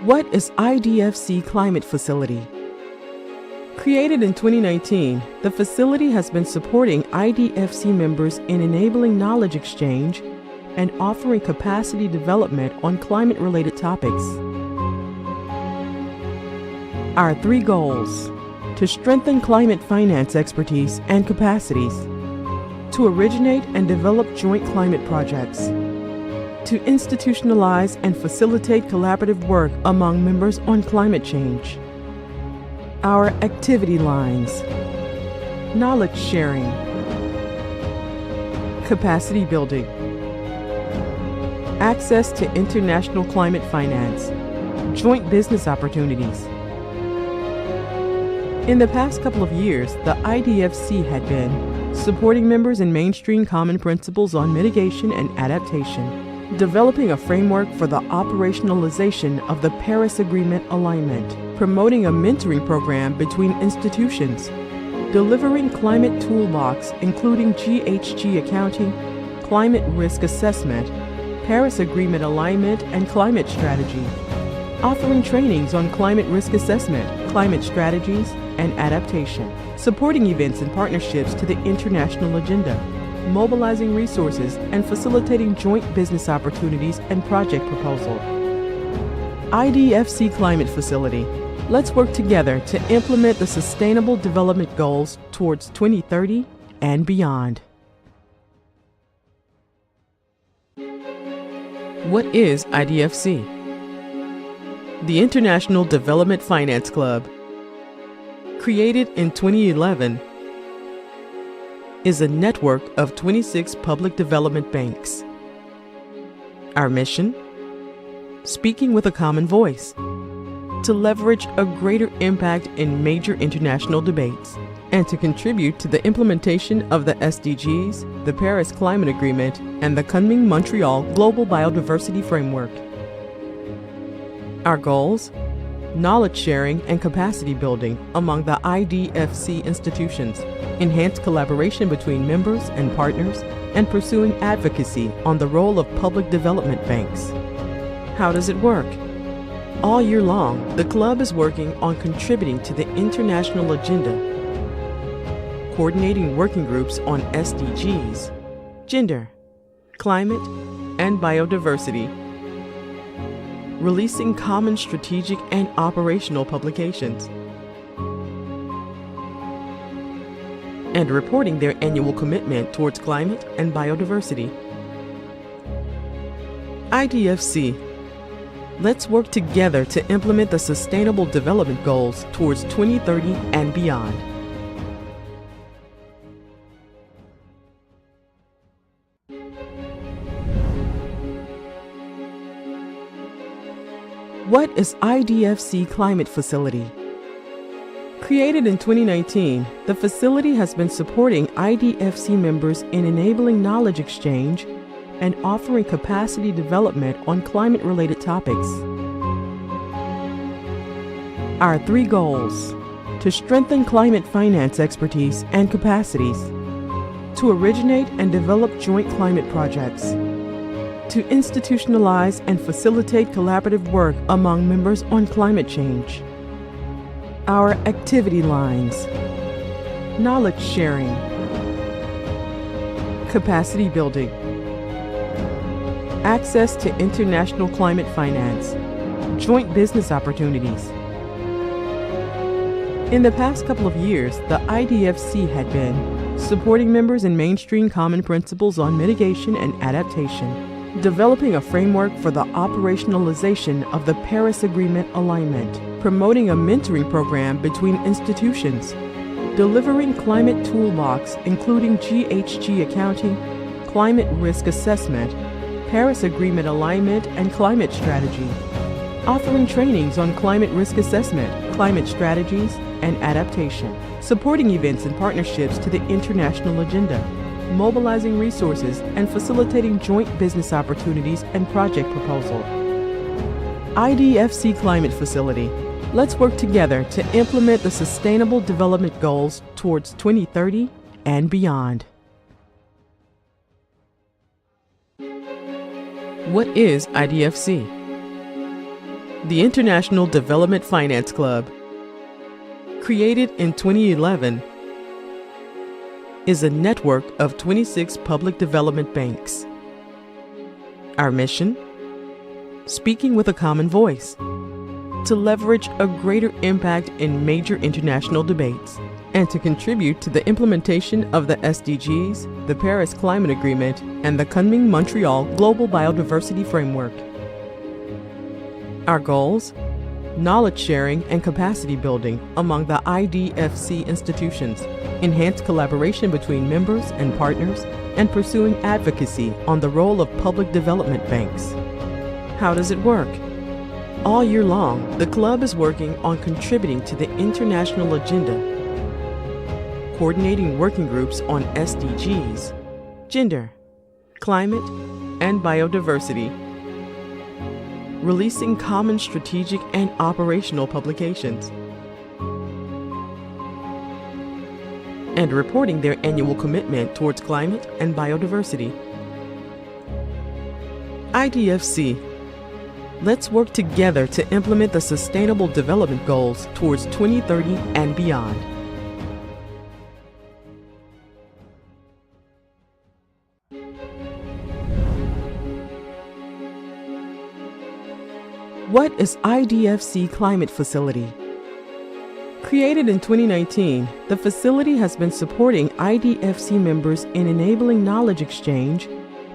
What is IDFC Climate Facility? Created in 2019, the facility has been supporting IDFC members in enabling knowledge exchange and offering capacity development on climate-related topics. Our 3 goals: to strengthen climate finance expertise and capacities, to originate and develop joint climate projects, to institutionalize and facilitate collaborative work among members on climate change. Our activity lines: knowledge sharing, capacity building, access to international climate finance, joint business opportunities. In the past couple of years, the IDFC had been supporting members in mainstream common principles on mitigation and adaptation, developing a framework for the operationalization of the Paris Agreement alignment, promoting a mentoring program between institutions, delivering climate toolbox including GHG accounting, climate risk assessment, Paris Agreement alignment and climate strategy, offering trainings on climate risk assessment, climate strategies, and adaptation, supporting events and partnerships to the international agenda, mobilizing resources and facilitating joint business opportunities and project proposal. IDFC Climate Facility. Let's work together to implement the Sustainable Development Goals towards 2030 and beyond. What is IDFC? The International Development Finance Club, created in 2011, is a network of 26 public development banks. Our mission? Speaking with a common voice, to leverage a greater impact in major international debates, and to contribute to the implementation of the SDGs, the Paris Climate Agreement, and the Kunming-Montreal Global Biodiversity Framework. Our goals? Knowledge sharing and capacity building among the IDFC institutions, enhanced collaboration between members and partners, and pursuing advocacy on the role of public development banks. How does it work? All year long, the club is working on contributing to the international agenda, coordinating working groups on SDGs, gender, climate, and biodiversity, releasing common strategic and operational publications, and reporting their annual commitment towards climate and biodiversity. IDFC. Let's work together to implement the Sustainable Development Goals towards 2030 and beyond. What is IDFC Climate Facility? Created in 2019, the facility has been supporting IDFC members in enabling knowledge exchange and offering capacity development on climate-related topics. Our 3 goals: to strengthen climate finance expertise and capacities, to originate and develop joint climate projects, to institutionalize and facilitate collaborative work among members on climate change. Our activity lines: knowledge sharing, capacity building, access to international climate finance, joint business opportunities. In the past couple of years, the IDFC had been supporting members in mainstream common principles on mitigation and adaptation, developing a framework for the operationalization of the Paris Agreement alignment, promoting a mentoring program between institutions, delivering climate toolbox including GHG accounting, climate risk assessment, Paris Agreement alignment and climate strategy, offering trainings on climate risk assessment, climate strategies, and adaptation, supporting events and partnerships to the international agenda, mobilizing resources and facilitating joint business opportunities and project proposal. IDFC Climate Facility. Let's work together to implement the Sustainable Development Goals towards 2030 and beyond. What is IDFC? The International Development Finance Club, created in 2011, is a network of 26 public development banks. Our mission? Speaking with a common voice, to leverage a greater impact in major international debates, and to contribute to the implementation of the SDGs, the Paris Climate Agreement, and the Kunming-Montreal Global Biodiversity Framework. Our goals? Knowledge sharing and capacity building among the IDFC institutions, enhanced collaboration between members and partners, and pursuing advocacy on the role of public development banks. How does it work? All year long, the club is working on contributing to the international agenda, coordinating working groups on SDGs, gender, climate, and biodiversity, releasing common strategic and operational publications, and reporting their annual commitment towards climate and biodiversity. IDFC. Let's work together to implement the Sustainable Development Goals towards 2030 and beyond. What is IDFC Climate Facility? Created in 2019, the facility has been supporting IDFC members in enabling knowledge exchange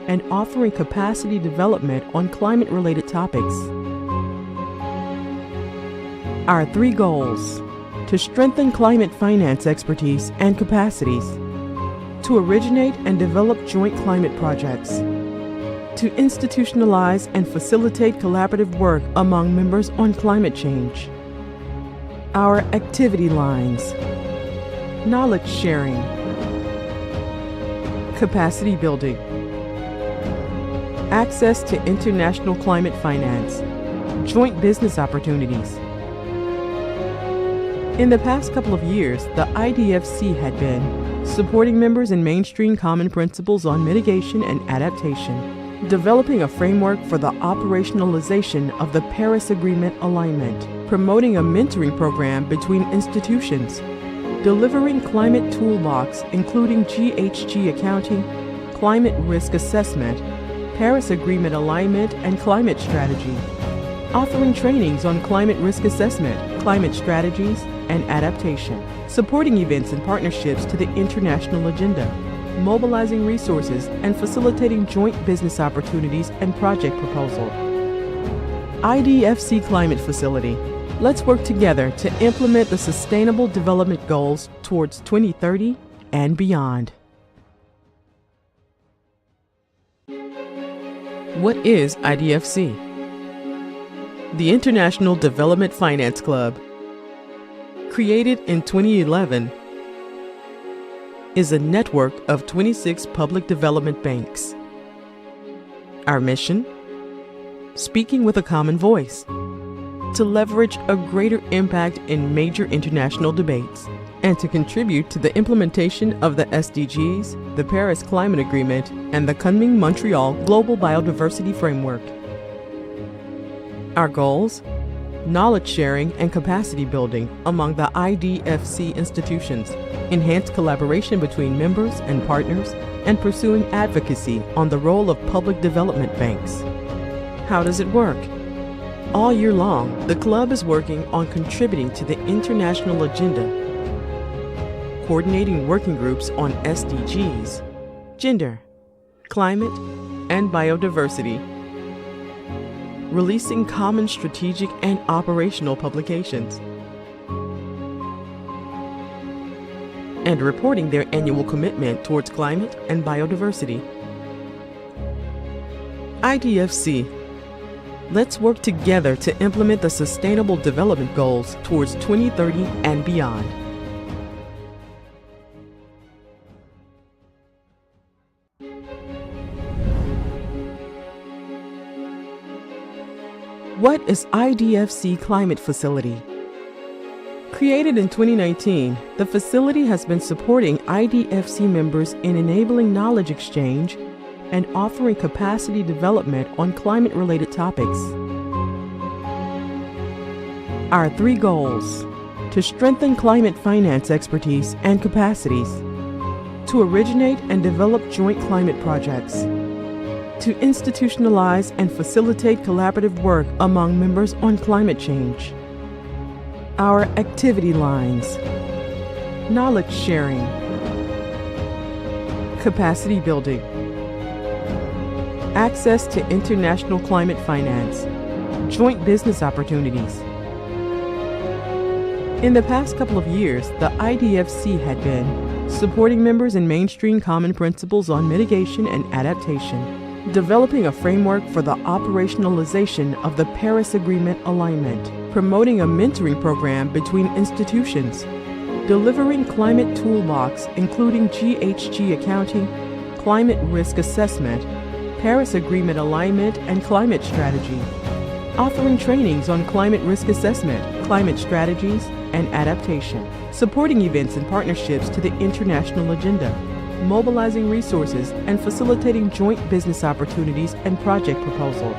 and offering capacity development on climate-related topics. Our 3 goals: to strengthen climate finance expertise and capacities, to originate and develop joint climate projects, to institutionalize and facilitate collaborative work among members on climate change. Our activity lines: knowledge sharing, capacity building, access to international climate finance, joint business opportunities. In the past couple of years, the IDFC had been supporting members in mainstream common principles on mitigation and adaptation, developing a framework for the operationalization of the Paris Agreement alignment, promoting a mentoring program between institutions, delivering climate toolbox including GHG accounting, climate risk assessment, Paris Agreement alignment and climate strategy, offering trainings on climate risk assessment, climate strategies, and adaptation, supporting events and partnerships to the international agenda, mobilizing resources and facilitating joint business opportunities and project proposal. IDFC Climate Facility. Let's work together to implement the Sustainable Development Goals towards 2030 and beyond. What is IDFC? The International Development Finance Club, created in 2011, is a network of 26 public development banks. Our mission? Speaking with a common voice, to leverage a greater impact in major international debates, and to contribute to the implementation of the SDGs, the Paris Climate Agreement, and the Kunming-Montreal Global Biodiversity Framework. Our goals? Knowledge sharing and capacity building among the IDFC institutions, enhanced collaboration between members and partners, and pursuing advocacy on the role of public development banks. How does it work? All year long, the club is working on contributing to the international agenda, coordinating working groups on SDGs, gender, climate, and biodiversity, releasing common strategic and operational publications, and reporting their annual commitment towards climate and biodiversity. IDFC. Let's work together to implement the Sustainable Development Goals towards 2030 and beyond. What is IDFC Climate Facility? Created in 2019, the facility has been supporting IDFC members in enabling knowledge exchange and offering capacity development on climate-related topics. Our 3 goals: to strengthen climate finance expertise and capacities, to originate and develop joint climate projects, to institutionalize and facilitate collaborative work among members on climate change. Our activity lines: knowledge sharing, capacity building, access to international climate finance, joint business opportunities. In the past couple of years, the IDFC had been supporting members in mainstream common principles on mitigation and adaptation, developing a framework for the operationalization of the Paris Agreement alignment, promoting a mentoring program between institutions, delivering climate toolbox including GHG accounting, climate risk assessment, Paris Agreement alignment and climate strategy, offering trainings on climate risk assessment, climate strategies, and adaptation, supporting events and partnerships to the international agenda, mobilizing resources and facilitating joint business opportunities and project proposal.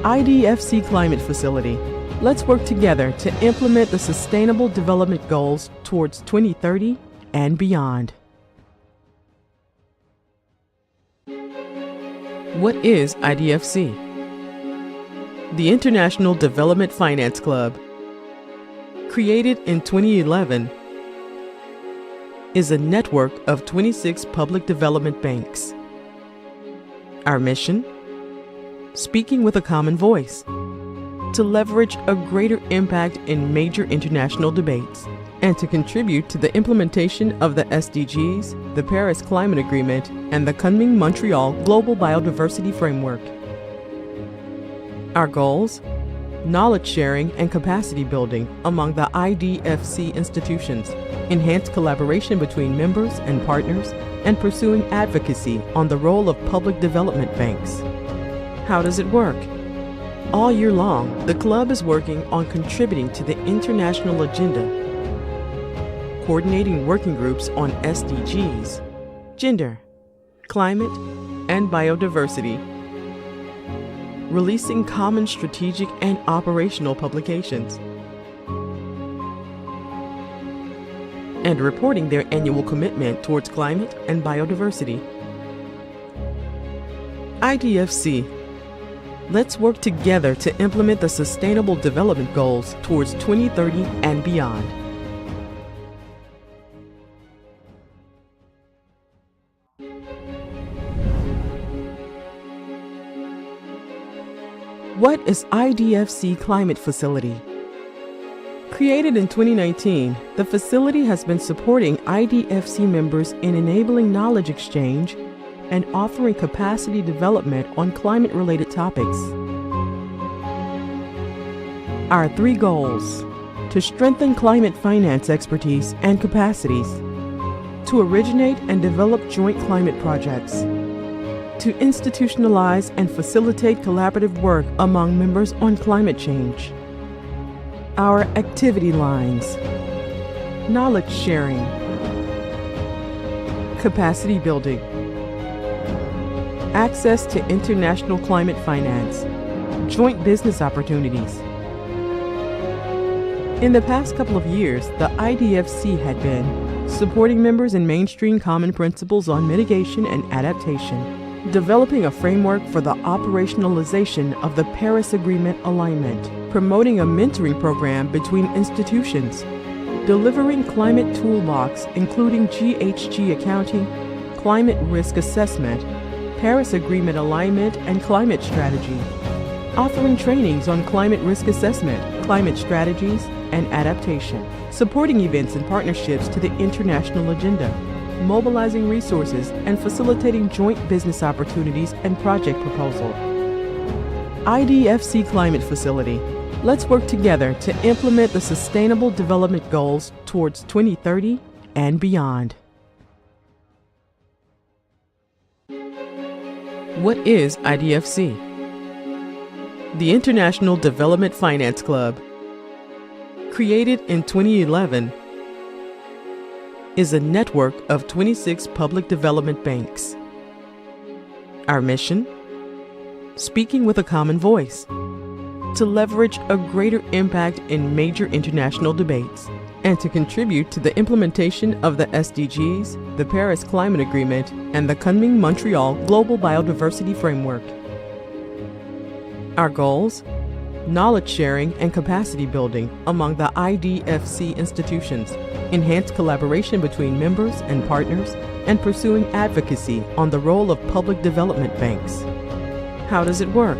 IDFC Climate Facility. Let's work together to implement the Sustainable Development Goals towards 2030 and beyond. What is IDFC? The International Development Finance Club, created in 2011, is a network of 26 public development banks. Our mission? Speaking with a common voice, to leverage a greater impact in major international debates, and to contribute to the implementation of the SDGs, the Paris Climate Agreement, and the Kunming-Montreal Global Biodiversity Framework. Our goals? Knowledge sharing and capacity building among the IDFC institutions, enhanced collaboration between members and partners, and pursuing advocacy on the role of public development banks. How does it work? All year long, the club is working on contributing to the international agenda, coordinating working groups on SDGs, gender, climate, and biodiversity, releasing common strategic and operational publications, and reporting their annual commitment towards climate and biodiversity. IDFC. Let's work together to implement the Sustainable Development Goals towards 2030 and beyond. What is IDFC Climate Facility? Created in 2019, the facility has been supporting IDFC members in enabling knowledge exchange and offering capacity development on climate-related topics. Our 3 goals: to strengthen climate finance expertise and capacities, to originate and develop joint climate projects, to institutionalize and facilitate collaborative work among members on climate change. Our activity lines: knowledge sharing, capacity building, access to international climate finance, joint business opportunities. In the past couple of years, the IDFC had been supporting members in mainstream common principles on mitigation and adaptation, developing a framework for the operationalization of the Paris Agreement alignment, promoting a mentoring program between institutions, delivering climate toolbox including GHG accounting, climate risk assessment, Paris Agreement alignment and climate strategy, offering trainings on climate risk assessment, climate strategies, and adaptation, supporting events and partnerships to the international agenda, mobilizing resources and facilitating joint business opportunities and project proposal. IDFC Climate Facility. Let's work together to implement the Sustainable Development Goals towards 2030 and beyond. What is IDFC? The International Development Finance Club, created in 2011, is a network of 26 public development banks. Our mission? Speaking with a common voice, to leverage a greater impact in major international debates, and to contribute to the implementation of the SDGs, the Paris Climate Agreement, and the Kunming-Montreal Global Biodiversity Framework. Our goals? Knowledge sharing and capacity building among the IDFC institutions, enhanced collaboration between members and partners, and pursuing advocacy on the role of public development banks. How does it work?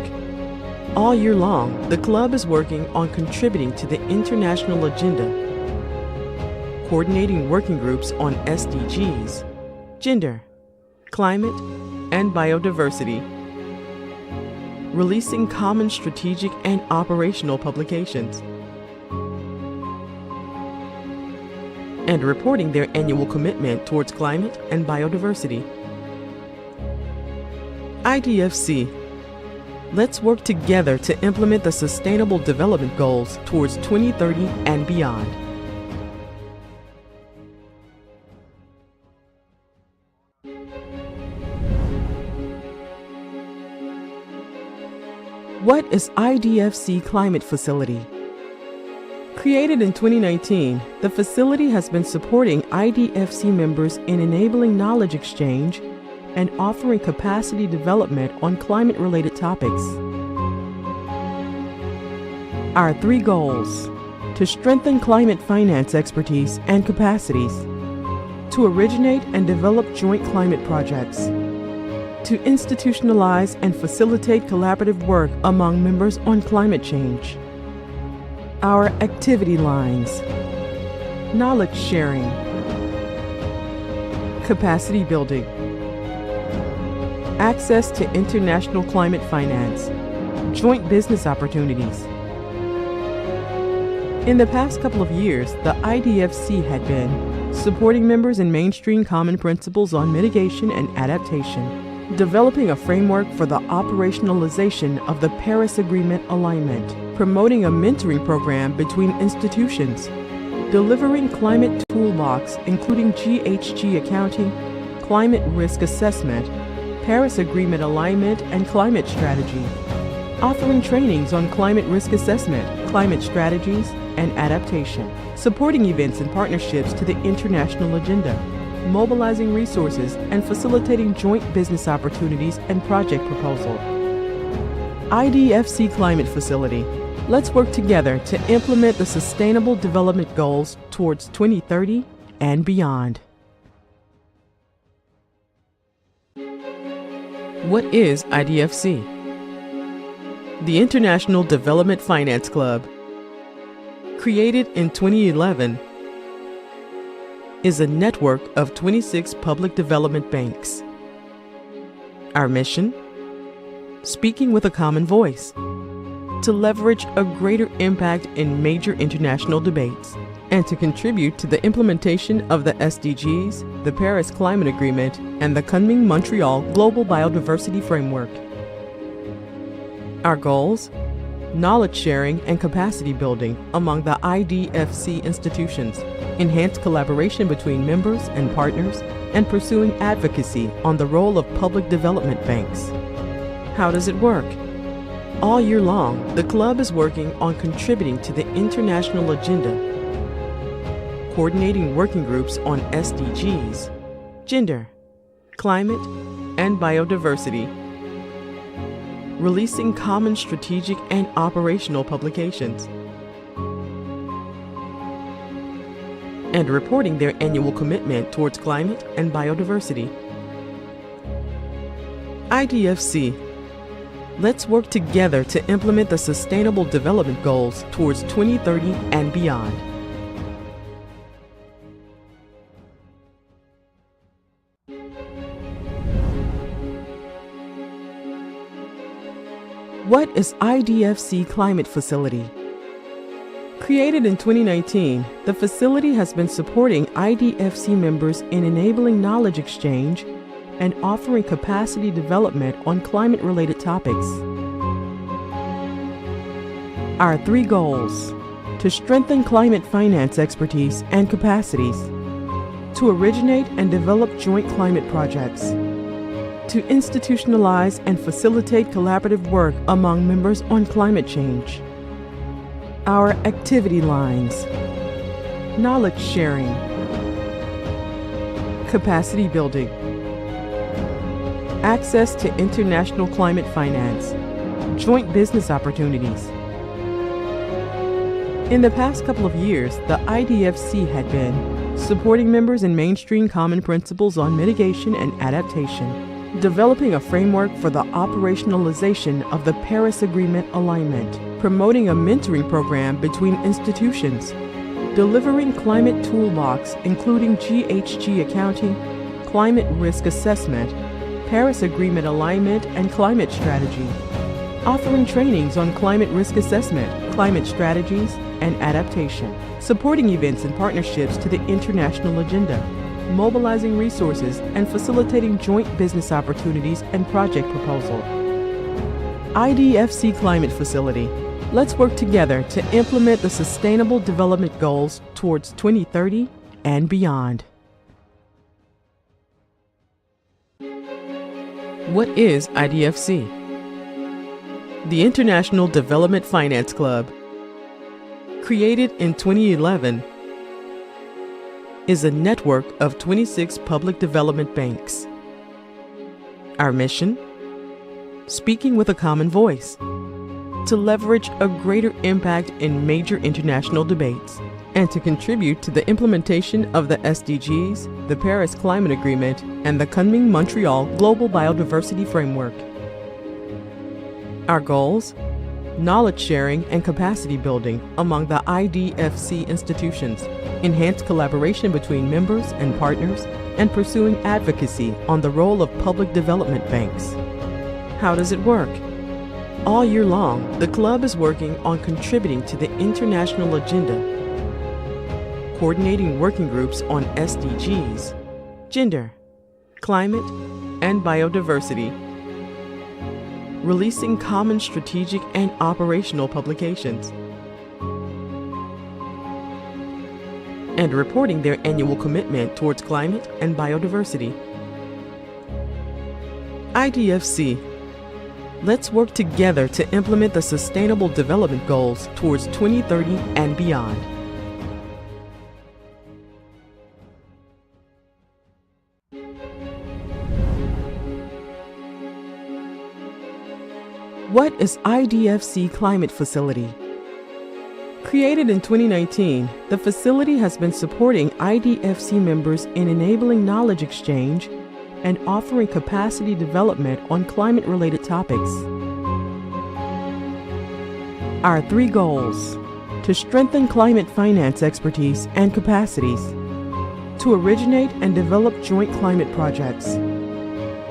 All year long, the club is working on contributing to the international agenda, coordinating working groups on SDGs, gender, climate, and biodiversity, releasing common strategic and operational publications, and reporting their annual commitment towards climate and biodiversity. IDFC. Let's work together to implement the Sustainable Development Goals towards 2030 and beyond. What is IDFC Climate Facility? Created in 2019, the facility has been supporting IDFC members in enabling knowledge exchange and offering capacity development on climate-related topics. Our 3 goals: to strengthen climate finance expertise and capacities, to originate and develop joint climate projects, to institutionalize and facilitate collaborative work among members on climate change. Our activity lines: knowledge sharing, capacity building, access to international climate finance, joint business opportunities. In the past couple of years, the IDFC had been supporting members in mainstream common principles on mitigation and adaptation, developing a framework for the operationalization of the Paris Agreement alignment, promoting a mentoring program between institutions, delivering climate toolbox including GHG accounting, climate risk assessment, Paris Agreement alignment and climate strategy, offering trainings on climate risk assessment, climate strategies, and adaptation, supporting events and partnerships to the international agenda, mobilizing resources and facilitating joint business opportunities and project proposal. IDFC Climate Facility. Let's work together to implement the Sustainable Development Goals towards 2030 and beyond. What is IDFC? The International Development Finance Club, created in 2011, is a network of 26 public development banks. Our mission? Speaking with a common voice, to leverage a greater impact in major international debates, and to contribute to the implementation of the SDGs, the Paris Climate Agreement, and the Kunming-Montreal Global Biodiversity Framework. Our goals? Knowledge sharing and capacity building among the IDFC institutions, enhanced collaboration between members and partners, and pursuing advocacy on the role of public development banks. How does it work? All year long, the club is working on contributing to the international agenda, coordinating working groups on SDGs, gender, climate, and biodiversity, releasing common strategic and operational publications, and reporting their annual commitment towards climate and biodiversity. IDFC. Let's work together to implement the Sustainable Development Goals towards 2030 and beyond. What is IDFC Climate Facility? Created in 2019, the facility has been supporting IDFC members in enabling knowledge exchange and offering capacity development on climate-related topics. Our 3 goals: to strengthen climate finance expertise and capacities, to originate and develop joint climate projects, to institutionalize and facilitate collaborative work among members on climate change. Our activity lines: knowledge sharing, capacity building, access to international climate finance, joint business opportunities. In the past couple of years, the IDFC had been supporting members in mainstream common principles on mitigation and adaptation, developing a framework for the operationalization of the Paris Agreement alignment, promoting a mentoring program between institutions, delivering climate toolbox including GHG accounting, climate risk assessment, Paris Agreement alignment and climate strategy, offering trainings on climate risk assessment, climate strategies, and adaptation, supporting events and partnerships to the international agenda, mobilizing resources and facilitating joint business opportunities and project proposal. IDFC Climate Facility. Let's work together to implement the Sustainable Development Goals towards 2030 and beyond. What is IDFC? The International Development Finance Club, created in 2011, is a network of 26 public development banks. Our mission? Speaking with a common voice, to leverage a greater impact in major international debates, and to contribute to the implementation of the SDGs, the Paris Climate Agreement, and the Kunming-Montreal Global Biodiversity Framework. Our goals? Knowledge sharing and capacity building among the IDFC institutions, enhanced collaboration between members and partners, and pursuing advocacy on the role of public development banks. How does it work? All year long, the club is working on contributing to the international agenda, coordinating working groups on SDGs, gender, climate, and biodiversity, releasing common strategic and operational publications, and reporting their annual commitment towards climate and biodiversity. IDFC. Let's work together to implement the Sustainable Development Goals towards 2030 and beyond. What is IDFC Climate Facility? Created in 2019, the facility has been supporting IDFC members in enabling knowledge exchange and offering capacity development on climate-related topics. Our 3 goals: to strengthen climate finance expertise and capacities, to originate and develop joint climate projects,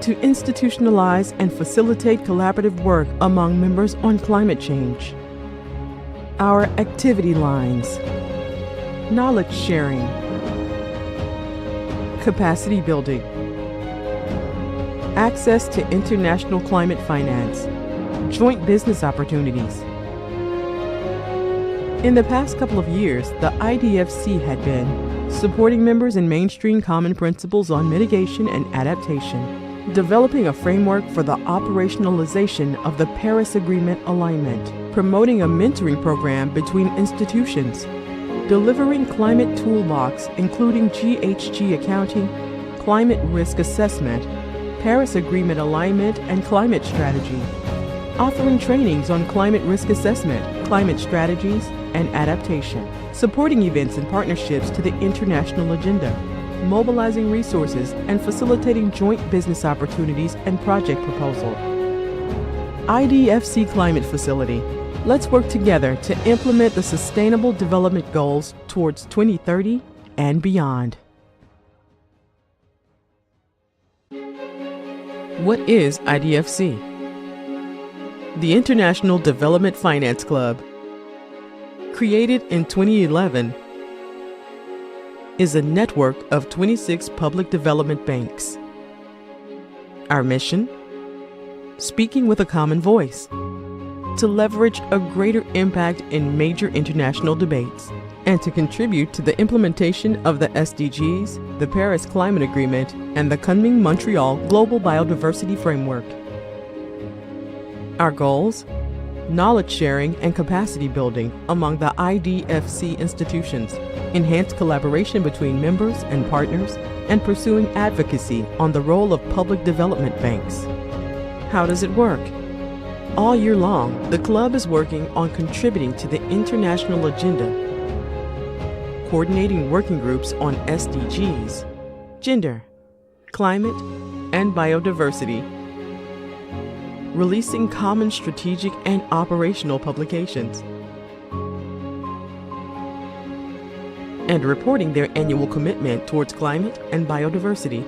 to institutionalize and facilitate collaborative work among members on climate change. Our activity lines: knowledge sharing, capacity building, access to international climate finance, joint business opportunities. In the past couple of years, the IDFC had been supporting members in mainstream common principles on mitigation and adaptation, developing a framework for the operationalization of the Paris Agreement alignment, promoting a mentoring program between institutions, delivering climate toolbox including GHG accounting, climate risk assessment, Paris Agreement alignment and climate strategy, offering trainings on climate risk assessment, climate strategies, and adaptation, supporting events and partnerships to the international agenda, mobilizing resources, and facilitating joint business opportunities and project proposal. IDFC Climate Facility. Let's work together to implement the Sustainable Development Goals towards 2030 and beyond. What is IDFC? The International Development Finance Club, created in 2011, is a network of 26 public development banks. Our mission? Speaking with a common voice, to leverage a greater impact in major international debates, and to contribute to the implementation of the SDGs, the Paris Climate Agreement, and the Kunming-Montreal Global Biodiversity Framework. Our goals? Knowledge sharing and capacity building among the IDFC institutions, enhanced collaboration between members and partners, and pursuing advocacy on the role of public development banks. How does it work? All year long, the club is working on contributing to the international agenda, coordinating working groups on SDGs, gender, climate, and biodiversity, releasing common strategic and operational publications, and reporting their annual commitment towards climate and biodiversity.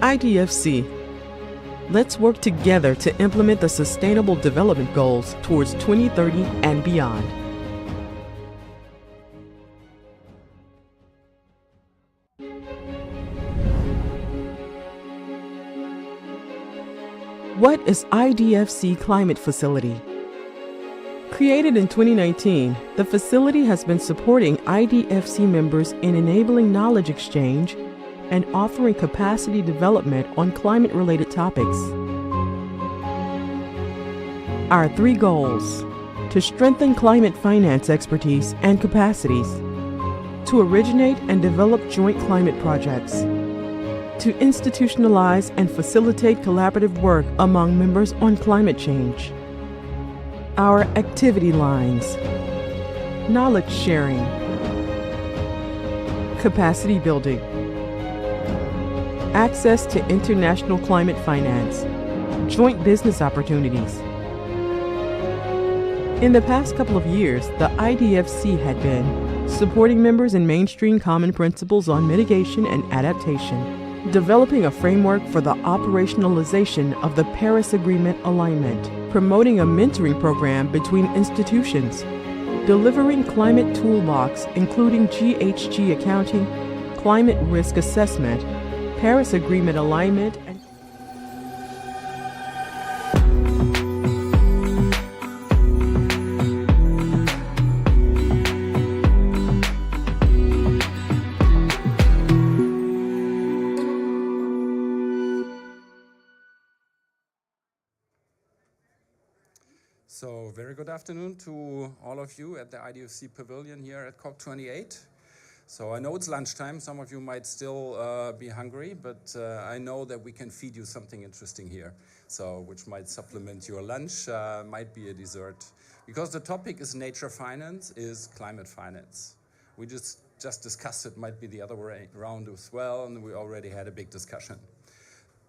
IDFC. Let's work together to implement the Sustainable Development Goals towards 2030 and beyond. What is IDFC Climate Facility? Created in 2019, the facility has been supporting IDFC members in enabling knowledge exchange and offering capacity development on climate-related topics. Our 3 goals: to strengthen climate finance expertise and capacities, to originate and develop joint climate projects, to institutionalize and facilitate collaborative work among members on climate change. Our activity lines: knowledge sharing, capacity building, access to international climate finance, joint business opportunities. In the past couple of years, the IDFC had been supporting members in mainstream common principles on mitigation and adaptation, developing a framework for the operationalization of the Paris Agreement alignment, promoting a mentoring program between institutions, delivering climate toolbox including GHG accounting, climate risk assessment, Paris Agreement alignment, and So, very good afternoon to all of you at the IDFC Pavilion here at COP28. So I know it's lunchtime, some of you might still be hungry, but I know that we can feed you something interesting here, so which might supplement your lunch, might be a dessert. Because the topic is nature finance, is climate finance. We just discussed it, might be the other way around as well, and we already had a big discussion.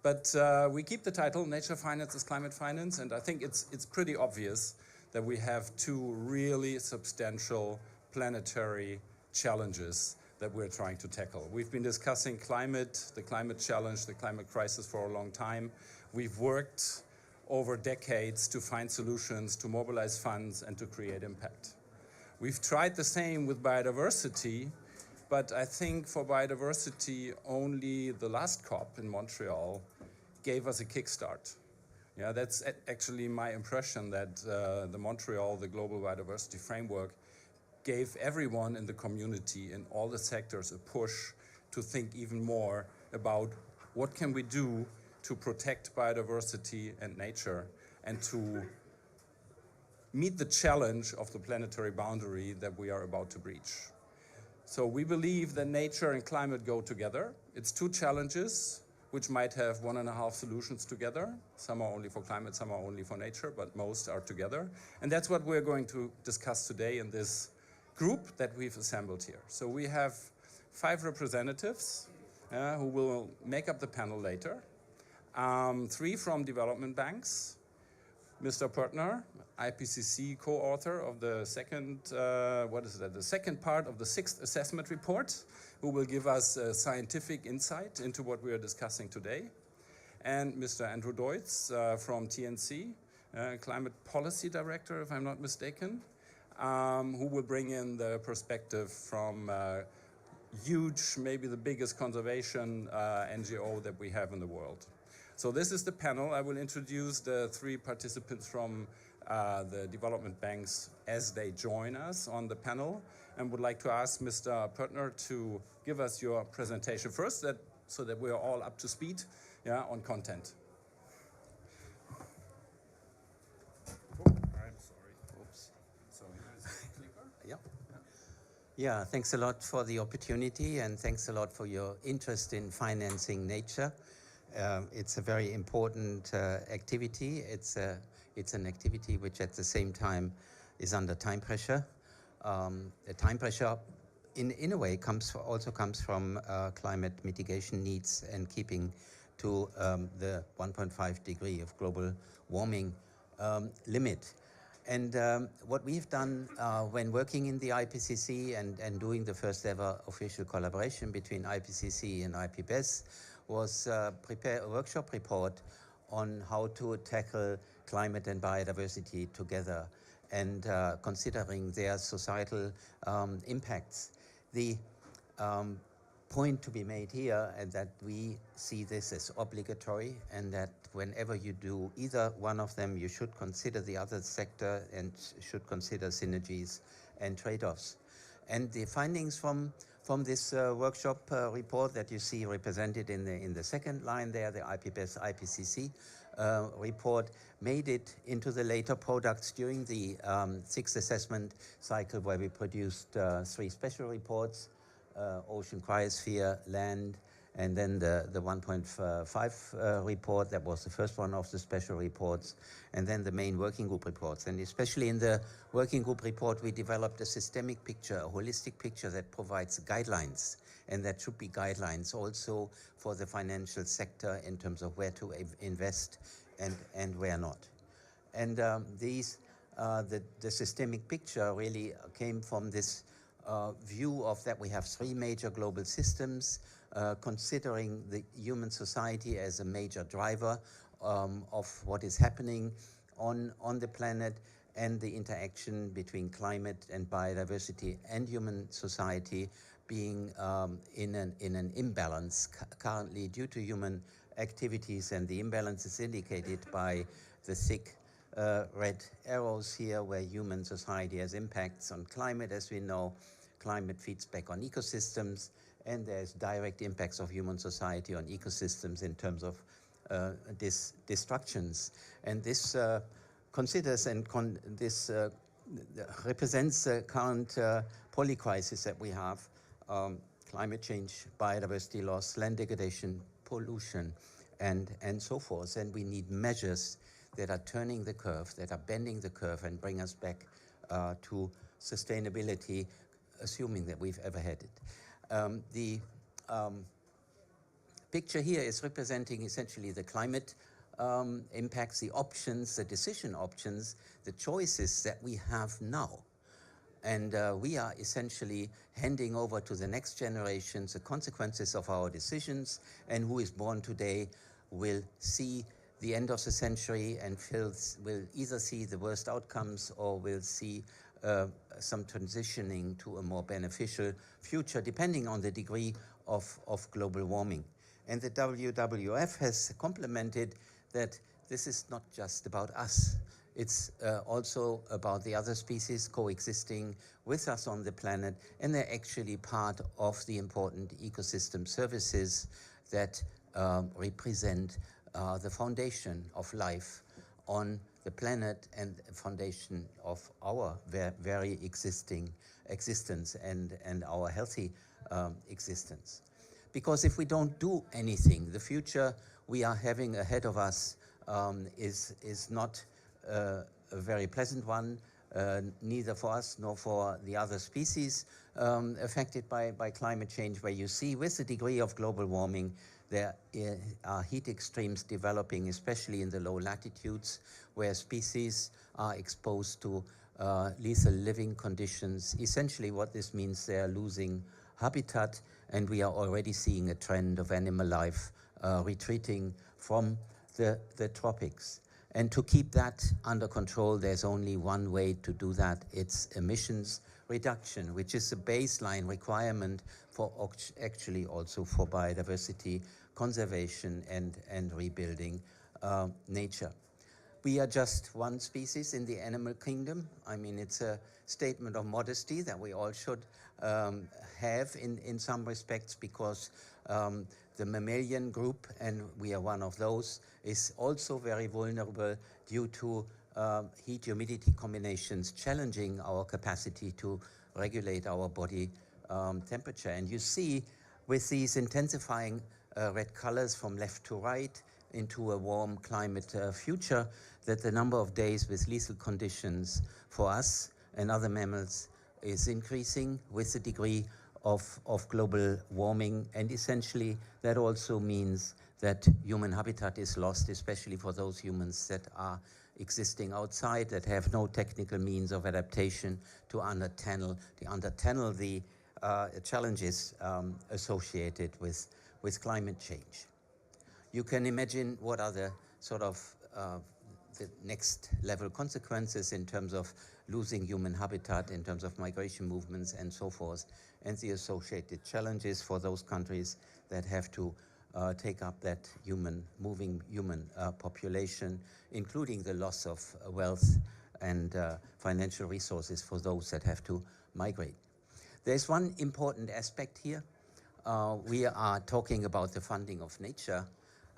But we keep the title, Nature Finance is Climate Finance, and I think it's pretty obvious that we have 2 really substantial planetary challenges that we're trying to tackle. We've been discussing climate, the climate challenge, the climate crisis for a long time. We've worked over decades to find solutions, to mobilize funds, and to create impact. We've tried the same with biodiversity, but I think for biodiversity, only the last COP in Montreal gave us a kickstart. Yeah, that's actually my impression, that the Montreal, the Global Biodiversity Framework, gave everyone in the community in all the sectors a push to think even more about what can we do to protect biodiversity and nature and to meet the challenge of the planetary boundary that we are about to breach. So we believe that nature and climate go together. It's 2 challenges which might have 1.5 solutions together. Some are only for climate, some are only for nature, but most are together. And that's what we're going to discuss today in this group that we've assembled here. So we have 5 representatives who will make up the panel later. 3 from development banks. Mr. Pertner, IPCC co-author of the second, the second part of the 6th assessment report, who will give us scientific insight into what we are discussing today. And Mr. Andrew Deutz from TNC, Climate Policy Director, if I'm not mistaken, who will bring in the perspective from huge, maybe the biggest conservation NGO that we have in the world. So this is the panel. I will introduce the 3 participants from the development banks as they join us on the panel, and would like to ask Mr. Pertner to give us your presentation first, so that we are all up to speed on content. I'm sorry. Oops. So here's the clicker. Yeah, thanks a lot for the opportunity, and thanks a lot for your interest in financing nature. It's a very important activity. It's an activity which at the same time is under time pressure. The time pressure in a way also comes from climate mitigation needs and keeping to the 1.5 degree of global warming limit. And what we've done when working in the IPCC and doing the first ever official collaboration between IPCC and IPBES was prepare a workshop report on how to tackle climate and biodiversity together, and considering their societal impacts. The point to be made here is that we see this as obligatory, and that whenever you do either one of them, you should consider the other sector and should consider synergies and trade-offs. And the findings from this workshop report that you see represented in the second line there, the IPBES IPCC report, made it into the later products during the 6th assessment cycle, where we produced 3 special reports, ocean cryosphere, land, and then the 1.5 report. That was the first one of the special reports, and then the main working group reports. And especially in the working group report, we developed a systemic picture, a holistic picture that provides guidelines, and that should be guidelines also for the financial sector in terms of where to invest and where not. And the systemic picture really came from this view of that we have 3 major global systems, considering the human society as a major driver of what is happening on the planet, and the interaction between climate and biodiversity and human society being in an imbalance currently due to human activities. And the imbalance is indicated by the thick red arrows here, where human society has impacts on climate. As we know, climate feeds back on ecosystems, and there's direct impacts of human society on ecosystems in terms of destructions. And this considers and this represents the current polycrisis that we have: climate change, biodiversity loss, land degradation, pollution, and so forth. And we need measures that are turning the curve, that are bending the curve, and bring us back to sustainability, assuming that we've ever had it. The picture here is representing essentially the climate impacts, the options, the decision options, the choices that we have now. And we are essentially handing over to the next generations the consequences of our decisions, and who is born today will see the end of the century and will either see the worst outcomes or will see some transitioning to a more beneficial future, depending on the degree of global warming. And the WWF has complemented that this is not just about us. It's also about the other species coexisting with us on the planet, and they're actually part of the important ecosystem services that represent the foundation of life on the planet and the foundation of our very existence and our healthy existence. Because if we don't do anything, the future we are having ahead of us is not a very pleasant one. neither for us nor for the other species affected by climate change, where you see with the degree of global warming, there are heat extremes developing, especially in the low latitudes, where species are exposed to lethal living conditions. Essentially what this means, they are losing habitat, and we are already seeing a trend of animal life retreating from the tropics. And to keep that under control, there's only one way to do that. It's emissions reduction, which is a baseline requirement for actually also for biodiversity conservation and rebuilding nature. We are just one species in the animal kingdom. I mean, it's a statement of modesty that we all should have in some respects, because the mammalian group, and we are one of those, is also very vulnerable due to heat-humidity combinations challenging our capacity to regulate our body temperature. And you see with these intensifying red colors from left to right into a warm climate future, that the number of days with lethal conditions for us and other mammals is increasing with the degree of global warming. And essentially that also means that human habitat is lost, especially for those humans that are existing outside, that have no technical means of adaptation to undertunnel the challenges associated with climate change. You can imagine what are the sort of the next level consequences in terms of losing human habitat, in terms of migration movements and so forth, and the associated challenges for those countries that have to take up that moving human population, including the loss of wealth and financial resources for those that have to migrate. There's one important aspect here. We are talking about the funding of nature,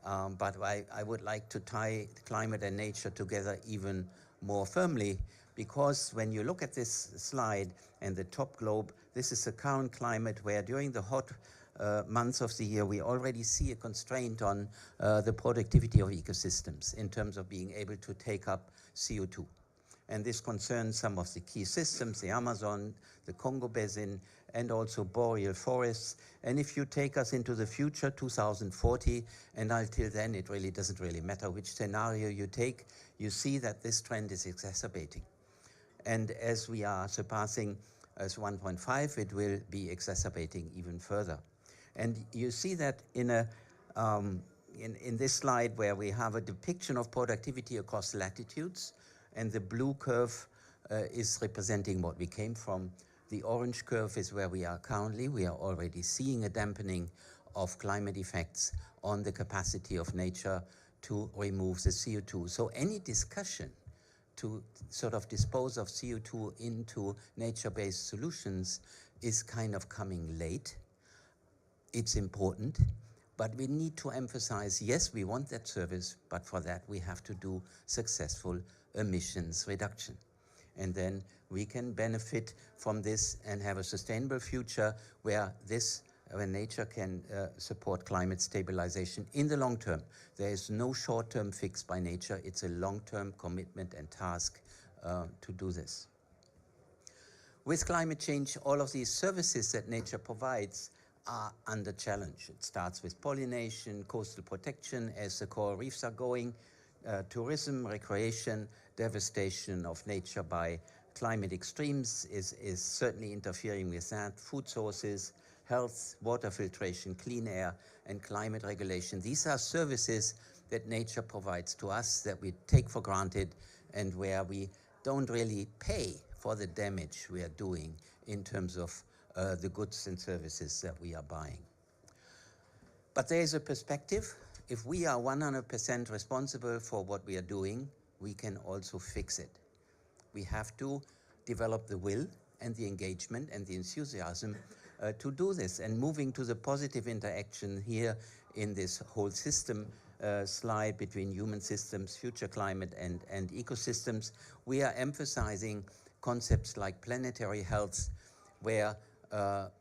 but I would like to tie climate and nature together even more firmly, because when you look at this slide and the top globe, this is the current climate where during the hot months of the year we already see a constraint on the productivity of ecosystems in terms of being able to take up CO2. And this concerns some of the key systems, the Amazon, the Congo Basin, and also boreal forests. And if you take us into the future, 2040, and until then, it really doesn't really matter which scenario you take, you see that this trend is exacerbating. And as we are surpassing as 1.5, it will be exacerbating even further. And you see that in this slide where we have a depiction of productivity across latitudes, and the blue curve is representing what we came from. The orange curve is where we are currently. We are already seeing a dampening of climate effects on the capacity of nature to remove the CO2. So any discussion to sort of dispose of CO2 into nature-based solutions is kind of coming late. It's important, but we need to emphasize, yes, we want that service, but for that we have to do successful emissions reduction. And then we can benefit from this and have a sustainable future where nature can support climate stabilization in the long term. There is no short-term fix by nature. It's a long-term commitment and task to do this. With climate change, all of these services that nature provides are under challenge. It starts with pollination, coastal protection as the coral reefs are going, tourism, recreation, devastation of nature by climate extremes is certainly interfering with that. Food sources, health, water filtration, clean air, and climate regulation. These are services that nature provides to us that we take for granted and where we don't really pay for the damage we are doing in terms of the goods and services that we are buying. But there is a perspective. If we are 100% responsible for what we are doing, we can also fix it. We have to develop the will and the engagement and the enthusiasm to do this. And moving to the positive interaction here in this whole system slide between human systems, future climate, and ecosystems, we are emphasizing concepts like planetary health, where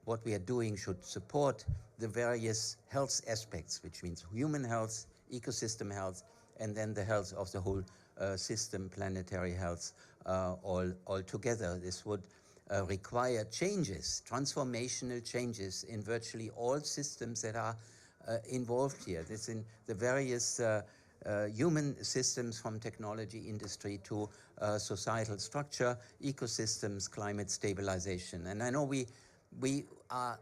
what we are doing should support the various health aspects, which means human health, ecosystem health, and then the health of the whole system, planetary health altogether. This would require changes, transformational changes in virtually all systems that are involved here. This in the various human systems, from technology industry to societal structure, ecosystems, climate stabilization. And I know we are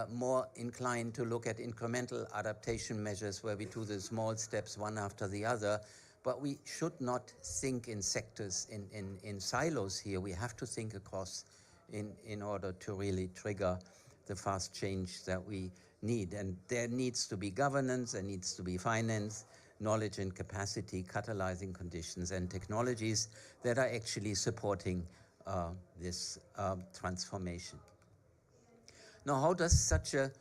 more inclined to look at incremental adaptation measures where we do the small steps one after the other, but we should not think in sectors, in silos here. We have to think across in order to really trigger the fast change that we need. And there needs to be governance, there needs to be finance, knowledge and capacity, catalyzing conditions, and technologies that are actually supporting this transformation. Now, how does such a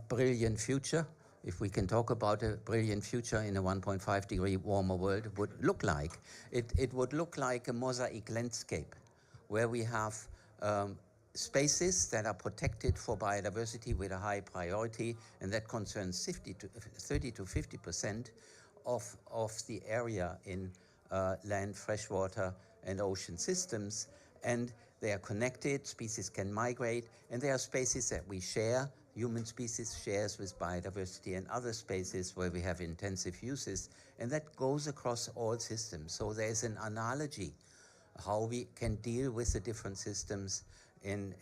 brilliant future, if we can talk about a brilliant future in a 1.5 degree warmer world, would look like? It would look like a mosaic landscape where we have spaces that are protected for biodiversity with a high priority, and that concerns 30 to 50% of the area in land, freshwater, and ocean systems. And they are connected, species can migrate, and there are spaces that we share. Human species shares with biodiversity, and other spaces where we have intensive uses, and that goes across all systems. So there's an analogy how we can deal with the different systems and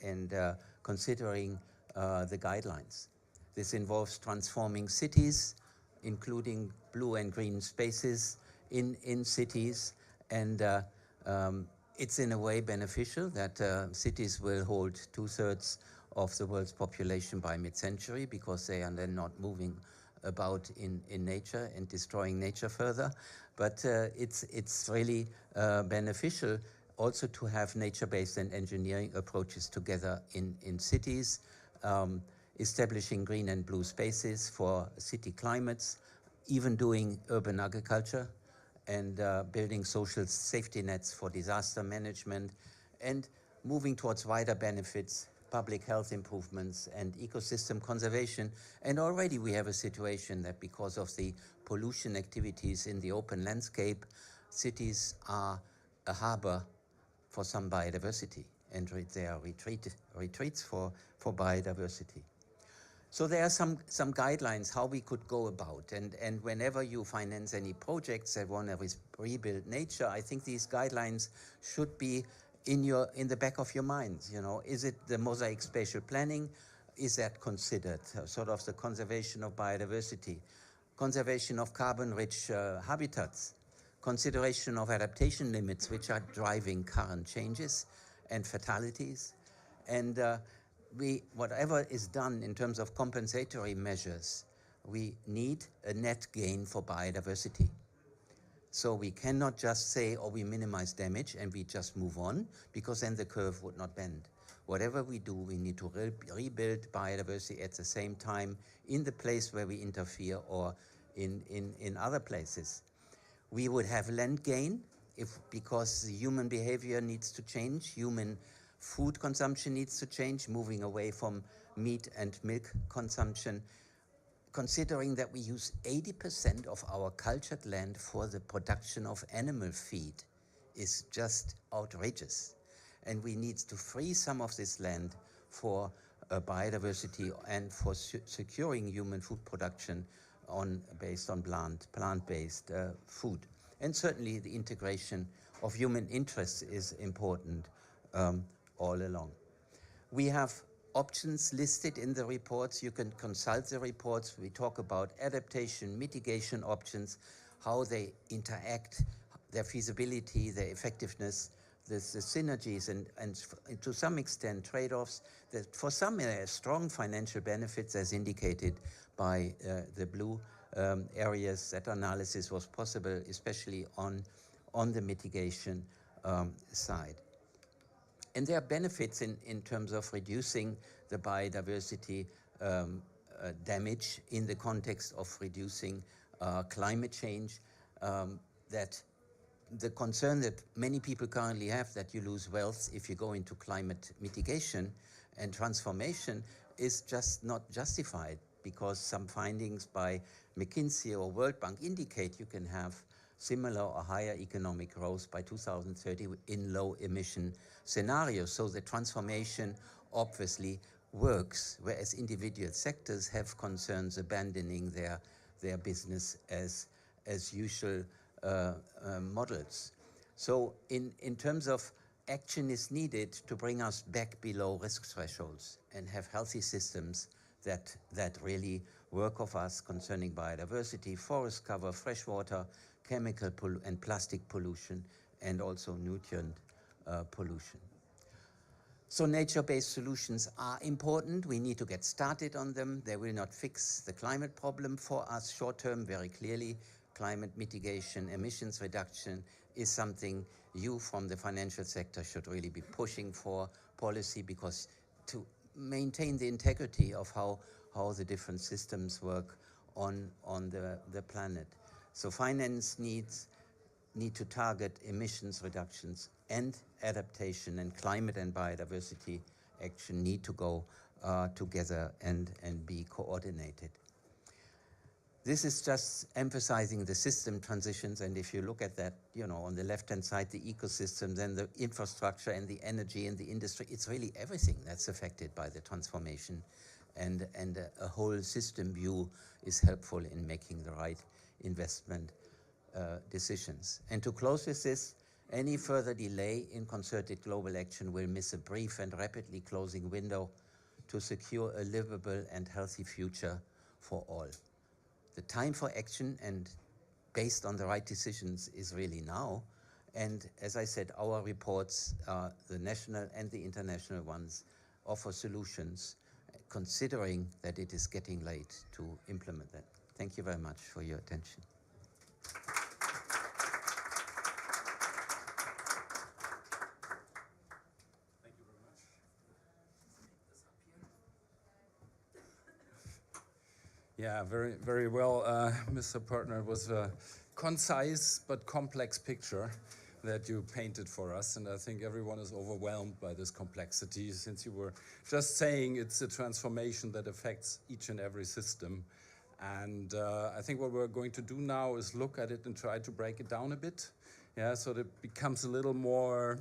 considering the guidelines. This involves transforming cities, including blue and green spaces in cities, and it's in a way beneficial that cities will hold 2/3 of the world's population by mid-century, because they are then not moving about in nature and destroying nature further. But it's really beneficial also to have nature-based and engineering approaches together in cities, establishing green and blue spaces for city climates, even doing urban agriculture, and building social safety nets for disaster management, and moving towards wider benefits, public health improvements, and ecosystem conservation. And already we have a situation that because of the pollution activities in the open landscape, cities are a harbor for some biodiversity, and they are retreats for biodiversity. So there are some guidelines how we could go about, and whenever you finance any projects that want to rebuild nature, I think these guidelines should be in the back of your minds. You know, is it the mosaic spatial planning? Is that considered sort of the conservation of biodiversity, conservation of carbon-rich habitats, consideration of adaptation limits, which are driving current changes and fatalities, and whatever is done in terms of compensatory measures, we need a net gain for biodiversity. So we cannot just say, oh, we minimize damage and we just move on, because then the curve would not bend. Whatever we do, we need to rebuild biodiversity at the same time in the place where we interfere or in other places. We would have land gain because the human behavior needs to change, human food consumption needs to change, moving away from meat and milk consumption, considering that we use 80% of our cultured land for the production of animal feed is just outrageous. And we need to free some of this land for biodiversity and for securing human food production based on plant-based food. And certainly the integration of human interests is important all along. We have options listed in the reports. You can consult the reports. We talk about adaptation, mitigation options, how they interact, their feasibility, their effectiveness, the synergies, and to some extent trade-offs. That for some strong financial benefits, as indicated by the blue areas. That analysis was possible, especially on the mitigation side. And there are benefits in terms of reducing the biodiversity damage in the context of reducing climate change. That the concern that many people currently have, that you lose wealth if you go into climate mitigation and transformation, is just not justified, because some findings by McKinsey or World Bank indicate you can have similar or higher economic growth by 2030 in low emission scenarios. So the transformation obviously works, whereas individual sectors have concerns abandoning their business as usual models. So in terms of action is needed to bring us back below risk thresholds and have healthy systems that really work of us concerning biodiversity, forest cover, freshwater, chemical and plastic pollution, and also nutrient pollution. So nature-based solutions are important. We need to get started on them. They will not fix the climate problem for us short-term, very clearly. Climate mitigation, emissions reduction is something you from the financial sector should really be pushing for policy, because to maintain the integrity of how the different systems work on the planet. So finance need to target emissions reductions, and adaptation and climate and biodiversity action need to go together and be coordinated. This is just emphasizing the system transitions, and if you look at that, you know, on the left-hand side, the ecosystems and the infrastructure and the energy and the industry, it's really everything that's affected by the transformation, and a whole system view is helpful in making the right investment decisions. And to close with this, any further delay in concerted global action will miss a brief and rapidly closing window to secure a livable and healthy future for all. The time for action and based on the right decisions is really now. And as I said, our reports, the national and the international ones, offer solutions, considering that it is getting late to implement that. Thank you very much for your attention. Yeah, very, very well, Mr. Partner. It was a concise but complex picture that you painted for us, and I think everyone is overwhelmed by this complexity, since you were just saying it's a transformation that affects each and every system. And I think what we're going to do now is look at it and try to break it down a bit, yeah, so that it becomes a little more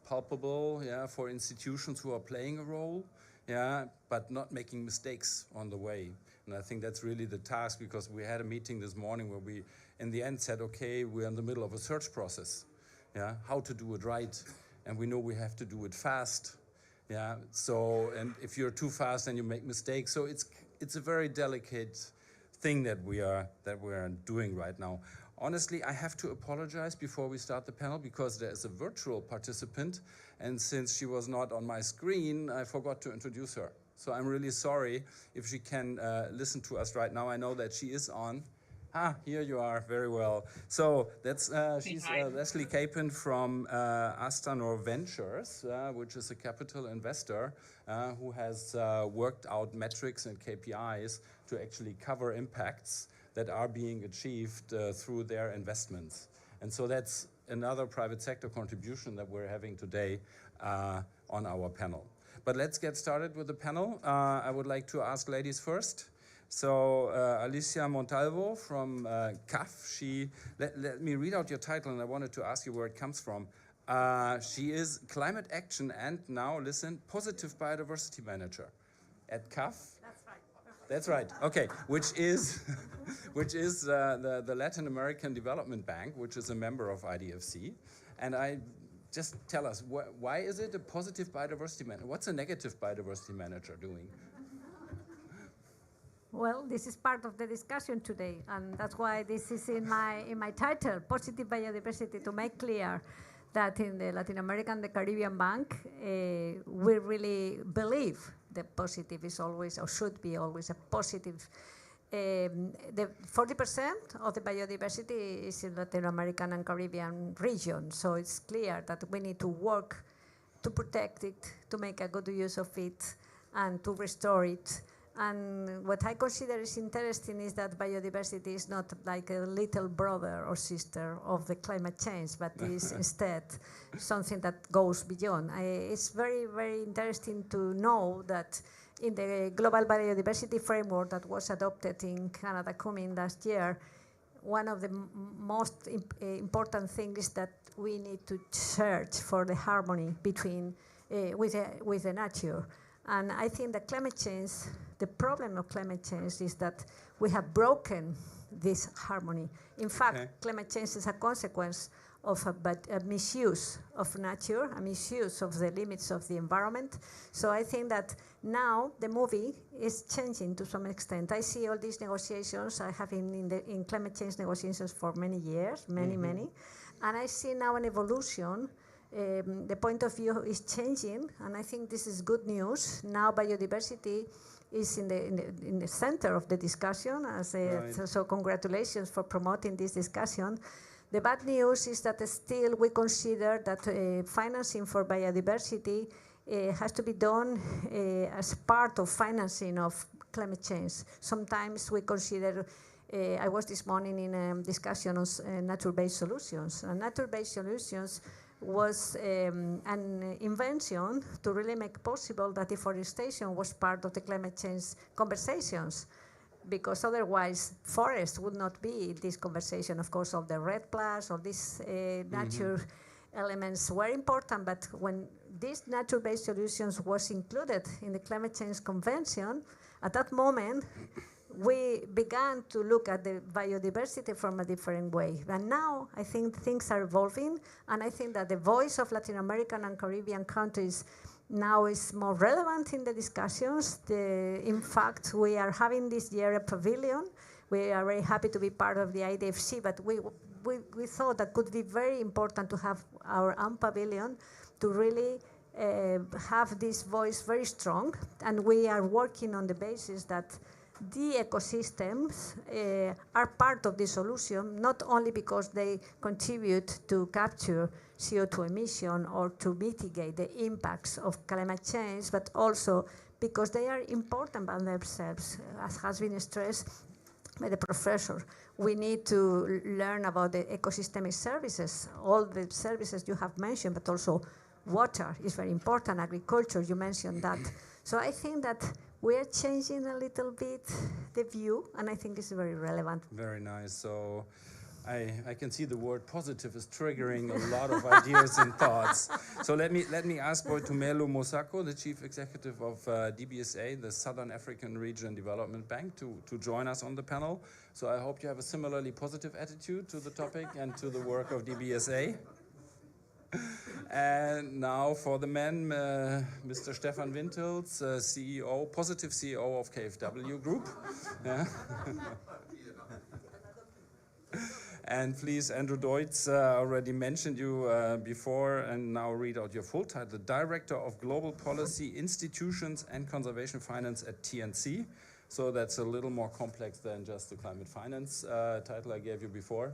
palpable, yeah, for institutions who are playing a role, yeah, but not making mistakes on the way. And I think that's really the task, because we had a meeting this morning where we, in the end, said, okay, we're in the middle of a search process, yeah, how to do it right. And we know we have to do it fast, yeah. So, and if you're too fast, then you make mistakes. So it's a very delicate thing that we are doing right now. Honestly, I have to apologize before we start the panel, because there is a virtual participant, and since she was not on my screen, I forgot to introduce her. So I'm really sorry if she can listen to us right now. I know that she is on. Here you are, very well. So that's she's Leslie Capon from Astanor Ventures, which is a capital investor who has worked out metrics and KPIs to actually cover impacts that are being achieved through their investments. And so that's another private sector contribution that we're having today on our panel. But let's get started with the panel. I would like to ask ladies first. So Alicia Montalvo from CAF, let me read out your title, and I wanted to ask you where it comes from. She is Climate Action and, now listen, Positive Biodiversity Manager at CAF. That's right. Perfect. That's right. Okay, which is the Latin American Development Bank, which is a member of IDFC. And just tell us, why is it a positive biodiversity manager? What's a negative biodiversity manager doing? Well, this is part of the discussion today, and that's why this is in my title, Positive Biodiversity, to make clear that in the Latin American, the Caribbean Bank, we really believe that positive is always, or should be always, a positive. The 40% of the biodiversity is in Latin American and Caribbean region, so it's clear that we need to work to protect it, to make a good use of it, and to restore it. And what I consider is interesting is that biodiversity is not like a little brother or sister of the climate change, but is instead something that goes beyond. It's very, very interesting to know that in the Global Biodiversity Framework that was adopted in Canada coming last year, one of the most important things is that we need to search for the harmony between with the nature. And I think that climate change, the problem of climate change is that we have broken this harmony. In fact, climate change is a consequence of a misuse of nature, a misuse of the limits of the environment. So I think that now the movie is changing to some extent. I see all these negotiations. I have been in climate change negotiations for many years, many. And I see now an evolution. The point of view is changing, and I think this is good news. Now biodiversity is in the center of the discussion. So congratulations for promoting this discussion. The bad news is that still we consider that financing for biodiversity has to be done as part of financing of climate change. Sometimes we consider, I was this morning in a discussion on nature-based solutions. And nature-based solutions was an invention to really make possible that deforestation was part of the climate change conversations, because otherwise forests would not be this conversation. Of course, all the red plus, all these nature elements were important, but when these nature-based solutions was included in the climate change convention, at that moment, we began to look at the biodiversity from a different way. And now I think things are evolving, and I think that the voice of Latin American and Caribbean countries now is more relevant in the discussions. In fact, we are having this year a pavilion. We are very happy to be part of the IDFC, but we thought that could be very important to have our own pavilion to really have this voice very strong. And we are working on the basis that the ecosystems are part of the solution, not only because they contribute to capture CO2 emission or to mitigate the impacts of climate change, but also because they are important by themselves, as has been stressed by the professor. We need to learn about the ecosystemic services, all the services you have mentioned, but also water is very important, agriculture, you mentioned that. So I think that we are changing a little bit the view, and I think it's very relevant. Very nice. So I can see the word positive is triggering a lot of ideas and thoughts. So let me ask Boitumelo Mosako, the Chief Executive of DBSA, the Southern African Region Development Bank, to join us on the panel. So I hope you have a similarly positive attitude to the topic and to the work of DBSA. And now for the men, Mr. Stefan Wintels, CEO, positive CEO of KfW Group. Yeah. And please, Andrew Deutz already mentioned you before, and now read out your full title, Director of Global Policy, Institutions and Conservation Finance at TNC. So that's a little more complex than just the climate finance title I gave you before.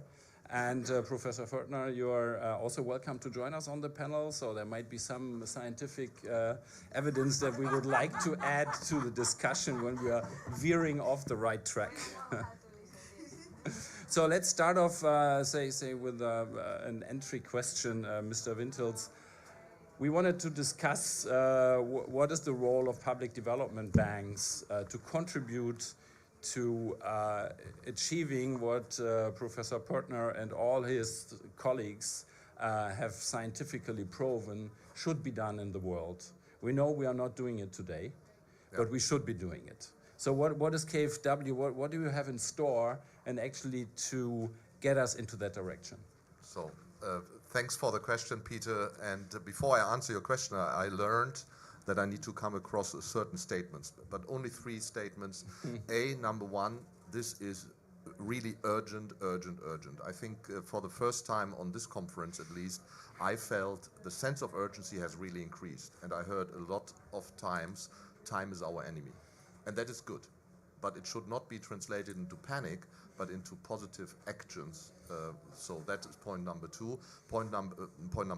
And Professor Förtner, you are also welcome to join us on the panel. So there might be some scientific evidence that we would like to add to the discussion when we are veering off the right track. So let's start off, say with an entry question, Mr. Wintels. We wanted to discuss what is the role of public development banks to contribute to achieving what Professor Förtner and all his colleagues have scientifically proven should be done in the world. We know we are not doing it today, but we should be doing it. So what is KfW, what do you have in store and actually to get us into that direction? So thanks for the question, Peter. And before I answer your question, I learned that I need to come across certain statements, but only 3 statements. Number 1, this is really urgent. I think for the first time on this conference, at least, I felt the sense of urgency has really increased. And I heard a lot of times, time is our enemy. And that is good. But it should not be translated into panic, but into positive actions. So that is point number 2. Point number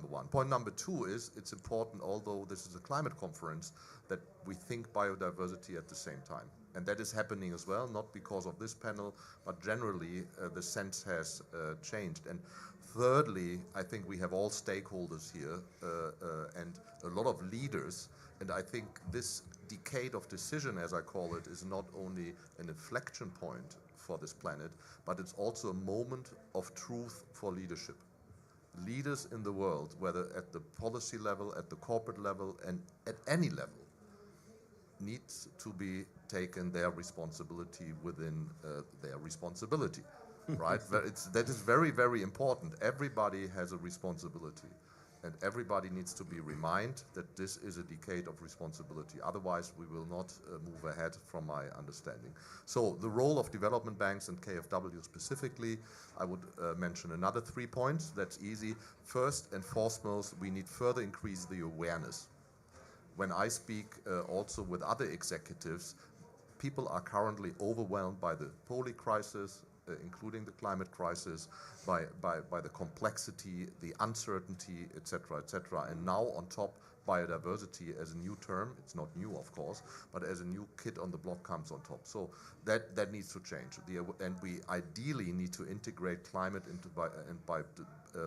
1. Point number 2 is it's important, although this is a climate conference, that we think biodiversity at the same time. And that is happening as well, not because of this panel, but generally the sense has changed. And thirdly, I think we have all stakeholders here and a lot of leaders. And I think this decade of decision, as I call it, is not only an inflection point for this planet, but it's also a moment of truth for leadership. Leaders in the world, whether at the policy level, at the corporate level, and at any level, needs to be taken their responsibility within their responsibility, right? That is very, very important. Everybody has a responsibility, and everybody needs to be reminded that this is a decade of responsibility. Otherwise, we will not move ahead, from my understanding. So the role of development banks and KfW specifically, I would mention another 3 points. That's easy. First and foremost, we need further increase the awareness. When I speak also with other executives, people are currently overwhelmed by the poly crisis, including the climate crisis, by the complexity, the uncertainty, etc., etc. And now on top, biodiversity as a new term. It's not new, of course, but as a new kid on the block comes on top. So that needs to change. And we ideally need to integrate climate into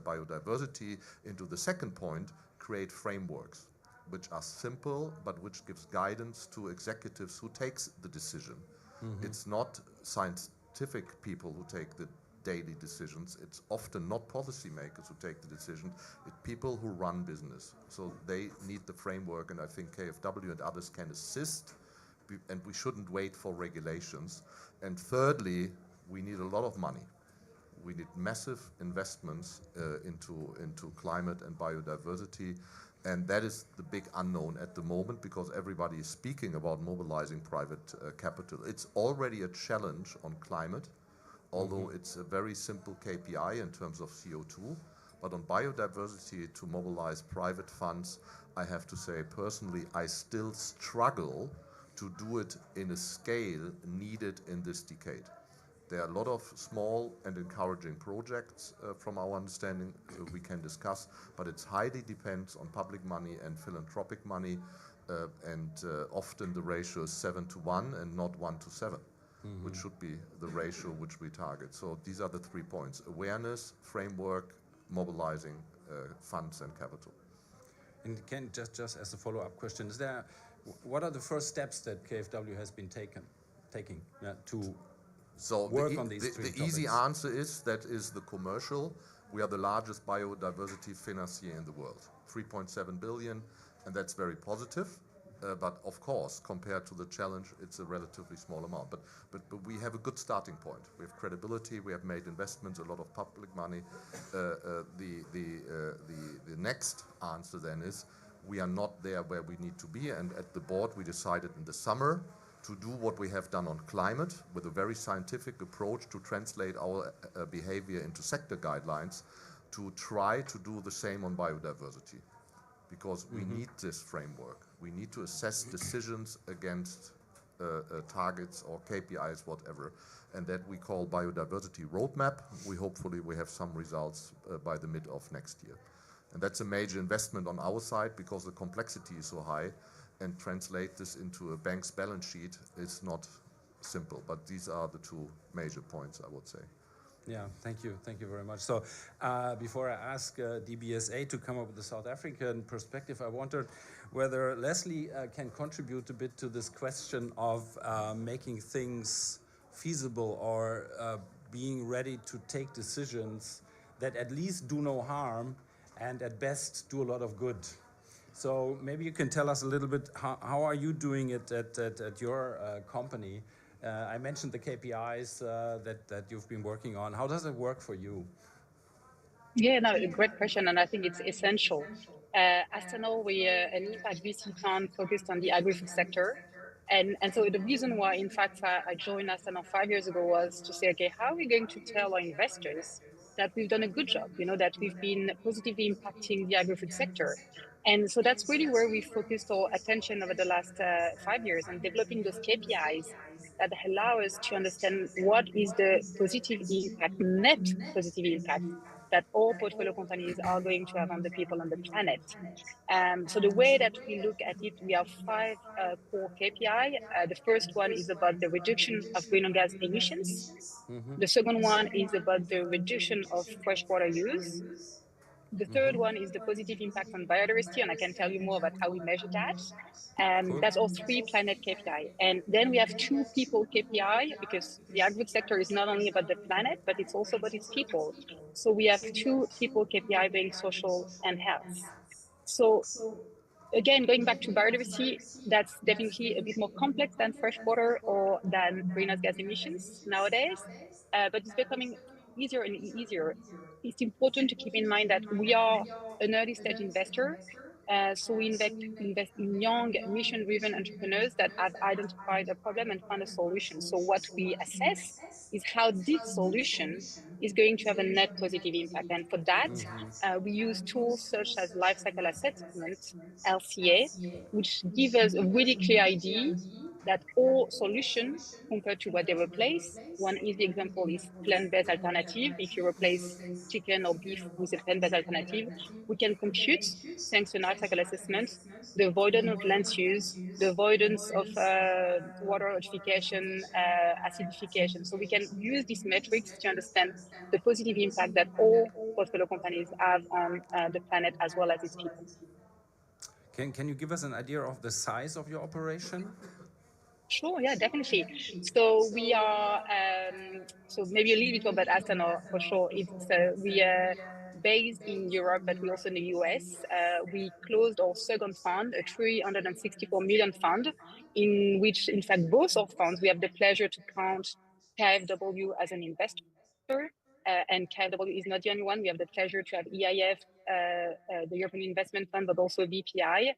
biodiversity into the second point, create frameworks which are simple, but which gives guidance to executives who takes the decision. Mm-hmm. It's not scientific people who take the daily decisions. It's often not policymakers who take the decision. It's people who run business. So they need the framework, and I think KfW and others can assist, and we shouldn't wait for regulations. And thirdly, we need a lot of money. We need massive investments into climate and biodiversity. And that is the big unknown at the moment, because everybody is speaking about mobilizing private capital. It's already a challenge on climate, although it's a very simple KPI in terms of CO2. But on biodiversity, to mobilize private funds, I have to say personally, I still struggle to do it in a scale needed in this decade. There are a lot of small and encouraging projects from our understanding we can discuss, but it highly depends on public money and philanthropic money, and often the ratio is 7-to-1 and not 1-to-7, which should be the ratio which we target. So these are the 3 points: awareness, framework, mobilizing funds and capital. And Ken, just as a follow-up question, what are the first steps that KfW has been taking to work on these 3 topics? The easy answer is that is the commercial. We are the largest biodiversity financier in the world, 3.7 billion, and that's very positive. But of course, compared to the challenge, it's a relatively small amount. But we have a good starting point. We have credibility. We have made investments, a lot of public money. The next answer then is we are not there where we need to be. And at the board, we decided in the summer to do what we have done on climate with a very scientific approach to translate our behavior into sector guidelines, to try to do the same on biodiversity, because we need this framework. We need to assess decisions against targets or KPIs, whatever, and that we call biodiversity roadmap. Hopefully we have some results by the mid of next year. And that's a major investment on our side, because the complexity is so high, and translate this into a bank's balance sheet is not simple. But these are the 2 major points, I would say. Yeah, thank you very much. So before I ask DBSA to come up with the South African perspective, I wondered whether Leslie can contribute a bit to this question of making things feasible, or being ready to take decisions that at least do no harm and at best do a lot of good. So maybe you can tell us a little bit, how are you doing it at your company? I mentioned the KPIs that you've been working on. How does it work for you? Yeah, no, a great question, and I think it's essential. As you know, we are an impact VC fund focused on the agri-food sector. And so the reason why, in fact, I joined Astana 5 years ago was to say, okay, how are we going to tell our investors that we've done a good job, that we've been positively impacting the agri-food sector? And so that's really where we focused our attention over the last 5 years on developing those KPIs that allow us to understand what is the positive impact, net positive impact, that all portfolio companies are going to have on the people on the planet. So the way that we look at it, we have 5 core KPI. The first one is about the reduction of greenhouse gas emissions. The second one is about the reduction of freshwater use. The third one is the positive impact on biodiversity, and I can tell you more about how we measure that. Cool. That's all 3 planet KPI. And then we have 2 people KPI, because the agri sector is not only about the planet, but it's also about its people. So we have 2 people KPI being social and health. So again, going back to biodiversity, that's definitely a bit more complex than freshwater or than greenhouse gas emissions nowadays, but it's becoming easier and easier. It's important to keep in mind that we are an early stage investor, so we invest in young, mission-driven entrepreneurs that have identified a problem and found a solution. So what we assess is how this solution is going to have a net positive impact. And for that, we use tools such as life cycle assessment, LCA, which give us a really clear idea that all solutions compared to what they replace. One easy example is plant-based alternative. If you replace chicken or beef with a plant-based alternative, we can compute, thanks to life cycle assessment, the avoidance of land use, the avoidance of water eutrophication, acidification. So we can use these metrics to understand the positive impact that all portfolio companies have on the planet as well as its people. Can you give us an idea of the size of your operation? Sure, yeah, definitely. So we are, so maybe a little bit about Astana for sure. We are based in Europe, but we're also in the US. We closed our second fund, a 364 million fund, in which, in fact, both our funds, we have the pleasure to count KfW as an investor. And KfW is not the only one. We have the pleasure to have EIF, the European Investment Fund, but also BPI.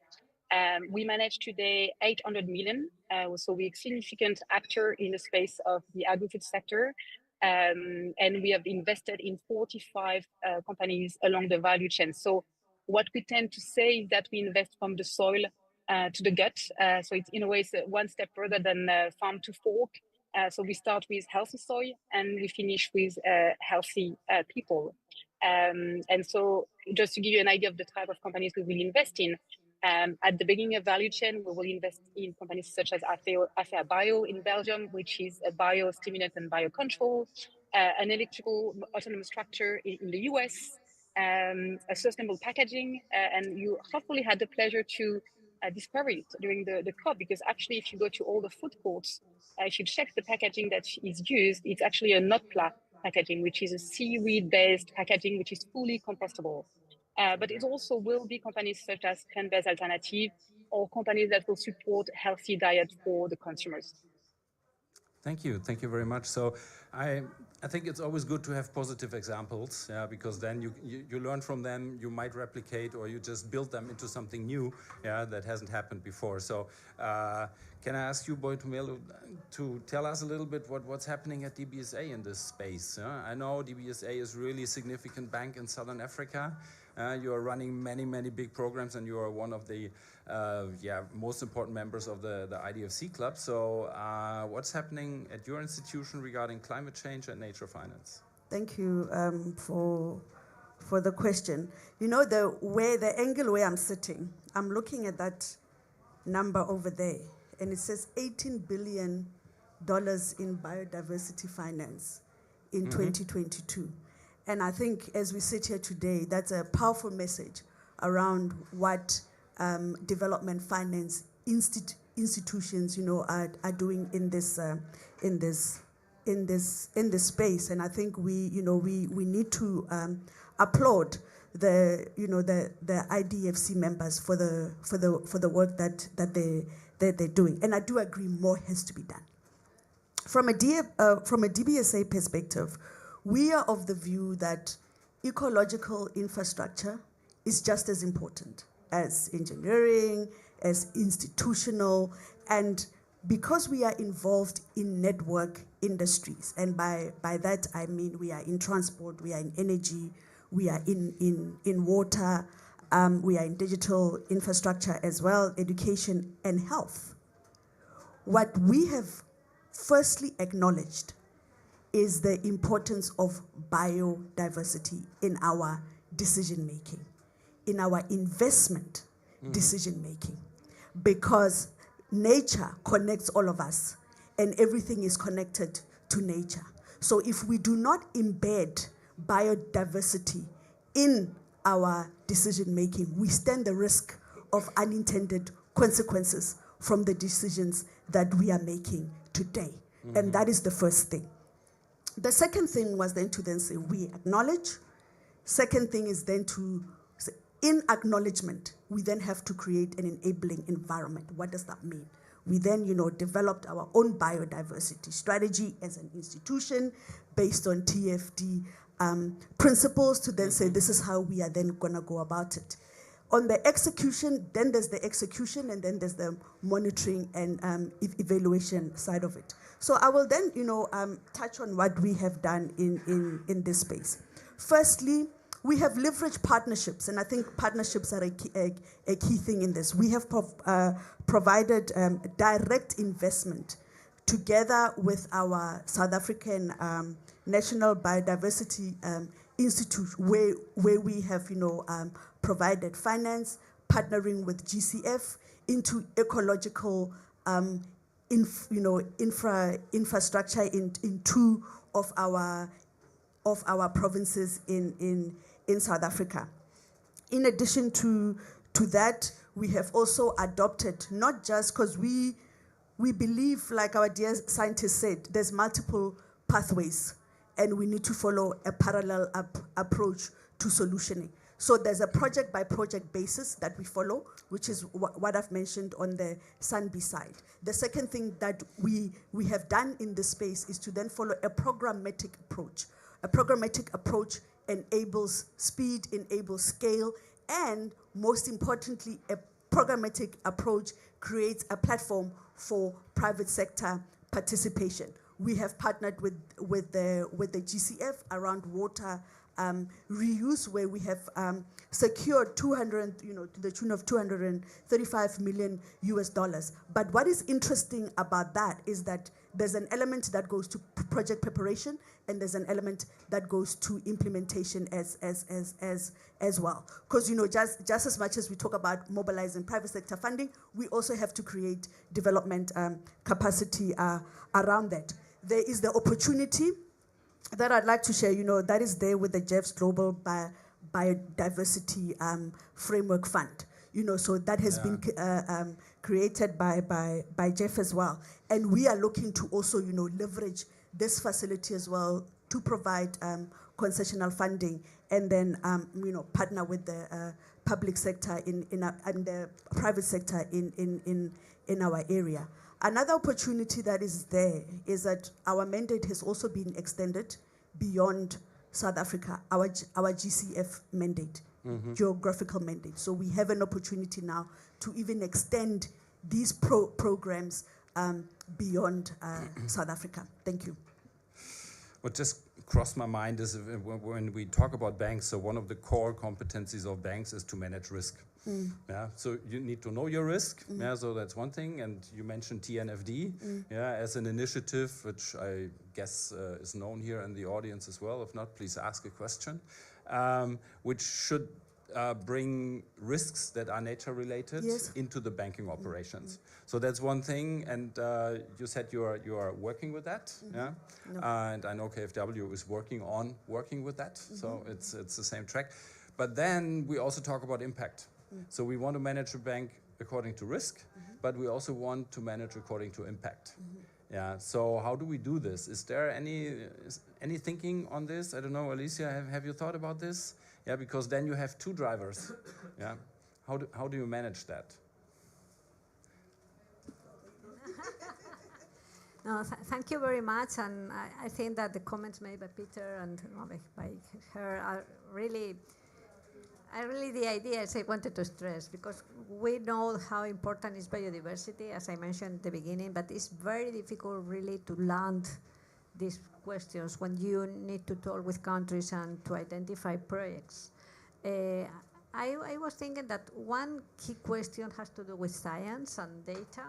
We manage today 800 million. So we're a significant actor in the space of the agri-food sector. And we have invested in 45 companies along the value chain. So what we tend to say is that we invest from the soil to the gut. So it's in a way one step further than farm to fork. So we start with healthy soil and we finish with healthy people. And so just to give you an idea of the type of companies we will invest in, at the beginning of value chain, we will invest in companies such as Afea Bio in Belgium, which is a biostimulant and biocontrol, an electrical autonomous structure in the US, a sustainable packaging, and you hopefully had the pleasure to discover it during the COP, because actually if you go to all the food courts, if you check the packaging that is used, it's actually a NOTPLA packaging, which is a seaweed-based packaging, which is fully compostable. But it also will be companies such as plant-based alternative or companies that will support healthy diet for the consumers. Thank you very much. So I think it's always good to have positive examples, because then you learn from them, you might replicate, or you just build them into something new, that hasn't happened before. So can I ask you, Boitumelo, to tell us a little bit what's happening at DBSA in this space? I know DBSA is really a significant bank in Southern Africa. You are running many big programs, and you are one of the most important members of the IDFC club. So what's happening at your institution regarding climate change and nature finance? Thank you for the question. You know, the angle where I'm sitting, I'm looking at that number over there, and it says $18 billion in biodiversity finance in 2022. And I think as we sit here today, that's a powerful message around what development finance institutions, are doing in this space. And I think we need to applaud the IDFC members for the work that they're doing. And I do agree more has to be done. From a DBSA perspective, we are of the view that ecological infrastructure is just as important as engineering, as institutional, and because we are involved in network industries, and by that I mean we are in transport, we are in energy, we are in water, we are in digital infrastructure as well, education and health. What we have firstly acknowledged is the importance of biodiversity in our decision-making, in our investment decision-making, because nature connects all of us and everything is connected to nature. So if we do not embed biodiversity in our decision making. We stand the risk of unintended consequences from the decisions that we are making today. And that is the first thing. The second thing was then to then say, we acknowledge. Second thing is then to say, in acknowledgement, we then have to create an enabling environment. What does that mean? We then, developed our own biodiversity strategy as an institution based on TFD principles to then say, this is how we are then gonna go about it. On the execution, then there's the execution, and then there's the monitoring and evaluation side of it. So I will then, touch on what we have done in this space. Firstly, we have leveraged partnerships, and I think partnerships are a key thing in this. We have provided direct investment together with our South African National Biodiversity Institute, where we have, provided finance, partnering with GCF into ecological, infrastructure in two of our provinces in South Africa. In addition to that, we have also adopted, not just because we believe, like our dear scientist said, there's multiple pathways, and we need to follow a parallel approach to solutioning. So there's a project-by-project basis that we follow, which is what I've mentioned on the Sunby side. The second thing that we have done in this space is to then follow a programmatic approach. A programmatic approach enables speed, enables scale, and most importantly, a programmatic approach creates a platform for private sector participation. We have partnered with the GCF around water reuse, where we have secured to the tune of $235 million US. But what is interesting about that is that there's an element that goes to project preparation, and there's an element that goes to implementation as well. Because just as much as we talk about mobilizing private sector funding, we also have to create development capacity around that. There is the opportunity that I'd like to share, that is there with the Jeff's Global Biodiversity Framework Fund. So that has been created by Jeff as well. And we are looking to also, leverage this facility as well to provide concessional funding, and then, partner with the public sector and the private sector in our area. Another opportunity that is there is that our mandate has also been extended beyond South Africa, our GCF mandate, geographical mandate. So we have an opportunity now to even extend these programs beyond South Africa. Thank you. What just crossed my mind is when we talk about banks, so one of the core competencies of banks is to manage risk. Yeah, so you need to know your risk. Yeah, so that's one thing. And you mentioned TNFD, as an initiative, which I guess is known here in the audience as well. If not, please ask a question. Which should bring risks that are nature related into the banking operations. So that's one thing. And you said you are working with that, yeah. No. And I know KfW is working with that. So it's the same track. But then we also talk about impact. So we want to manage a bank according to risk, but we also want to manage according to impact. Yeah. So how do we do this? Is there any thinking on this? I don't know, Alicia, have you thought about this? Yeah, because then you have two drivers. Yeah. How do you manage that? No, thank you very much, and I think that the comments made by Peter and by her are really the ideas I wanted to stress, because we know how important is biodiversity, as I mentioned at the beginning, but it's very difficult really to land these questions when you need to talk with countries and to identify projects. I was thinking that one key question has to do with science and data.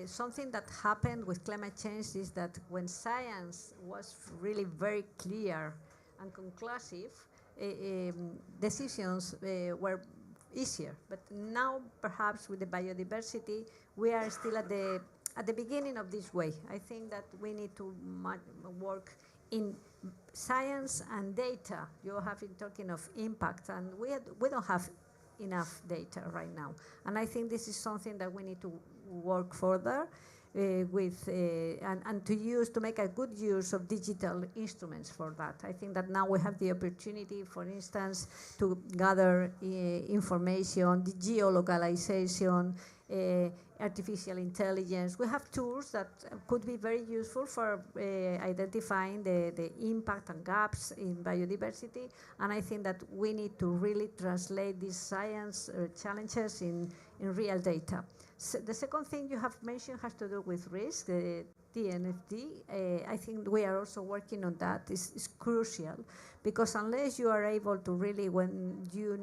Something that happened with climate change is that when science was really very clear and conclusive, decisions were easier. But now, perhaps with the biodiversity, we are still at the beginning of this way. I think that we need to work in science and data. You have been talking of impact, and we don't have enough data right now. And I think this is something that we need to work further with and to make a good use of digital instruments for that. I think that now we have the opportunity, for instance, to gather information, the geolocalization, artificial intelligence. We have tools that could be very useful for identifying the impact and gaps in biodiversity, and I think that we need to really translate these science challenges in real data. So the second thing you have mentioned has to do with risk, the TNFD. I think we are also working on that. It's crucial, because unless you are able to really, when you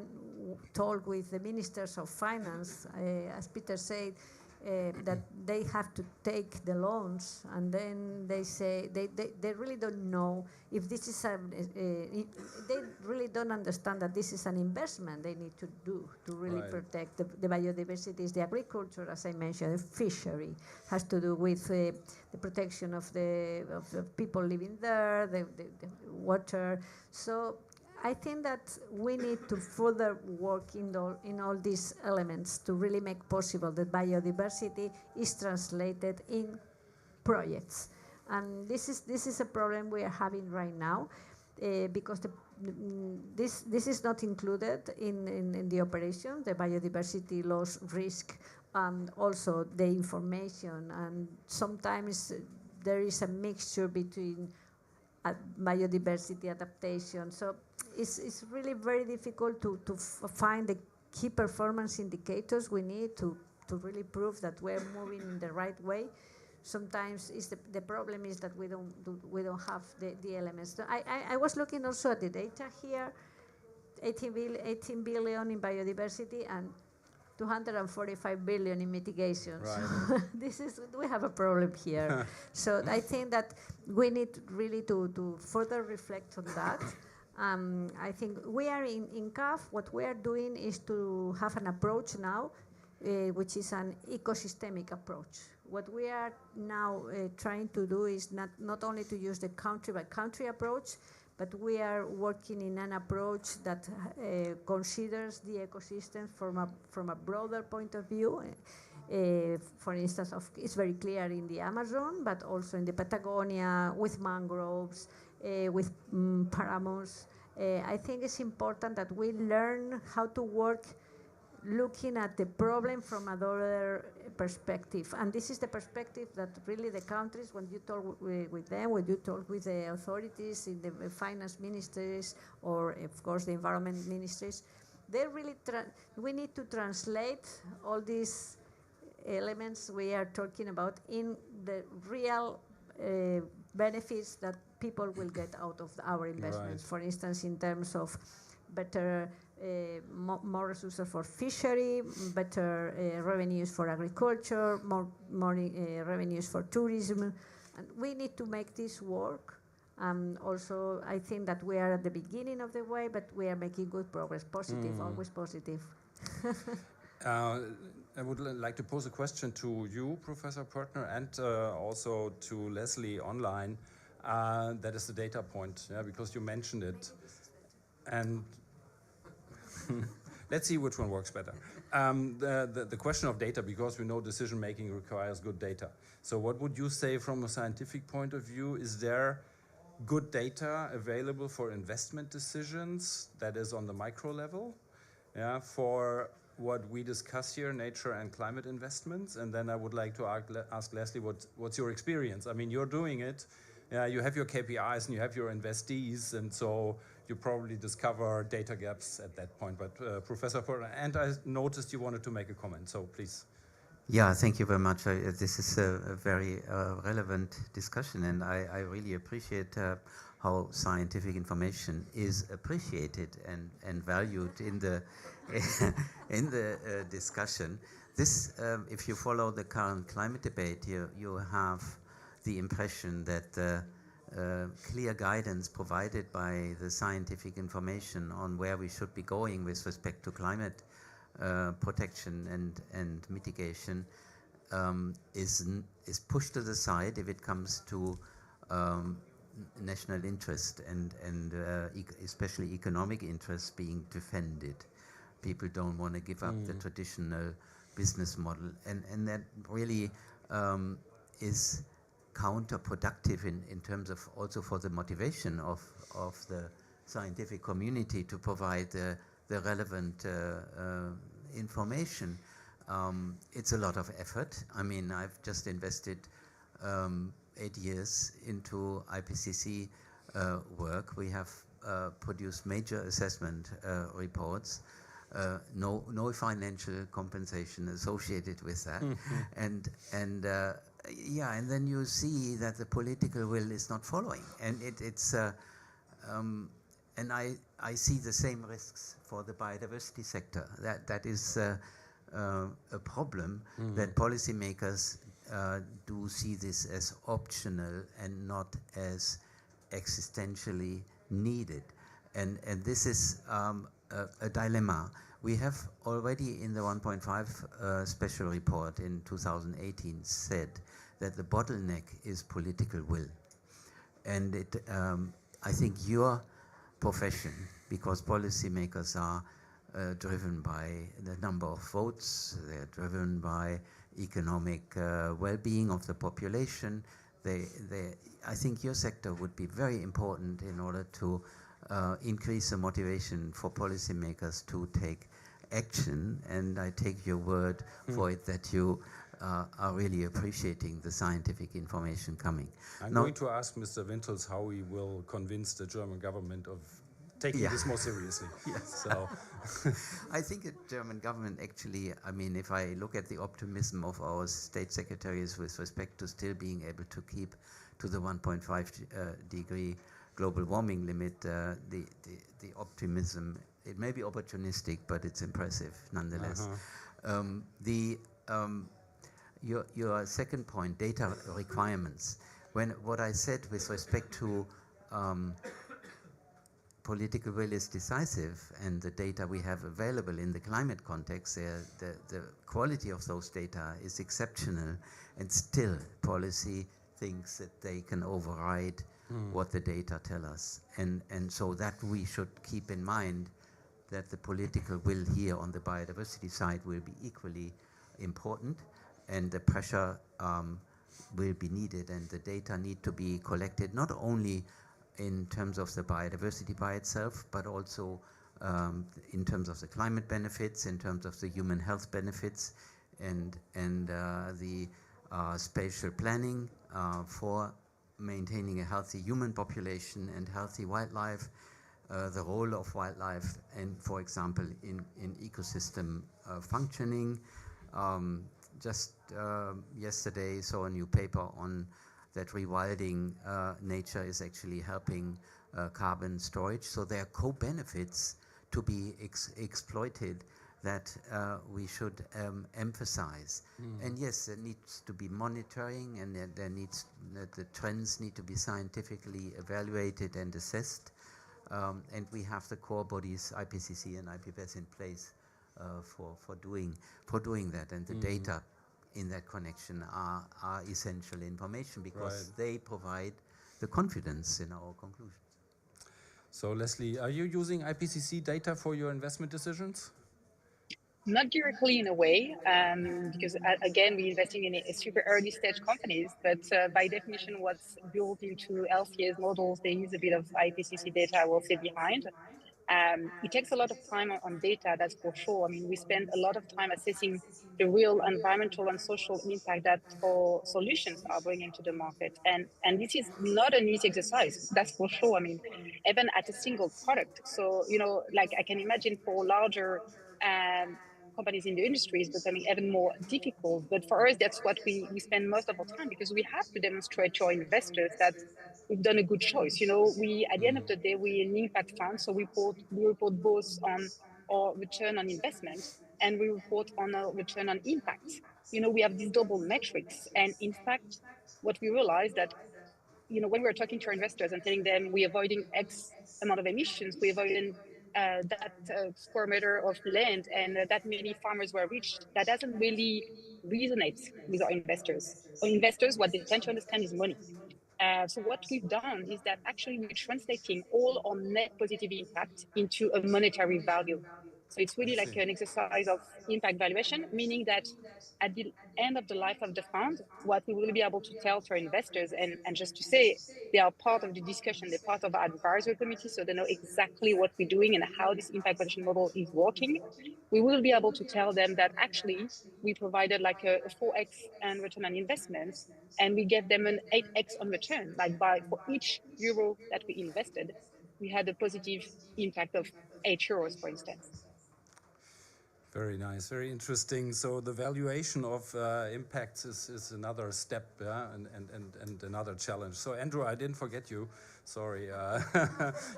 talk with the ministers of finance, as Peter said, that they have to take the loans, and then they say they really don't know if this is they really don't understand that this is an investment they need to do to really protect the biodiversity. The agriculture, as I mentioned, the fishery has to do with the protection of the people living there, the water. So I think that we need to further work in all these elements to really make possible that biodiversity is translated in projects. And this is a problem we are having right now, because this is not included in the operation, the biodiversity loss risk, and also the information. And sometimes there is a mixture between biodiversity adaptation. So it's really very difficult to find the key performance indicators we need to really prove that we're moving in the right way. Sometimes the problem is that we don't have the elements. So I was looking also at the data here, 18 billion in biodiversity and 245 billion in mitigation. Right. So we have a problem here. So I think that we need really to further reflect on that. I think we are in CAF, what we are doing is to have an approach now, which is an ecosystemic approach. What we are now trying to do is not only to use the country-by-country approach, but we are working in an approach that considers the ecosystem from a broader point of view. For instance, it's very clear in the Amazon, but also in the Patagonia, with mangroves, with paramos. I think it's important that we learn how to work looking at the problem from another perspective. And this is the perspective that really the countries, when you talk with them, when you talk with the authorities in the finance ministries, or of course the environment ministries, they really we need to translate all these elements we are talking about in the real benefits that people will get out of our investments. Right. For instance, in terms of better more resources for fishery, better revenues for agriculture, more revenues for tourism. And we need to make this work. Also, I think that we are at the beginning of the way, but we are making good progress. Positive, always positive. I would like to pose a question to you, Professor Pörtner, and also to Leslie online. That is the data point, because you mentioned it. And let's see which one works better. The question of data, because we know decision-making requires good data. So what would you say from a scientific point of view? Is there good data available for investment decisions, that is on the micro level, for what we discuss here, nature and climate investments? And then I would like to ask Leslie, what's your experience? I mean, you're doing it. You have your KPIs and you have your investees, and so you probably discover data gaps at that point. But Professor Pörtner, and I noticed you wanted to make a comment, so please. Yeah, thank you very much. This is a very relevant discussion, and I really appreciate how scientific information is appreciated and valued in the in the discussion. This, if you follow the current climate debate, you have the impression that clear guidance provided by the scientific information on where we should be going with respect to climate protection and mitigation is pushed to the side if it comes to national interest and especially economic interests being defended. People don't want to give up the traditional business model, and that really is counterproductive in terms of also for the motivation of the scientific community to provide the relevant information. It's a lot of effort. I mean, I've just invested 8 years into IPCC work. We have produced major assessment reports. No financial compensation associated with that, and then you see that the political will is not following, and and I see the same risks for the biodiversity sector. That is a problem that policymakers do see this as optional and not as existentially needed, and this is a dilemma. We have already in the 1.5 special report in 2018 said that the bottleneck is political will. And I think your profession, because policymakers are driven by the number of votes, they're driven by economic well-being of the population, I think your sector would be very important in order to increase the motivation for policymakers to take action, and I take your word for it that you are really appreciating the scientific information coming. I'm going to ask Mr. Wintels how he will convince the German government of taking this more seriously. Yes. So I think the German government actually, I mean, if I look at the optimism of our state secretaries with respect to still being able to keep to the 1.5 degree global warming limit, the optimism, it may be opportunistic, but it's impressive nonetheless. Your second point, data requirements. What I said with respect to political will is decisive, and the data we have available in the climate context, the quality of those data is exceptional, and still policy thinks that they can override what the data tell us. And so that we should keep in mind that the political will here on the biodiversity side will be equally important, and the pressure will be needed, and the data need to be collected not only in terms of the biodiversity by itself, but also in terms of the climate benefits, in terms of the human health benefits, and the spatial planning for maintaining a healthy human population and healthy wildlife, the role of wildlife, and for example in ecosystem functioning. Just yesterday saw a new paper on that rewilding nature is actually helping carbon storage. So there are co-benefits to be exploited that we should emphasize. And yes, there needs to be monitoring, and the trends need to be scientifically evaluated and assessed. And we have the core bodies, IPCC and IPBES, in place for doing that, and the data in that connection are essential information, because they provide the confidence in our conclusions. So Leslie, are you using IPCC data for your investment decisions? Not directly in a way, because again, we're investing in a super early stage companies, but by definition, what's built into LCA's models, they use a bit of IPCC data, I will say, behind. It takes a lot of time on data, that's for sure. I mean, we spend a lot of time assessing the real environmental and social impact that our solutions are bringing to the market. And this is not an easy exercise, that's for sure. I mean, even at a single product. So, you know, like I can imagine for larger companies in the industries becoming even more difficult. But for us, that's what we spend most of our time, because we have to demonstrate to our investors that we've done a good choice. You know, at the end of the day, we're an impact fund, so we report both on our return on investment and we report on our return on impact. You know, we have these double metrics. And in fact, what we realized that, you know, when we're talking to our investors and telling them we're avoiding X amount of emissions, we're avoiding that square meter of land and that many farmers were reached, that doesn't really resonate with our investors. Our investors, what they tend to understand is money. So what we've done is that actually we're translating all our net positive impact into a monetary value. So it's really like an exercise of impact valuation, meaning that at the end of the life of the fund, what we will be able to tell to our investors, and just to say they are part of the discussion, they're part of our advisory committee, so they know exactly what we're doing and how this impact valuation model is working. We will be able to tell them that actually we provided like a 4x on return on investments, and we gave them an 8x on return. Like for each euro that we invested, we had a positive impact of 8 euros, for instance. Very nice, very interesting. So the valuation of impacts is another step, yeah, and another challenge. So Andrew, I didn't forget you. Sorry.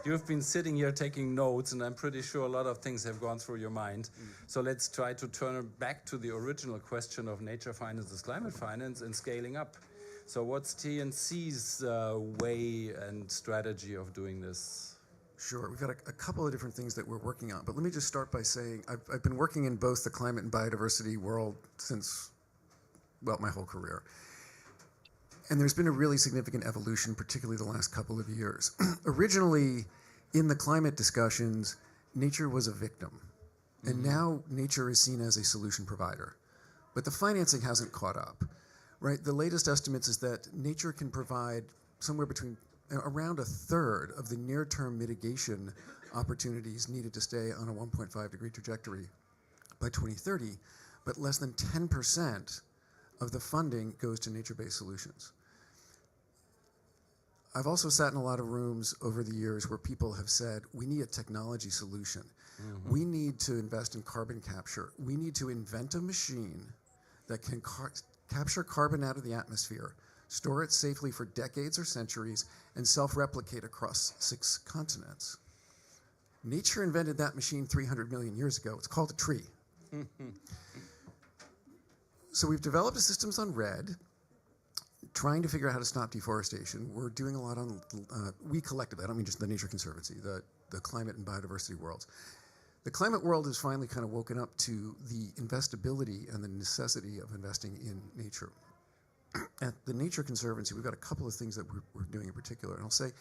You've been sitting here taking notes, and I'm pretty sure a lot of things have gone through your mind. So let's try to turn back to the original question of nature finance as climate finance and scaling up. So what's TNC's way and strategy of doing this? Sure, we've got a couple of different things that we're working on, but let me just start by saying I've been working in both the climate and biodiversity world since, well, my whole career. And there's been a really significant evolution, particularly the last couple of years. Originally, in the climate discussions, nature was a victim. And now nature is seen as a solution provider. But the financing hasn't caught up, right? The latest estimates is that nature can provide somewhere between around a third of the near-term mitigation opportunities needed to stay on a 1.5 degree trajectory by 2030, but less than 10% of the funding goes to nature-based solutions. I've also sat in a lot of rooms over the years where people have said, we need a technology solution. We need to invest in carbon capture. We need to invent a machine that can capture carbon out of the atmosphere, store it safely for decades or centuries, and self-replicate across 6 continents. Nature invented that machine 300 million years ago. It's called a tree. So we've developed systems on REDD, trying to figure out how to stop deforestation. We're doing a lot on, we collectively, I don't mean just the Nature Conservancy, the climate and biodiversity worlds. The climate world has finally kind of woken up to the investability and the necessity of investing in nature. At the Nature Conservancy, we've got a couple of things that we're doing in particular. And I'll say,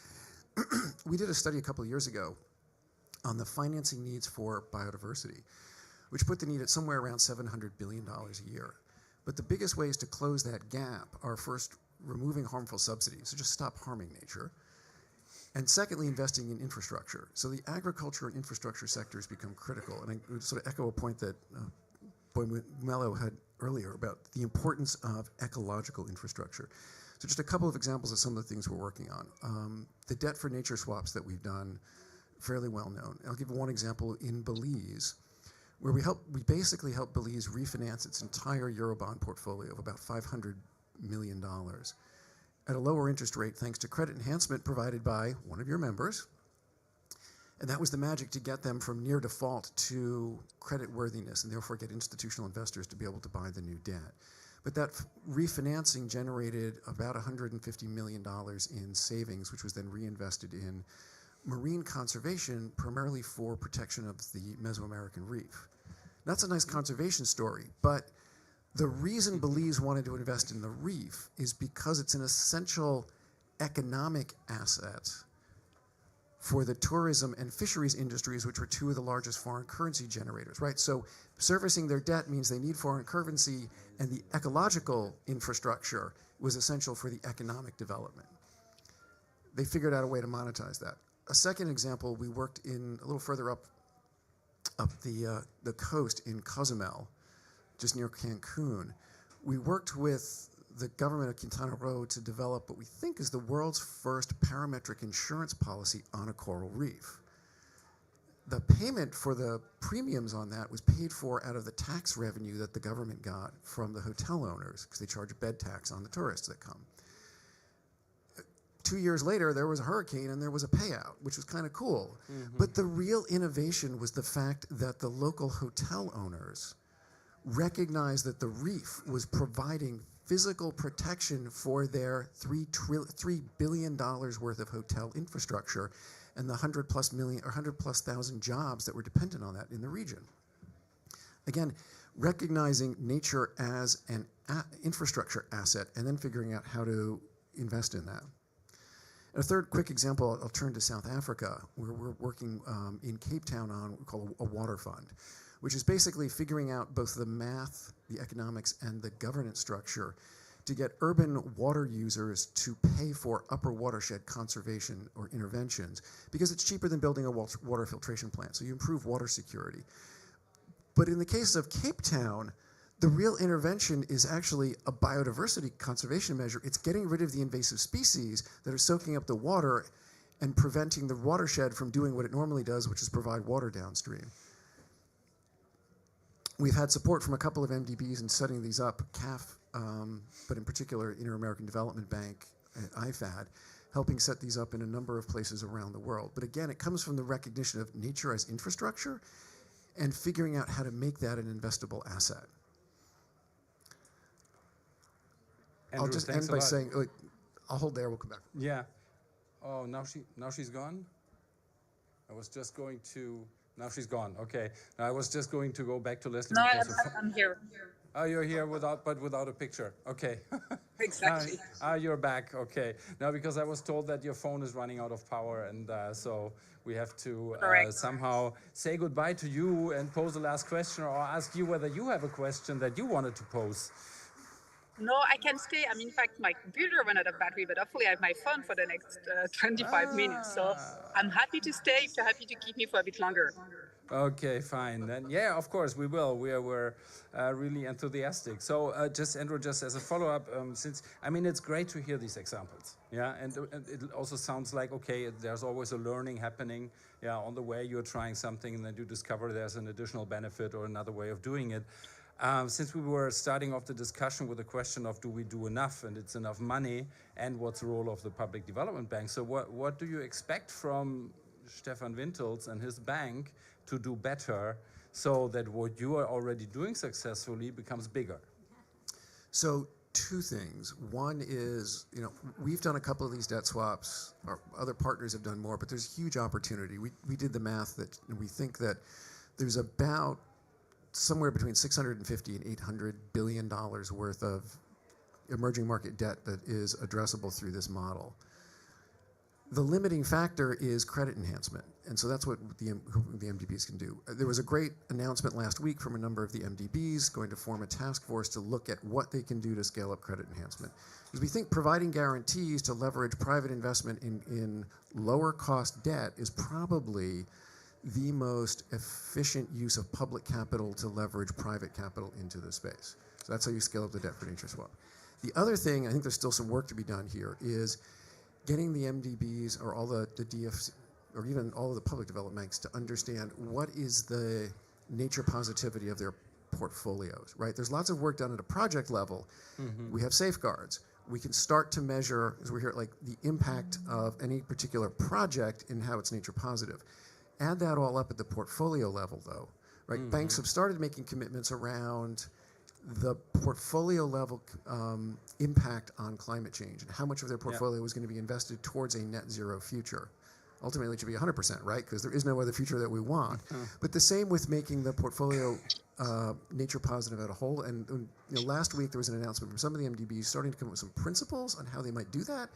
we did a study a couple of years ago on the financing needs for biodiversity, which put the need at somewhere around $700 billion a year. But the biggest ways to close that gap are first removing harmful subsidies, so just stop harming nature. And secondly, investing in infrastructure. So the agriculture and infrastructure sectors become critical. And I would sort of echo a point that Mello had earlier about the importance of ecological infrastructure. So just a couple of examples of some of the things we're working on. The debt for nature swaps that we've done, fairly well known. I'll give one example in Belize, where we basically help Belize refinance its entire Eurobond portfolio of about $500 million at a lower interest rate thanks to credit enhancement provided by one of your members. And that was the magic to get them from near default to credit worthiness and therefore get institutional investors to be able to buy the new debt. But that refinancing generated about $150 million in savings, which was then reinvested in marine conservation, primarily for protection of the Mesoamerican reef. That's a nice conservation story, but the reason Belize wanted to invest in the reef is because it's an essential economic asset for the tourism and fisheries industries, which were 2 of the largest foreign currency generators, right? So servicing their debt means they need foreign currency, and the ecological infrastructure was essential for the economic development. They figured out a way to monetize that. A second example, we worked in a little further up the coast in Cozumel, just near Cancun. We worked with the government of Quintana Roo to develop what we think is the world's first parametric insurance policy on a coral reef. The payment for the premiums on that was paid for out of the tax revenue that the government got from the hotel owners, because they charge a bed tax on the tourists that come. 2 years later, there was a hurricane and there was a payout, which was kind of cool. But the real innovation was the fact that the local hotel owners recognized that the reef was providing physical protection for their $3 billion worth of hotel infrastructure and the 100+ thousand jobs that were dependent on that in the region. Again, recognizing nature as an infrastructure asset and then figuring out how to invest in that. A third quick example, I'll turn to South Africa, where we're working in Cape Town on what we call a water fund, which is basically figuring out both the math, the economics, and the governance structure to get urban water users to pay for upper watershed conservation or interventions, because it's cheaper than building a water filtration plant, so you improve water security. But in the case of Cape Town, the real intervention is actually a biodiversity conservation measure. It's getting rid of the invasive species that are soaking up the water and preventing the watershed from doing what it normally does, which is provide water downstream. We've had support from a couple of MDBs in setting these up, CAF, but in particular Inter-American Development Bank and IFAD, helping set these up in a number of places around the world. But again, it comes from the recognition of nature as infrastructure and figuring out how to make that an investable asset. Andrew, I'll just end by saying, I'll hold there, we'll come back. Yeah. Oh, now she's gone? I was just going to, now she's gone, okay. Now I was just going to go back to Leslie. No, I'm here. Oh, you're here without a picture, okay. Exactly. You're back, okay. Now, because I was told that your phone is running out of power, and so we have to somehow say goodbye to you and pose the last question, or ask you whether you have a question that you wanted to pose. No, I can stay. I mean, in fact, my computer ran out of battery, but hopefully I have my phone for the next 25 minutes. So I'm happy to stay if you're happy to keep me for a bit longer. Okay, fine. Then, yeah, of course, we will. We're really enthusiastic. So just, Andrew, just as a follow-up, since, I mean, it's great to hear these examples. Yeah, and it also sounds like, okay, there's always a learning happening. Yeah, on the way you're trying something and then you discover there's an additional benefit or another way of doing it. Since we were starting off the discussion with the question of do we do enough and it's enough money and what's the role of the public development bank. So what do you expect from Stefan Wintels and his bank to do better so that what you are already doing successfully becomes bigger? So two things. One is, we've done a couple of these debt swaps. Our other partners have done more, but there's huge opportunity. We did the math that we think that there's about somewhere between $650 and $800 billion worth of emerging market debt that is addressable through this model. The limiting factor is credit enhancement, and so that's what the MDBs can do. There was a great announcement last week from a number of the MDBs going to form a task force to look at what they can do to scale up credit enhancement. Because we think providing guarantees to leverage private investment in lower cost debt is probably the most efficient use of public capital to leverage private capital into the space. So that's how you scale up the debt for nature swap. The other thing, I think there's still some work to be done here, is getting the MDBs or all the DFC, or even all of the public development banks to understand what is the nature positivity of their portfolios, right? There's lots of work done at a project level. Mm-hmm. We have safeguards. We can start to measure, as we're here, like the impact of any particular project and how it's nature positive. Add that all up at the portfolio level, though, right? Mm-hmm. Banks have started making commitments around the portfolio level impact on climate change and how much of their portfolio is going to be invested towards a net zero future. Ultimately, it should be 100%, right? Because there is no other future that we want. Mm-hmm. But the same with making the portfolio nature positive as a whole. And last week there was an announcement from some of the MDBs starting to come up with some principles on how they might do that.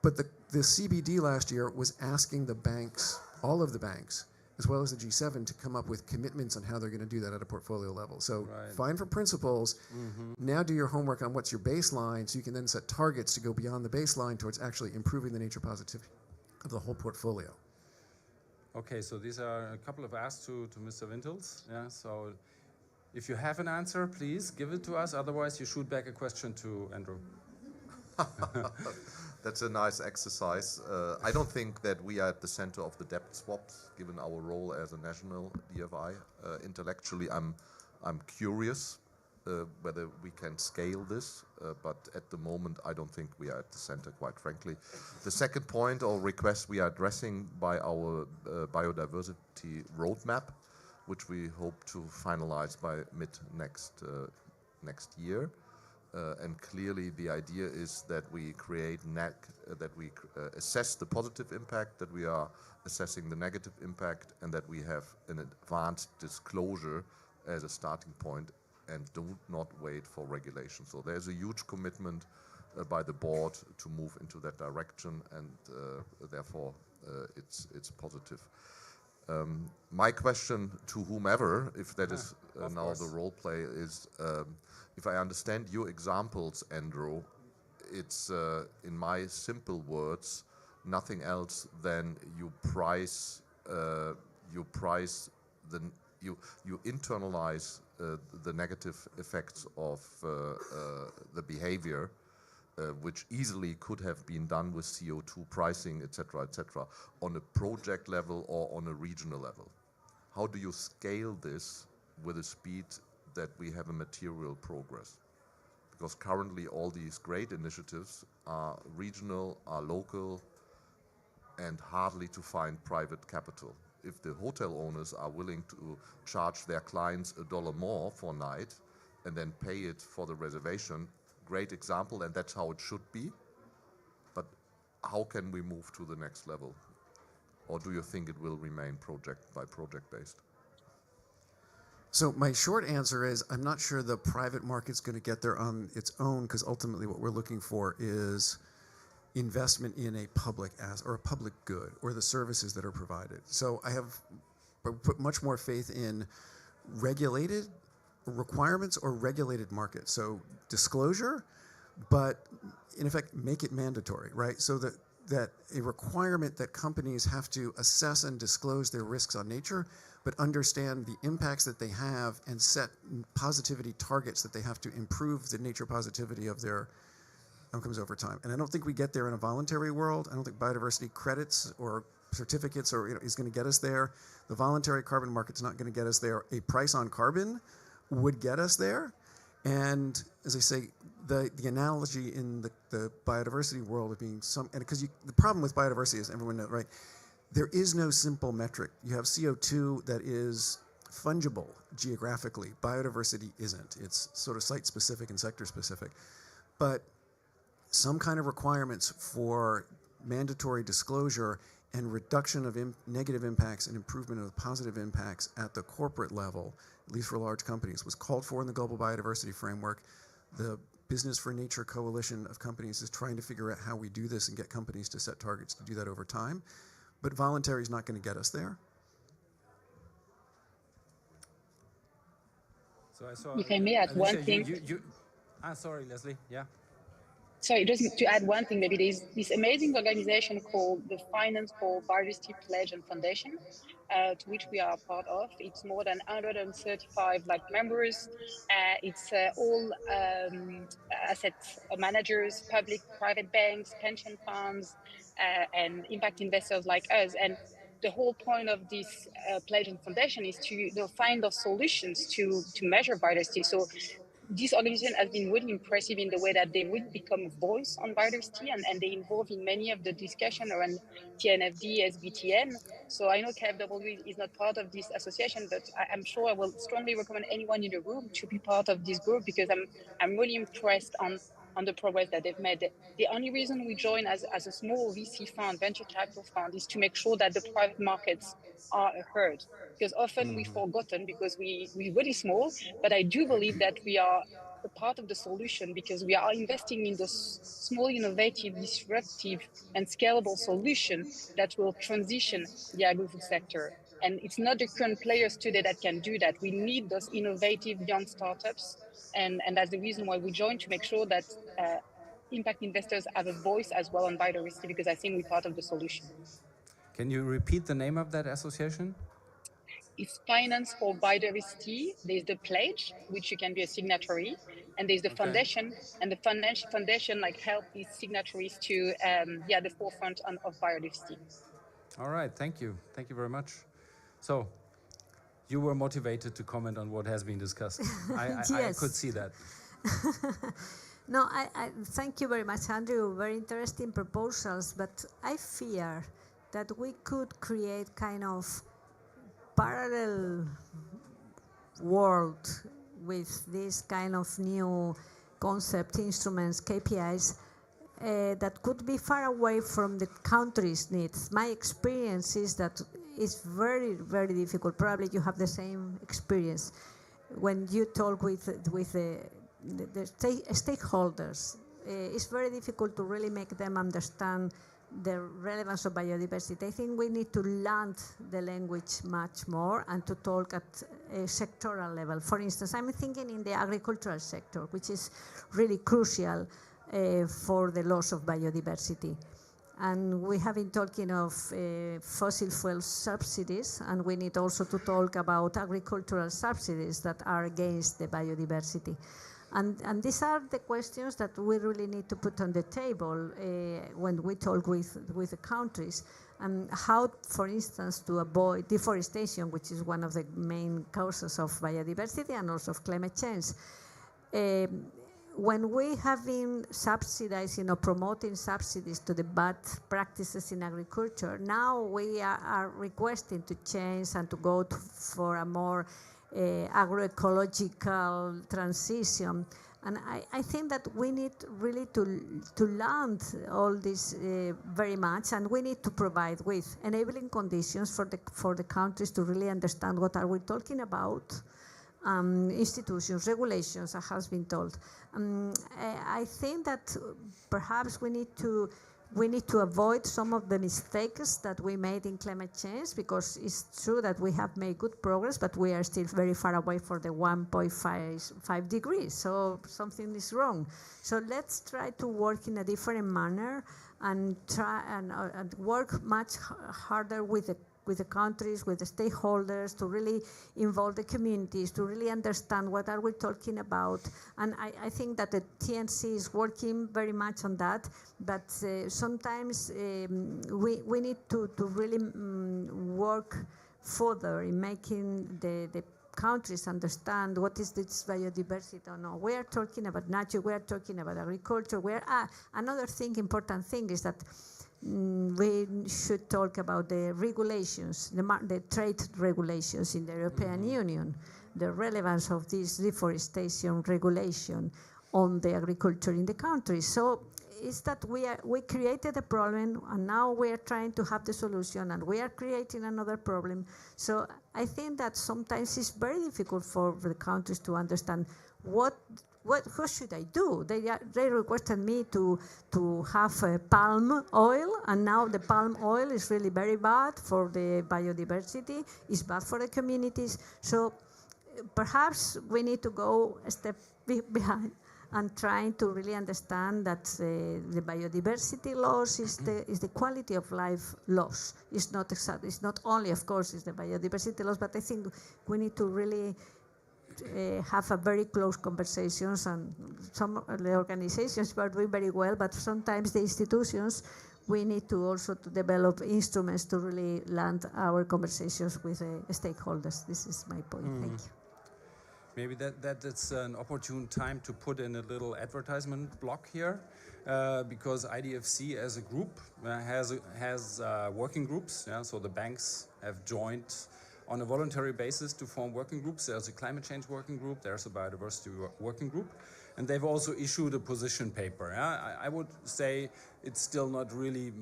But the CBD last year was asking the banks, all of the banks, as well as the G7, to come up with commitments on how they're going to do that at a portfolio level. So fine for principles. Mm-hmm. Now do your homework on what's your baseline so you can then set targets to go beyond the baseline towards actually improving the nature positivity of the whole portfolio. Okay, so these are a couple of asks to Mr. Wintels. Yeah, so if you have an answer, please give it to us. Otherwise, you shoot back a question to Andrew. That's a nice exercise. I don't think that we are at the center of the debt swaps, given our role as a national DFI. Intellectually, I'm curious whether we can scale this, but at the moment, I don't think we are at the center, quite frankly. The second point or request we are addressing by our biodiversity roadmap, which we hope to finalize by mid-next year. And clearly, the idea is that we create assess the positive impact, that we are assessing the negative impact, and that we have an advanced disclosure as a starting point, and do not wait for regulation. So there's a huge commitment by the board to move into that direction, and therefore it's positive. My question to whomever, if that is now the role play, is if I understand your examples, Andrew, it's in my simple words, nothing else than you internalize the negative effects of the behavior, which easily could have been done with CO2 pricing, etc., on a project level or on a regional level. How do you scale this with a speed that we have a material progress? Because currently all these great initiatives are regional, are local, and hardly to find private capital. If the hotel owners are willing to charge their clients $1 more for a night and then pay it for the reservation, great example, and that's how it should be. But how can we move to the next level? Or do you think it will remain project by project based? So my short answer is I'm not sure the private market's going to get there on its own, because ultimately what we're looking for is investment in a public asset or a public good or the services that are provided. So I have put much more faith in regulated requirements or regulated markets. So disclosure, but in effect make it mandatory, right? So that a requirement that companies have to assess and disclose their risks on nature, but understand the impacts that they have and set positivity targets that they have to improve the nature positivity of their outcomes over time. And I don't think we get there in a voluntary world. I don't think biodiversity credits or certificates is going to get us there. The voluntary carbon market's not going to get us there. A price on carbon would get us there. And as I say, the analogy in the biodiversity world of being because the problem with biodiversity is everyone knows, right? There is no simple metric. You have CO2 that is fungible geographically. Biodiversity isn't. It's sort of site specific and sector specific. But some kind of requirements for mandatory disclosure and reduction of negative impacts and improvement of positive impacts at the corporate level, at least for large companies, was called for in the Global Biodiversity Framework. The Business for Nature Coalition of companies is trying to figure out how we do this and get companies to set targets to do that over time. But voluntary is not going to get us there. So I saw. If I may add one thing. Sorry, Leslie. Yeah. Sorry, just to add one thing, maybe there's this amazing organization called the Finance for Biodiversity Pledge and Foundation, to which we are part of. It's more than 135 members. It's all asset managers, public, private banks, pension funds, and impact investors like us. And the whole point of this pledge and foundation is to find those solutions to measure biodiversity. So this organization has been really impressive in the way that they really become a voice on biodiversity, and they involve in many of the discussion around TNFD, SBTN. So I know KfW is not part of this association, but I'm sure I will strongly recommend anyone in the room to be part of this group, because I'm really impressed on the progress that they've made. The only reason we join as a small VC fund, venture capital fund, is to make sure that the private markets are heard. Because often we're forgotten because we're really small, but I do believe that we are a part of the solution, because we are investing in those small, innovative, disruptive, and scalable solution that will transition the agri-food sector. And it's not the current players today that can do that. We need those innovative young startups, and that's the reason why we joined, to make sure that impact investors have a voice as well on biodiversity, because I think we're part of the solution. Can you repeat the name of that association? It's Finance for Biodiversity. There's the pledge, which you can be a signatory, and there's the foundation, and the foundation help these signatories to the forefront of biodiversity. All right, thank you very much. So you were motivated to comment on what has been discussed. Yes. I could see that. No, I thank you very much, Andrew. Very interesting proposals, but I fear that we could create kind of parallel world with this kind of new concept, instruments, KPIs, that could be far away from the country's needs. My experience is that it's very, very difficult. Probably you have the same experience when you talk with the stakeholders. it's very difficult to really make them understand the relevance of biodiversity. I think we need to learn the language much more and to talk at a sectoral level. For instance, I'm thinking in the agricultural sector, which is really crucial for the loss of biodiversity. And we have been talking of fossil fuel subsidies, and we need also to talk about agricultural subsidies that are against the biodiversity. And these are the questions that we really need to put on the table when we talk with the countries. How, for instance, to avoid deforestation, which is one of the main causes of biodiversity and also of climate change. When we have been subsidizing or promoting subsidies to the bad practices in agriculture, now we are requesting to change and to go for a more agroecological transition. And I think that we need really to learn all this very much, and we need to provide with enabling conditions for the countries to really understand what are we talking about. Institutions, regulations, as has been told. I think that perhaps we need to avoid some of the mistakes that we made in climate change, because it's true that we have made good progress, but we are still very far away from the 1.5 degrees. So something is wrong. So let's try to work in a different manner and try and work much harder with the countries, with the stakeholders, to really involve the communities, to really understand what are we talking about. And I think that the TNC is working very much on that, but sometimes we need to really work further in making the countries understand what is this biodiversity or no. We are talking about nature, we are talking about agriculture. Another important thing is that we should talk about the regulations, the trade regulations in the European Union, the relevance of this deforestation regulation on the agriculture in the country. So it's that we created a problem, and now we are trying to have the solution, and we are creating another problem. So I think that sometimes it's very difficult for the countries to understand what should I do? They requested me to have palm oil, and now the palm oil is really very bad for the biodiversity. It's bad for the communities. So perhaps we need to go a step behind and trying to really understand that the biodiversity loss is the quality of life loss. It's not only, of course, it's the biodiversity loss, but I think we need to really have a very close conversations, and some of the organizations are doing very well, but sometimes the institutions, we need to also to develop instruments to really land our conversations with stakeholders. This is my point. Thank you. Maybe that's an opportune time to put in a little advertisement block here, because IDFC as a group has working groups. Yeah? So the banks have joined on a voluntary basis to form working groups. There's a climate change working group, there's a biodiversity working group, and they've also issued a position paper. Yeah? I would say it's still not really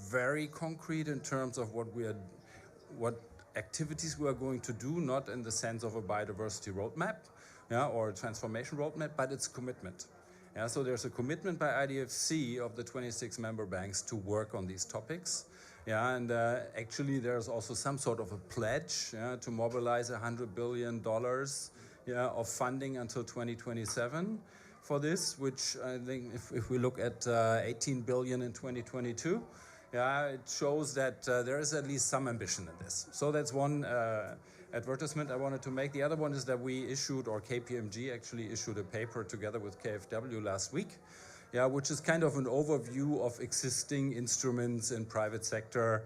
very concrete in terms of what activities we are going to do, not in the sense of a biodiversity roadmap, yeah, or a transformation roadmap, but it's commitment. Yeah, so there's a commitment by IDFC of the 26 member banks to work on these topics. Yeah, and actually there's also some sort of a pledge, yeah, to mobilize $100 billion, yeah, of funding until 2027 for this, which I think if we look at 18 billion in 2022, yeah, it shows that there is at least some ambition in this. So that's one advertisement I wanted to make. The other one is that we issued, or KPMG actually issued a paper together with KfW last week, yeah, which is kind of an overview of existing instruments in private sector,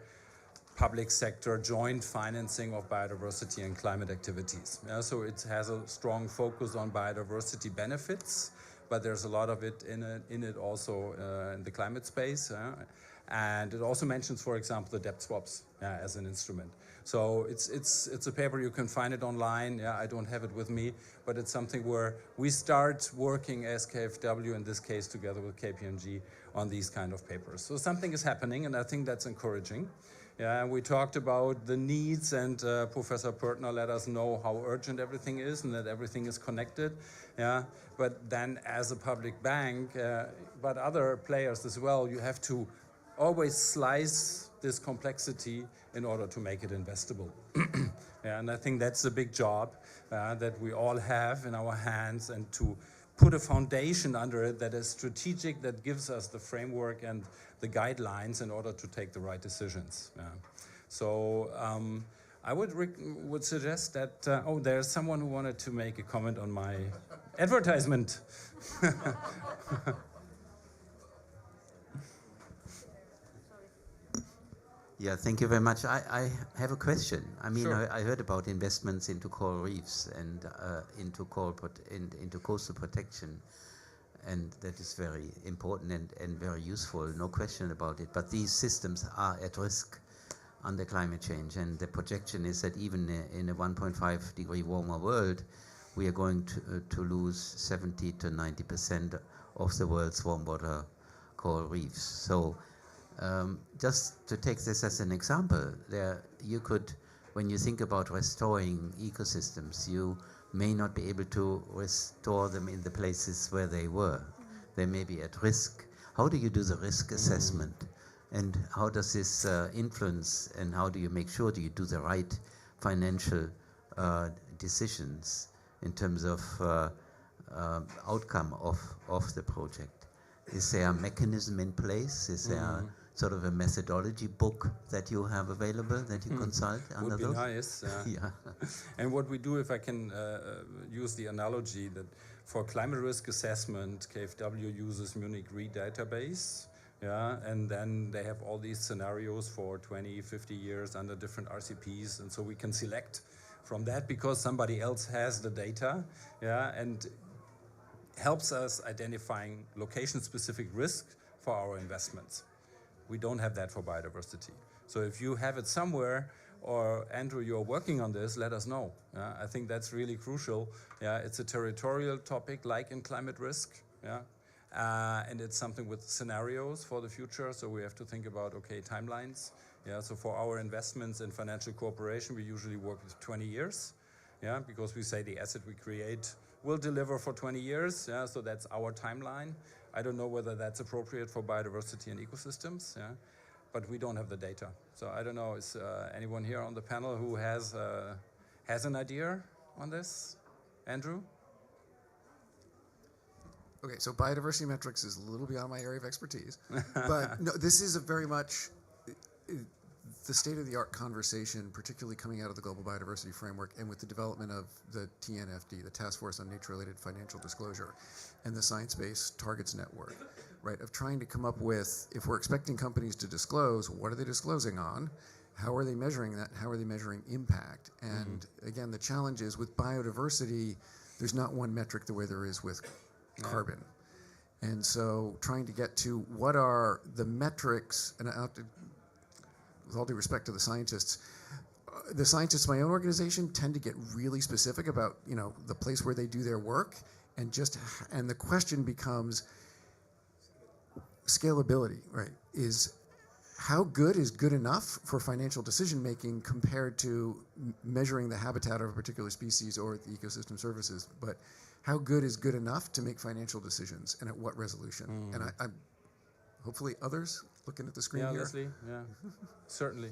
public sector, joint financing of biodiversity and climate activities. Yeah, so it has a strong focus on biodiversity benefits, but there's a lot of it in it also in the climate space. And it also mentions, for example, the debt swaps as an instrument. So it's a paper, you can find it online. Yeah, I don't have it with me, but it's something where we start working as KfW, in this case together with KPMG, on these kind of papers. So something is happening, and I think that's encouraging. Yeah, we talked about the needs, and Professor Pertner let us know how urgent everything is and that everything is connected. Yeah, but then as a public bank, but other players as well, you have to always slice this complexity in order to make it investable. Yeah, and I think that's a big job that we all have in our hands, and to put a foundation under it that is strategic, that gives us the framework and the guidelines in order to take the right decisions. Yeah. So I would suggest that, oh, there's someone who wanted to make a comment on my advertisement. Yeah, thank you very much. I have a question. I mean, Sure. I heard about investments into coral reefs and into coastal protection, and that is very important and very useful, no question about it. But these systems are at risk under climate change, and the projection is that even in a 1.5 degree warmer world, we are going to lose 70 to 90% of the world's warm water coral reefs. So just to take this as an example, you could, when you think about restoring ecosystems, you may not be able to restore them in the places where they were. They may be at risk. How do you do the risk assessment? And how does this influence, and how do you make sure do you do the right financial decisions in terms of outcome of the project? Is there a mechanism in place? Is there sort of a methodology book that you have available that you consult under Would be those? nice. Yeah. And what we do, if I can use the analogy, that for climate risk assessment, KfW uses Munich Re database. Yeah, and then they have all these scenarios for 20, 50 years under different RCPs, and so we can select from that because somebody else has the data, yeah, and helps us identifying location-specific risk for our investments. We don't have that for biodiversity. So if you have it somewhere, or Andrew, you're working on this, let us know. Yeah, I think that's really crucial. Yeah, it's a territorial topic, like in climate risk. Yeah, and it's something with scenarios for the future. So we have to think about, okay, timelines. Yeah, so for our investments in financial cooperation, we usually work with 20 years. Yeah, because we say the asset we create will deliver for 20 years. Yeah, so that's our timeline. I don't know whether that's appropriate for biodiversity and ecosystems. Yeah, but we don't have the data. So I don't know, is anyone here on the panel who has an idea on this? Andrew? Okay, so biodiversity metrics is a little beyond my area of expertise, but no, this is a very much the state-of-the-art conversation, particularly coming out of the Global Biodiversity Framework and with the development of the TNFD, the Task Force on Nature-Related Financial Disclosure, and the Science-Based Targets Network, right, of trying to come up with, if we're expecting companies to disclose, what are they disclosing on? How are they measuring that? How are they measuring impact? And again, the challenge is with biodiversity, there's not one metric the way there is with carbon. And so trying to get to what are the metrics, and with all due respect to the scientists in my own organization tend to get really specific about, you know, the place where they do their work, and the question becomes scalability, right? Is how good is good enough for financial decision making compared to measuring the habitat of a particular species or the ecosystem services, but how good is good enough to make financial decisions, and at what resolution? And I'm hopefully others looking at the screen here. Leslie, yeah, certainly.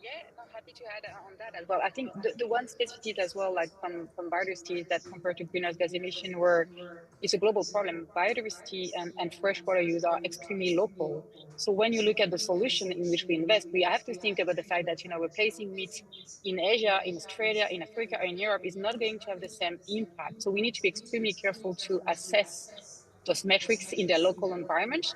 Yeah, I'm happy to add on that as well. I think the one specificity as well, like from biodiversity, is that compared to greenhouse gas emission, where it's a global problem, biodiversity and freshwater use are extremely local. So when you look at the solution in which we invest, we have to think about the fact that, you know, replacing meat in Asia, in Australia, in Africa, or in Europe is not going to have the same impact. So we need to be extremely careful to assess those metrics in their local environment.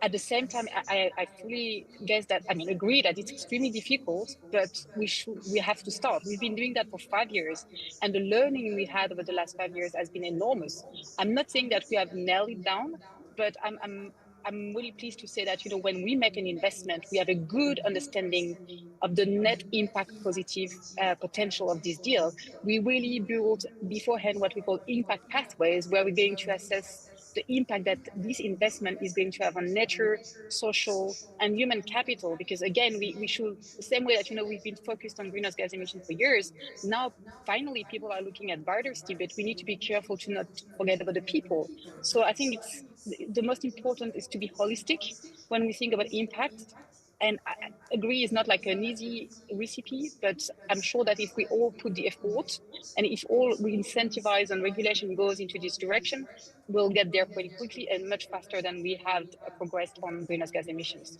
At the same time, I fully agree that it's extremely difficult, but we have to start. We've been doing that for 5 years, and the learning we had over the last 5 years has been enormous. I'm not saying that we have nailed it down, but I'm really pleased to say that, you know, when we make an investment, we have a good understanding of the net impact positive potential of this deal. We really build beforehand what we call impact pathways, where we're going to assess the impact that this investment is going to have on nature, social, and human capital. Because again, we should, the same way that, we've been focused on greenhouse gas emissions for years, now finally people are looking at biodiversity, but we need to be careful to not forget about the people. So I think it's the most important is to be holistic when we think about impact. And I agree, it's not like an easy recipe, but I'm sure that if we all put the effort and if all we incentivize and regulation goes into this direction, we'll get there pretty quickly and much faster than we have progressed on greenhouse gas emissions.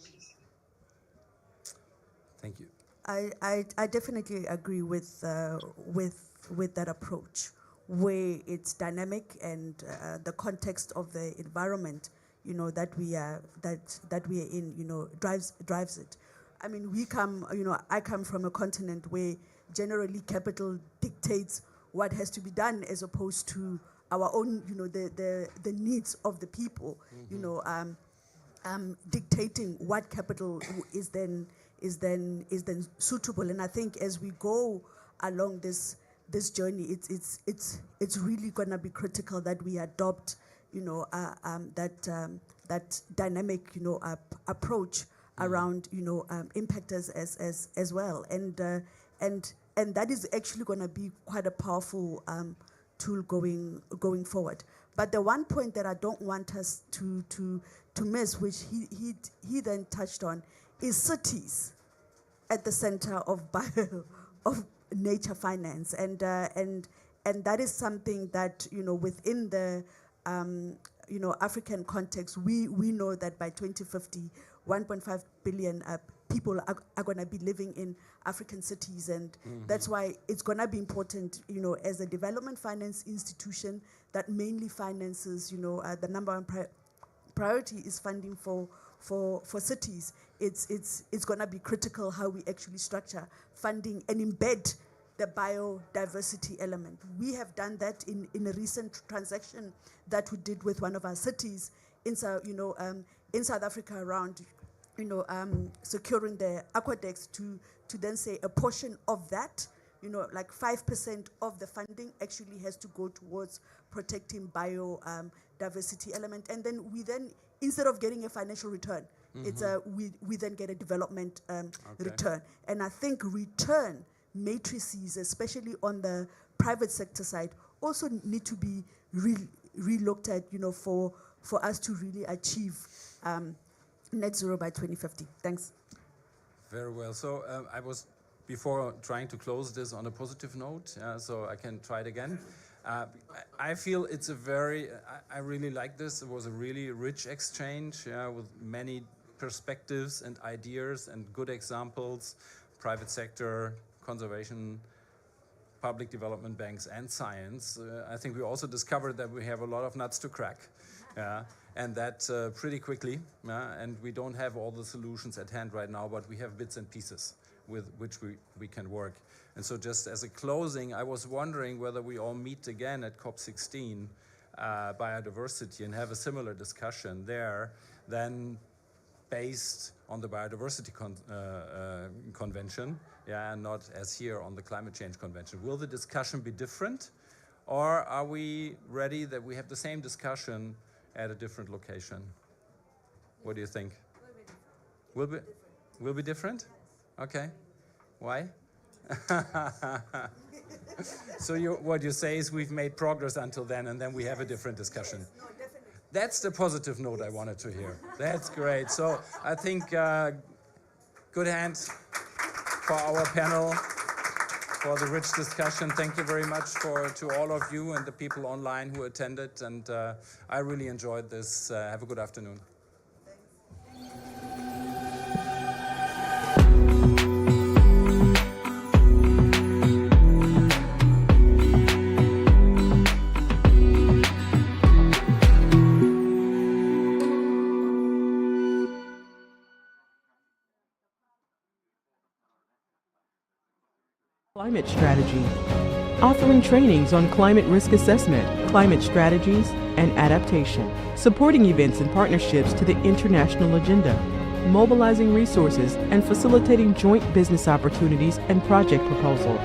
Thank you. I definitely agree with that approach, where it's dynamic and the context of the environment, that we are in, drives it. I mean, I come from a continent where generally capital dictates what has to be done as opposed to our own, the needs of the people, dictating what capital is then suitable. And I think as we go along this journey, it's really gonna be critical that we adopt, that dynamic, approach around, impact as well. And that is actually gonna be quite a powerful tool going forward. But the one point that I don't want us to miss, which he then touched on, is cities at the center of nature finance, and that is something that within the African context, we know that by 2050, 1.5 billion people are going to be living in African cities, and that's why it's going to be important, as a development finance institution that mainly finances, the number one priority is funding for cities. It's going to be critical how we actually structure funding and embed the biodiversity element. We have done that in a recent transaction that we did with one of our cities in South Africa around securing the aqueducts to then say a portion of that, like 5% of the funding actually has to go towards protecting biodiversity element, and then instead of getting a financial return, it's we then get a development return. And I think return matrices, especially on the private sector side, also need to be re-looked at, for us to really achieve net zero by 2050. Thanks. Very well. So I was before trying to close this on a positive note, so I can try it again. I feel it's I really like this. It was a really rich exchange with many perspectives and ideas and good examples, private sector, conservation, public development banks, and science. I think we also discovered that we have a lot of nuts to crack, and that pretty quickly, and we don't have all the solutions at hand right now, but we have bits and pieces with which we can work. And so just as a closing, I was wondering whether we all meet again at COP16 biodiversity and have a similar discussion there, then based on the biodiversity convention, and not as here on the climate change convention. Will the discussion be different, or are we ready that we have the same discussion at a different location? What do you think? Will be different? Okay. Why? So what you say is we've made progress until then, and then we have a different discussion. No, definitely. That's the positive note I wanted to hear. That's great. So I think good hand for our panel, for the rich discussion. Thank you very much to all of you and the people online who attended, and I really enjoyed this. Have a good afternoon. Climate Strategy, offering trainings on climate risk assessment, climate strategies, and adaptation, supporting events and partnerships to the international agenda, mobilizing resources and facilitating joint business opportunities and project proposal.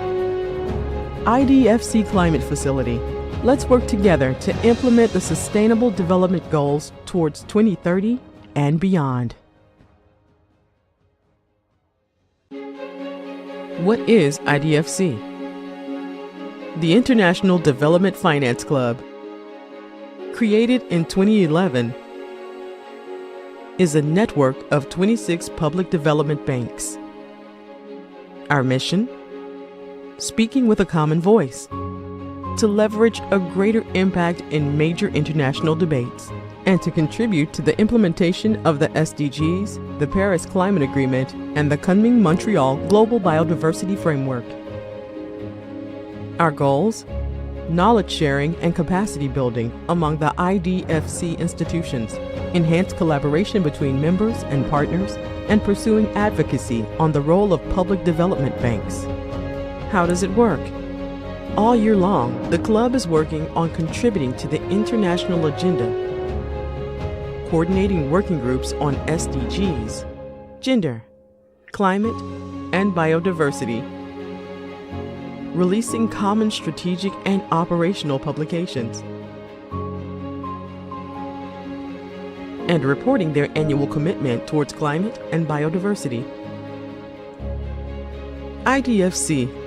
IDFC Climate Facility, Let's work together to implement the Sustainable Development Goals towards 2030 and beyond. What is IDFC? The International Development Finance Club, created in 2011, is a network of 26 public development banks. Our mission? Speaking with a common voice, to leverage a greater impact in major international debates, and to contribute to the implementation of the SDGs, the Paris Climate Agreement, and the Kunming-Montreal Global Biodiversity Framework. Our goals? Knowledge sharing and capacity building among the IDFC institutions, enhanced collaboration between members and partners, and pursuing advocacy on the role of public development banks. How does it work? All year long, the club is working on contributing to the international agenda, coordinating working groups on SDGs, gender, climate, and biodiversity, releasing common strategic and operational publications, and reporting their annual commitment towards climate and biodiversity. IDFC.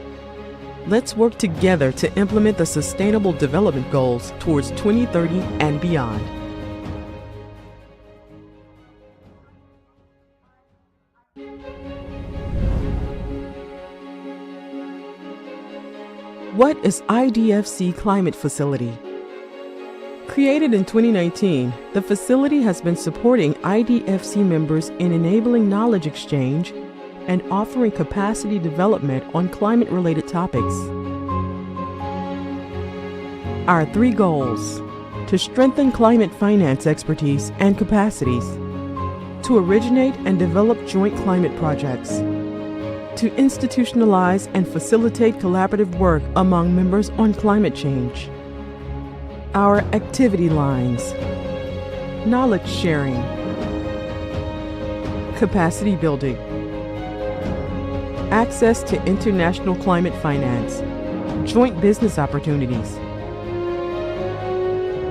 Let's work together to implement the Sustainable Development Goals towards 2030 and beyond. What is IDFC Climate Facility? Created in 2019, the facility has been supporting IDFC members in enabling knowledge exchange and offering capacity development on climate-related topics. Our 3 goals: to strengthen climate finance expertise and capacities, to originate and develop joint climate projects, to institutionalize and facilitate collaborative work among members on climate change. Our activity lines: knowledge sharing, capacity building, access to international climate finance, joint business opportunities.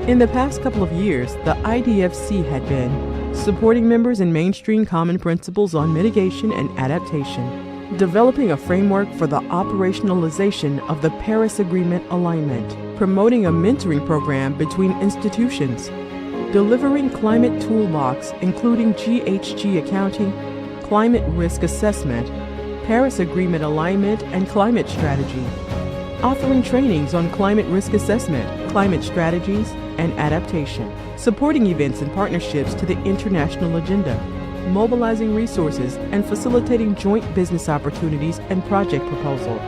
In the past couple of years, the IDFC had been supporting members in mainstream common principles on mitigation and adaptation, developing a framework for the operationalization of the Paris Agreement alignment, promoting a mentoring program between institutions, delivering climate toolbox including GHG accounting, climate risk assessment, Paris Agreement alignment and climate strategy, offering trainings on climate risk assessment, climate strategies, and adaptation, supporting events and partnerships to the international agenda, mobilizing resources and facilitating joint business opportunities and project proposal.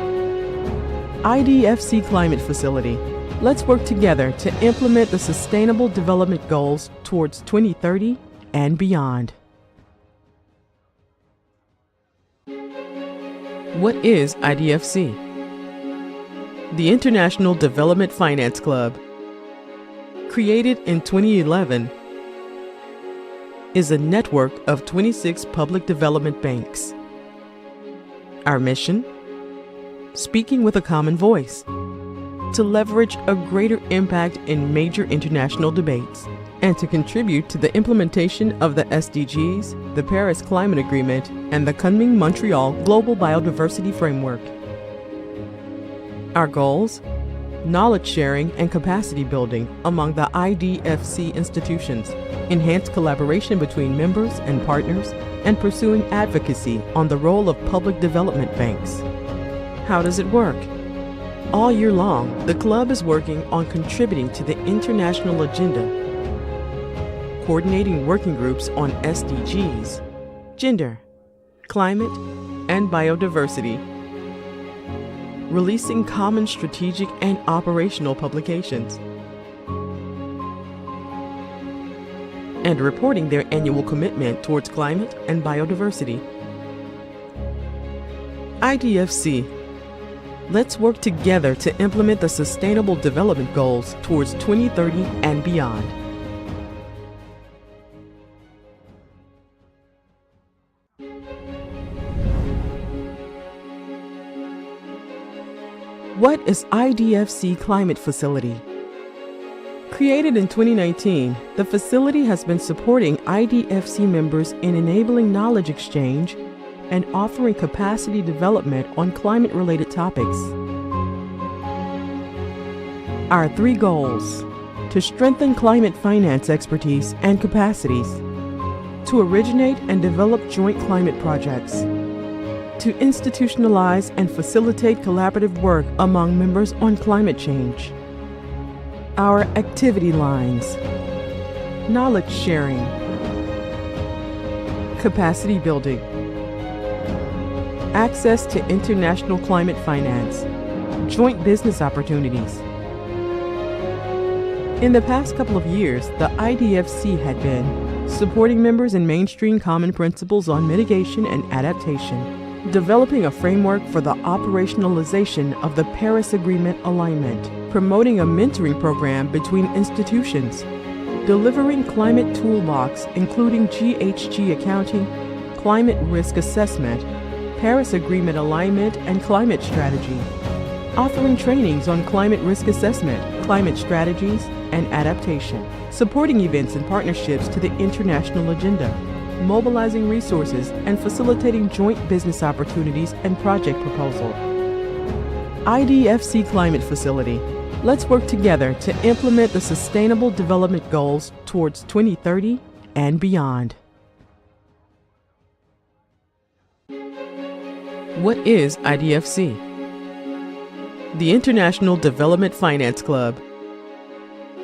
IDFC Climate Facility. Let's work together to implement the Sustainable Development Goals towards 2030 and beyond. What is IDFC? The International Development Finance Club, created in 2011, is a network of 26 public development banks. Our mission? Speaking with a common voice, to leverage a greater impact in major international debates, and to contribute to the implementation of the SDGs, the Paris Climate Agreement, and the Kunming-Montreal Global Biodiversity Framework. Our goals? Knowledge sharing and capacity building among the IDFC institutions, enhanced collaboration between members and partners, and pursuing advocacy on the role of public development banks. How does it work? All year long, the club is working on contributing to the international agenda, coordinating working groups on SDGs, gender, climate, and biodiversity, releasing common strategic and operational publications, and reporting their annual commitment towards climate and biodiversity. IDFC. Let's work together to implement the Sustainable Development Goals towards 2030 and beyond. What is IDFC Climate Facility? Created in 2019, the facility has been supporting IDFC members in enabling knowledge exchange and offering capacity development on climate-related topics. Our 3 goals: to strengthen climate finance expertise and capacities, to originate and develop joint climate projects, to institutionalize and facilitate collaborative work among members on climate change. Our activity lines: knowledge sharing, capacity building, access to international climate finance, joint business opportunities. In the past couple of years, the IDFC had been supporting members in mainstream common principles on mitigation and adaptation, developing a framework for the operationalization of the Paris Agreement alignment, promoting a mentoring program between institutions, delivering climate toolbox including GHG accounting, climate risk assessment, Paris Agreement alignment and climate strategy, offering trainings on climate risk assessment, climate strategies, and adaptation, supporting events and partnerships to the international agenda, mobilizing resources and facilitating joint business opportunities and project proposal. IDFC Climate Facility. Let's work together to implement the Sustainable Development Goals towards 2030 and beyond. What is IDFC? The International Development Finance Club,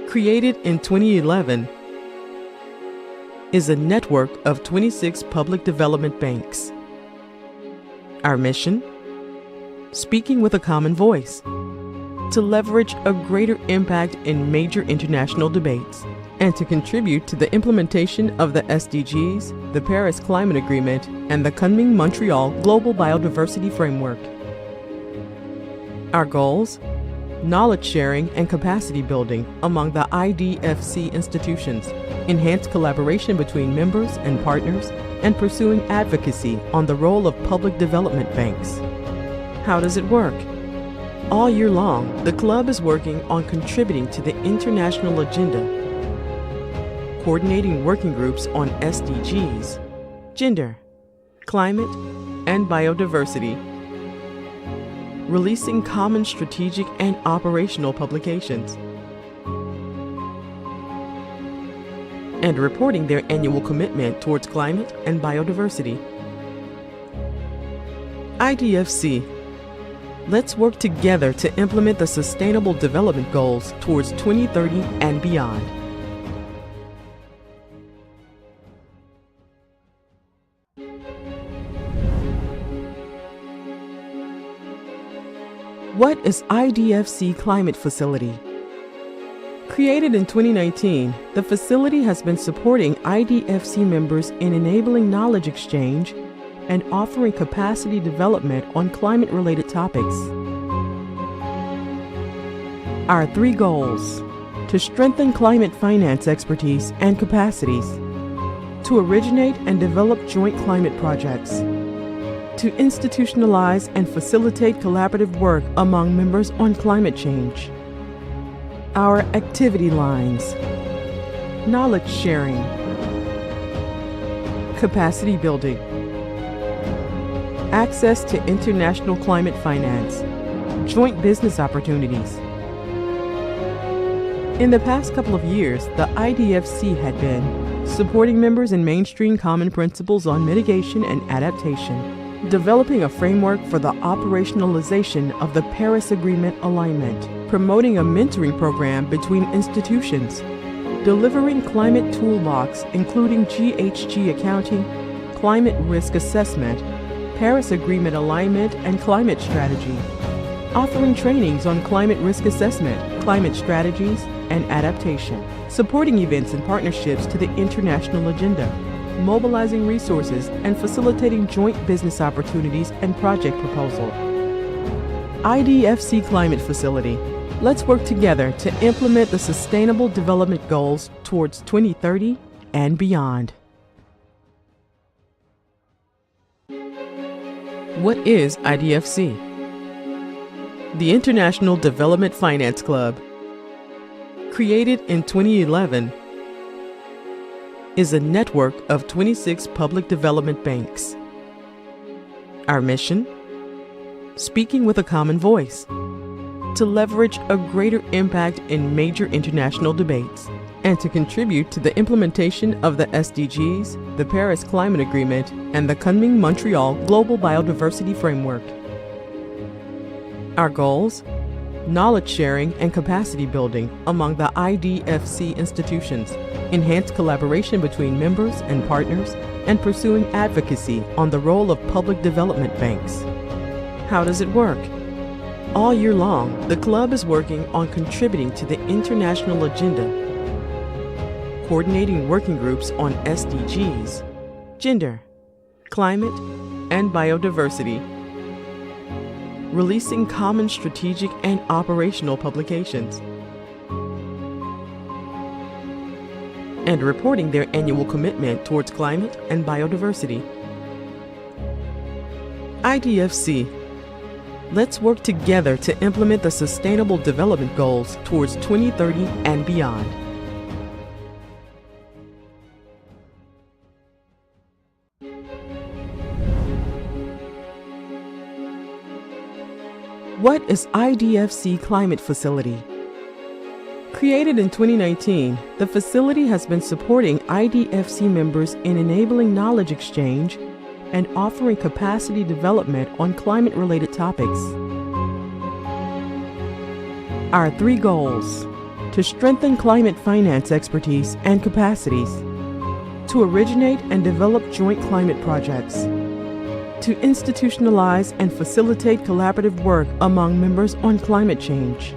created in 2011, is a network of 26 public development banks. Our mission? Speaking with a common voice, to leverage a greater impact in major international debates, and to contribute to the implementation of the SDGs, the Paris Climate Agreement, and the Kunming-Montreal Global Biodiversity Framework. Our goals? Knowledge sharing and capacity building among the IDFC institutions, enhanced collaboration between members and partners, and pursuing advocacy on the role of public development banks. How does it work? All year long, the club is working on contributing to the international agenda, coordinating working groups on SDGs, gender, climate, and biodiversity, releasing common strategic and operational publications, and reporting their annual commitment towards climate and biodiversity. IDFC. Let's work together to implement the Sustainable Development Goals towards 2030 and beyond. What is IDFC Climate Facility? Created in 2019, the facility has been supporting IDFC members in enabling knowledge exchange and offering capacity development on climate-related topics. Our 3 goals: to strengthen climate finance expertise and capacities, to originate and develop joint climate projects, to institutionalize and facilitate collaborative work among members on climate change. Our activity lines: knowledge sharing, capacity building, access to international climate finance, joint business opportunities. In the past couple of years, the IDFC had been supporting members in mainstream common principles on mitigation and adaptation, developing a framework for the operationalization of the Paris Agreement alignment, promoting a mentoring program between institutions, delivering climate toolbox including GHG accounting, climate risk assessment, Paris Agreement alignment and climate strategy, offering trainings on climate risk assessment, climate strategies, and adaptation, supporting events and partnerships to the international agenda, mobilizing resources and facilitating joint business opportunities and project proposal. IDFC Climate Facility. Let's work together to implement the Sustainable Development Goals towards 2030 and beyond. What is IDFC? The International Development Finance Club, created in 2011, is a network of 26 public development banks. Our mission? Speaking with a common voice to leverage a greater impact in major international debates and to contribute to the implementation of the SDGs, the Paris Climate Agreement, and the Kunming Montreal Global Biodiversity Framework. Our goals? Knowledge sharing and capacity building among the IDFC institutions, enhanced collaboration between members and partners, and pursuing advocacy on the role of public development banks. How does it work? All year long, the club is working on contributing to the international agenda, coordinating working groups on SDGs, gender, climate, and biodiversity, releasing common strategic and operational publications, and reporting their annual commitment towards climate and biodiversity. IDFC. Let's work together to implement the Sustainable Development Goals towards 2030 and beyond. What is IDFC Climate Facility? Created in 2019, the facility has been supporting IDFC members in enabling knowledge exchange and offering capacity development on climate-related topics. Our 3 goals: to strengthen climate finance expertise and capacities, to originate and develop joint climate projects, to institutionalize and facilitate collaborative work among members on climate change.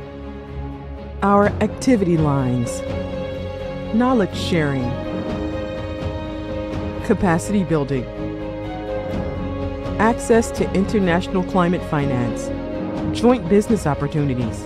Our activity lines: knowledge sharing, capacity building, access to international climate finance, joint business opportunities.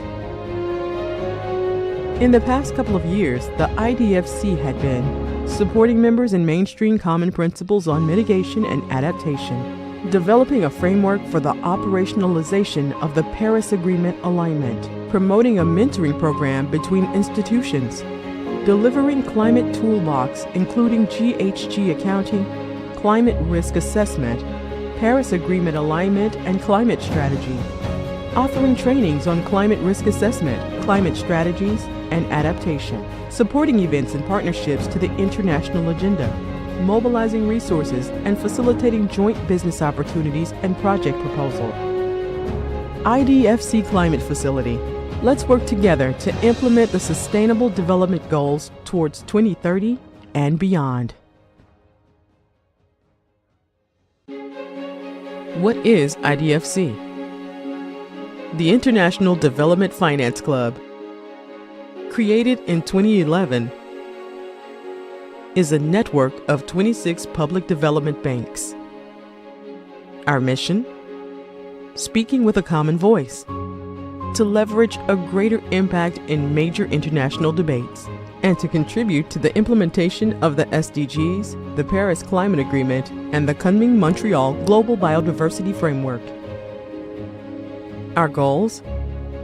In the past couple of years, the IDFC had been supporting members in mainstream common principles on mitigation and adaptation, developing a framework for the operationalization of the Paris Agreement alignment, promoting a mentoring program between institutions, delivering climate toolbox including GHG accounting, climate risk assessment, Paris Agreement alignment and climate strategy, offering trainings on climate risk assessment, climate strategies, and adaptation, supporting events and partnerships to the international agenda, mobilizing resources and facilitating joint business opportunities and project proposal. IDFC Climate Facility. Let's work together to implement the Sustainable Development Goals towards 2030 and beyond. What is IDFC? The International Development Finance Club, created in 2011, is a network of 26 public development banks. Our mission? Speaking with a common voice to leverage a greater impact in major international debates and to contribute to the implementation of the SDGs, the Paris Climate Agreement, and the Kunming Montreal Global Biodiversity Framework. Our goals?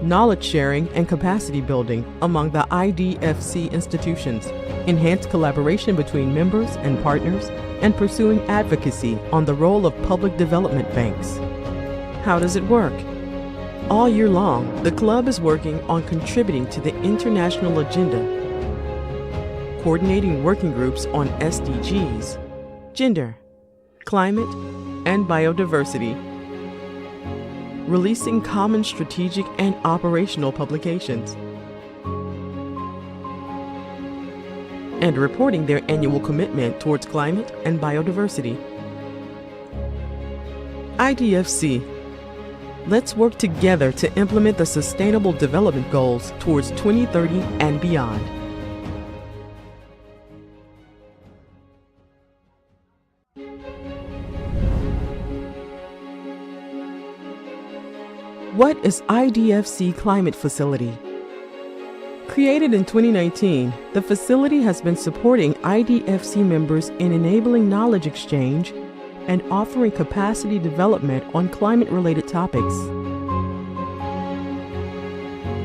Knowledge sharing and capacity building among the IDFC institutions, enhanced collaboration between members and partners, and pursuing advocacy on the role of public development banks. How does it work? All year long, the club is working on contributing to the international agenda, coordinating working groups on SDGs, gender, climate, and biodiversity, releasing common strategic and operational publications, and reporting their annual commitment towards climate and biodiversity. IDFC. Let's work together to implement the Sustainable Development Goals towards 2030 and beyond. What is IDFC Climate Facility? Created in 2019, the facility has been supporting IDFC members in enabling knowledge exchange and offering capacity development on climate-related topics.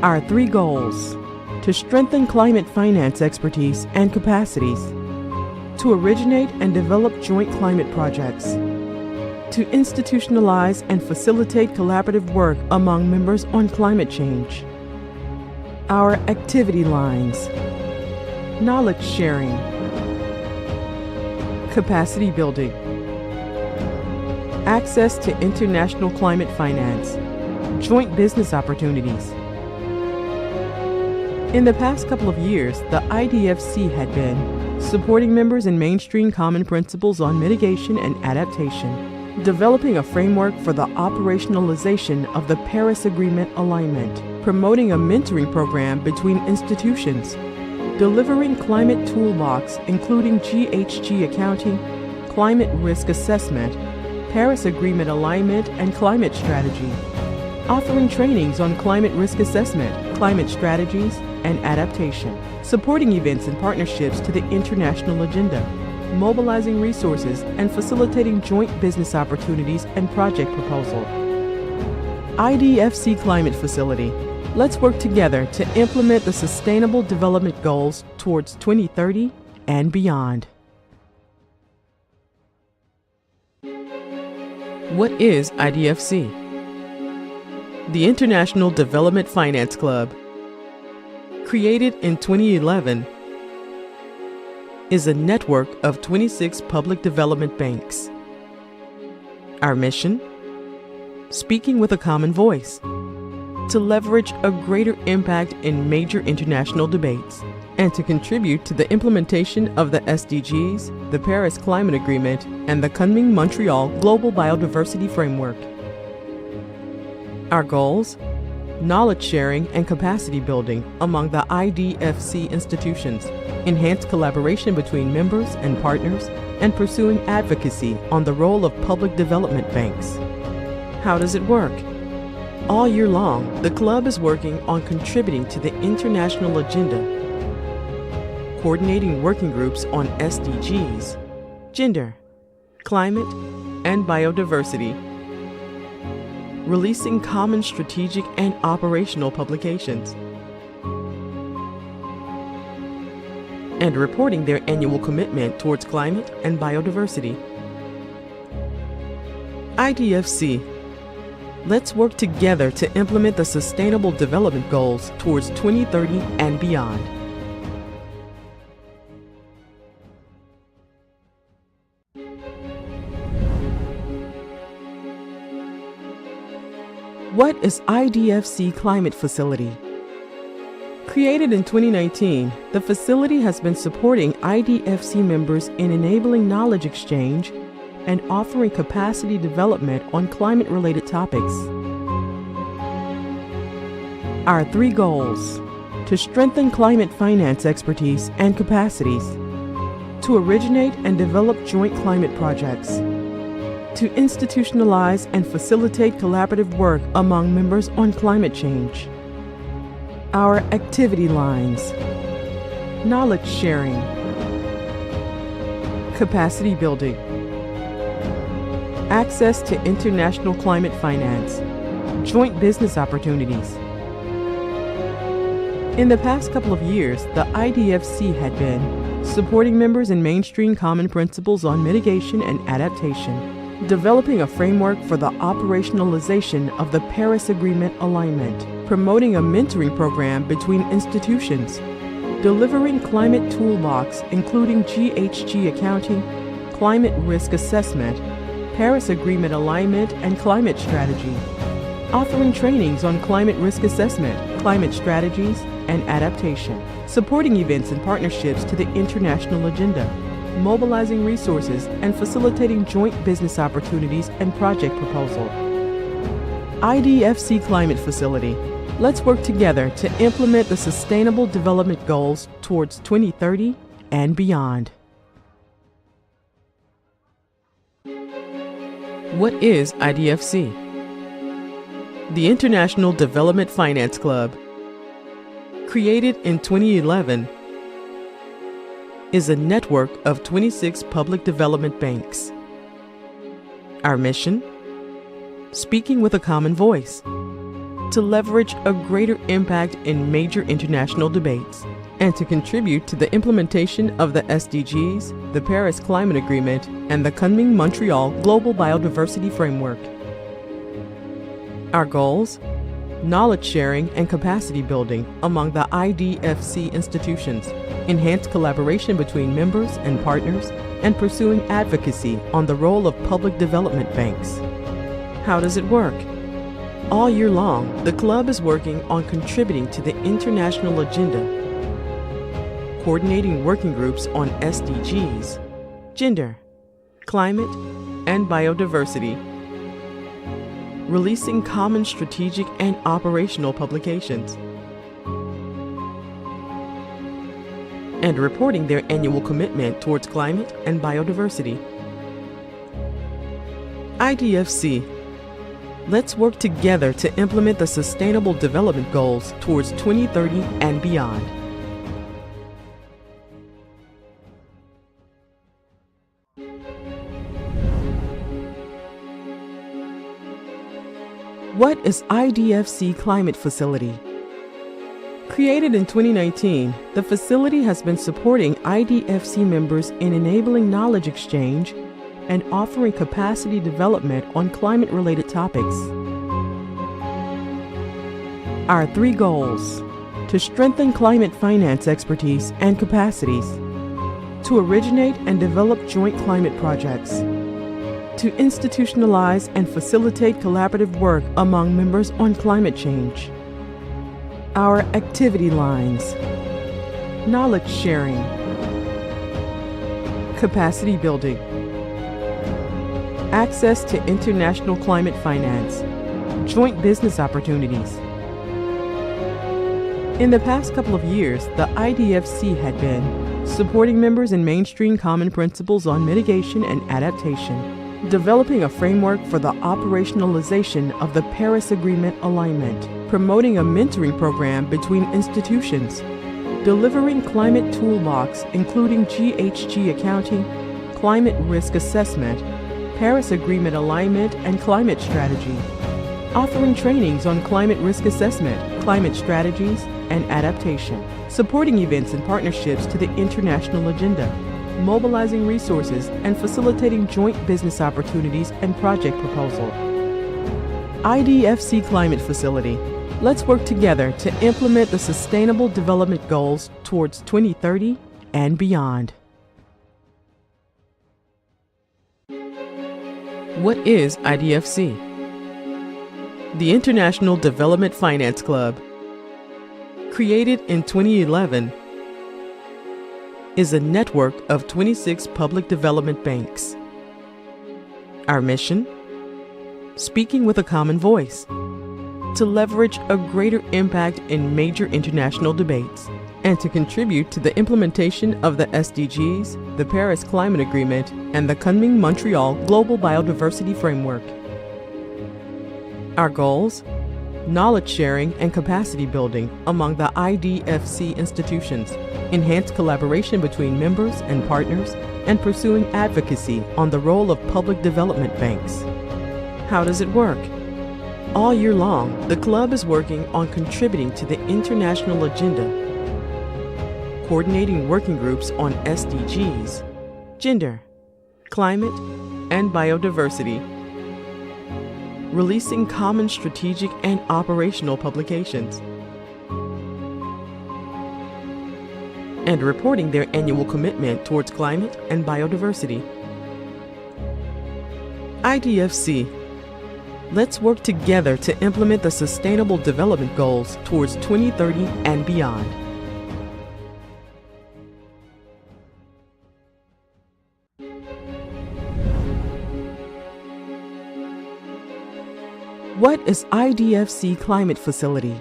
Our 3 goals: to strengthen climate finance expertise and capacities, to originate and develop joint climate projects, to institutionalize and facilitate collaborative work among members on climate change. Our activity lines: knowledge sharing, capacity building, access to international climate finance, joint business opportunities. In the past couple of years, the IDFC had been supporting members in mainstream common principles on mitigation and adaptation, developing a framework for the operationalization of the Paris Agreement alignment, promoting a mentoring program between institutions, delivering climate toolbox including GHG accounting, climate risk assessment, Paris Agreement alignment and climate strategy, offering trainings on climate risk assessment, climate strategies, and adaptation, supporting events and partnerships to the international agenda, mobilizing resources and facilitating joint business opportunities and project proposal. IDFC Climate Facility. Let's work together to implement the Sustainable Development Goals towards 2030 and beyond. What is IDFC? The International Development Finance Club, created in 2011, is a network of 26 public development banks. Our mission? Speaking with a common voice, to leverage a greater impact in major international debates, and to contribute to the implementation of the SDGs, the Paris Climate Agreement, and the Kunming-Montreal Global Biodiversity Framework. Our goals? Knowledge sharing and capacity building among the IDFC institutions, enhanced collaboration between members and partners, and pursuing advocacy on the role of public development banks. How does it work? All year long, the club is working on contributing to the international agenda, coordinating working groups on SDGs, gender, climate, and biodiversity, releasing common strategic and operational publications, and reporting their annual commitment towards climate and biodiversity. IDFC. Let's work together to implement the Sustainable Development Goals towards 2030 and beyond. What is IDFC Climate Facility? Created in 2019, the facility has been supporting IDFC members in enabling knowledge exchange and offering capacity development on climate-related topics. Our 3 goals: to strengthen climate finance expertise and capacities, to originate and develop joint climate projects, to institutionalize and facilitate collaborative work among members on climate change. Our activity lines: knowledge sharing, capacity building, access to international climate finance, joint business opportunities. In the past couple of years, the IDFC had been supporting members in mainstream common principles on mitigation and adaptation, developing a framework for the operationalization of the Paris Agreement alignment, promoting a mentoring program between institutions, delivering climate toolbox including GHG accounting, climate risk assessment, Paris Agreement alignment and climate strategy, offering trainings on climate risk assessment, climate strategies, and adaptation, supporting events and partnerships to the international agenda, mobilizing resources and facilitating joint business opportunities and project proposal. IDFC Climate Facility. Let's work together to implement the Sustainable Development Goals towards 2030 and beyond. What is IDFC? The International Development Finance Club, created in 2011, is a network of 26 public development banks. Our mission? Speaking with a common voice, to leverage a greater impact in major international debates, and to contribute to the implementation of the SDGs, the Paris Climate Agreement, and the Kunming Montreal Global Biodiversity Framework. Our goals: knowledge sharing and capacity building among the IDFC institutions, enhanced collaboration between members and partners, and pursuing advocacy on the role of public development banks. How does it work? All year long, the club is working on contributing to the international agenda, coordinating working groups on SDGs, gender, climate, and biodiversity, releasing common strategic and operational publications, and reporting their annual commitment towards climate and biodiversity. IDFC. Let's work together to implement the Sustainable Development Goals towards 2030 and beyond. What is IDFC Climate Facility? Created in 2019, the facility has been supporting IDFC members in enabling knowledge exchange and offering capacity development on climate-related topics. Our 3 goals: to strengthen climate finance expertise and capacities, to originate and develop joint climate projects, to institutionalize and facilitate collaborative work among members on climate change. Our activity lines: knowledge sharing, capacity building, access to international climate finance, joint business opportunities. In the past couple of years, the IDFC had been supporting members in mainstream common principles on mitigation and adaptation, developing a framework for the operationalization of the Paris Agreement alignment, promoting a mentoring program between institutions, delivering climate toolbox including GHG accounting, climate risk assessment, Paris Agreement alignment and climate strategy, offering trainings on climate risk assessment, climate strategies, and adaptation, supporting events and partnerships to the international agenda, mobilizing resources and facilitating joint business opportunities and project proposal. IDFC Climate Facility. Let's work together to implement the Sustainable Development Goals towards 2030 and beyond. What is IDFC? The International Development Finance Club, created in 2011, is a network of 26 public development banks. Our mission? Speaking with a common voice, to leverage a greater impact in major international debates, and to contribute to the implementation of the SDGs, the Paris Climate Agreement, and the Kunming Montreal Global Biodiversity Framework. Our goals: knowledge sharing and capacity building among the IDFC institutions, enhanced collaboration between members and partners, and pursuing advocacy on the role of public development banks. How does it work? All year long, the club is working on contributing to the international agenda, coordinating working groups on SDGs, gender, climate, and biodiversity, releasing common strategic and operational publications, and reporting their annual commitment towards climate and biodiversity. IDFC. Let's work together to implement the Sustainable Development Goals towards 2030 and beyond. What is IDFC Climate Facility?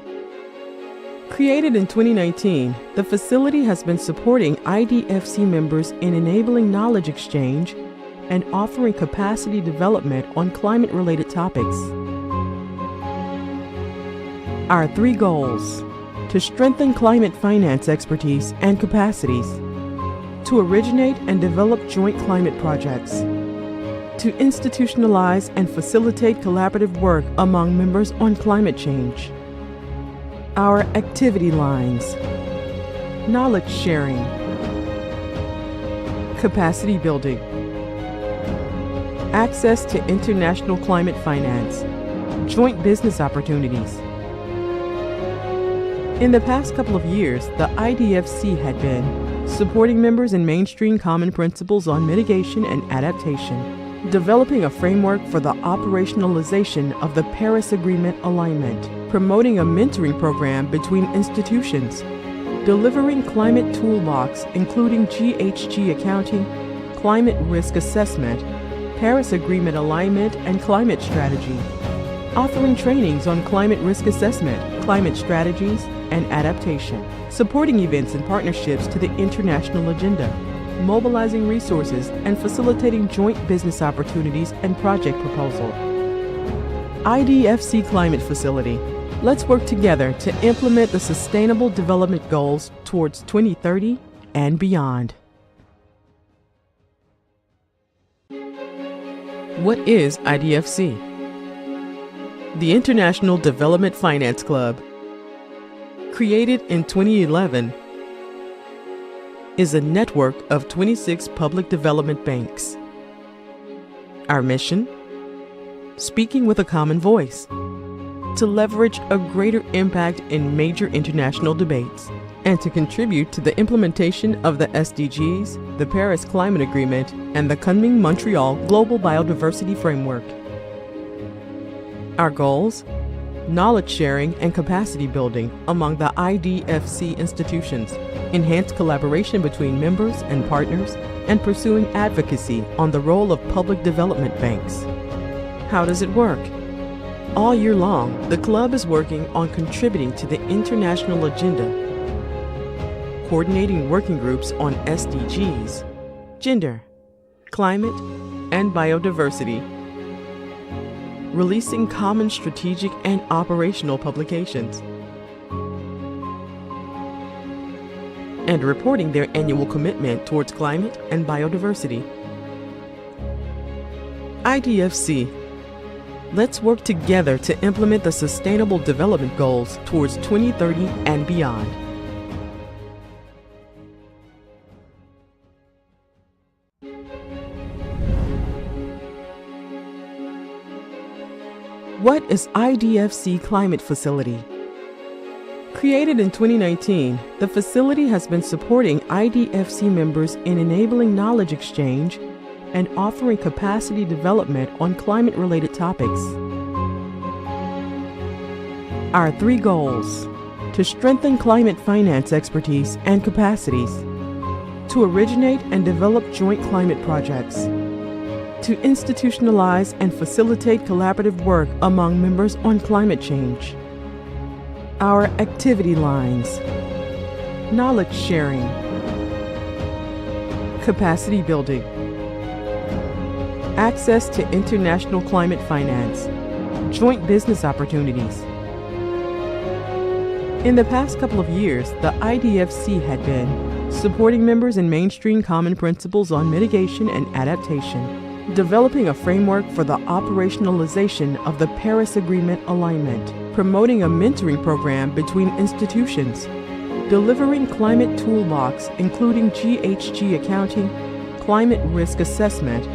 Created in 2019, the facility has been supporting IDFC members in enabling knowledge exchange and offering capacity development on climate-related topics. Our 3 goals: to strengthen climate finance expertise and capacities, to originate and develop joint climate projects, to institutionalize and facilitate collaborative work among members on climate change, Our activity lines: knowledge sharing, capacity building, access to international climate finance, joint business opportunities. In the past couple of years, the IDFC had been supporting members in mainstream common principles on mitigation and adaptation, developing a framework for the operationalization of the Paris Agreement alignment, promoting a mentoring program between institutions, delivering climate toolbox including GHG accounting, climate risk assessment, Paris Agreement alignment and climate strategy, offering trainings on climate risk assessment, climate strategies, and adaptation, supporting events and partnerships to the international agenda, mobilizing resources and facilitating joint business opportunities and project proposal. IDFC Climate Facility. Let's work together to implement the Sustainable Development Goals towards 2030 and beyond. What is IDFC? The International Development Finance Club, created in 2011, is a network of 26 public development banks. Our mission? Speaking with a common voice, to leverage a greater impact in major international debates, and to contribute to the implementation of the SDGs, the Paris Climate Agreement, and the Kunming-Montreal Global Biodiversity Framework. Our goals? Knowledge sharing and capacity building among the IDFC institutions, enhanced collaboration between members and partners, and pursuing advocacy on the role of public development banks. How does it work? All year long, the club is working on contributing to the international agenda, coordinating working groups on SDGs, gender, climate, and biodiversity, releasing common strategic and operational publications, and reporting their annual commitment towards climate and biodiversity. IDFC. Let's work together to implement the Sustainable Development Goals towards 2030 and beyond. What is IDFC Climate Facility? Created in 2019, the facility has been supporting IDFC members in enabling knowledge exchange and offering capacity development on climate-related topics. Our 3 goals: to strengthen climate finance expertise and capacities, to originate and develop joint climate projects, to institutionalize and facilitate collaborative work among members on climate change. Our activity lines: knowledge sharing, capacity building, access to international climate finance, joint business opportunities. In the past couple of years, the IDFC had been supporting members in mainstream common principles on mitigation and adaptation, developing a framework for the operationalization of the Paris Agreement alignment, promoting a mentoring program between institutions, delivering climate toolbox including GHG accounting, climate risk assessment,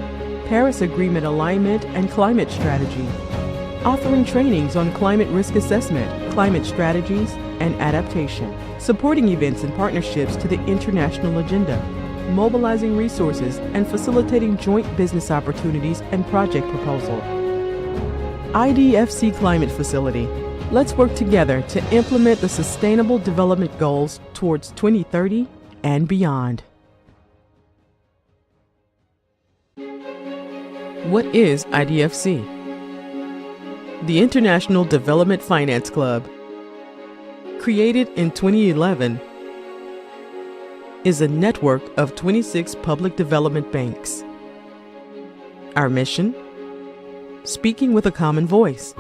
Paris Agreement alignment and climate strategy, offering trainings on climate risk assessment, climate strategies, and adaptation, supporting events and partnerships to the international agenda, mobilizing resources and facilitating joint business opportunities and project proposal. IDFC Climate Facility. Let's work together to implement the Sustainable Development Goals towards 2030 and beyond. What is IDFC? The International Development Finance Club, created in 2011, is a network of 26 public development banks. Our mission? Speaking with a common voice,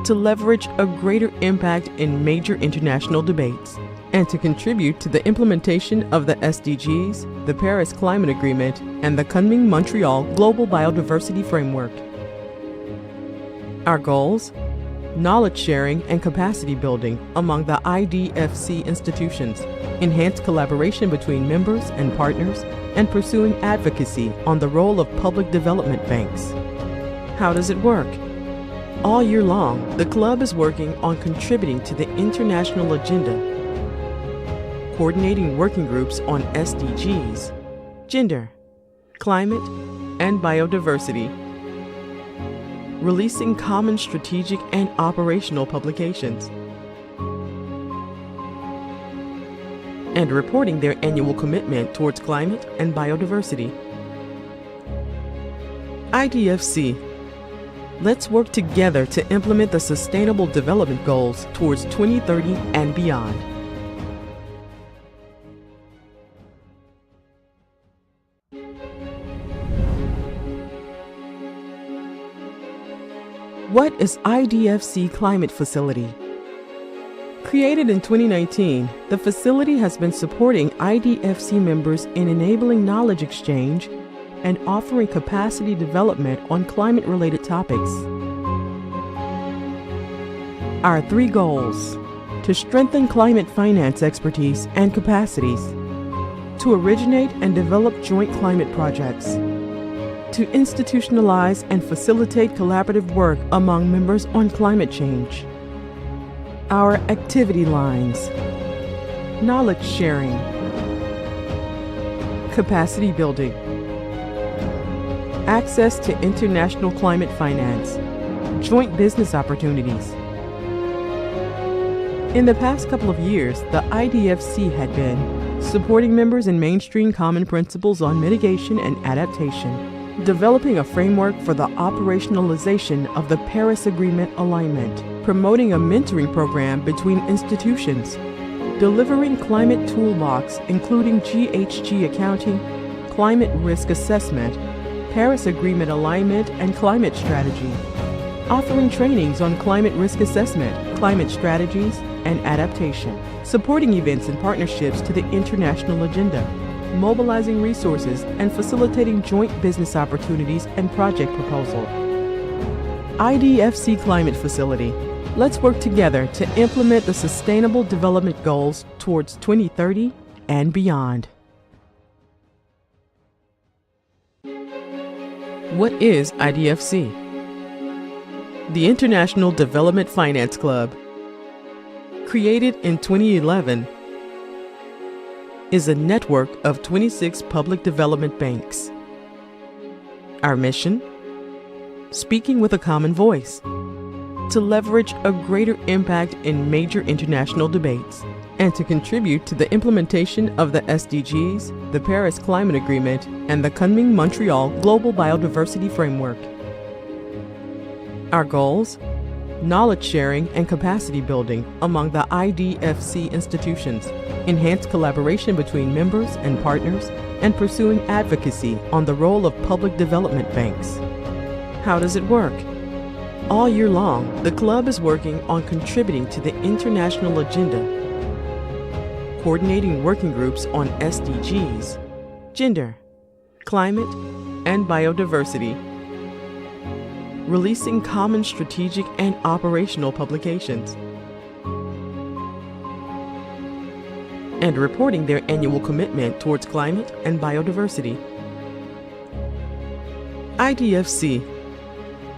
to leverage a greater impact in major international debates, and to contribute to the implementation of the SDGs, the Paris Climate Agreement, and the Kunming-Montreal Global Biodiversity Framework. Our goals? knowledge sharing and capacity building among the IDFC institutions, enhanced collaboration between members and partners, and pursuing advocacy on the role of public development banks. How does it work? All year long, the club is working on contributing to the international agenda, coordinating working groups on SDGs, gender, climate, and biodiversity, releasing common strategic and operational publications, and reporting their annual commitment towards climate and biodiversity. IDFC. Let's work together to implement the Sustainable Development Goals towards 2030 and beyond. What is IDFC Climate Facility? Created in 2019, the facility has been supporting IDFC members in enabling knowledge exchange and offering capacity development on climate-related topics. Our 3 goals: to strengthen climate finance expertise and capacities, to originate and develop joint climate projects, to institutionalize and facilitate collaborative work among members on climate change. Our activity lines: knowledge sharing, capacity building, access to international climate finance, joint business opportunities. In the past couple of years, the IDFC had been supporting members in mainstream common principles on mitigation and adaptation, developing a framework for the operationalization of the Paris Agreement alignment, promoting a mentoring program between institutions, delivering climate toolbox including GHG accounting, climate risk assessment, Paris Agreement alignment and climate strategy, offering trainings on climate risk assessment, climate strategies, and adaptation, supporting events and partnerships to the international agenda, mobilizing resources and facilitating joint business opportunities and project proposal. IDFC Climate Facility. Let's work together to implement the Sustainable Development Goals towards 2030 and beyond. What is IDFC? The International Development Finance Club, created in 2011, is a network of 26 public development banks. Our mission? Speaking with a common voice, to leverage a greater impact in major international debates, and to contribute to the implementation of the SDGs, the Paris Climate Agreement, and the Kunming-Montreal Global Biodiversity Framework. Our goals? Knowledge sharing and capacity building among the IDFC institutions, enhanced collaboration between members and partners, and pursuing advocacy on the role of public development banks. How does it work? All year long, the club is working on contributing to the international agenda, coordinating working groups on SDGs, gender, climate, and biodiversity, releasing common strategic and operational publications, and reporting their annual commitment towards climate and biodiversity. IDFC.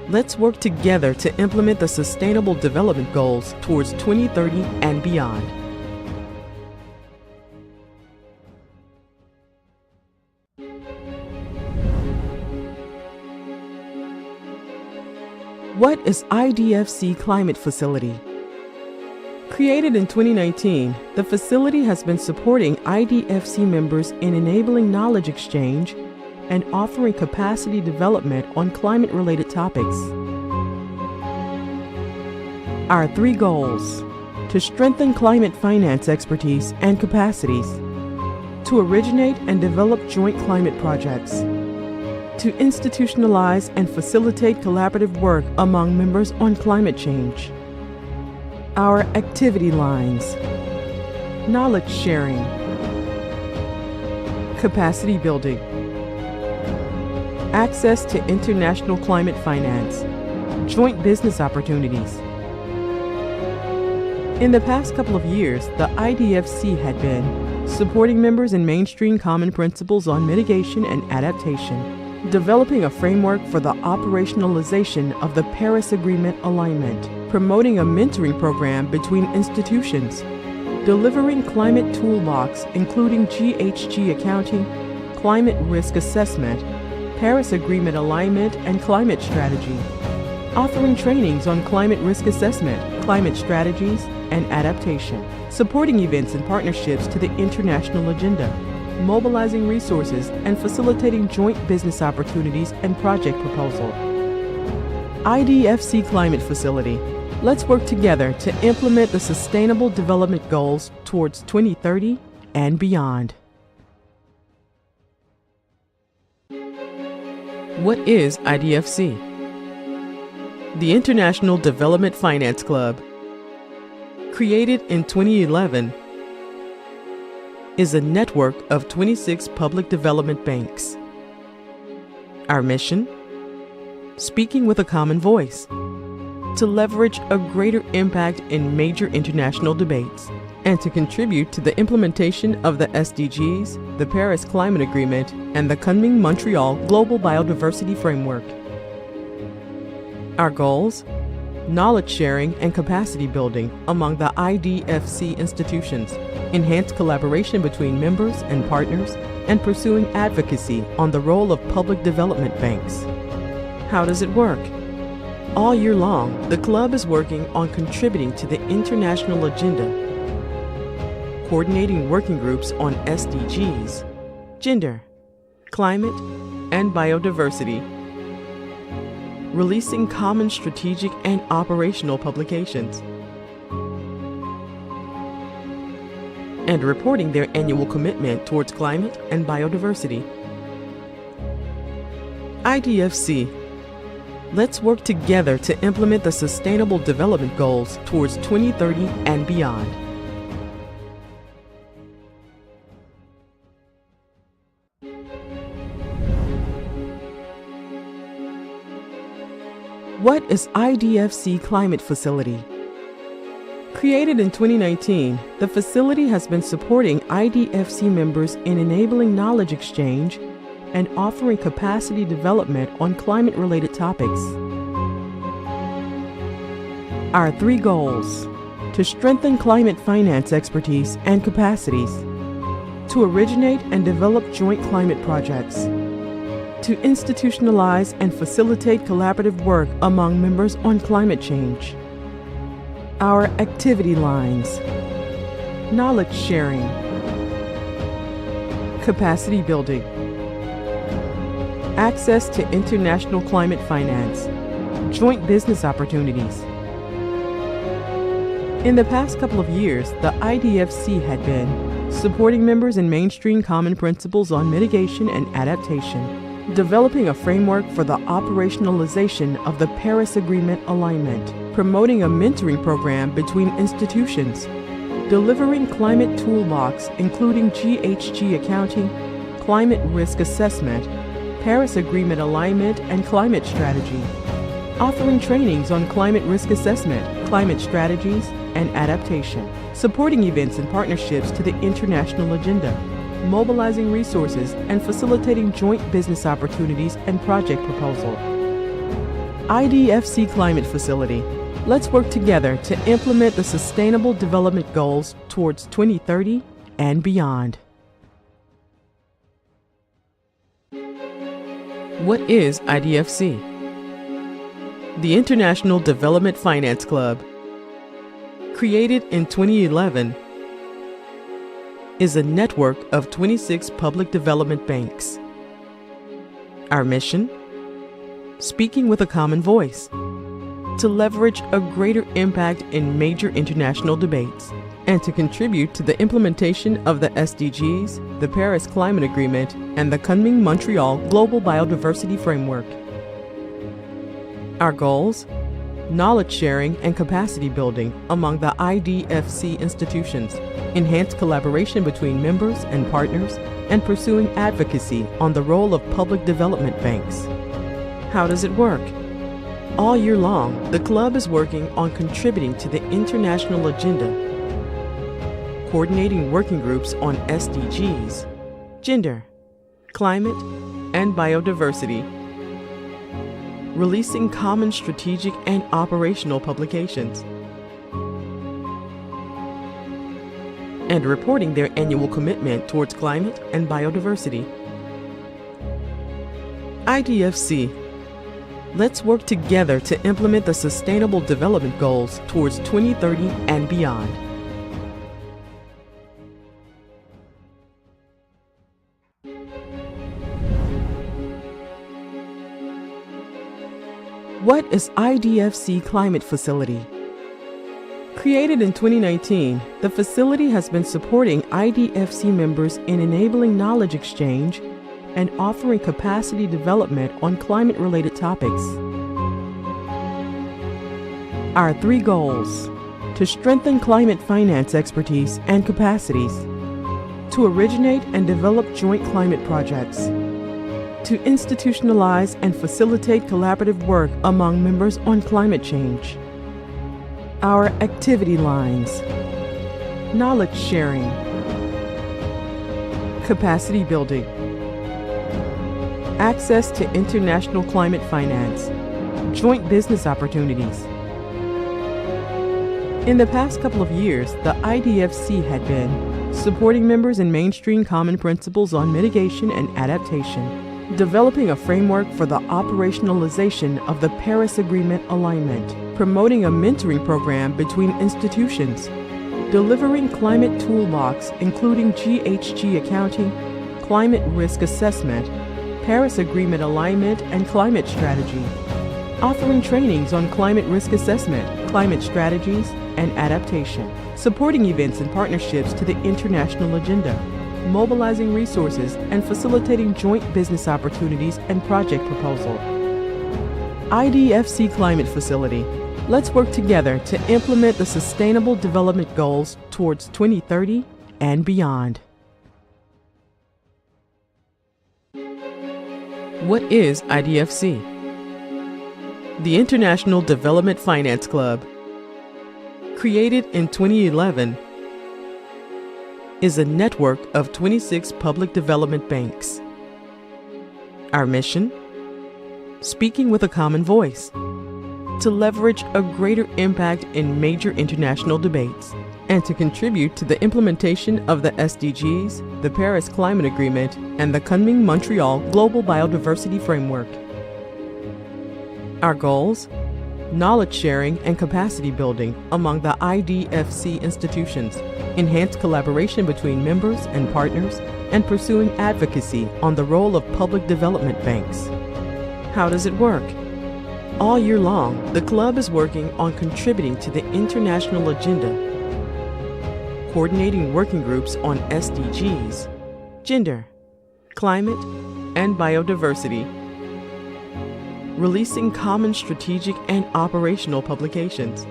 Let's work together to implement the Sustainable Development Goals towards 2030 and beyond. What is IDFC Climate Facility? Created in 2019, the facility has been supporting IDFC members in enabling knowledge exchange and offering capacity development on climate-related topics. Our 3 goals: to strengthen climate finance expertise and capacities, to originate and develop joint climate projects, to institutionalize and facilitate collaborative work among members on climate change. Our activity lines: knowledge sharing, capacity building, access to international climate finance, joint business opportunities, In the past couple of years, the IDFC had been supporting members in mainstream common principles on mitigation and adaptation, developing a framework for the operationalization of the Paris Agreement alignment, promoting a mentoring program between institutions, delivering climate toolbox including GHG accounting, climate risk assessment, Paris Agreement alignment and climate strategy, offering trainings on climate risk assessment, climate strategies, and adaptation, supporting events and partnerships to the international agenda, mobilizing resources and facilitating joint business opportunities and project proposal. IDFC Climate Facility. Let's work together to implement the Sustainable Development Goals towards 2030 and beyond. What is IDFC? The International Development Finance Club, created in 2011, is a network of 26 public development banks. Our mission? Speaking with a common voice, to leverage a greater impact in major international debates, and to contribute to the implementation of the SDGs, the Paris Climate Agreement, and the Kunming-Montreal Global Biodiversity Framework. Our goals? Knowledge sharing and capacity building among the IDFC institutions, enhanced collaboration between members and partners, and pursuing advocacy on the role of public development banks. How does it work? All year long, the club is working on contributing to the international agenda, coordinating working groups on SDGs, gender, climate, and biodiversity, releasing common strategic and operational publications, and reporting their annual commitment towards climate and biodiversity. IDFC. Let's work together to implement the Sustainable Development Goals towards 2030 and beyond. What is IDFC Climate Facility? Created in 2019, the facility has been supporting IDFC members in enabling knowledge exchange and offering capacity development on climate-related topics. Our 3 goals: to strengthen climate finance expertise and capacities, to originate and develop joint climate projects, to institutionalize and facilitate collaborative work among members on climate change. Our activity lines: knowledge sharing, capacity building, access to international climate finance, joint business opportunities. In the past couple of years, the IDFC had been supporting members in mainstream common principles on mitigation and adaptation, developing a framework for the operationalization of the Paris Agreement alignment, promoting a mentoring program between institutions, delivering climate toolbox including GHG accounting, climate risk assessment, Paris Agreement alignment and climate strategy, offering trainings on climate risk assessment, climate strategies, and adaptation, supporting events and partnerships to the international agenda, mobilizing resources and facilitating joint business opportunities and project proposal. IDFC Climate Facility. Let's work together to implement the Sustainable Development Goals towards 2030 and beyond. What is IDFC? The International Development Finance Club, created in 2011, is a network of 26 public development banks. Our mission? Speaking with a common voice, to leverage a greater impact in major international debates, and to contribute to the implementation of the SDGs, the Paris Climate Agreement, and the Kunming-Montreal Global Biodiversity Framework. Our goals? Knowledge sharing and capacity building among the IDFC institutions, enhanced collaboration between members and partners, and pursuing advocacy on the role of public development banks. How does it work? All year long, the club is working on contributing to the international agenda, coordinating working groups on SDGs, gender, climate, and biodiversity, releasing common strategic and operational publications, and reporting their annual commitment towards climate and biodiversity. IDFC. Let's work together to implement the Sustainable Development Goals towards 2030 and beyond. What is IDFC Climate Facility? Created in 2019, the facility has been supporting IDFC members in enabling knowledge exchange and offering capacity development on climate-related topics. Our 3 goals: to strengthen climate finance expertise and capacities, to originate and develop joint climate projects, to institutionalize and facilitate collaborative work among members on climate change. Our activity lines: knowledge sharing, capacity building, access to international climate finance, joint business opportunities. In the past couple of years, the IDFC had been supporting members in mainstream common principles on mitigation and adaptation, developing a framework for the operationalization of the Paris Agreement alignment, promoting a mentoring program between institutions, delivering climate toolbox including GHG accounting, climate risk assessment, Paris Agreement alignment and climate strategy, offering trainings on climate risk assessment, climate strategies, and adaptation, supporting events and partnerships to the international agenda, mobilizing resources and facilitating joint business opportunities and project proposal. IDFC Climate Facility. Let's work together to implement the Sustainable Development Goals towards 2030 and beyond. What is IDFC? The International Development Finance Club, created in 2011, is a network of 26 public development banks. Our mission? Speaking with a common voice, to leverage a greater impact in major international debates, and to contribute to the implementation of the SDGs, the Paris Climate Agreement, and the Kunming-Montreal Global Biodiversity Framework. Our goals? Knowledge sharing and capacity building among the IDFC institutions, enhanced collaboration between members and partners, and pursuing advocacy on the role of public development banks. How does it work? All year long, the club is working on contributing to the international agenda, coordinating working groups on SDGs, gender, climate, and biodiversity, releasing common strategic and operational publications,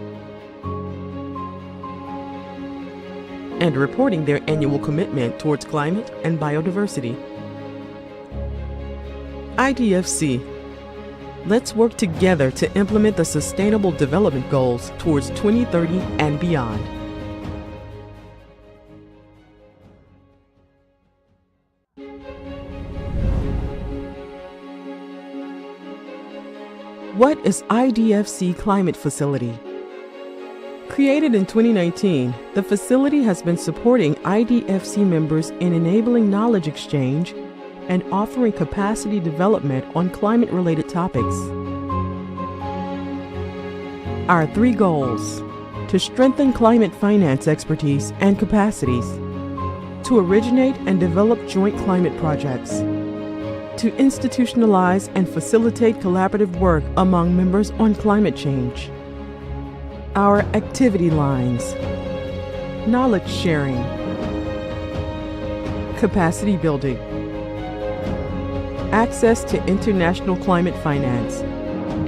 and reporting their annual commitment towards climate and biodiversity. IDFC. Let's work together to implement the Sustainable Development Goals towards 2030 and beyond. What is IDFC Climate Facility? Created in 2019, the facility has been supporting IDFC members in enabling knowledge exchange and offering capacity development on climate-related topics. Our 3 goals: to strengthen climate finance expertise and capacities, to originate and develop joint climate projects, to institutionalize and facilitate collaborative work among members on climate change. Our activity lines: knowledge sharing, capacity building, access to international climate finance,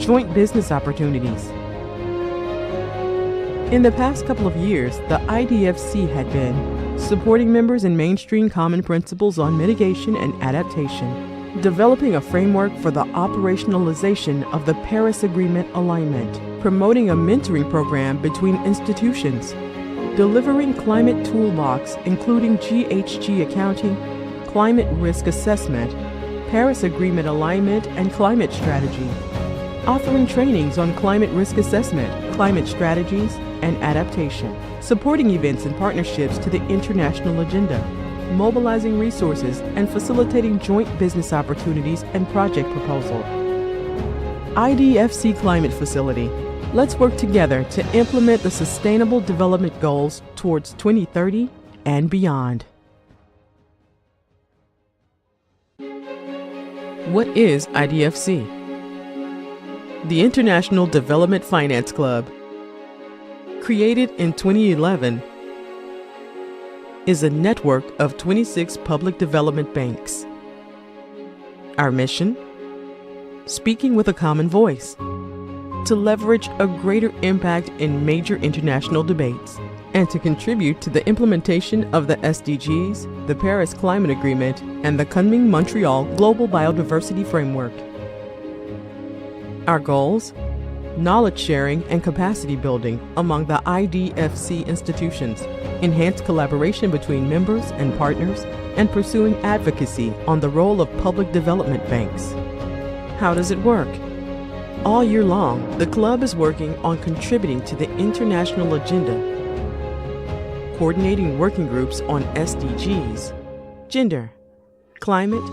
joint business opportunities. In the past couple of years, the IDFC had been supporting members in mainstream common principles on mitigation and adaptation, developing a framework for the operationalization of the Paris Agreement alignment, promoting a mentoring program between institutions, delivering climate toolbox including GHG accounting, climate risk assessment, Paris Agreement alignment and climate strategy, offering trainings on climate risk assessment, climate strategies, and adaptation, supporting events and partnerships to the international agenda, mobilizing resources and facilitating joint business opportunities and project proposal. IDFC Climate Facility. Let's work together to implement the Sustainable Development Goals towards 2030 and beyond. What is IDFC? The International Development Finance Club, created in 2011, is a network of 26 public development banks. Our mission? Speaking with a common voice, to leverage a greater impact in major international debates, and to contribute to the implementation of the SDGs, the Paris Climate Agreement, and the Kunming-Montreal Global Biodiversity Framework. Our goals? Knowledge sharing and capacity building among the IDFC institutions, enhanced collaboration between members and partners, and pursuing advocacy on the role of public development banks. How does it work? All year long, the club is working on contributing to the international agenda, coordinating working groups on SDGs, gender, climate,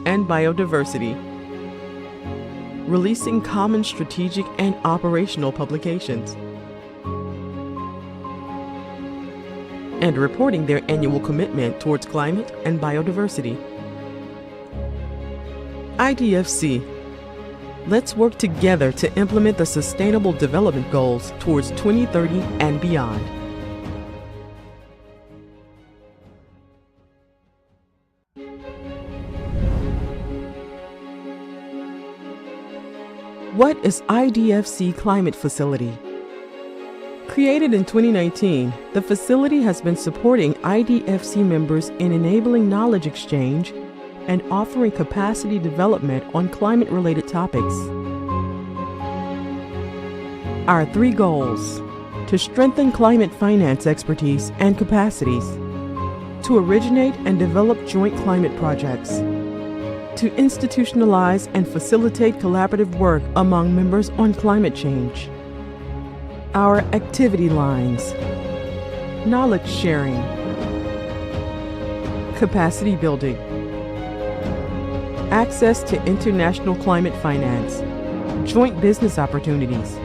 and biodiversity, releasing common strategic and operational publications, and reporting their annual commitment towards climate and biodiversity. IDFC. Let's work together to implement the Sustainable Development Goals towards 2030 and beyond. What is IDFC Climate Facility? Created in 2019, the facility has been supporting IDFC members in enabling knowledge exchange and offering capacity development on climate-related topics. Our 3 goals: to strengthen climate finance expertise and capacities, to originate and develop joint climate projects, to institutionalize and facilitate collaborative work among members on climate change. Our activity lines: knowledge sharing, capacity building, access to international climate finance, joint business opportunities.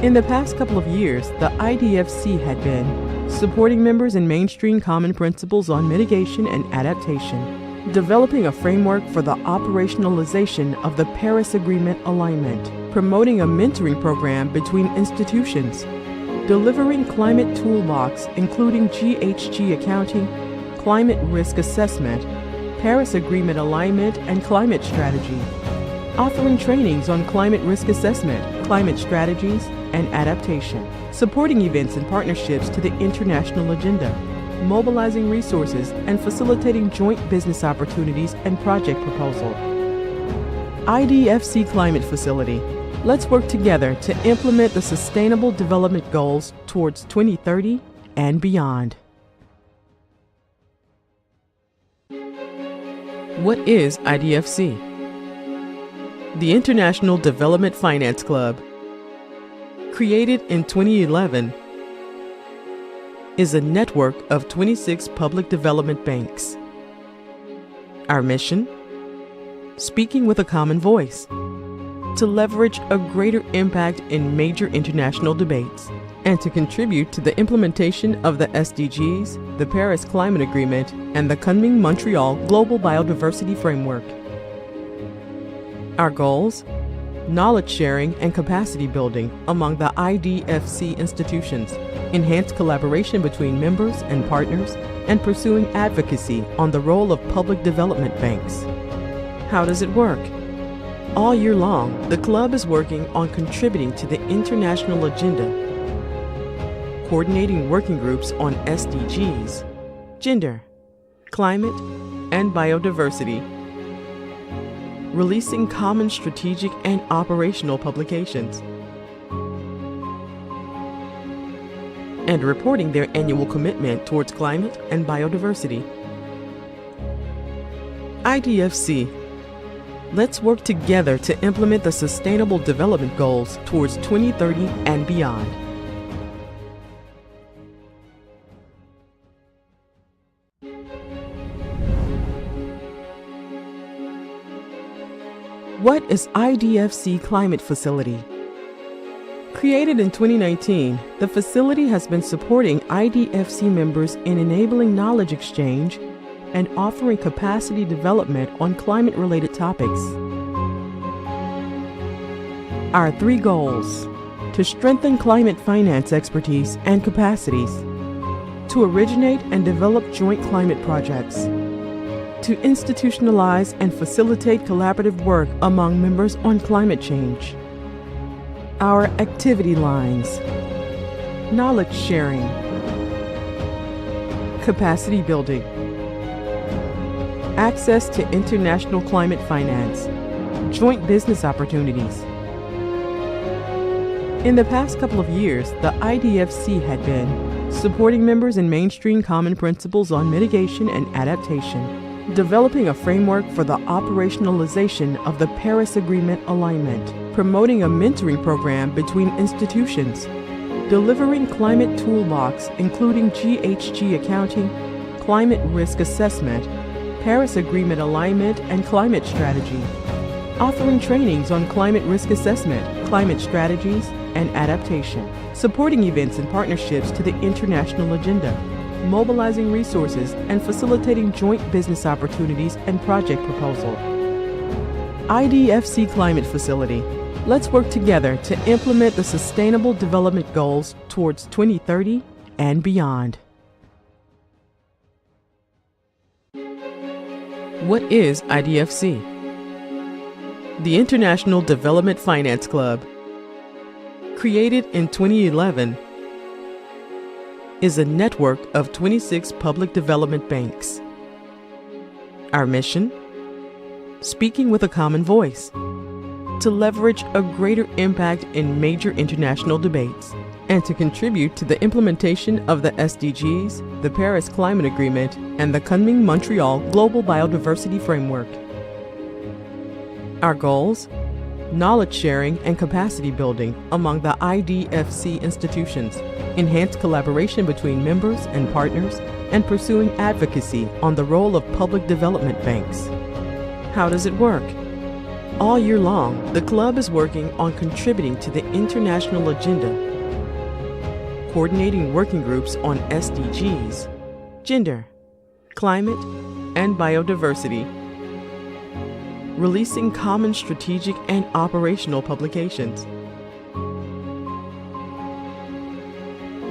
In the past couple of years, the IDFC had been supporting members in mainstream common principles on mitigation and adaptation, developing a framework for the operationalization of the Paris Agreement alignment, promoting a mentoring program between institutions, delivering climate toolbox including GHG accounting, climate risk assessment, Paris Agreement alignment and climate strategy, offering trainings on climate risk assessment, climate strategies, and adaptation, supporting events and partnerships to the international agenda, mobilizing resources and facilitating joint business opportunities and project proposal. IDFC Climate Facility. Let's work together to implement the Sustainable Development Goals towards 2030 and beyond. What is IDFC? The International Development Finance Club, created in 2011, is a network of 26 public development banks. Our mission? Speaking with a common voice, to leverage a greater impact in major international debates, and to contribute to the implementation of the SDGs, the Paris Climate Agreement, and the Kunming-Montreal Global Biodiversity Framework. Our goals? Knowledge sharing and capacity building among the IDFC institutions, enhanced collaboration between members and partners, and pursuing advocacy on the role of public development banks. How does it work? All year long, the club is working on contributing to the international agenda, coordinating working groups on SDGs, gender, climate, and biodiversity, releasing common strategic and operational publications, and reporting their annual commitment towards climate and biodiversity. IDFC. Let's work together to implement the Sustainable Development Goals towards 2030 and beyond. What is IDFC Climate Facility? Created in 2019, the facility has been supporting IDFC members in enabling knowledge exchange and offering capacity development on climate-related topics. Our 3 goals: to strengthen climate finance expertise and capacities, to originate and develop joint climate projects, to institutionalize and facilitate collaborative work among members on climate change. Our activity lines: knowledge sharing, capacity building, access to international climate finance, joint business opportunities. In the past couple of years, the IDFC had been supporting members in mainstream common principles on mitigation and adaptation, developing a framework for the operationalization of the Paris Agreement alignment, promoting a mentoring program between institutions, delivering climate toolbox including GHG accounting, climate risk assessment, Paris Agreement alignment and climate strategy, offering trainings on climate risk assessment, climate strategies, and adaptation, supporting events and partnerships to the international agenda, mobilizing resources and facilitating joint business opportunities and project proposal. IDFC Climate Facility. Let's work together to implement the Sustainable Development Goals towards 2030 and beyond. What is IDFC? The International Development Finance Club, created in 2011, is a network of 26 public development banks. Our mission? Speaking with a common voice, to leverage a greater impact in major international debates, and to contribute to the implementation of the SDGs, the Paris Climate Agreement, and the Kunming-Montreal Global Biodiversity Framework. Our goals? Knowledge sharing and capacity building among the IDFC institutions, enhanced collaboration between members and partners, and pursuing advocacy on the role of public development banks. How does it work? All year long, the club is working on contributing to the international agenda, coordinating working groups on SDGs, gender, climate, and biodiversity, releasing common strategic and operational publications,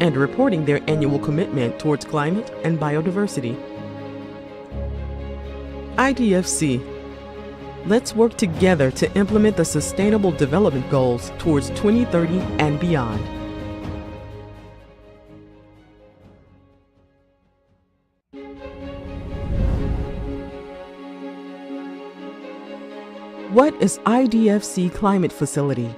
and reporting their annual commitment towards climate and biodiversity. IDFC. Let's work together to implement the Sustainable Development Goals towards 2030 and beyond. What is IDFC Climate Facility?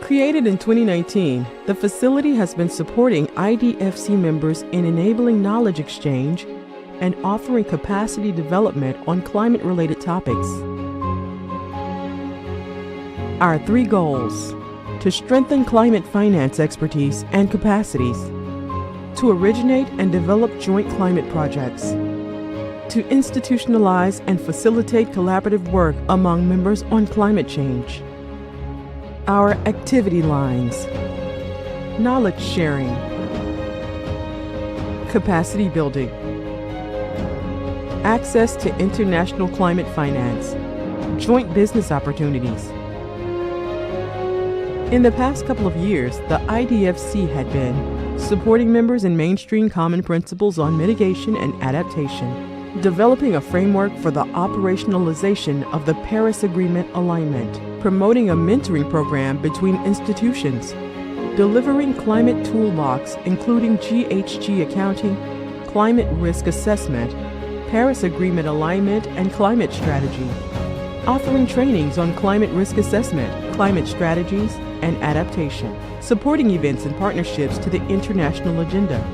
Created in 2019, the facility has been supporting IDFC members in enabling knowledge exchange and offering capacity development on climate-related topics. Our 3 goals: to strengthen climate finance expertise and capacities, to originate and develop joint climate projects, to institutionalize and facilitate collaborative work among members on climate change. Our activity lines: knowledge sharing, capacity building, access to international climate finance, joint business opportunities. In the past couple of years, the IDFC had been supporting members in mainstream common principles on mitigation and adaptation, developing a framework for the operationalization of the Paris Agreement alignment, promoting a mentoring program between institutions, delivering climate toolbox including GHG accounting, climate risk assessment, Paris Agreement alignment and climate strategy, offering trainings on climate risk assessment, climate strategies, and adaptation, supporting events and partnerships to the international agenda,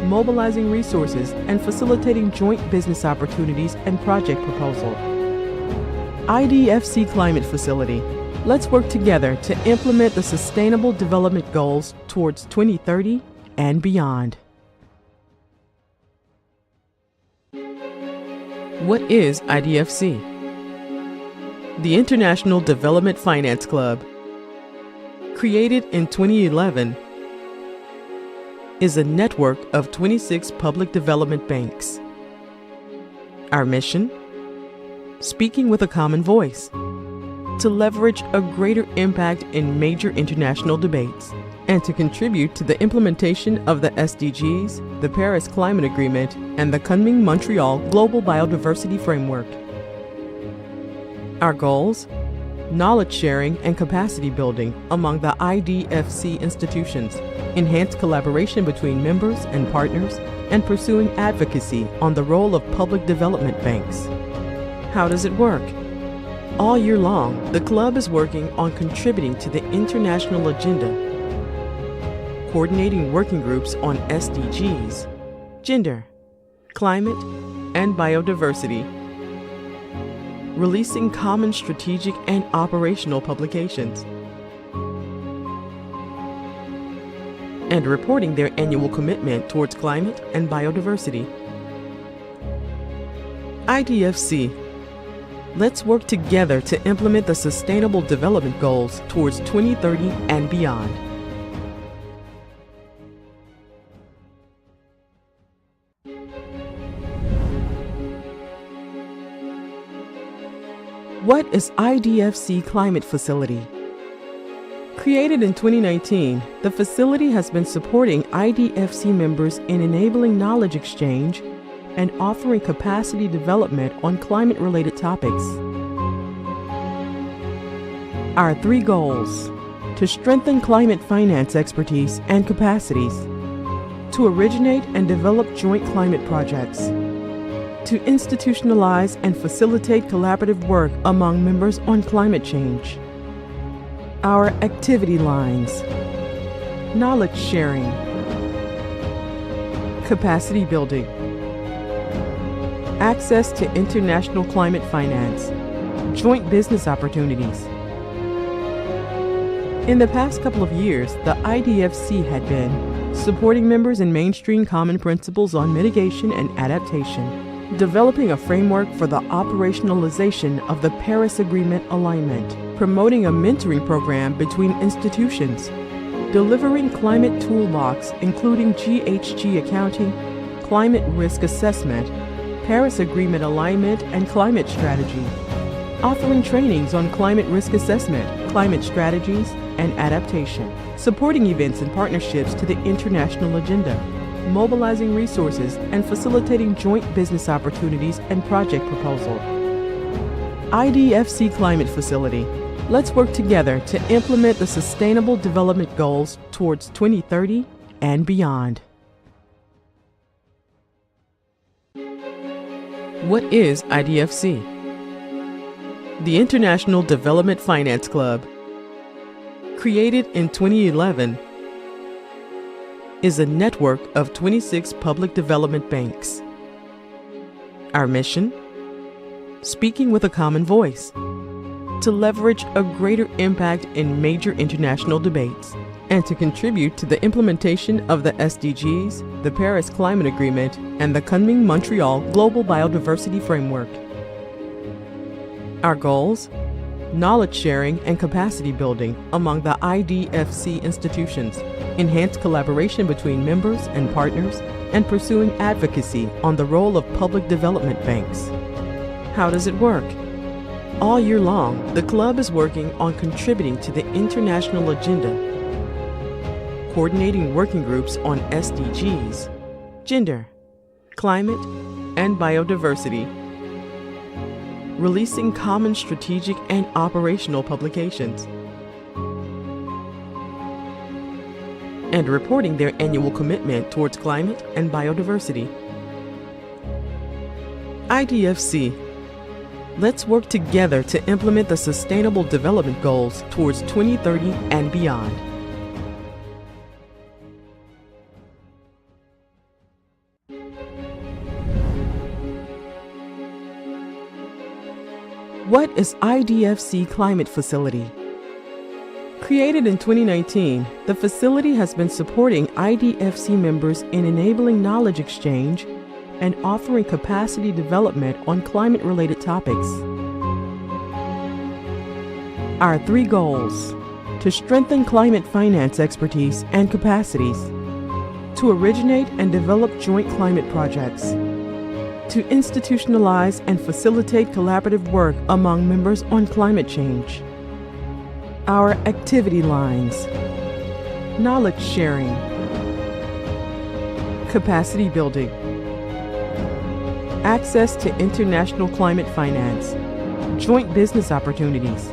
mobilizing resources and facilitating joint business opportunities and project proposal. IDFC Climate Facility. Let's work together to implement the Sustainable Development Goals towards 2030 and beyond. What is IDFC? The International Development Finance Club, created in 2011, is a network of 26 public development banks. Our mission? Speaking with a common voice, to leverage a greater impact in major international debates, and to contribute to the implementation of the SDGs, the Paris Climate Agreement, and the Kunming-Montreal Global Biodiversity Framework. Our goals? Knowledge sharing and capacity building among the IDFC institutions, enhanced collaboration between members and partners, and pursuing advocacy on the role of public development banks. How does it work? All year long, the club is working on contributing to the international agenda, coordinating working groups on SDGs, gender, climate, and biodiversity, releasing common strategic and operational publications, and reporting their annual commitment towards climate and biodiversity. IDFC. Let's work together to implement the Sustainable Development Goals towards 2030 and beyond. What is IDFC Climate Facility? Created in 2019, the facility has been supporting IDFC members in enabling knowledge exchange and offering capacity development on climate-related topics. Our 3 goals: to strengthen climate finance expertise and capacities, to originate and develop joint climate projects, to institutionalize and facilitate collaborative work among members on climate change. Our activity lines: knowledge sharing, capacity building, access to international climate finance, joint business opportunities. In the past couple of years, the IDFC had been supporting members in mainstream common principles on mitigation and adaptation, developing a framework for the operationalization of the Paris Agreement alignment, promoting a mentoring program between institutions, delivering climate toolbox including GHG accounting, climate risk assessment, Paris Agreement alignment and climate strategy, offering trainings on climate risk assessment, climate strategies, and adaptation, supporting events and partnerships to the international agenda, mobilizing resources and facilitating joint business opportunities and project proposal. IDFC Climate Facility. Let's work together to implement the Sustainable Development Goals towards 2030 and beyond. What is IDFC? The International Development Finance Club, created in 2011, is a network of 26 public development banks. Our mission? Speaking with a common voice, to leverage a greater impact in major international debates, and to contribute to the implementation of the SDGs, the Paris Climate Agreement, and the Kunming-Montreal Global Biodiversity Framework. Our goals? Knowledge sharing and capacity building among the IDFC institutions, enhanced collaboration between members and partners, and pursuing advocacy on the role of public development banks. How does it work? All year long, the club is working on contributing to the international agenda, coordinating working groups on SDGs, gender, climate, and biodiversity, releasing common strategic and operational publications, and reporting their annual commitment towards climate and biodiversity. IDFC. Let's work together to implement the Sustainable Development Goals towards 2030 and beyond. What is IDFC Climate Facility? Created in 2019, the facility has been supporting IDFC members in enabling knowledge exchange and offering capacity development on climate-related topics. Our 3 goals: to strengthen climate finance expertise and capacities, to originate and develop joint climate projects, to institutionalize and facilitate collaborative work among members on climate change. Our activity lines: knowledge sharing, capacity building, access to international climate finance, joint business opportunities.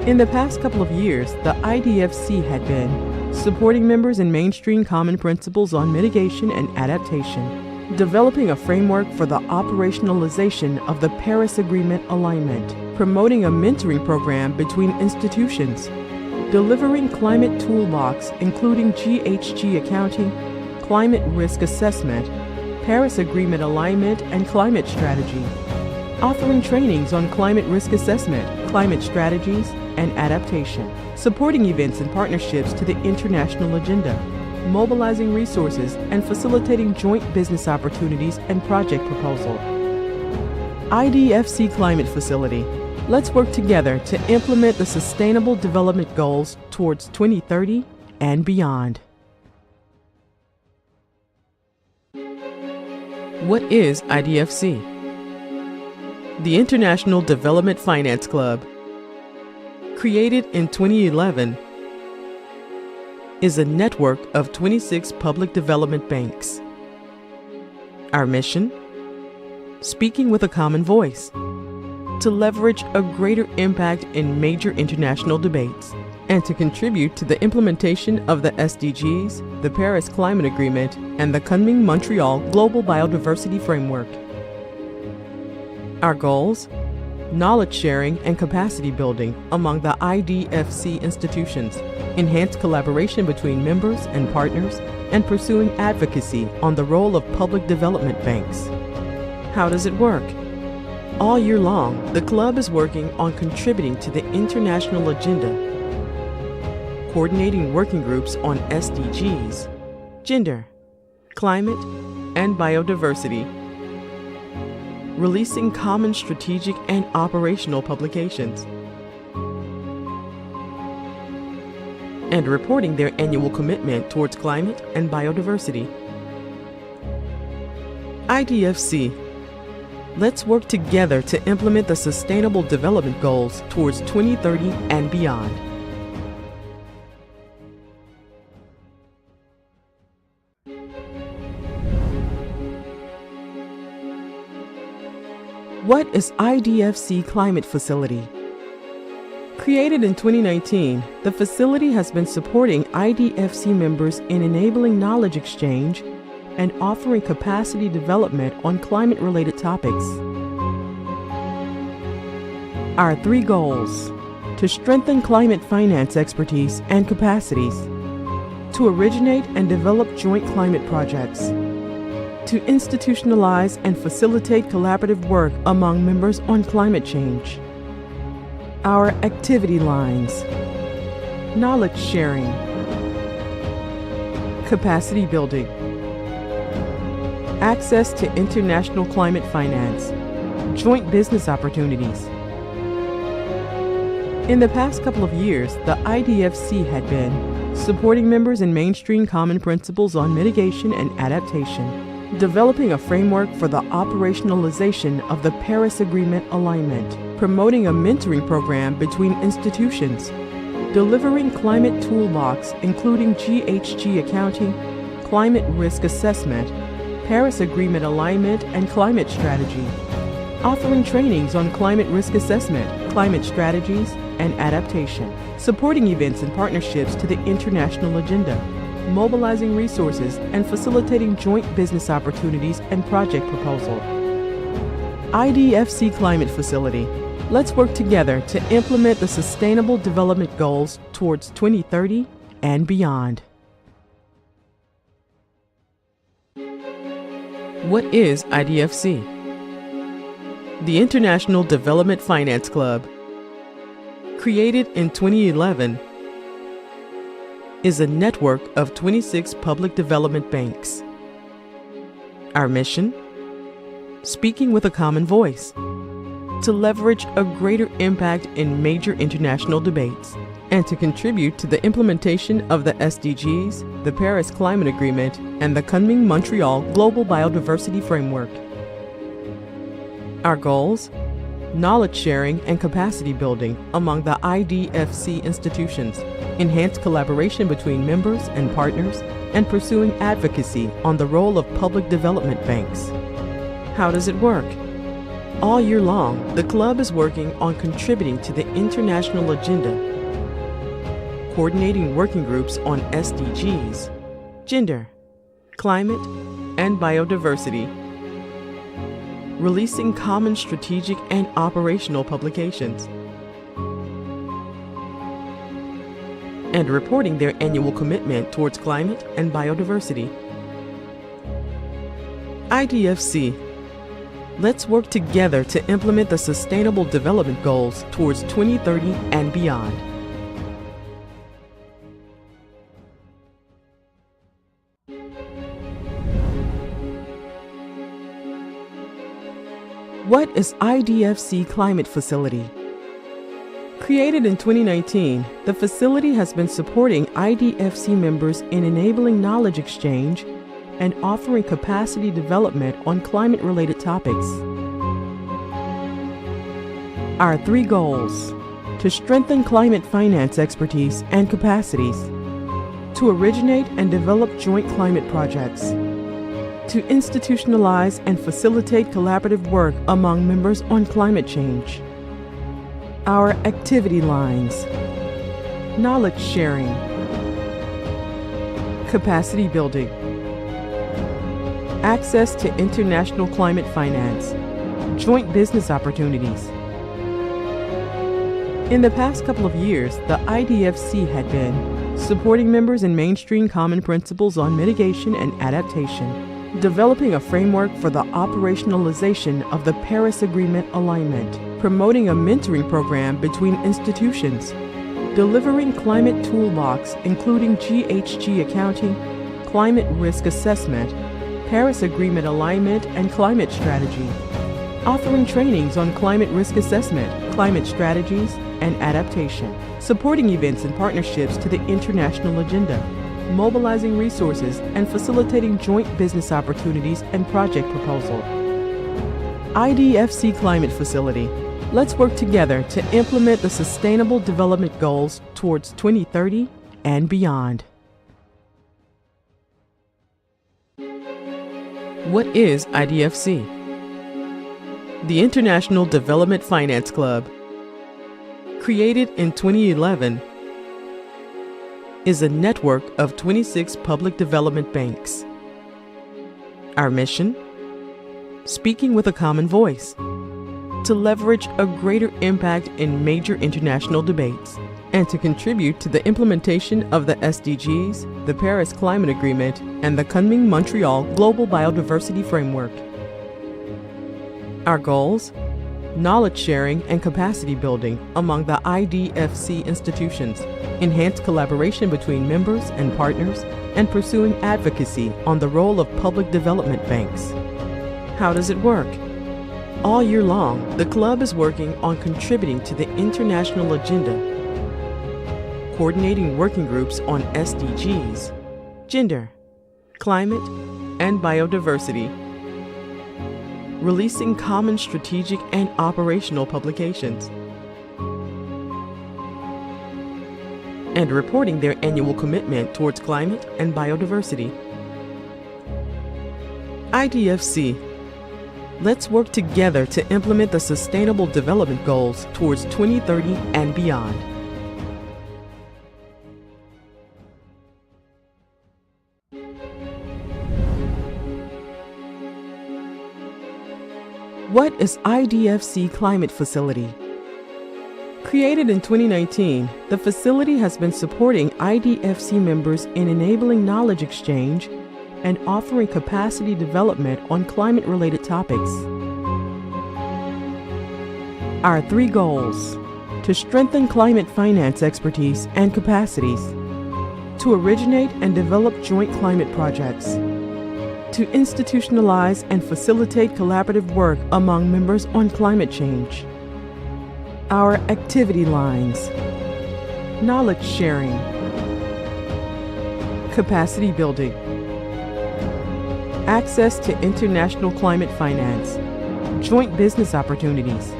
In the past couple of years, the IDFC had been supporting members in mainstream common principles on mitigation and adaptation, developing a framework for the operationalization of the Paris Agreement alignment, promoting a mentoring program between institutions, delivering climate toolbox including GHG accounting, climate risk assessment, Paris Agreement alignment and climate strategy, offering trainings on climate risk assessment, climate strategies, and adaptation, supporting events and partnerships to the international agenda, mobilizing resources and facilitating joint business opportunities and project proposal. IDFC Climate Facility. Let's work together to implement the Sustainable Development Goals towards 2030 and beyond. What is IDFC? The International Development Finance Club, created in 2011, is a network of 26 public development banks. Our mission? Speaking with a common voice, to leverage a greater impact in major international debates, and to contribute to the implementation of the SDGs, the Paris Climate Agreement, and the Kunming-Montreal Global Biodiversity Framework. Our goals? Knowledge sharing and capacity building among the IDFC institutions, enhanced collaboration between members and partners, and pursuing advocacy on the role of public development banks. How does it work? All year long, the club is working on contributing to the international agenda, coordinating working groups on SDGs, gender, climate, and biodiversity, releasing common strategic and operational publications, and reporting their annual commitment towards climate and biodiversity. IDFC. Let's work together to implement the Sustainable Development Goals towards 2030 and beyond. What is IDFC Climate Facility? Created in 2019, the facility has been supporting IDFC members in enabling knowledge exchange and offering capacity development on climate-related topics. Our 3 goals: to strengthen climate finance expertise and capacities, to originate and develop joint climate projects, to institutionalize and facilitate collaborative work among members on climate change. Our activity lines: knowledge sharing, capacity building, access to international climate finance, joint business opportunities. In the past couple of years, the IDFC had been supporting members in mainstream common principles on mitigation and adaptation, developing a framework for the operationalization of the Paris Agreement alignment, promoting a mentoring program between institutions, delivering climate toolbox including GHG accounting, climate risk assessment, Paris Agreement alignment and climate strategy, offering trainings on climate risk assessment, climate strategies, and adaptation, supporting events and partnerships to the international agenda, mobilizing resources and facilitating joint business opportunities and project proposal. IDFC Climate Facility. Let's work together to implement the Sustainable Development Goals towards 2030 and beyond. What is IDFC? The International Development Finance Club, created in 2011, is a network of 26 public development banks. Our mission? Speaking with a common voice, to leverage a greater impact in major international debates, and to contribute to the implementation of the SDGs, the Paris Climate Agreement, and the Kunming-Montreal Global Biodiversity Framework. Our goals? Knowledge sharing and capacity building among the IDFC institutions, enhanced collaboration between members and partners, and pursuing advocacy on the role of public development banks. How does it work? All year long, the club is working on contributing to the international agenda, coordinating working groups on SDGs, gender, climate, and biodiversity, releasing common strategic and operational publications, and reporting their annual commitment towards climate and biodiversity. IDFC. Let's work together to implement the Sustainable Development Goals towards 2030 and beyond. What is IDFC Climate Facility? Created in 2019, the facility has been supporting IDFC members in enabling knowledge exchange and offering capacity development on climate-related topics. Our 3 goals: to strengthen climate finance expertise and capacities, to originate and develop joint climate projects, to institutionalize and facilitate collaborative work among members on climate change. Our activity lines: knowledge sharing, capacity building, access to international climate finance, joint business opportunities. In the past couple of years, the IDFC had been supporting members in mainstream common principles on mitigation and adaptation, developing a framework for the operationalization of the Paris Agreement alignment, promoting a mentoring program between institutions, delivering climate toolbox including GHG accounting, climate risk assessment, Paris Agreement alignment and climate strategy, offering trainings on climate risk assessment, climate strategies, and adaptation, supporting events and partnerships to the international agenda, mobilizing resources and facilitating joint business opportunities and project proposal. IDFC Climate Facility. Let's work together to implement the Sustainable Development Goals towards 2030 and beyond. What is IDFC? The International Development Finance Club, created in 2011, is a network of 26 public development banks. Our mission? Speaking with a common voice, to leverage a greater impact in major international debates, and to contribute to the implementation of the SDGs, the Paris Climate Agreement, and the Kunming-Montreal Global Biodiversity Framework. Our goals? Knowledge sharing and capacity building among the IDFC institutions, enhanced collaboration between members and partners, and pursuing advocacy on the role of public development banks. How does it work? All year long, the club is working on contributing to the international agenda, coordinating working groups on SDGs, gender, climate, and biodiversity, releasing common strategic and operational publications, and reporting their annual commitment towards climate and biodiversity. IDFC. Let's work together to implement the Sustainable Development Goals towards 2030 and beyond. What is IDFC Climate Facility? Created in 2019, the facility has been supporting IDFC members in enabling knowledge exchange and offering capacity development on climate-related topics. Our 3 goals: to strengthen climate finance expertise and capacities, to originate and develop joint climate projects, to institutionalize and facilitate collaborative work among members on climate change. Our activity lines: knowledge sharing, capacity building, access to international climate finance, joint business opportunities.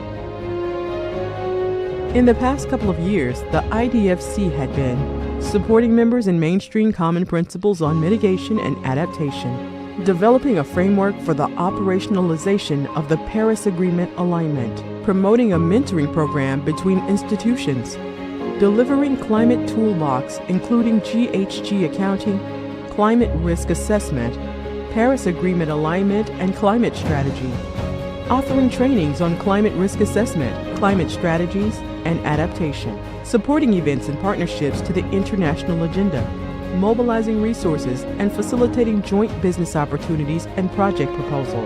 In the past couple of years, the IDFC had been supporting members in mainstream common principles on mitigation and adaptation, developing a framework for the operationalization of the Paris Agreement alignment, promoting a mentoring program between institutions, delivering climate toolbox including GHG accounting, climate risk assessment, Paris Agreement alignment and climate strategy, offering trainings on climate risk assessment, climate strategies, and adaptation, supporting events and partnerships to the international agenda, mobilizing resources and facilitating joint business opportunities and project proposal.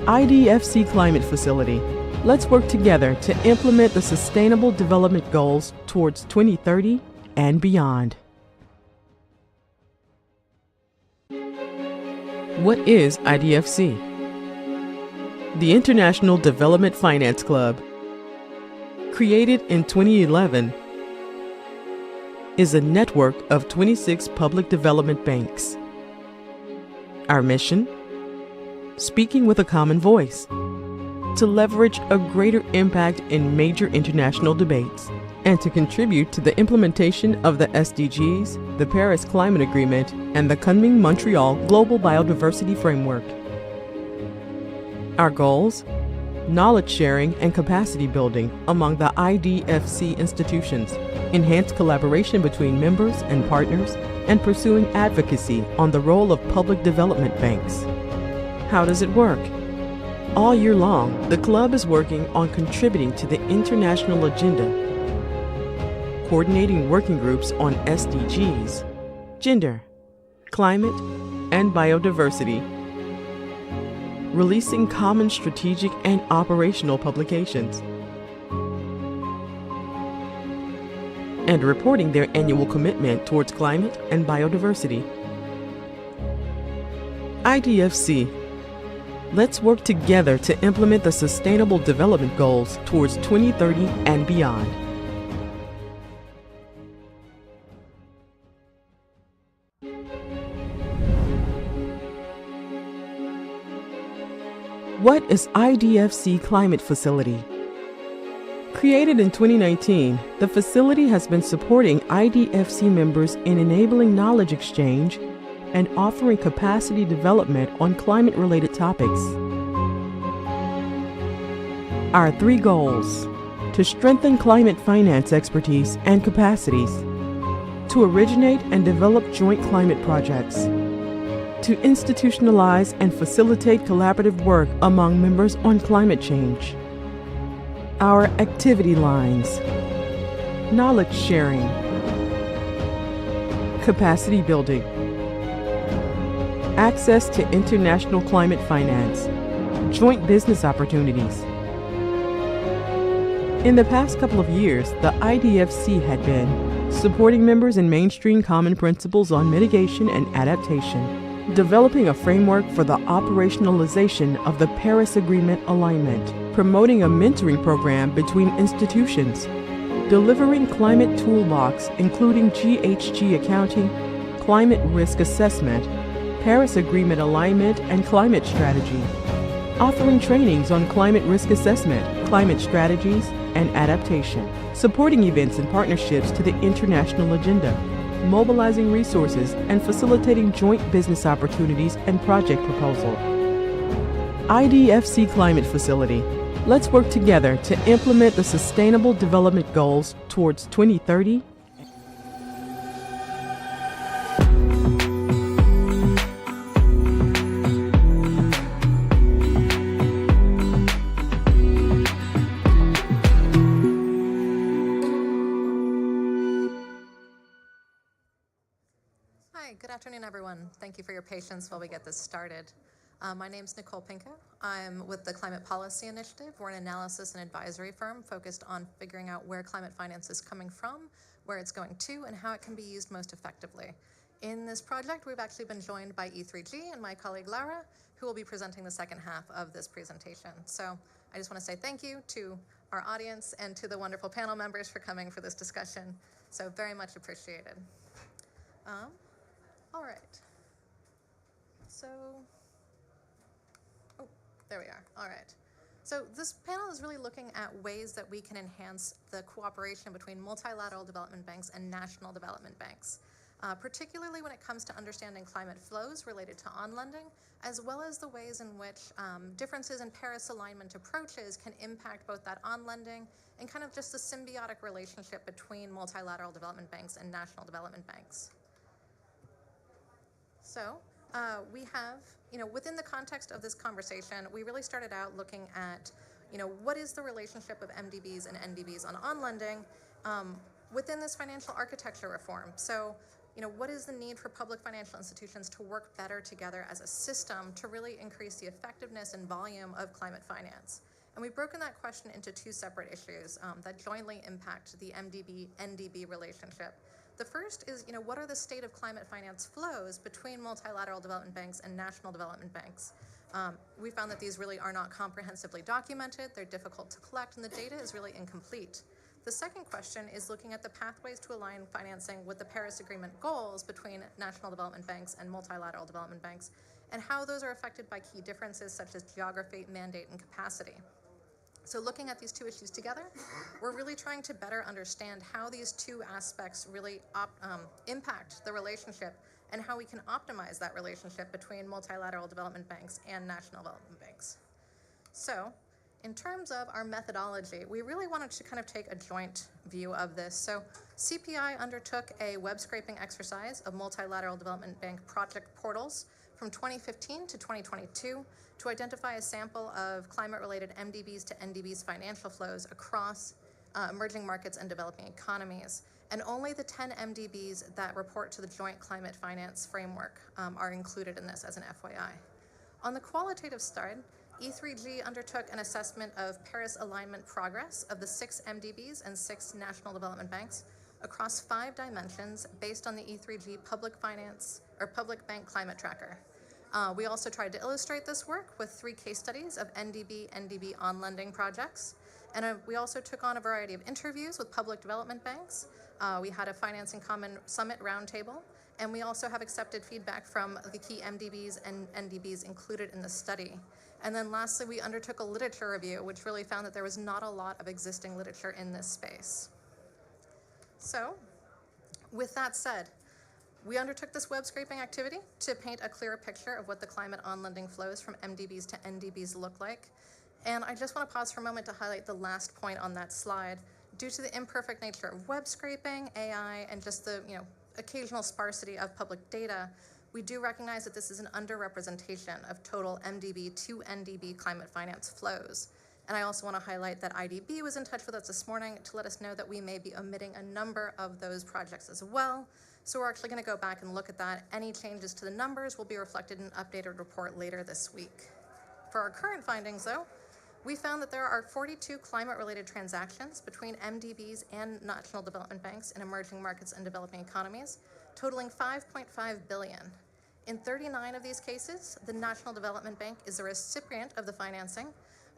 IDFC Climate Facility. Let's work together to implement the Sustainable Development Goals towards 2030 and beyond. What is IDFC? The International Development Finance Club, created in 2011, is a network of 26 public development banks. Our mission? Speaking with a common voice, to leverage a greater impact in major international debates, and to contribute to the implementation of the SDGs, the Paris Climate Agreement, and the Kunming-Montreal Global Biodiversity Framework. Our goals? Knowledge sharing and capacity building among the IDFC institutions, enhanced collaboration between members and partners, and pursuing advocacy on the role of public development banks. How does it work? All year long, the club is working on contributing to the international agenda, coordinating working groups on SDGs, gender, climate, and biodiversity, releasing common strategic and operational publications, and reporting their annual commitment towards climate and biodiversity. IDFC. Let's work together to implement the Sustainable Development Goals towards 2030 and beyond. What is IDFC Climate Facility? Created in 2019, the facility has been supporting IDFC members in enabling knowledge exchange and offering capacity development on climate-related topics. Our 3 goals: to strengthen climate finance expertise and capacities, to originate and develop joint climate projects, to institutionalize and facilitate collaborative work among members on climate change. Our activity lines: knowledge sharing, capacity building, access to international climate finance, joint business opportunities. In the past couple of years, the IDFC had been supporting members in mainstream common principles on mitigation and adaptation, developing a framework for the operationalization of the Paris Agreement alignment, promoting a mentoring program between institutions, delivering climate toolbox including GHG accounting, climate risk assessment, Paris Agreement alignment and climate strategy, offering trainings on climate risk assessment, climate strategies, and adaptation, supporting events and partnerships to the international agenda, mobilizing resources and facilitating joint business opportunities and project proposal. IDFC Climate Facility. Let's work together to implement the Sustainable Development Goals towards 2030. Hi, good afternoon, everyone. Thank you for your patience while we get this started. My name's Nicole Pinko. I'm with the Climate Policy Initiative. We're an analysis and advisory firm focused on figuring out where climate finance is coming from, where it's going to, and how it can be used most effectively. In this project, we've actually been joined by E3G and my colleague Lara, who will be presenting the second half of this presentation. So I just want to say thank you to our audience and to the wonderful panel members for coming for this discussion. So very much appreciated. All right. So, there we are. All right. So this panel is really looking at ways that we can enhance the cooperation between multilateral development banks and national development banks, particularly when it comes to understanding climate flows related to on-lending, as well as the ways in which differences in Paris alignment approaches can impact both that on-lending and kind of just the symbiotic relationship between multilateral development banks and national development banks. So we have, within the context of this conversation, we really started out looking at, what is the relationship of MDBs and NDBs on lending within this financial architecture reform. So, what is the need for public financial institutions to work better together as a system to really increase the effectiveness and volume of climate finance? And we've broken that question into two separate issues that jointly impact the MDB-NDB relationship. The first is, what are the state of climate finance flows between multilateral development banks and national development banks? We found that these really are not comprehensively documented, they're difficult to collect, and the data is really incomplete. The second question is looking at the pathways to align financing with the Paris Agreement goals between national development banks and multilateral development banks, and how those are affected by key differences such as geography, mandate, and capacity. So looking at these two issues together, we're really trying to better understand how these two aspects really impact the relationship and how we can optimize that relationship between multilateral development banks and national development banks. So in terms of our methodology, we really wanted to kind of take a joint view of this. So CPI undertook a web scraping exercise of multilateral development bank project portals from 2015 to 2022 to identify a sample of climate-related MDBs to NDBs financial flows across emerging markets and developing economies. And only the 10 MDBs that report to the Joint Climate Finance Framework are included in this as an FYI. On the qualitative side, E3G undertook an assessment of Paris alignment progress of the 6 MDBs and 6 national development banks across 5 dimensions based on the E3G public finance or public bank climate tracker. We also tried to illustrate this work with 3 case studies of NDB on lending projects. And we also took on a variety of interviews with public development banks. We had a Finance in Common Summit roundtable, and we also have accepted feedback from the key MDBs and NDBs included in the study. And then lastly, we undertook a literature review, which really found that there was not a lot of existing literature in this space. So, with that said, we undertook this web scraping activity to paint a clearer picture of what the climate on lending flows from MDBs to NDBs look like. And I just want to pause for a moment to highlight the last point on that slide. Due to the imperfect nature of web scraping, AI, and just the occasional sparsity of public data, we do recognize that this is an underrepresentation of total MDB to NDB climate finance flows. And I also want to highlight that IDB was in touch with us this morning to let us know that we may be omitting a number of those projects as well. So we're actually going to go back and look at that. Any changes to the numbers will be reflected in an updated report later this week. For our current findings, though, we found that there are 42 climate-related transactions between MDBs and national development banks in emerging markets and developing economies, totaling $5.5 billion. In 39 of these cases, the National Development Bank is the recipient of the financing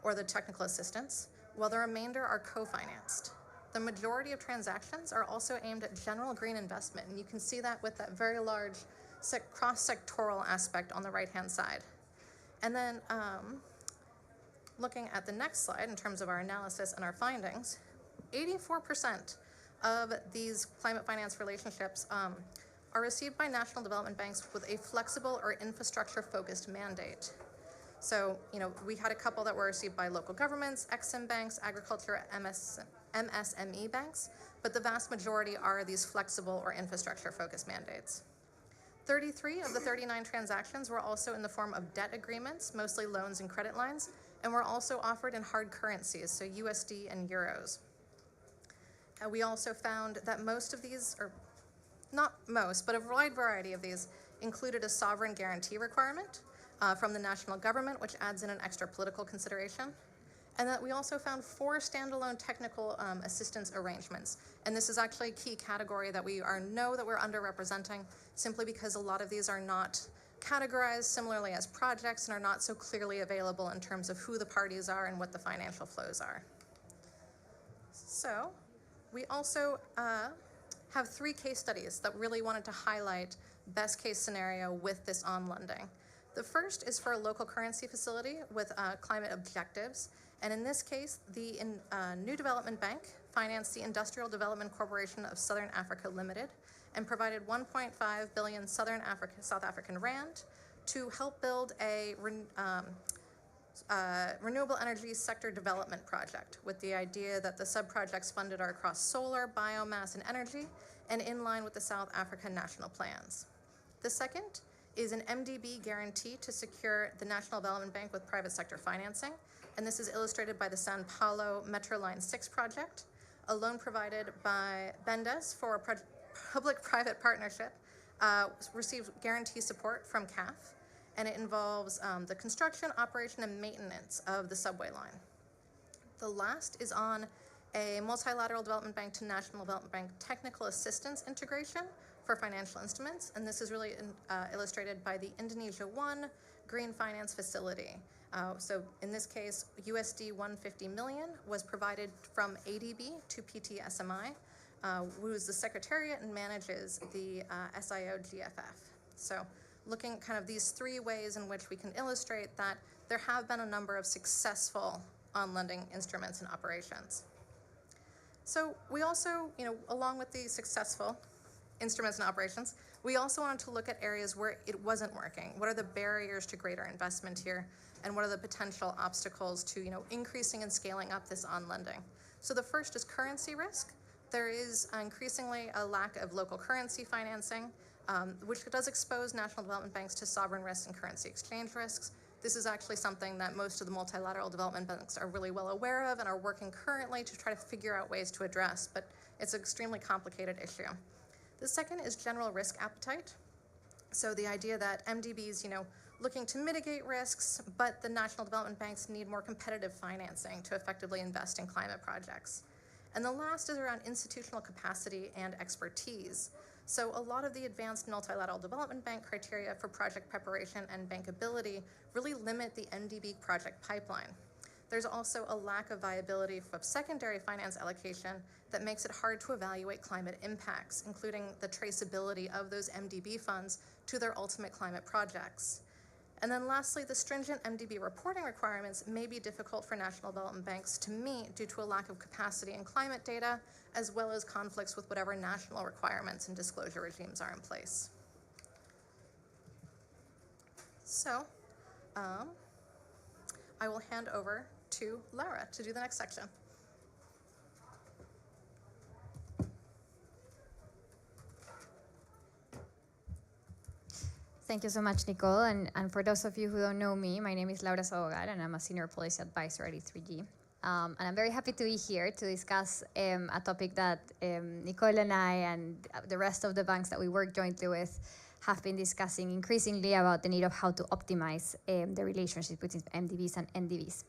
or the technical assistance, while the remainder are co-financed. The majority of transactions are also aimed at general green investment, and you can see that with that very large cross-sectoral aspect on the right-hand side. And then looking at the next slide in terms of our analysis and our findings, 84% of these climate finance relationships are received by national development banks with a flexible or infrastructure-focused mandate. So, we had a couple that were received by local governments, Ex-Im banks, agriculture, MSME banks, but the vast majority are these flexible or infrastructure-focused mandates. 33 of the 39 transactions were also in the form of debt agreements, mostly loans and credit lines, and were also offered in hard currencies, so USD and euros. We also found that most of these, not most, but a wide variety of these included a sovereign guarantee requirement from the national government, which adds in an extra political consideration. And that we also found 4 standalone technical assistance arrangements. And this is actually a key category that we know that we're underrepresenting, simply because a lot of these are not categorized similarly as projects and are not so clearly available in terms of who the parties are and what the financial flows are. So we also have 3 case studies that really wanted to highlight best case scenario with this on-lending. The first is for a local currency facility with climate objectives. And in this case, the New Development Bank financed the Industrial Development Corporation of Southern Africa Limited and provided 1.5 billion South African rand to help build a renewable energy sector development project, with the idea that the sub-projects funded are across solar, biomass, and energy, and in line with the South African national plans. The second is an MDB guarantee to secure the National Development Bank with private sector financing, and this is illustrated by the São Paulo Metro Line 6 project, a loan provided by Bendes for a public-private partnership, received guarantee support from CAF, and it involves the construction, operation, and maintenance of the subway line. The last is on a multilateral development bank to national development bank technical assistance integration for financial instruments, and this is really illustrated by the Indonesia 1 Green Finance Facility. So in this case, USD 150 million was provided from ADB to PTSMI, who is the secretariat and manages the SIO GFF. So looking at kind of these 3 ways in which we can illustrate that there have been a number of successful on-lending instruments and operations. So we also, along with the successful instruments and operations, we also wanted to look at areas where it wasn't working. What are the barriers to greater investment here? And what are the potential obstacles to increasing and scaling up this on-lending? So the first is currency risk. There is increasingly a lack of local currency financing, which does expose national development banks to sovereign risks and currency exchange risks. This is actually something that most of the multilateral development banks are really well aware of and are working currently to try to figure out ways to address, but it's an extremely complicated issue. The second is general risk appetite. So the idea that MDBs, looking to mitigate risks, but the national development banks need more competitive financing to effectively invest in climate projects. And the last is around institutional capacity and expertise. So a lot of the advanced multilateral development bank criteria for project preparation and bankability really limit the MDB project pipeline. There's also a lack of viability of secondary finance allocation that makes it hard to evaluate climate impacts, including the traceability of those MDB funds to their ultimate climate projects. And then lastly, the stringent MDB reporting requirements may be difficult for national development banks to meet due to a lack of capacity in climate data, as well as conflicts with whatever national requirements and disclosure regimes are in place. So, I will hand over to Laura to do the next section. Thank you so much, Nicole. And for those of you who don't know me, my name is Laura Sabogal, and I'm a Senior Policy Advisor at E3G. And I'm very happy to be here to discuss a topic that Nicole and I and the rest of the banks that we work jointly with have been discussing increasingly about the need of how to optimize the relationship between MDBs and NDBs.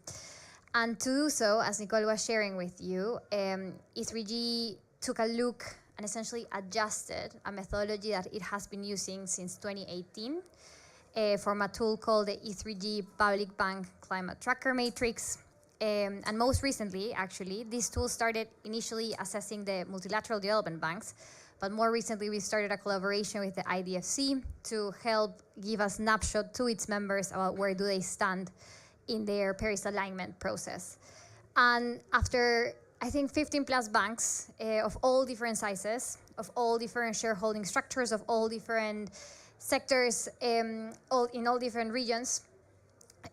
And to do so, as Nicole was sharing with you, E3G took a look and essentially adjusted a methodology that it has been using since 2018 from a tool called the E3G Public Bank Climate Tracker Matrix. And most recently, actually, this tool started initially assessing the multilateral development banks, but more recently we started a collaboration with the IDFC to help give a snapshot to its members about where do they stand in their Paris alignment process. And after, I think, 15 plus banks of all different sizes, of all different shareholding structures, of all different sectors, in all different regions,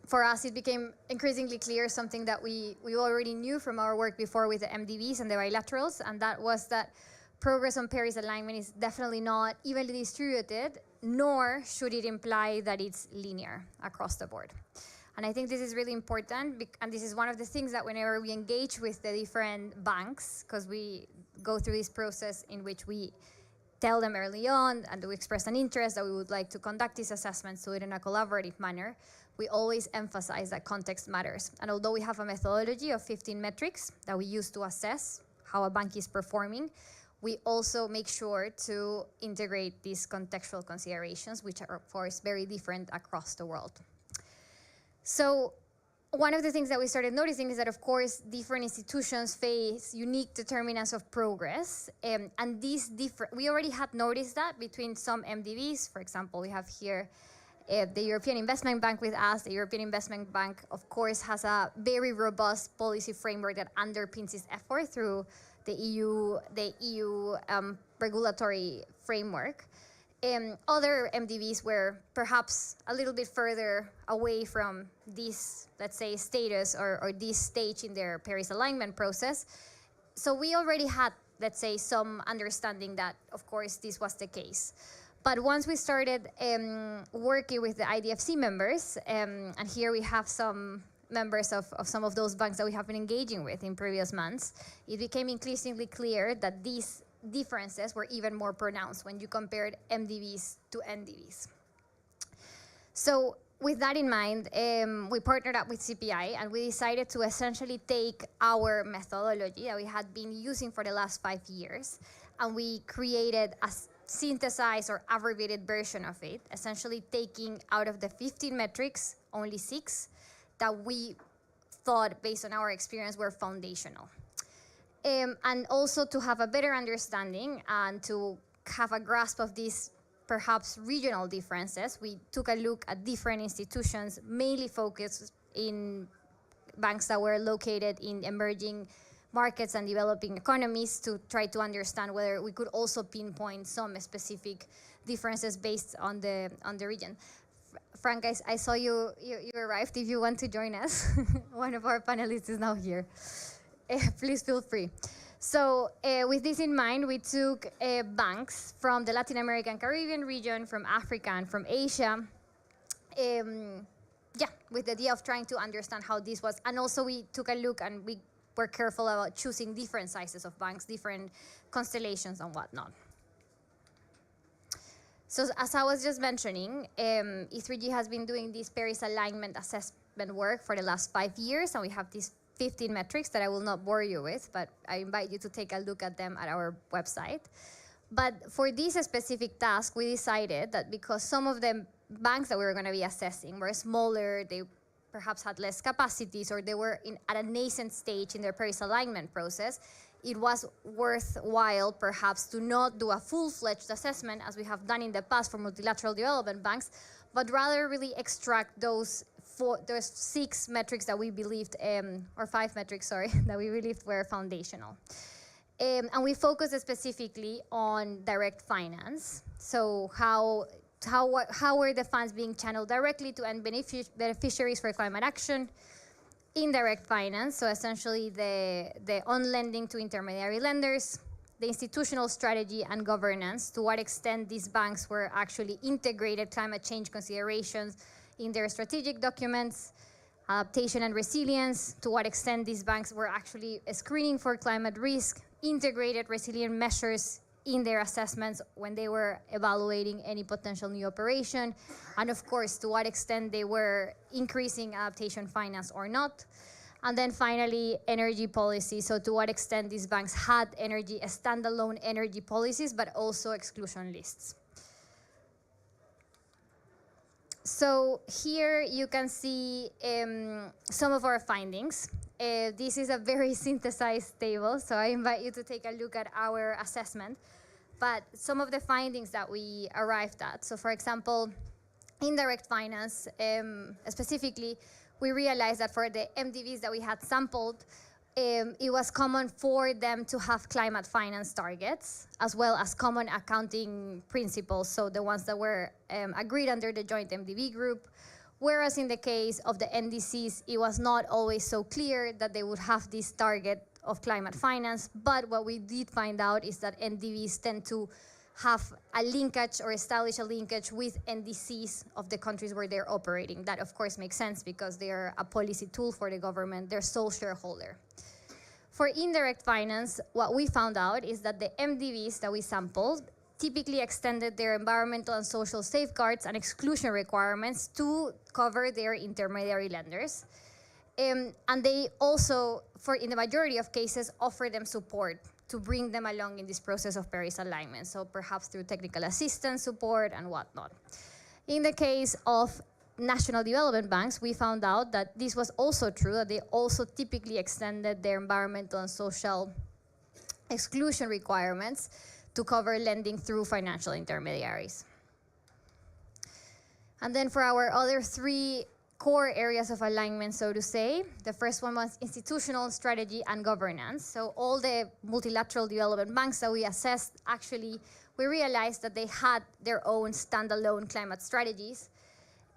for us it became increasingly clear something that we already knew from our work before with the MDBs and the bilaterals, and that was that progress on Paris alignment is definitely not evenly distributed, nor should it imply that it's linear across the board. And I think this is really important, and this is one of the things that whenever we engage with the different banks, because we go through this process in which we tell them early on and we express an interest that we would like to conduct these assessments, do it in a collaborative manner, we always emphasize that context matters. And although we have a methodology of 15 metrics that we use to assess how a bank is performing, we also make sure to integrate these contextual considerations, which are, of course, very different across the world. So one of the things that we started noticing is that, of course, different institutions face unique determinants of progress. And these we already had noticed that between some MDBs. For example, we have here the European Investment Bank with us. The European Investment Bank, of course, has a very robust policy framework that underpins its effort through the EU regulatory framework. Other MDBs were perhaps a little bit further away from this, let's say, status or this stage in their Paris alignment process. So we already had, let's say, some understanding that, of course, this was the case. But once we started working with the IDFC members, and here we have some members of some of those banks that we have been engaging with in previous months, it became increasingly clear that these differences were even more pronounced when you compared MDBs to NDBs. So with that in mind, we partnered up with CPI and we decided to essentially take our methodology that we had been using for the last 5 years, and we created a synthesized or abbreviated version of it, essentially taking out of the 15 metrics, only 6 that we thought, based on our experience, were foundational. And also to have a better understanding and to have a grasp of these perhaps regional differences, we took a look at different institutions, mainly focused in banks that were located in emerging markets and developing economies, to try to understand whether we could also pinpoint some specific differences based on the region. Frank, I saw you arrived. If you want to join us, one of our panelists is now here. Please feel free. So with this in mind, we took banks from the Latin American Caribbean region, from Africa, and from Asia, with the idea of trying to understand how this was. And also we took a look and we were careful about choosing different sizes of banks, different constellations and whatnot. So as I was just mentioning, E3G has been doing this Paris alignment assessment work for the last 5 years, and we have these 15 metrics that I will not bore you with, but I invite you to take a look at them at our website. But for this specific task, we decided that because some of the banks that we were going to be assessing were smaller, they perhaps had less capacities, or they were at a nascent stage in their Paris alignment process, it was worthwhile perhaps to not do a full-fledged assessment as we have done in the past for multilateral development banks, but rather really extract those 6 metrics that we believed, or 5 metrics, sorry, that we believed were foundational. And we focused specifically on direct finance. So how were the funds being channeled directly to end beneficiaries for climate action? Indirect finance, so essentially the on-lending to intermediary lenders, the institutional strategy and governance, to what extent these banks were actually integrated climate change considerations in their strategic documents, adaptation and resilience, to what extent these banks were actually screening for climate risk, integrated resilient measures in their assessments when they were evaluating any potential new operation, and of course, to what extent they were increasing adaptation finance or not. And then finally, energy policy, so to what extent these banks had standalone energy policies, but also exclusion lists. So here you can see some of our findings. This is a very synthesized table, so I invite you to take a look at our assessment. But some of the findings that we arrived at, so for example, indirect finance, specifically, we realized that for the MDBs that we had sampled, it was common for them to have climate finance targets, as well as common accounting principles, so the ones that were agreed under the joint MDB group. Whereas in the case of the NDCs, it was not always so clear that they would have this target of climate finance, but what we did find out is that NDBs tend to have a linkage or establish a linkage with NDCs of the countries where they're operating. That of course makes sense because they're a policy tool for the government, they're sole shareholder. For indirect finance, what we found out is that the MDBs that we sampled typically extended their environmental and social safeguards and exclusion requirements to cover their intermediary lenders. And they also, in the majority of cases, offer them support to bring them along in this process of Paris alignment, so perhaps through technical assistance, support, and whatnot. In the case of national development banks, we found out that this was also true, that they also typically extended their environmental and social exclusion requirements to cover lending through financial intermediaries. And then for our other three core areas of alignment, so to say, the first one was institutional strategy and governance. So all the multilateral development banks that we assessed, actually, we realized that they had their own standalone climate strategies.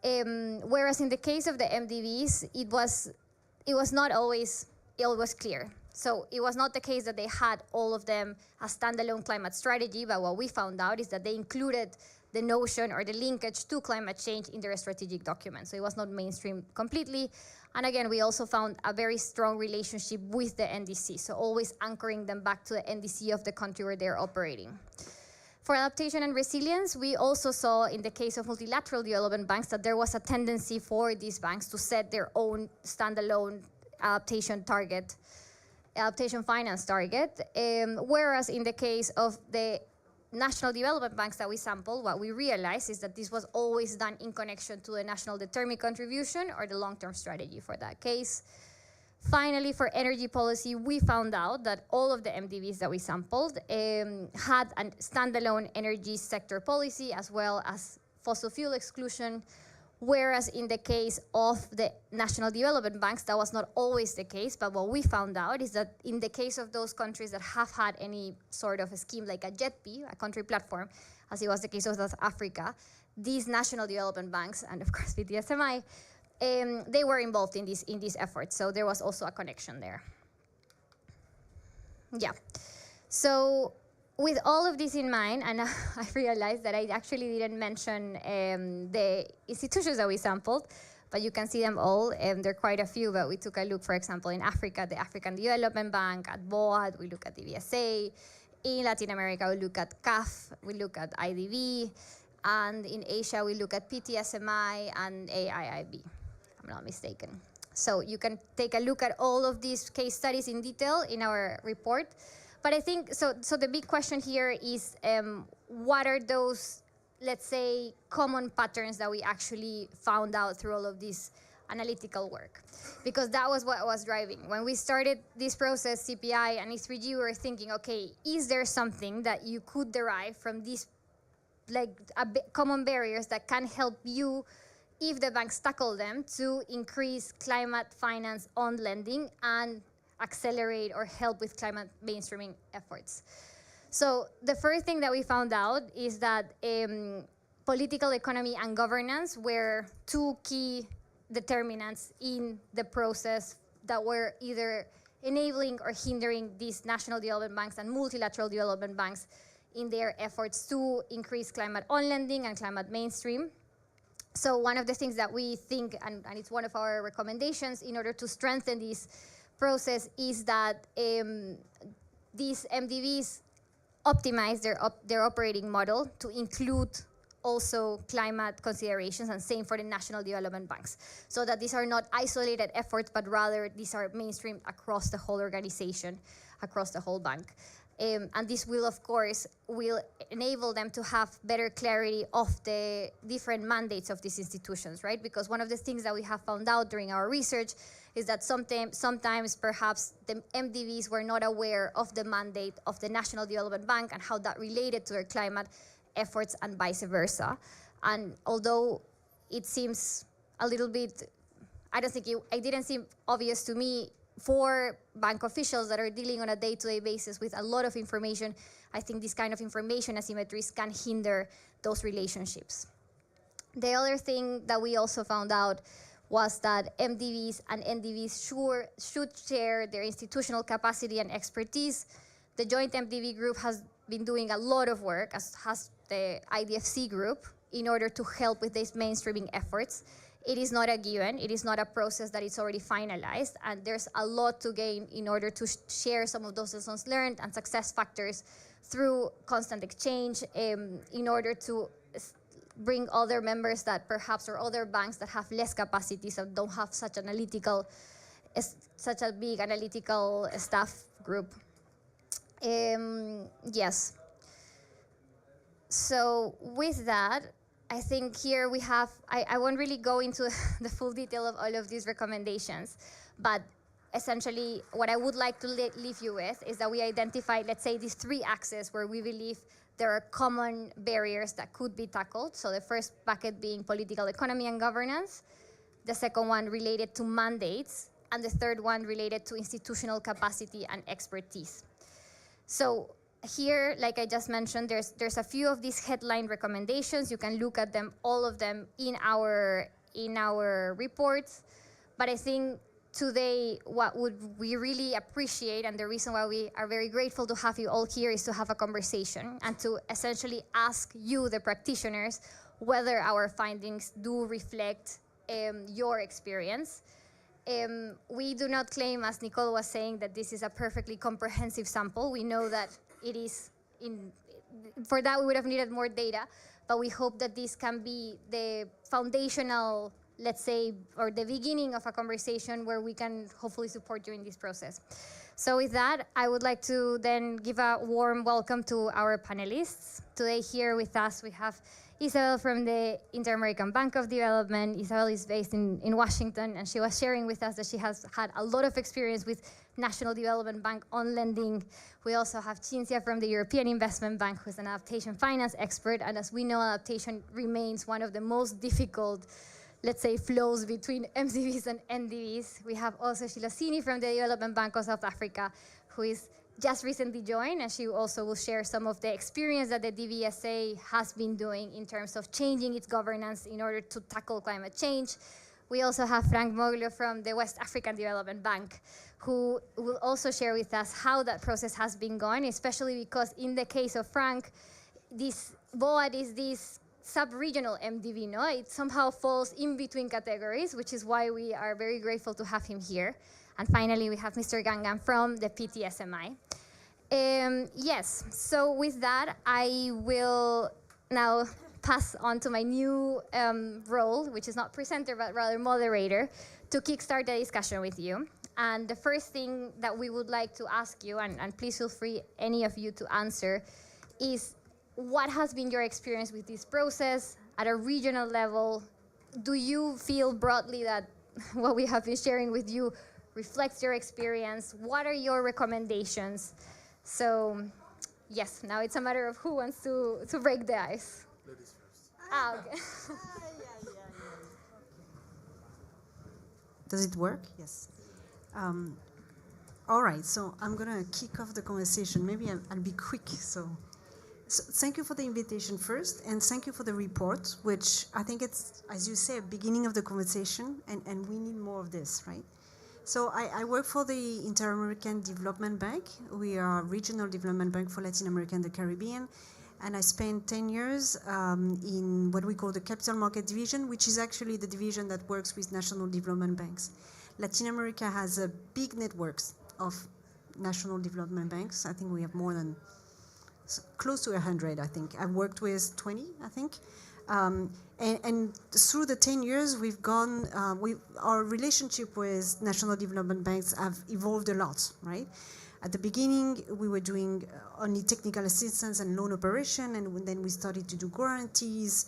Whereas in the case of the MDBs, it was not always clear. So it was not the case that they had all of them a standalone climate strategy, but what we found out is that they included the notion or the linkage to climate change in their strategic document. So it was not mainstream completely. And again, we also found a very strong relationship with the NDC, so always anchoring them back to the NDC of the country where they're operating. For adaptation and resilience, we also saw in the case of multilateral development banks that there was a tendency for these banks to set their own standalone adaptation finance target, whereas in the case of the national development banks that we sampled, what we realized is that this was always done in connection to the national determined contribution or the long-term strategy for that case. Finally, for energy policy, we found out that all of the MDBs that we sampled had a standalone energy sector policy as well as fossil fuel exclusion, whereas in the case of the national development banks, that was not always the case. But what we found out is that in the case of those countries that have had any sort of a scheme like a JETP, a country platform, as it was the case of South Africa, these national development banks, and of course PTSMI, they were involved in these efforts. So there was also a connection there. Yeah. So with all of this in mind, and I realized that I actually didn't mention the institutions that we sampled, but you can see them all. There are quite a few, but we took a look, for example, in Africa, the African Development Bank, at BOAD, we look at the BSA. In Latin America, we look at CAF, we look at IDB, and in Asia, we look at PTSMI and AIIB, if I'm not mistaken. So you can take a look at all of these case studies in detail in our report. But I think, so the big question here is, what are those, let's say, common patterns that we actually found out through all of this analytical work? Because that was what was driving. When we started this process, CPI and E3G, we were thinking, okay, is there something that you could derive from these common barriers that can help you, if the banks tackle them, to increase climate finance on lending and accelerate or help with climate mainstreaming efforts? So the first thing that we found out is that political economy and governance were two key determinants in the process that were either enabling or hindering these national development banks and multilateral development banks in their efforts to increase climate on lending and climate mainstream. So one of the things that we think, and it's one of our recommendations in order to strengthen this process, is that these MDBs optimize their operating model to include also climate considerations, and same for the national development banks, so that these are not isolated efforts, but rather these are mainstreamed across the whole organization, across the whole bank. And this will, of course, enable them to have better clarity of the different mandates of these institutions, right? Because one of the things that we have found out during our research is that sometimes perhaps the MDBs were not aware of the mandate of the National Development Bank and how that related to their climate efforts and vice versa. And although it seems a little bit, it didn't seem obvious to me for bank officials that are dealing on a day-to-day basis with a lot of information, I think this kind of information asymmetries can hinder those relationships. The other thing that we also found out was that MDBs and NDBs should share their institutional capacity and expertise. The joint MDB group has been doing a lot of work, as has the IDFC group, in order to help with these mainstreaming efforts. It is not a given. It is not a process that is already finalized, and there's a lot to gain in order to share some of those lessons learned and success factors through constant exchange in order to bring other members that perhaps, or other banks that have less capacity, so don't have such a big analytical staff group. Yes. So with that, I think here we have, I won't really go into the full detail of all of these recommendations, but essentially what I would like to leave you with is that we identified, let's say, these 3 axes where we believe there are common barriers that could be tackled. So the first bucket being political economy and governance, the second one related to mandates, and the third one related to institutional capacity and expertise. So here, like I just mentioned, there's a few of these headline recommendations. You can look at them, all of them, in our reports. But I think today, what would we really appreciate, and the reason why we are very grateful to have you all here, is to have a conversation and to essentially ask you, the practitioners, whether our findings do reflect your experience. We do not claim, as Nicole was saying, that this is a perfectly comprehensive sample. We know that it is, for that we would have needed more data, but we hope that this can be the foundational, let's say, or the beginning of a conversation where we can hopefully support you in this process. So with that, I would like to then give a warm welcome to our panelists. Today here with us, we have Isabel from the Inter-American Bank of Development. Isabel is based in Washington, and she was sharing with us that she has had a lot of experience with National Development Bank on lending. We also have Cinzia from the European Investment Bank, who's an adaptation finance expert. And as we know, adaptation remains one of the most difficult, let's say, flows between MDBs and NDBs. We have also Sheila Sini from the Development Bank of South Africa, who is just recently joined, and she also will share some of the experience that the DVSA has been doing in terms of changing its governance in order to tackle climate change. We also have Frank Moglio from the West African Development Bank, who will also share with us how that process has been going, especially because in the case of Frank, this BOAD is this sub-regional MDB, no? It somehow falls in between categories, which is why we are very grateful to have him here. And finally, we have Mr. Gangan from the PTSMI. Yes, so with that, I will now pass on to my new role, which is not presenter, but rather moderator, to kickstart the discussion with you. And the first thing that we would like to ask you, and please feel free, any of you, to answer, is what has been your experience with this process at a regional level? Do you feel broadly that what we have been sharing with you reflects your experience? What are your recommendations? So, yes, now it's a matter of who wants to break the ice. Ladies first. Okay. Does it work? Yes. All right, so I'm going to kick off the conversation. Maybe I'll be quick. So thank you for the invitation first, and thank you for the report, which I think it's, as you say, a beginning of the conversation, and we need more of this, right? So I work for the Inter-American Development Bank. We are a regional development bank for Latin America and the Caribbean. And I spent 10 years in what we call the Capital Market Division, which is actually the division that works with national development banks. Latin America has a big network of national development banks. I think we have more than, close to 100, I think. I've worked with 20, I think. And through the 10 years, we've gone, our relationship with national development banks have evolved a lot, right? At the beginning, we were doing only technical assistance and loan operation, and then we started to do guarantees.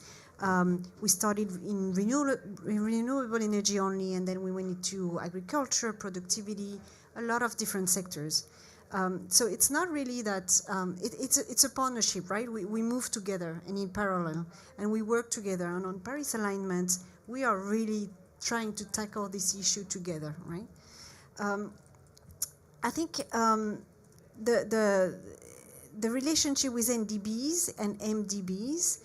We started in renewable energy only, and then we went into agriculture, productivity, a lot of different sectors. So it's not really that, it's a partnership, right? We move together and in parallel, and we work together. And on Paris alignment, we are really trying to tackle this issue together, right? I think the relationship with NDBs and MDBs,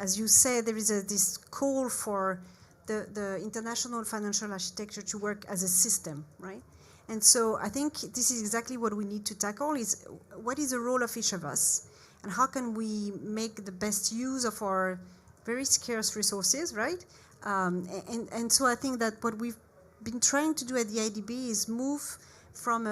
as you said, there is this call for the international financial architecture to work as a system, right? And so I think this is exactly what we need to tackle, is what is the role of each of us, and how can we make the best use of our very scarce resources, right? And so I think that what we've been trying to do at the IDB is move from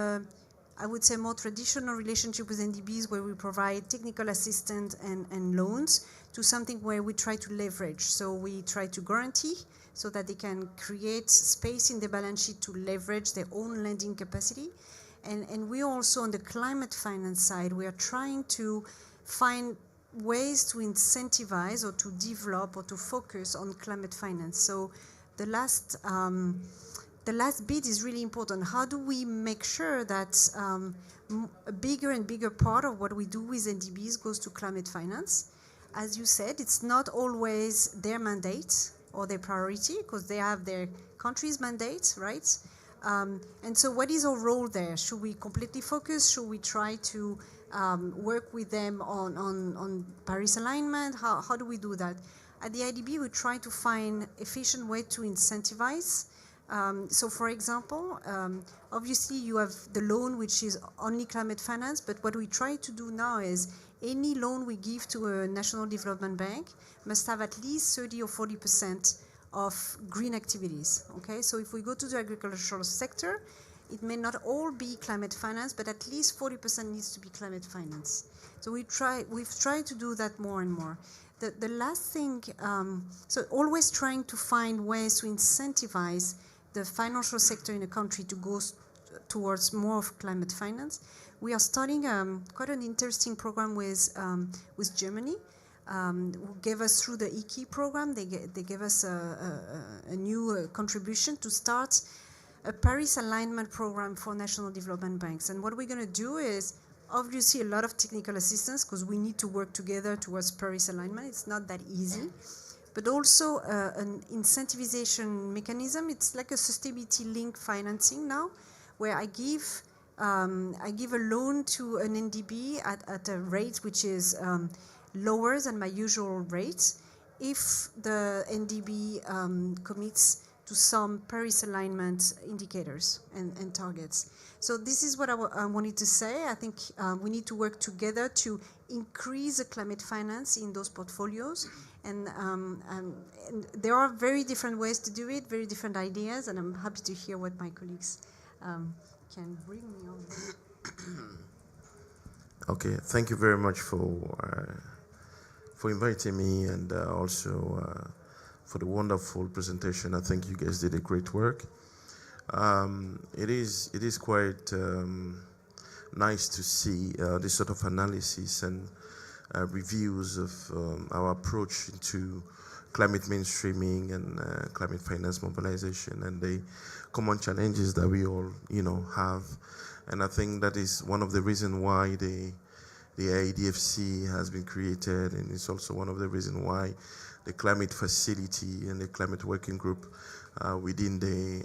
I would say, more traditional relationship with NDBs where we provide technical assistance and loans to something where we try to leverage. So we try to guarantee so that they can create space in the balance sheet to leverage their own lending capacity. And we also, on the climate finance side, we are trying to find ways to incentivize or to develop or to focus on climate finance. So the last bit is really important. How do we make sure that a bigger and bigger part of what we do with NDBs goes to climate finance? As you said, it's not always their mandate or their priority because they have their country's mandate, right? And so what is our role there? Should we completely focus? Should we try to work with them on Paris alignment? How do we do that? At the IDB, we try to find efficient way to incentivize. So for example, obviously you have the loan which is only climate finance, but what we try to do now is any loan we give to a national development bank must have at least 30 or 40% of green activities, okay? So if we go to the agricultural sector, it may not all be climate finance, but at least 40% needs to be climate finance. So we've tried to do that more and more. The last thing, so always trying to find ways to incentivize the financial sector in a country to go towards more of climate finance. We are starting quite an interesting program with Germany, who gave us through the IKI program. They gave us a new contribution to start a Paris alignment program for national development banks. And what we're going to do is obviously a lot of technical assistance because we need to work together towards Paris alignment. It's not that easy. But also an incentivization mechanism. It's like a sustainability-linked financing now, where I give a loan to an NDB at a rate which is lower than my usual rate if the NDB commits to some Paris alignment indicators and targets. So this is what I wanted to say. I think we need to work together to increase the climate finance in those portfolios. And there are very different ways to do it, very different ideas, and I'm happy to hear what my colleagues can bring me on. Okay, thank you very much for inviting me and also for the wonderful presentation. I think you guys did a great work. It is quite nice to see this sort of analysis and reviews of our approach to climate mainstreaming and climate finance mobilization and the common challenges that we all, have. And I think that is one of the reasons why the IDFC has been created, and it's also one of the reasons why the climate facility and the climate working group within the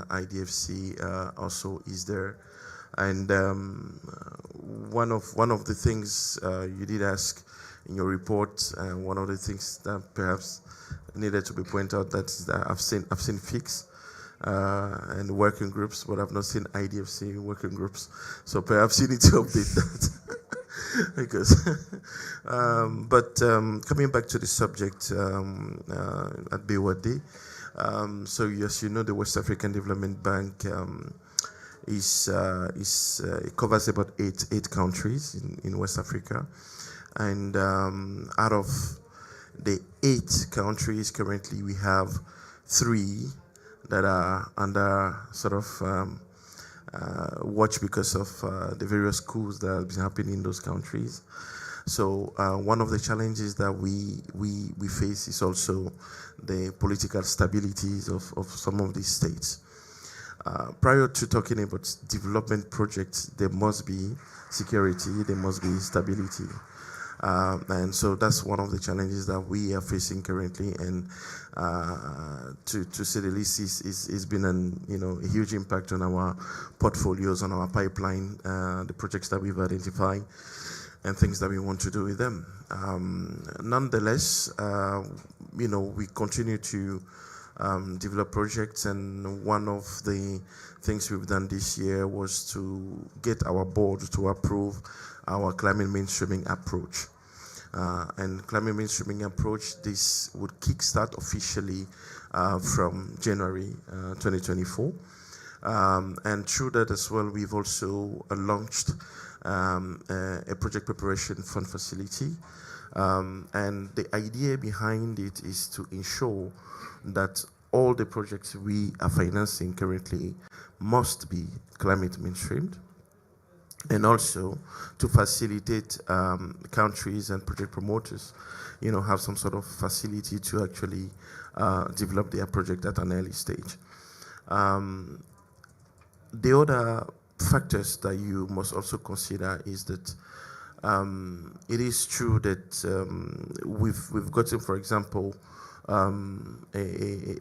IDFC also is there. And one of the things you did ask in your report, one of the things that perhaps needed to be pointed out, that I've seen FIX and working groups, but I've not seen IDFC working groups. So perhaps you need to update that. Because, but coming back to the subject at BOD, so yes, the West African Development Bank it covers about eight countries in West Africa, and out of the 8 countries currently, we have 3 that are under sort of watch because of the various coups that have been happening in those countries. So one of the challenges that we face is also the political stabilities of some of these states. Prior to talking about development projects, there must be security, there must be stability. And so that's one of the challenges that we are facing currently, and to say the least, it's been a huge impact on our portfolios, on our pipeline, the projects that we've identified, and things that we want to do with them. Nonetheless, we continue to develop projects, and one of the things we've done this year was to get our board to approve our climate mainstreaming approach. And climate mainstreaming approach, this would kickstart officially from January 2024. And through that as well, we've also launched a project preparation fund facility. And the idea behind it is to ensure that all the projects we are financing currently must be climate mainstreamed, and also to facilitate countries and project promoters, have some sort of facility to actually develop their project at an early stage. The other factors that you must also consider is that it is true that we've gotten, for example, a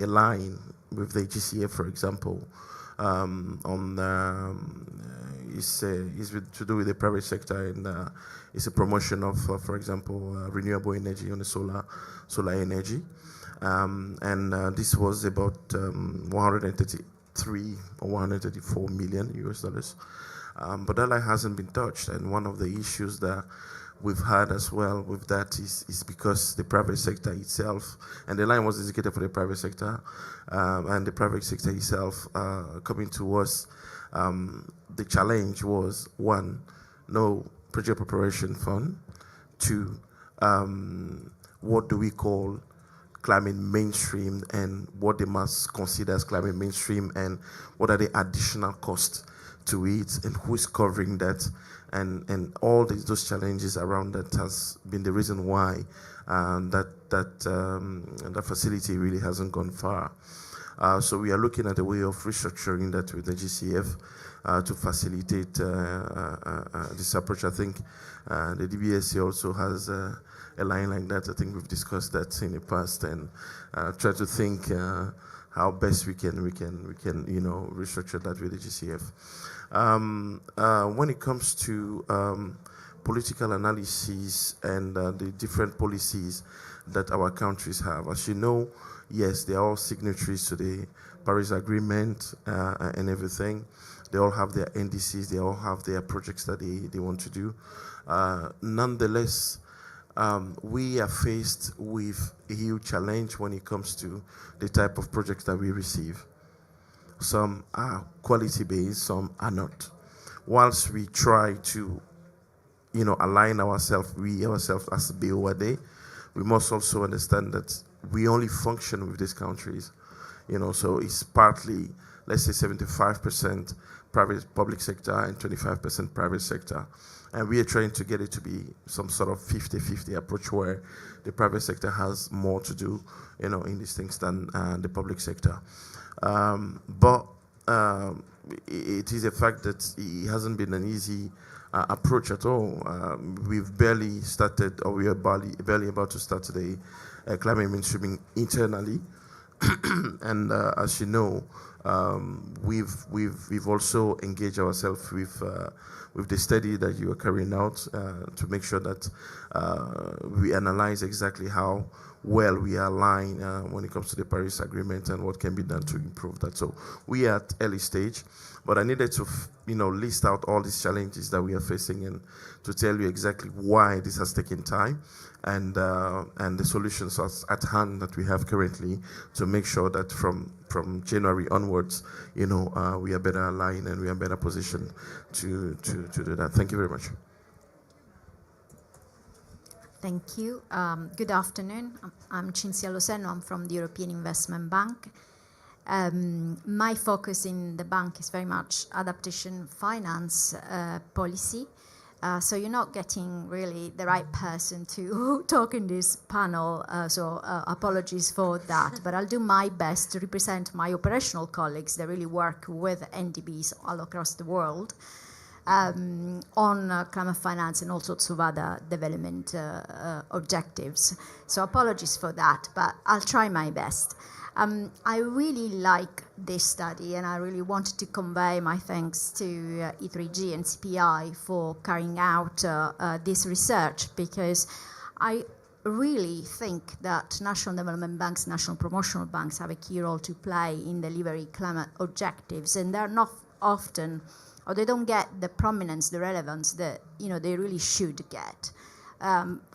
line with the GCF, for example, is to do with the private sector, and it's a promotion of, for example, renewable energy on the solar energy, and this was about 133 or 134 million US dollars. But that line hasn't been touched, and one of the issues that we've had as well with that is because the private sector itself, and the line was dedicated for the private sector, and the private sector itself coming to us, the challenge was, one, no project preparation fund, two, what do we call climate mainstream, and what they must consider as climate mainstream, and what are the additional costs to it, and who's covering that, and all those challenges around that has been the reason why that facility really hasn't gone far. So we are looking at a way of restructuring that with the GCF to facilitate this approach. I think the DBSC also has a line like that. I think we've discussed that in the past, and try to think how best we can restructure that with the GCF. When it comes to political analysis and the different policies that our countries have, as you know, yes, they are all signatories to the Paris Agreement and everything. They all have their NDCs, they all have their projects that they want to do. Nonetheless, we are faced with a huge challenge when it comes to the type of projects that we receive. Some are quality-based, some are not. Whilst we try to, align ourselves, as a BOAD, we must also understand that we only function with these countries. So it's partly, let's say 75% public sector and 25% private sector. And we are trying to get it to be some sort of 50-50 approach where the private sector has more to do, in these things than the public sector. But it is a fact that it hasn't been an easy approach at all. We've barely started, or we are barely about to start the climate mainstreaming internally. And as you know, we've also engaged ourselves with the study that you are carrying out to make sure that we analyze exactly how well we are aligned when it comes to the Paris Agreement and what can be done to improve that. So we are at early stage, but I needed to list out all these challenges that we are facing and to tell you exactly why this has taken time, and the solutions at hand that we have currently to make sure that from January onwards, we are better aligned and we are better positioned to do that. Thank you very much. Thank you. Good afternoon. I'm Cinzia Loseno. I'm from the European Investment Bank. My focus in the bank is very much adaptation finance policy. So you're not getting really the right person to talk in this panel, so apologies for that. But I'll do my best to represent my operational colleagues that really work with NDBs all across the world on climate finance and all sorts of other development objectives. So apologies for that, but I'll try my best. I really like this study, and I really wanted to convey my thanks to E3G and CPI for carrying out this research, because I really think that national development banks, national promotional banks have a key role to play in delivering climate objectives, and they're not often, or they don't get the prominence, the relevance that they really should get.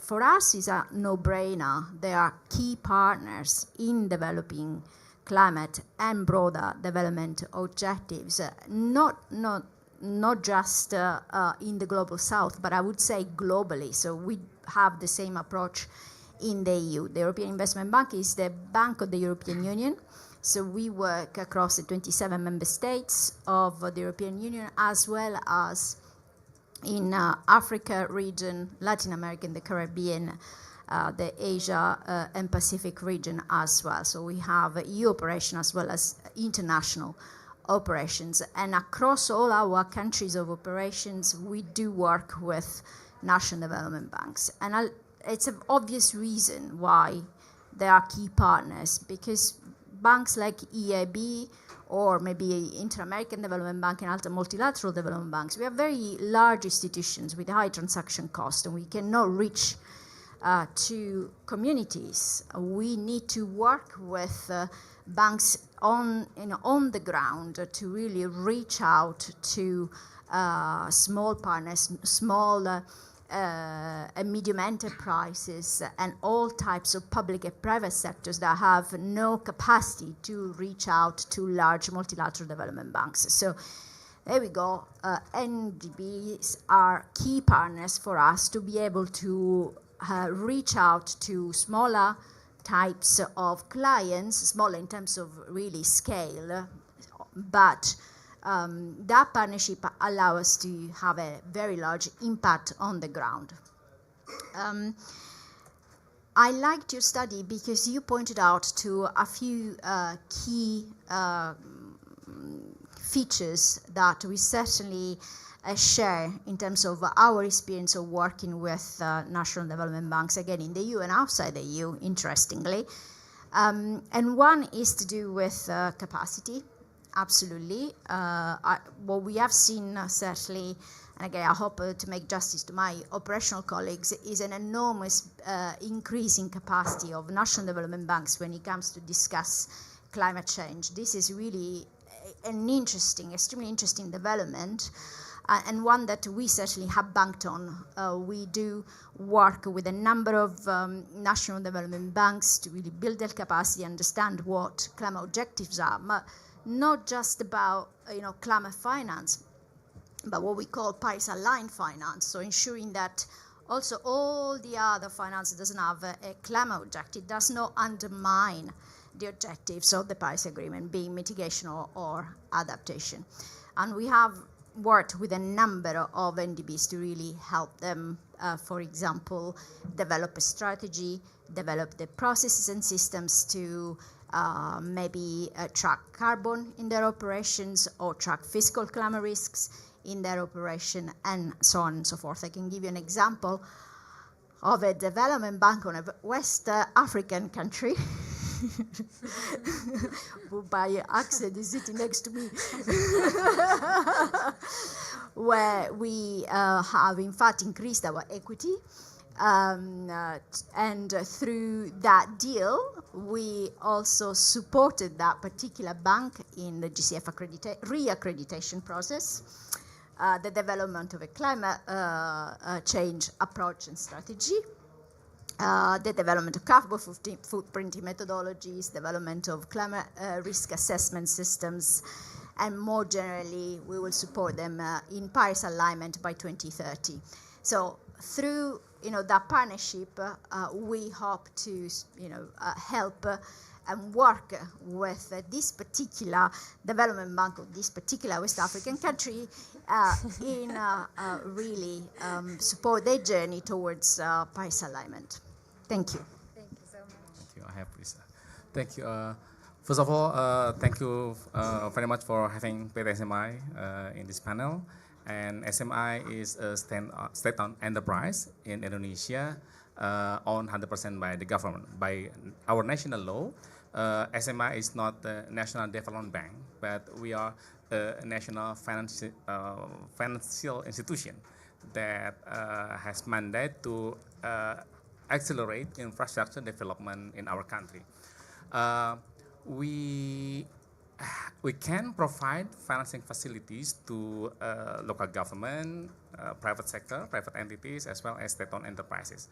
For us, it's a no-brainer. They are key partners in developing climate and broader development objectives, not just in the global south, but I would say globally. So we have the same approach in the EU. The European Investment Bank is the bank of the European Union. So we work across the 27 member states of the European Union, as well as in Africa region, Latin America, and the Caribbean, the Asia and Pacific region as well. So we have EU operation as well as international operations. And across all our countries of operations, we do work with national development banks. And it's an obvious reason why they are key partners, because banks like EIB or maybe Inter-American Development Bank and other multilateral development banks, we are very large institutions with high transaction costs, and we cannot reach to communities. We need to work with banks on the ground to really reach out to small partners, small and medium enterprises, and all types of public and private sectors that have no capacity to reach out to large multilateral development banks. So there we go. NDBs are key partners for us to be able to reach out to smaller types of clients, smaller in terms of really scale, but that partnership allows us to have a very large impact on the ground. I liked your study because you pointed out to a few key features that we certainly share in terms of our experience of working with national development banks, again, in the EU and outside the EU, interestingly. And one is to do with capacity. Absolutely. What we have seen, certainly, and again, I hope to make justice to my operational colleagues, is an enormous increase in capacity of national development banks when it comes to discuss climate change. This is really an interesting, extremely interesting development, and one that we certainly have banked on. We do work with a number of national development banks to really build their capacity, understand what climate objectives are, but not just about climate finance, but what we call Paris-aligned finance. So ensuring that also all the other finance that doesn't have a climate objective does not undermine the objectives of the Paris Agreement, being mitigation or adaptation. And we have worked with a number of NDBs to really help them, for example, develop a strategy, develop the processes and systems to maybe track carbon in their operations or track physical climate risks in their operation, and so on and so forth. I can give you an example of a development bank on a West African country who by accident is sitting next to me, where we have in fact increased our equity. And through that deal, we also supported that particular bank in the GCF re-accreditation process, the development of a climate change approach and strategy, the development of carbon footprint methodologies, development of climate risk assessment systems, and more generally, we will support them in Paris alignment by 2030. So through that partnership, we hope to help and work with this particular development bank of this particular West African country in really support their journey towards Paris alignment. Thank you. Thank you so much. Thank you. I have Lisa. Thank you. First of all, thank you very much for having PTSMI in this panel. And SMI is a state-owned enterprise in Indonesia, owned 100% by the government. By our national law, SMI is not a national development bank, but we are a national financial institution that has mandate to accelerate infrastructure development in our country. We can provide financing facilities to local government, private sector, private entities, as well as state-owned enterprises.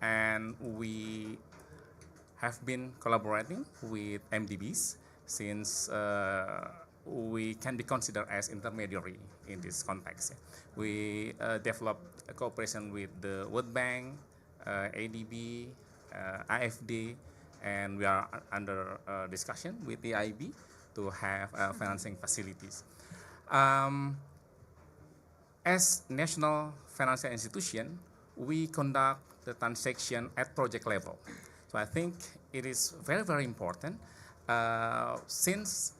And we have been collaborating with MDBs since we can be considered as intermediary in this context. We developed a cooperation with the World Bank, ADB, IFD, and we are under discussion with the IB to have financing facilities. As national financial institution, we conduct the transaction at project level. So I think it is very, very important since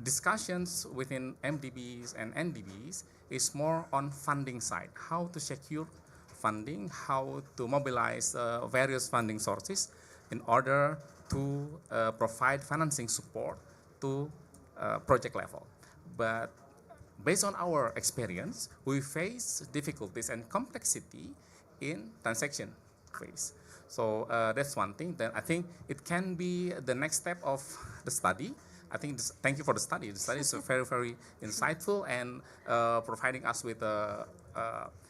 discussions within MDBs and NDBs is more on funding side, how to secure funding, how to mobilize various funding sources in order to provide financing support to project level. But based on our experience, we face difficulties and complexity in transaction phase. So that's one thing. Then I think it can be the next step of the study. I think thank you for the study. The study is very, very insightful and providing us with a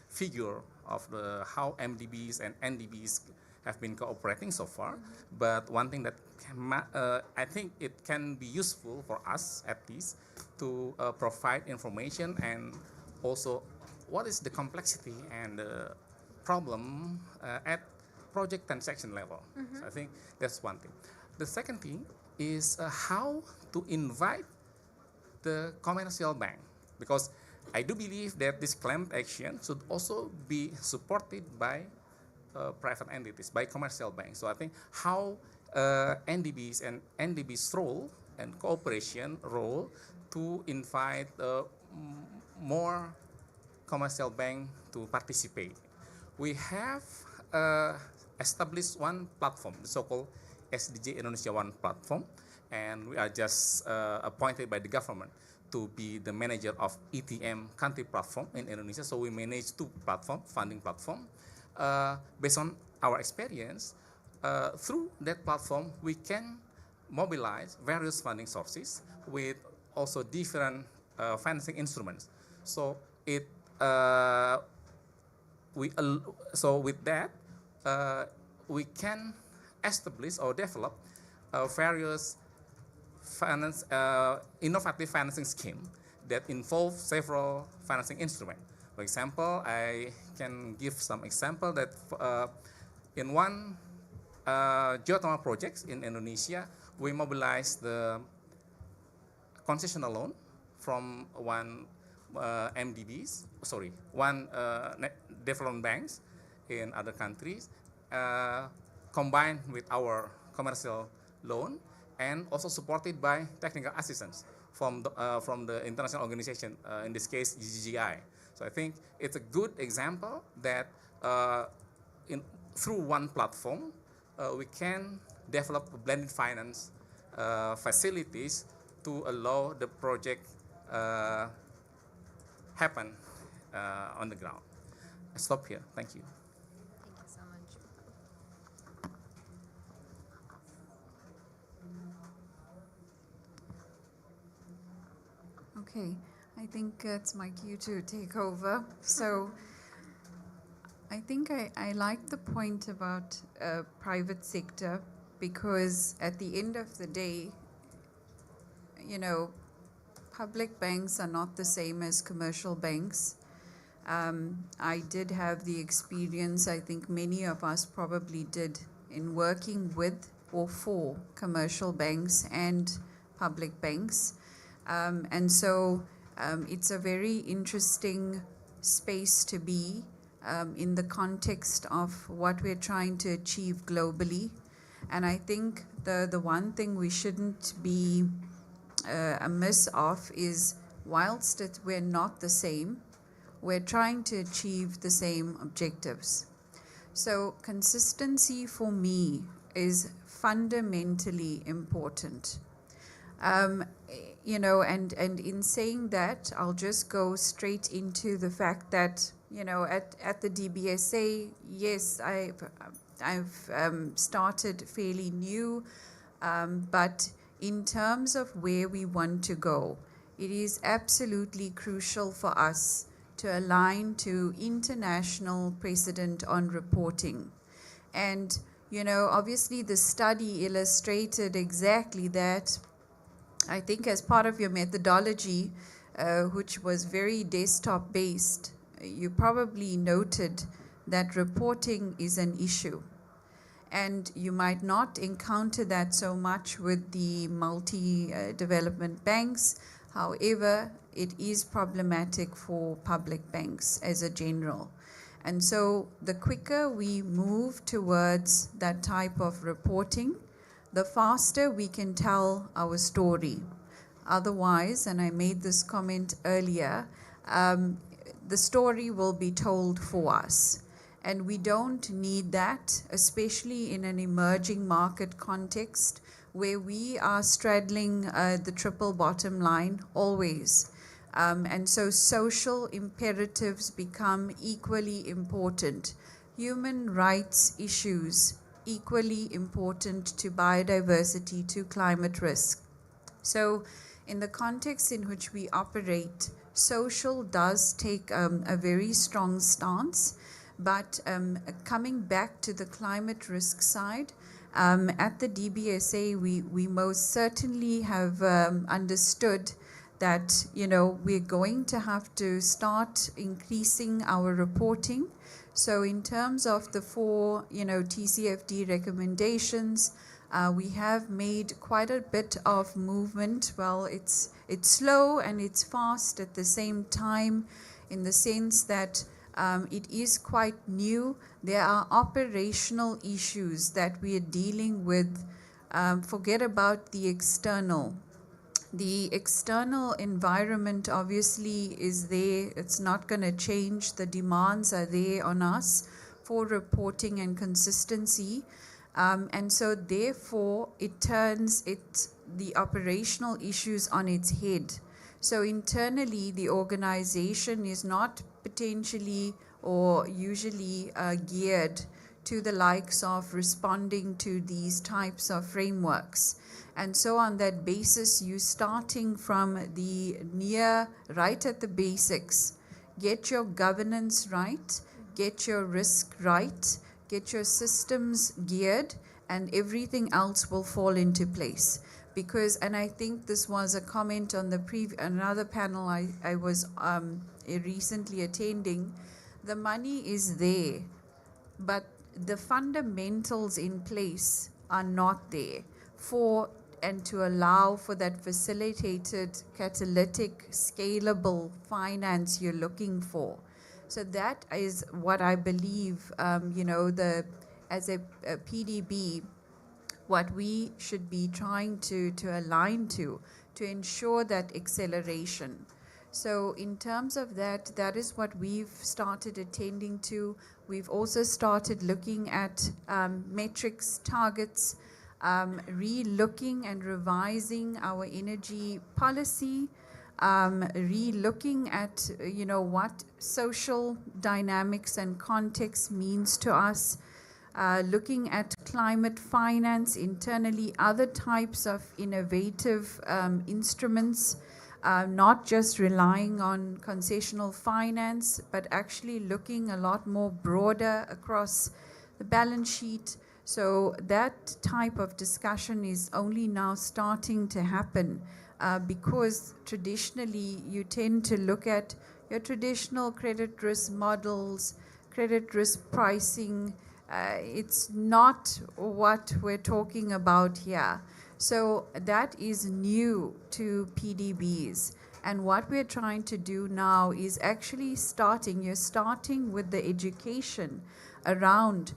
figure of how MDBs and NDBs have been cooperating so far. But one thing that I think it can be useful for us at least to provide information and also what is the complexity and the problem at project transaction level. So I think that's one thing. The second thing is how to invite the commercial bank, because I do believe that this climate action should also be supported by private entities, by commercial banks. So I think how NDBs and NDB's role and cooperation role to invite more commercial bank to participate. We have established one platform, the so-called SDG Indonesia One platform, and we are just appointed by the government to be the manager of ETM country platform in Indonesia. So we manage two platforms, funding platform. Based on our experience, through that platform, we can mobilize various funding sources with also different financing instruments. So it so with that, we can establish or develop various innovative financing scheme that involve several financing instruments. For example, I can give some example that in one geothermal projects in Indonesia, we mobilize the concessional loan from one one development banks in other countries, combined with our commercial loan, and also supported by technical assistance from the international organization, in this case GGI. So I think it's a good example that through one platform, we can develop blended finance facilities to allow the project happen on the ground. I stop here. Thank you. Thank you so much. Okay, I think it's my cue to take over. So I think I like the point about private sector, because at the end of the day, you know, public banks are not the same as commercial banks. I did have the experience, I think many of us probably did, in working with or for commercial banks and public banks. And so it's a very interesting space to be in the context of what we're trying to achieve globally. And I think the one thing we shouldn't be amiss of is, whilst we're not the same, we're trying to achieve the same objectives. So consistency for me is fundamentally important. You know, and in saying that, I'll just go straight into the fact that, you know, at the DBSA, yes, I've started fairly new, but in terms of where we want to go, it is absolutely crucial for us to align to international precedent on reporting. And Obviously the study illustrated exactly that. I think as part of your methodology, which was very desktop based, you probably noted that reporting is an issue. And you might not encounter that so much with the multi-development banks. However, it is problematic for public banks as a general. And so the quicker we move towards that type of reporting, the faster we can tell our story. Otherwise, and I made this comment earlier, the story will be told for us. And we don't need that, especially in an emerging market context where we are straddling the triple bottom line always. And so social imperatives become equally important. Human rights issues equally important to biodiversity, to climate risk. So in the context in which we operate, social does take a very strong stance. But coming back to the climate risk side, at the DBSA, we most certainly have understood that, we're going to have to start increasing our reporting. So in terms of the 4, TCFD recommendations, we have made quite a bit of movement. Well, it's slow and it's fast at the same time, in the sense that it is quite new. There are operational issues that we are dealing with. Forget about the external. The external environment obviously is there. It's not going to change. The demands are there on us for reporting and consistency. And so therefore it turns the operational issues on its head. So internally the organization is not potentially or usually geared to the likes of responding to these types of frameworks. And so on that basis, you starting from the right at the basics, get your governance right, get your risk right, get your systems geared, and everything else will fall into place. Because, and I think this was a comment on another panel I was recently attending, the money is there, but the fundamentals in place are not there and to allow for that facilitated, catalytic, scalable finance you're looking for. So that is what I believe, as a PDB, what we should be trying to align to ensure that acceleration. So in terms of that is what we've started attending to. We've also started looking at metrics, targets, re-looking and revising our energy policy, re-looking at what social dynamics and context means to us, looking at climate finance internally, other types of innovative instruments, not just relying on concessional finance, but actually looking a lot more broader across the balance sheet. So that type of discussion is only now starting to happen because traditionally you tend to look at your traditional credit risk models, credit risk pricing. It's not what we're talking about here. So that is new to PDBs. And what we're trying to do now is actually you're starting with the education around,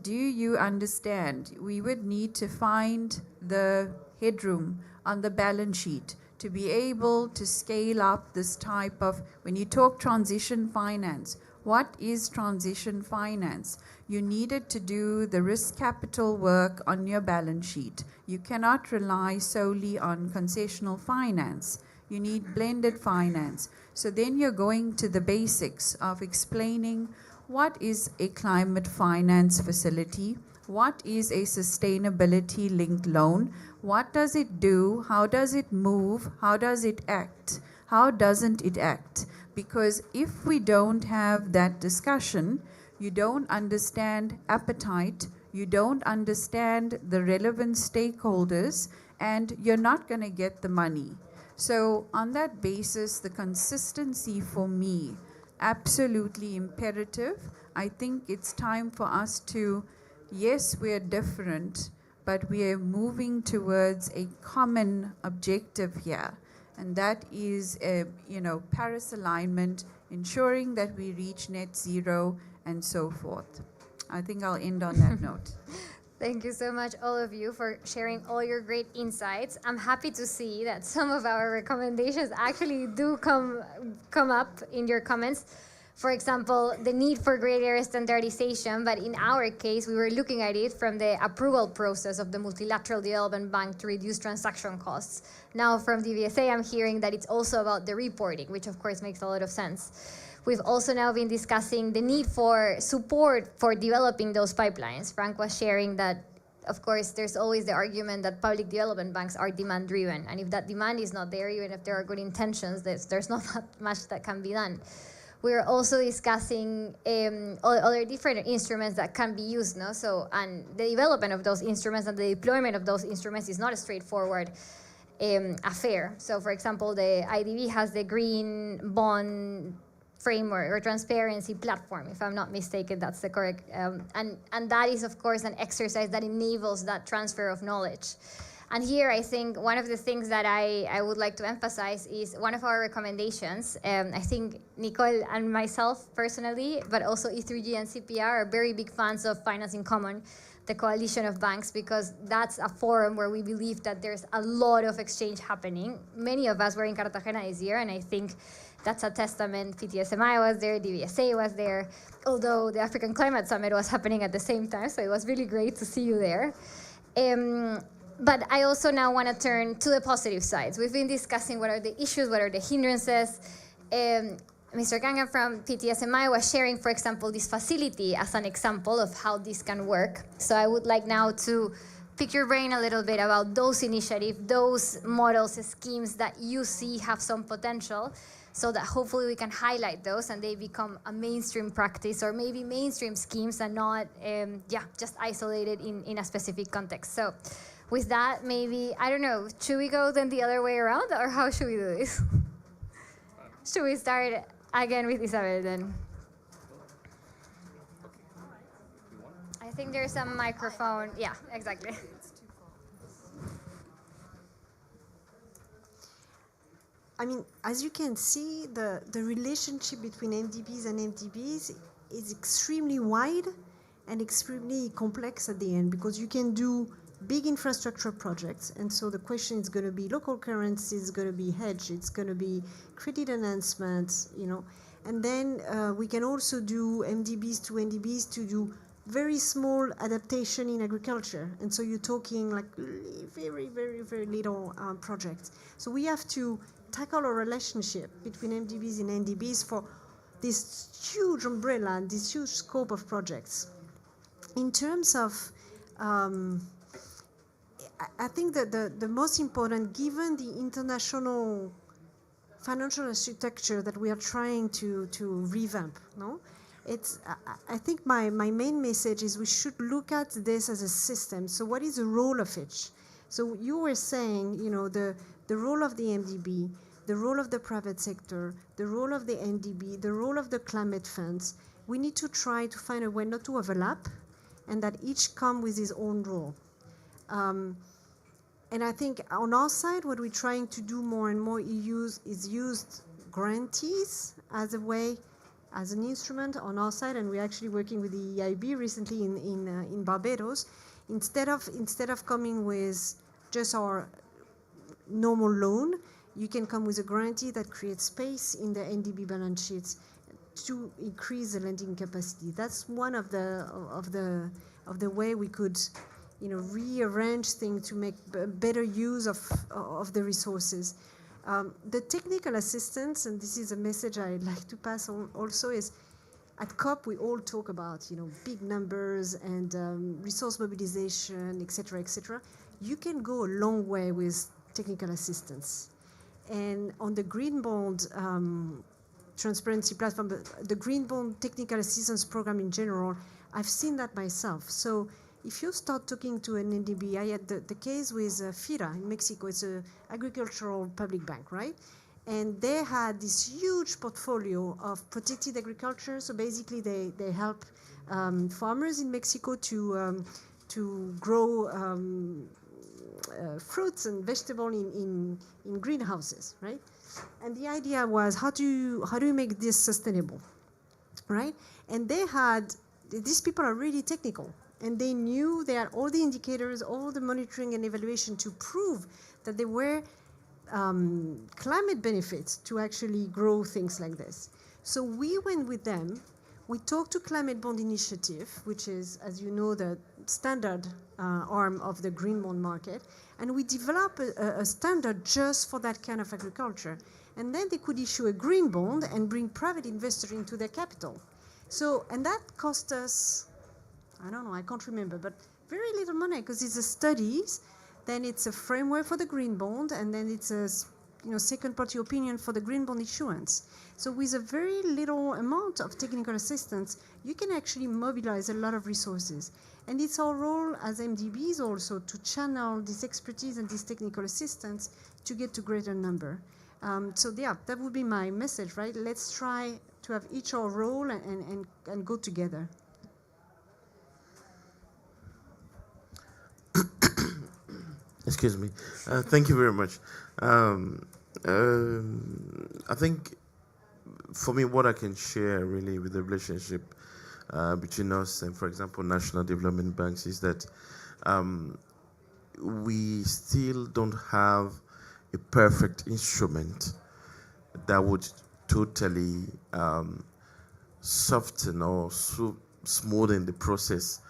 do you understand? We would need to find the headroom on the balance sheet to be able to scale up this type of, when you talk transition finance, what is transition finance? You needed to do the risk capital work on your balance sheet. You cannot rely solely on concessional finance. You need blended finance. So then you're going to the basics of explaining what is a climate finance facility, what is a sustainability linked loan, what does it do, how does it move, how does it act, how doesn't it act? Because if we don't have that discussion, you don't understand appetite, you don't understand the relevant stakeholders, and you're not going to get the money. So on that basis, the consistency for me, absolutely imperative. I think it's time for us to, yes, we're different, but we are moving towards a common objective here. And that is, Paris alignment, ensuring that we reach net zero and so forth. I think I'll end on that note. Thank you so much, all of you, for sharing all your great insights. I'm happy to see that some of our recommendations actually do come up in your comments. For example, the need for greater standardization, but in our case, we were looking at it from the approval process of the Multilateral Development Bank to reduce transaction costs. Now from the VSA, I'm hearing that it's also about the reporting, which of course makes a lot of sense. We've also now been discussing the need for support for developing those pipelines. Frank was sharing that, of course, there's always the argument that public development banks are demand-driven. And if that demand is not there, even if there are good intentions, there's not that much that can be done. We're also discussing other different instruments that can be used, no? And the development of those instruments and the deployment of those instruments is not a straightforward affair. So, for example, the IDB has the green bond framework or transparency platform, if I'm not mistaken, that's the correct, and that is, of course, an exercise that enables that transfer of knowledge. And here, I think one of the things that I would like to emphasize is one of our recommendations. I think Nicole and myself personally, but also E3G and CPR are very big fans of Finance in Common, the coalition of banks, because that's a forum where we believe that there's a lot of exchange happening. Many of us were in Cartagena this year, and I think that's a testament. PTSMI was there, DVSA was there, although the African Climate Summit was happening at the same time, so it was really great to see you there. But I also now want to turn to the positive sides. We've been discussing what are the issues, what are the hindrances. Mr. Gangan from PTSMI was sharing, for example, this facility as an example of how this can work. So I would like now to pick your brain a little bit about those initiatives, those models, schemes that you see have some potential, so that hopefully we can highlight those and they become a mainstream practice, or maybe mainstream schemes and not just isolated in a specific context. So with that, maybe, I don't know, should we go then the other way around, or how should we do this? Should we start again with Isabel then? I think there's a microphone. Yeah, exactly. I mean, as you can see, the relationship between MDBs and MDBs is extremely wide and extremely complex at the end, because you can do big infrastructure projects. And so the question is going to be local currency, it's going to be hedge, it's going to be credit enhancements, And then we can also do MDBs to NDBs to do very small adaptation in agriculture. And so you're talking like very, very, very little projects. So we have to tackle a relationship between MDBs and NDBs for this huge umbrella and this huge scope of projects. In terms of I think that the most important, given the international financial architecture that we are trying to revamp, I think my main message is we should look at this as a system. So what is the role of each? So you were saying, the role of the MDB, the role of the private sector, the role of the NDB, the role of the climate funds. We need to try to find a way not to overlap, and that each come with his own role. And I think on our side, what we're trying to do more and more is use grantees as a way, as an instrument on our side, and we're actually working with the EIB recently in Barbados. Instead of coming with just our normal loan, you can come with a guarantee that creates space in the NDB balance sheets to increase the lending capacity. That's one of the way we could, rearrange things to make better use of the resources. The technical assistance, and this is a message I'd like to pass on also, is at COP we all talk about big numbers and resource mobilization, et cetera. You can go a long way with technical assistance. And on the green bond transparency platform, the green bond technical assistance program in general, I've seen that myself. So if you start talking to an NDB, I had the case with FIRA in Mexico. It's an agricultural public bank, right? And they had this huge portfolio of protected agriculture. So basically, they help farmers in Mexico to grow fruits and vegetables in greenhouses, right? And the idea was how do you make this sustainable, right? And these people are really technical, and they knew they had all the indicators, all the monitoring and evaluation to prove that there were climate benefits to actually grow things like this. So we went with them. We talked to Climate Bond Initiative, which is, as you know, the standard arm of the green bond market, and we developed a standard just for that kind of agriculture. And then they could issue a green bond and bring private investors into their capital. So, and that cost us, I don't know, I can't remember, but very little money, because it's a studies, then it's a framework for the green bond, and then it's a second-party opinion for the green bond issuance. So with a very little amount of technical assistance, you can actually mobilize a lot of resources. And it's our role as MDBs also to channel this expertise and this technical assistance to get to greater number. So yeah, that would be my message, right? Let's try to have each our role and go together. Excuse me. Thank you very much. I think for me, what I can share really with the relationship between us and, for example, national development banks is that we still don't have a perfect instrument that would totally soften or smoothen the process,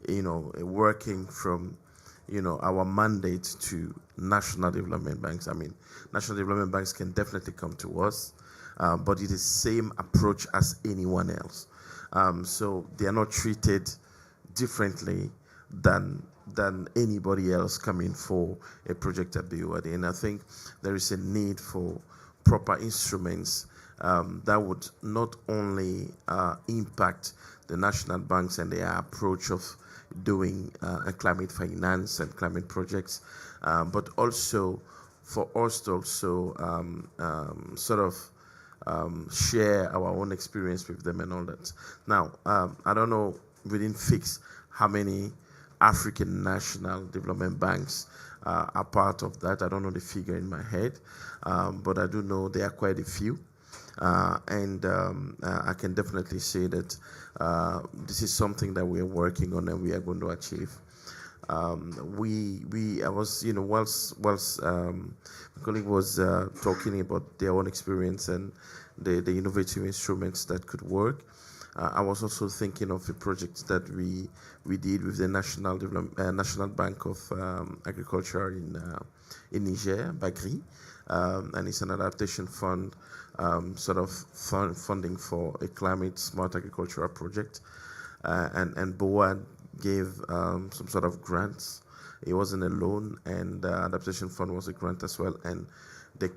working from our mandate to national development banks. I mean, national development banks can definitely come to us, but it is the same approach as anyone else. So they are not treated differently than anybody else coming for a project at BOAD. And I think there is a need for proper instruments that would not only impact the national banks and their approach of doing climate finance and climate projects, but also for us to also share our own experience with them and all that. Now, I don't know, we didn't fix how many African national development banks are part of that. I don't know the figure in my head, but I do know there are quite a few. And I can definitely say that this is something that we are working on and we are going to achieve. Whilst my colleague was talking about their own experience and the innovative instruments that could work, I was also thinking of a project that we did with the National Bank of Agriculture in Niger, Bagri, and it's an adaptation fund, funding for a climate smart agricultural project, and BOAD gave some sort of grants. It wasn't a loan, and the adaptation fund was a grant as well, and the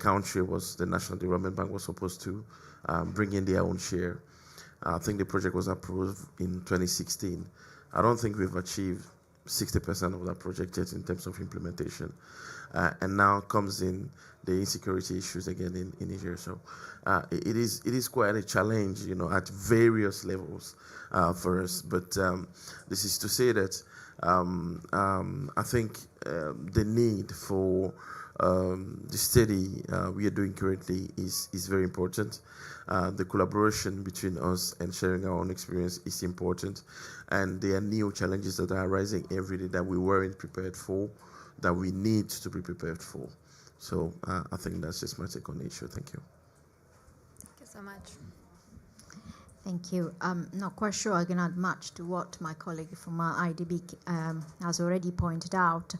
National Development Bank was supposed to bring in their own share. I think the project was approved in 2016. I don't think we've achieved 60% of that project yet in terms of implementation. And now comes in the insecurity issues again in Niger. So it is quite a challenge, at various levels for us. But this is to say that I think the need for the study we are doing currently is very important. The collaboration between us and sharing our own experience is important. And there are new challenges that are arising every day that we weren't prepared for, that we need to be prepared for. So I think that's just my take on the issue. Thank you. Thank you so much. Thank you. I'm not quite sure I can add much to what my colleague from IDB has already pointed out.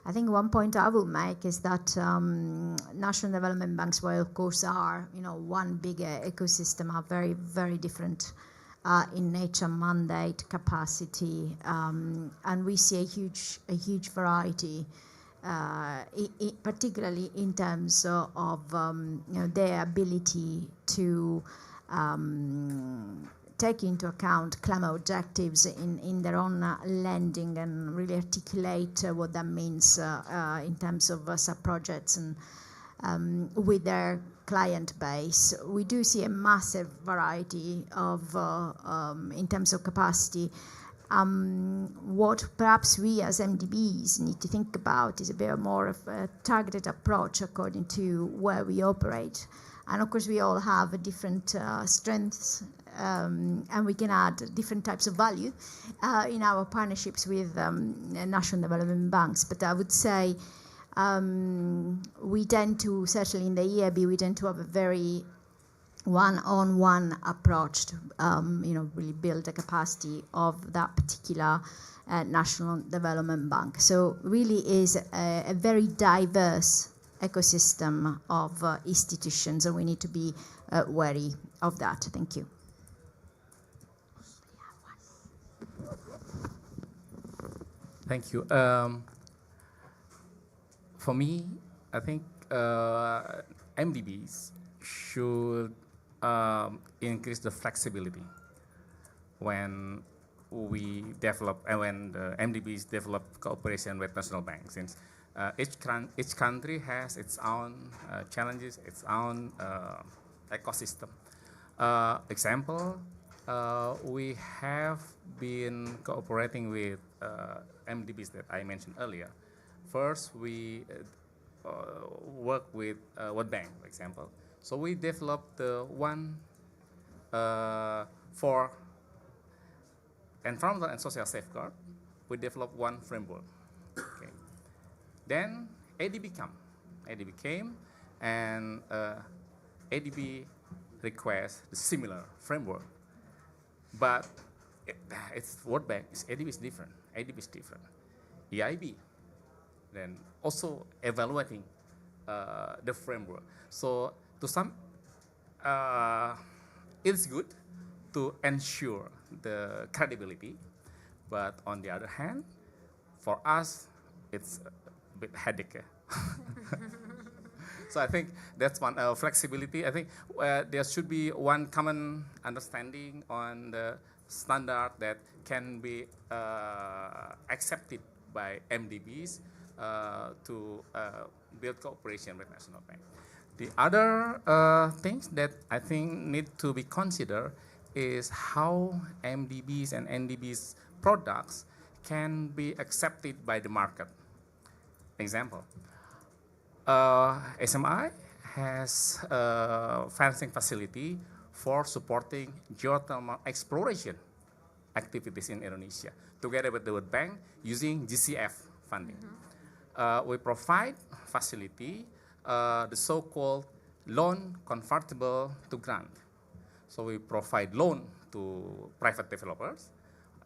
I think one point I will make is that national development banks, while of course are one bigger ecosystem, are very, very different in nature, mandate, capacity, and we see a huge variety, particularly in terms of their ability to take into account climate objectives in their own lending and really articulate what that means in terms of sub-projects and with their client base. We do see a massive variety of, in terms of capacity. What perhaps we as MDBs need to think about is a bit more of a targeted approach according to where we operate. And of course, we all have different strengths, and we can add different types of value in our partnerships with national development banks. But I would say we tend to, certainly in the EIB, we tend to have a very one-on-one approach to, really build the capacity of that particular national development bank. So really is a very diverse ecosystem of institutions, and we need to be wary of that. Thank you. Thank you. For me, I think MDBs should increase the flexibility when we develop and when the MDBs develop cooperation with national banks. Since each country has its own challenges, its own ecosystem. Example, we have been cooperating with MDBs that I mentioned earlier. First, we work with World Bank, for example. So we developed the one for environmental and social safeguard. We developed one framework. Okay. Then ADB came, and ADB requests the similar framework, but it's World Bank. ADB is different. ADB is different. EIB, then also evaluating the framework. So to some, it's good to ensure the credibility, but on the other hand, for us, it's a bit headache. So I think that's one flexibility. I think there should be one common understanding on the standard that can be accepted by MDBs to build cooperation with national bank. The other things that I think need to be considered is how MDBs and NDBs products can be accepted by the market. Example, SMI has a financing facility for supporting geothermal exploration activities in Indonesia, together with the World Bank using GCF funding. We provide facility, the so-called loan convertible to grant. So we provide loan to private developers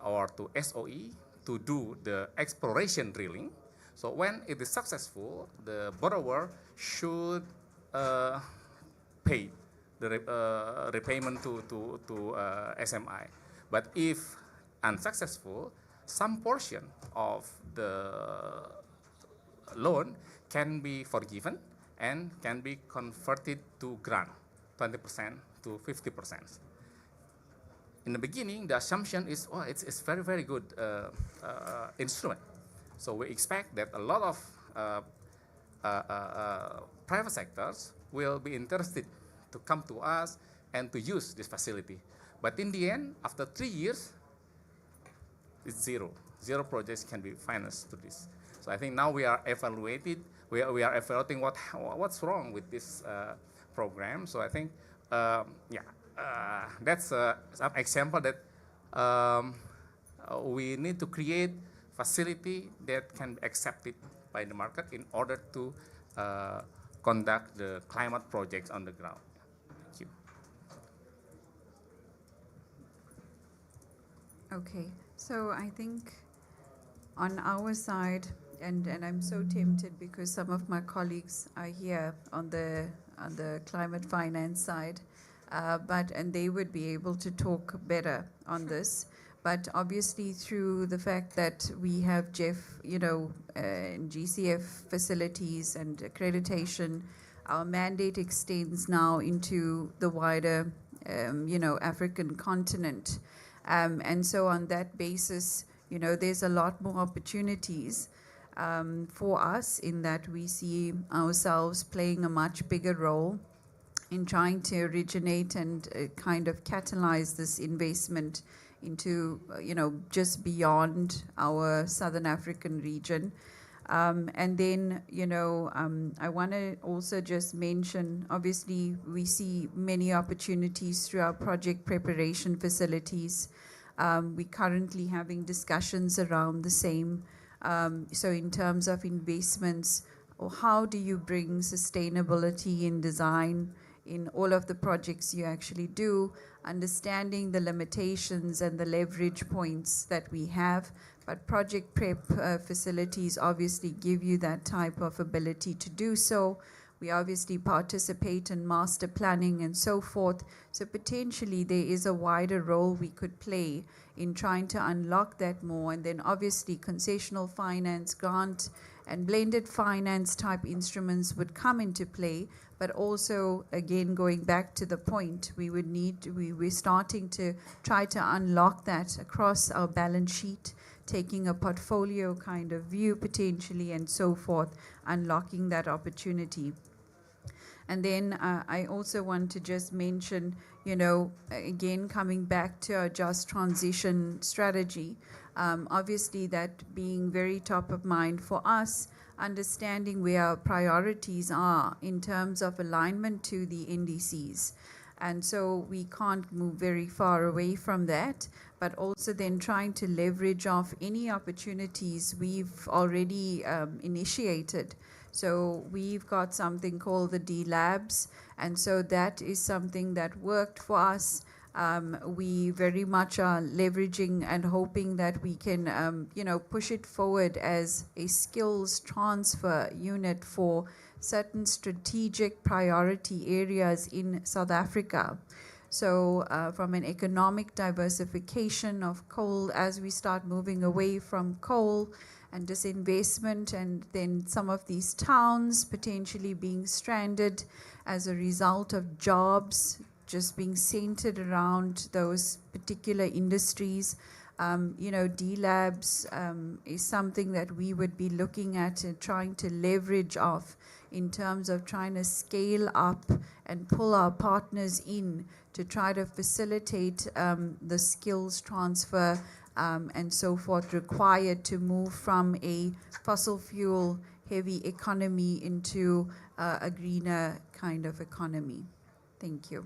or to SOE to do the exploration drilling. So when it is successful, the borrower should pay the repayment to SMI. But if unsuccessful, some portion of the loan can be forgiven and can be converted to grant, 20% to 50%. In the beginning, the assumption is, oh, it's very, very good instrument. So we expect that a lot of private sectors will be interested to come to us and to use this facility. But in the end, after 3 years, it's zero. Zero projects can be financed to this. So I think now we are evaluating what's wrong with this program. So I think, that's some example that we need to create facility that can be accepted by the market in order to conduct the climate projects on the ground. Thank you. Okay, so I think on our side, and I'm so tempted because some of my colleagues are here on the climate finance side, and they would be able to talk better on this. But obviously, through the fact that we have GEF, GCF facilities and accreditation, our mandate extends now into the wider African continent. And so on that basis, there's a lot more opportunities for us in that we see ourselves playing a much bigger role in trying to originate and kind of catalyze this investment into, just beyond our Southern African region. And then, I want to also just mention, obviously, we see many opportunities through our project preparation facilities. We're currently having discussions around the same. So in terms of investments, or how do you bring sustainability in design in all of the projects you actually do, understanding the limitations and the leverage points that we have. But project prep facilities obviously give you that type of ability to do so. We obviously participate in master planning and so forth. So potentially there is a wider role we could play in trying to unlock that more. And then obviously concessional finance, grant, and blended finance type instruments would come into play. But also, again, going back to the point, we're starting to try to unlock that across our balance sheet, taking a portfolio kind of view potentially and so forth, unlocking that opportunity. And then I also want to just mention, again, coming back to our just transition strategy, obviously that being very top of mind for us, understanding where our priorities are in terms of alignment to the NDCs. And so we can't move very far away from that, but also then trying to leverage off any opportunities we've already initiated. So we've got something called the D Labs, and so that is something that worked for us. We very much are leveraging and hoping that we can, push it forward as a skills transfer unit for certain strategic priority areas in South Africa. So from an economic diversification of coal, as we start moving away from coal and disinvestment, and then some of these towns potentially being stranded as a result of jobs just being centered around those particular industries. D Labs is something that we would be looking at and trying to leverage off in terms of trying to scale up and pull our partners in to try to facilitate the skills transfer and so forth required to move from a fossil fuel heavy economy into a greener kind of economy. Thank you.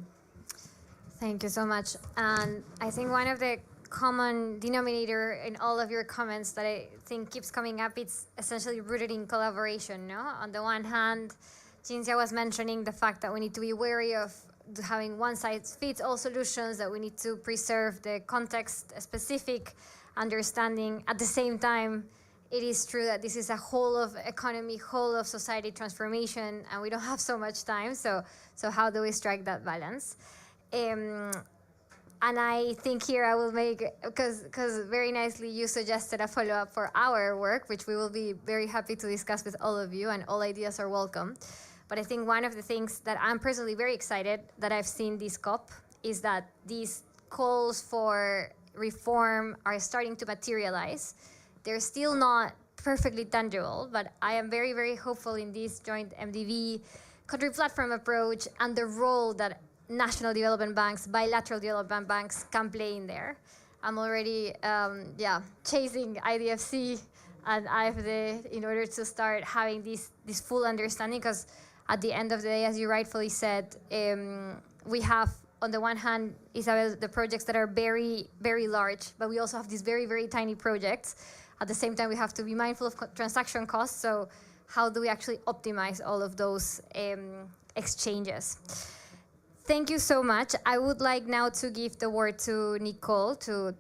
Thank you so much. And I think one of the common denominator in all of your comments that I think keeps coming up, it's essentially rooted in collaboration, no? On the one hand, Cinzia was mentioning the fact that we need to be wary of having one-size-fits-all solutions, that we need to preserve the context-specific understanding. At the same time, it is true that this is a whole of economy, whole of society transformation, and we don't have so much time, so how do we strike that balance? And I think here I will make, because very nicely you suggested a follow-up for our work, which we will be very happy to discuss with all of you, and all ideas are welcome. But I think one of the things that I'm personally very excited that I've seen this COP is that these calls for reform are starting to materialize. They're still not perfectly tangible, but I am very, very hopeful in this joint MDB country platform approach and the role that national development banks, bilateral development banks can play in there. I'm already chasing IDFC and IFD in order to start having this full understanding, because at the end of the day, as you rightfully said, we have, on the one hand, Isabel, the projects that are very, very large, but we also have these very, very tiny projects. At the same time, we have to be mindful of transaction costs. So how do we actually optimize all of those exchanges? Thank you so much. I would like now to give the word to Nicole to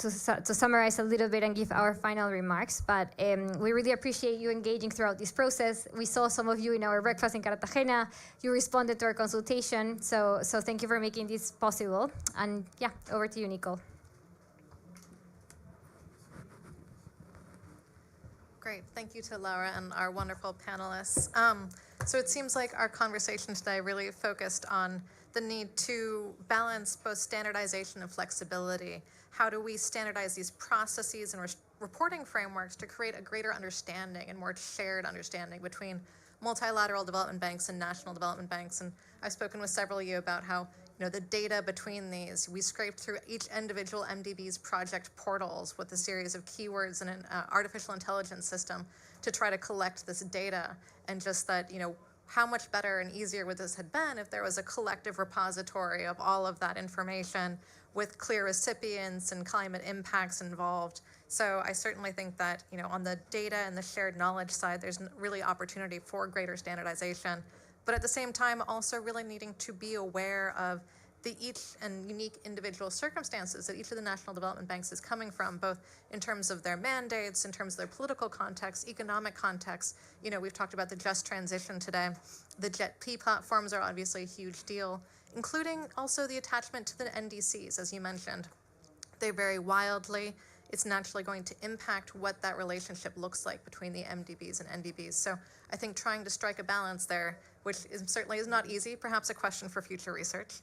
summarize a little bit and give our final remarks. But we really appreciate you engaging throughout this process. We saw some of you in our breakfast in Cartagena. You responded to our consultation. So thank you for making this possible. And yeah, over to you, Nicole. Great. Thank you to Laura and our wonderful panelists. So it seems like our conversation today really focused on the need to balance both standardization and flexibility. How do we standardize these processes and reporting frameworks to create a greater understanding and more shared understanding between multilateral development banks and national development banks? And I've spoken with several of you about how the data between these, we scraped through each individual MDB's project portals with a series of keywords and an artificial intelligence system to try to collect this data, and just that, how much better and easier would this have been if there was a collective repository of all of that information with clear recipients and climate impacts involved. So I certainly think that, on the data and the shared knowledge side, there's really opportunity for greater standardization, but at the same time, also really needing to be aware of the each and unique individual circumstances that each of the national development banks is coming from, both in terms of their mandates, in terms of their political context, economic context. We've talked about the just transition today. The JET-P platforms are obviously a huge deal, including also the attachment to the NDCs, as you mentioned. They vary wildly. It's naturally going to impact what that relationship looks like between the MDBs and NDBs. So I think trying to strike a balance there, which certainly is not easy, perhaps a question for future research.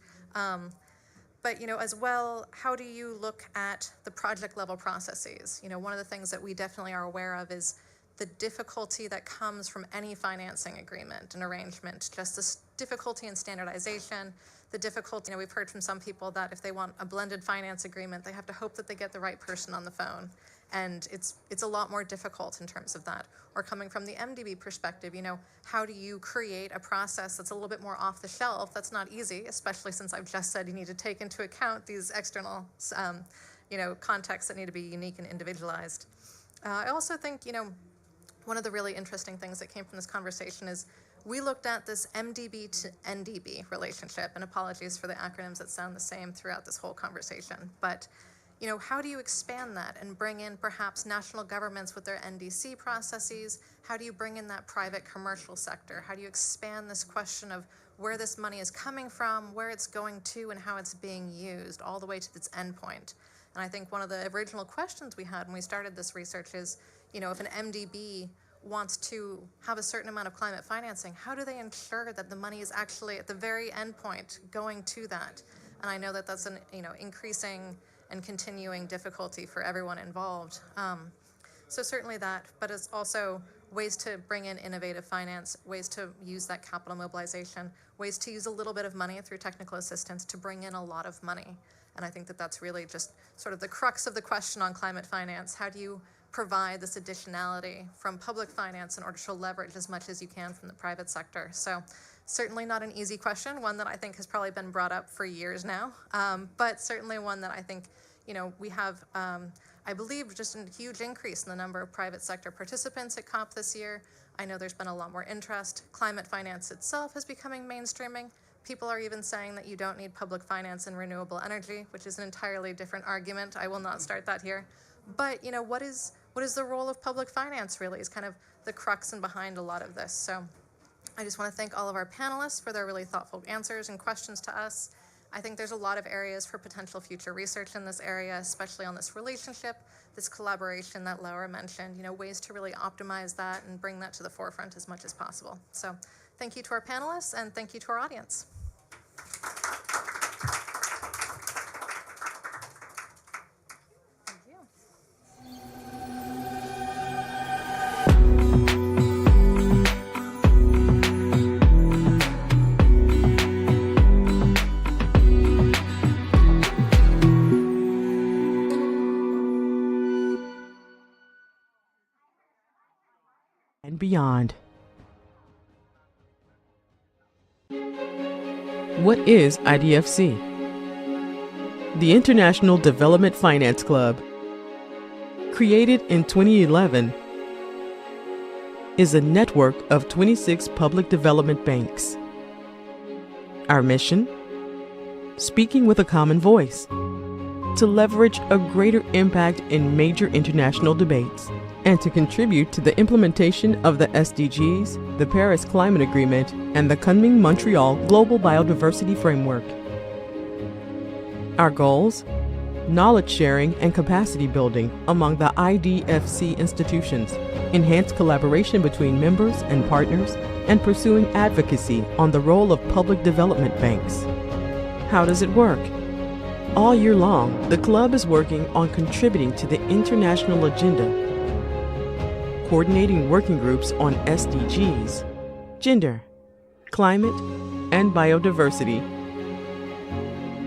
But as well, how do you look at the project level processes? One of the things that we definitely are aware of is the difficulty that comes from any financing agreement and arrangement, just this difficulty in standardization, the difficulty, we've heard from some people that if they want a blended finance agreement, they have to hope that they get the right person on the phone. And it's a lot more difficult in terms of that. Or coming from the MDB perspective, how do you create a process that's a little bit more off the shelf? That's not easy, especially since I've just said you need to take into account these external, contexts that need to be unique and individualized. I also think, one of the really interesting things that came from this conversation is we looked at this MDB to NDB relationship, and apologies for the acronyms that sound the same throughout this whole conversation. But how do you expand that and bring in perhaps national governments with their NDC processes? How do you bring in that private commercial sector? How do you expand this question of where this money is coming from, where it's going to, and how it's being used, all the way to its endpoint? And I think one of the original questions we had when we started this research is, if an MDB wants to have a certain amount of climate financing, how do they ensure that the money is actually at the very endpoint going to that? And I know that that's an increasing and continuing difficulty for everyone involved. So certainly that, but it's also ways to bring in innovative finance, ways to use that capital mobilization, ways to use a little bit of money through technical assistance to bring in a lot of money. And I think that that's really just sort of the crux of the question on climate finance. How do you provide this additionality from public finance in order to leverage as much as you can from the private sector? So certainly not an easy question, one that I think has probably been brought up for years now, but certainly one that I think, we have, I believe, just a huge increase in the number of private sector participants at COP this year. I know there's been a lot more interest. Climate finance itself is becoming mainstreaming. People are even saying that you don't need public finance in renewable energy, which is an entirely different argument. I will not start that here. But, what is the role of public finance really is kind of the crux and behind a lot of this. So I just want to thank all of our panelists for their really thoughtful answers and questions to us. I think there's a lot of areas for potential future research in this area, especially on this relationship, this collaboration that Laura mentioned, ways to really optimize that and bring that to the forefront as much as possible. So thank you to our panelists and thank you to our audience. And beyond. What is IDFC? The International Development Finance Club, created in 2011, is a network of 26 public development banks. Our mission? Speaking with a common voice, to leverage a greater impact in major international debates, and to contribute to the implementation of the SDGs, the Paris Climate Agreement, and the Kunming-Montreal Global Biodiversity Framework. Our goals? knowledge sharing and capacity building among the IDFC institutions, enhanced collaboration between members and partners, and pursuing advocacy on the role of public development banks. How does it work? All year long, the club is working on contributing to the international agenda, coordinating working groups on SDGs, gender, climate, and biodiversity,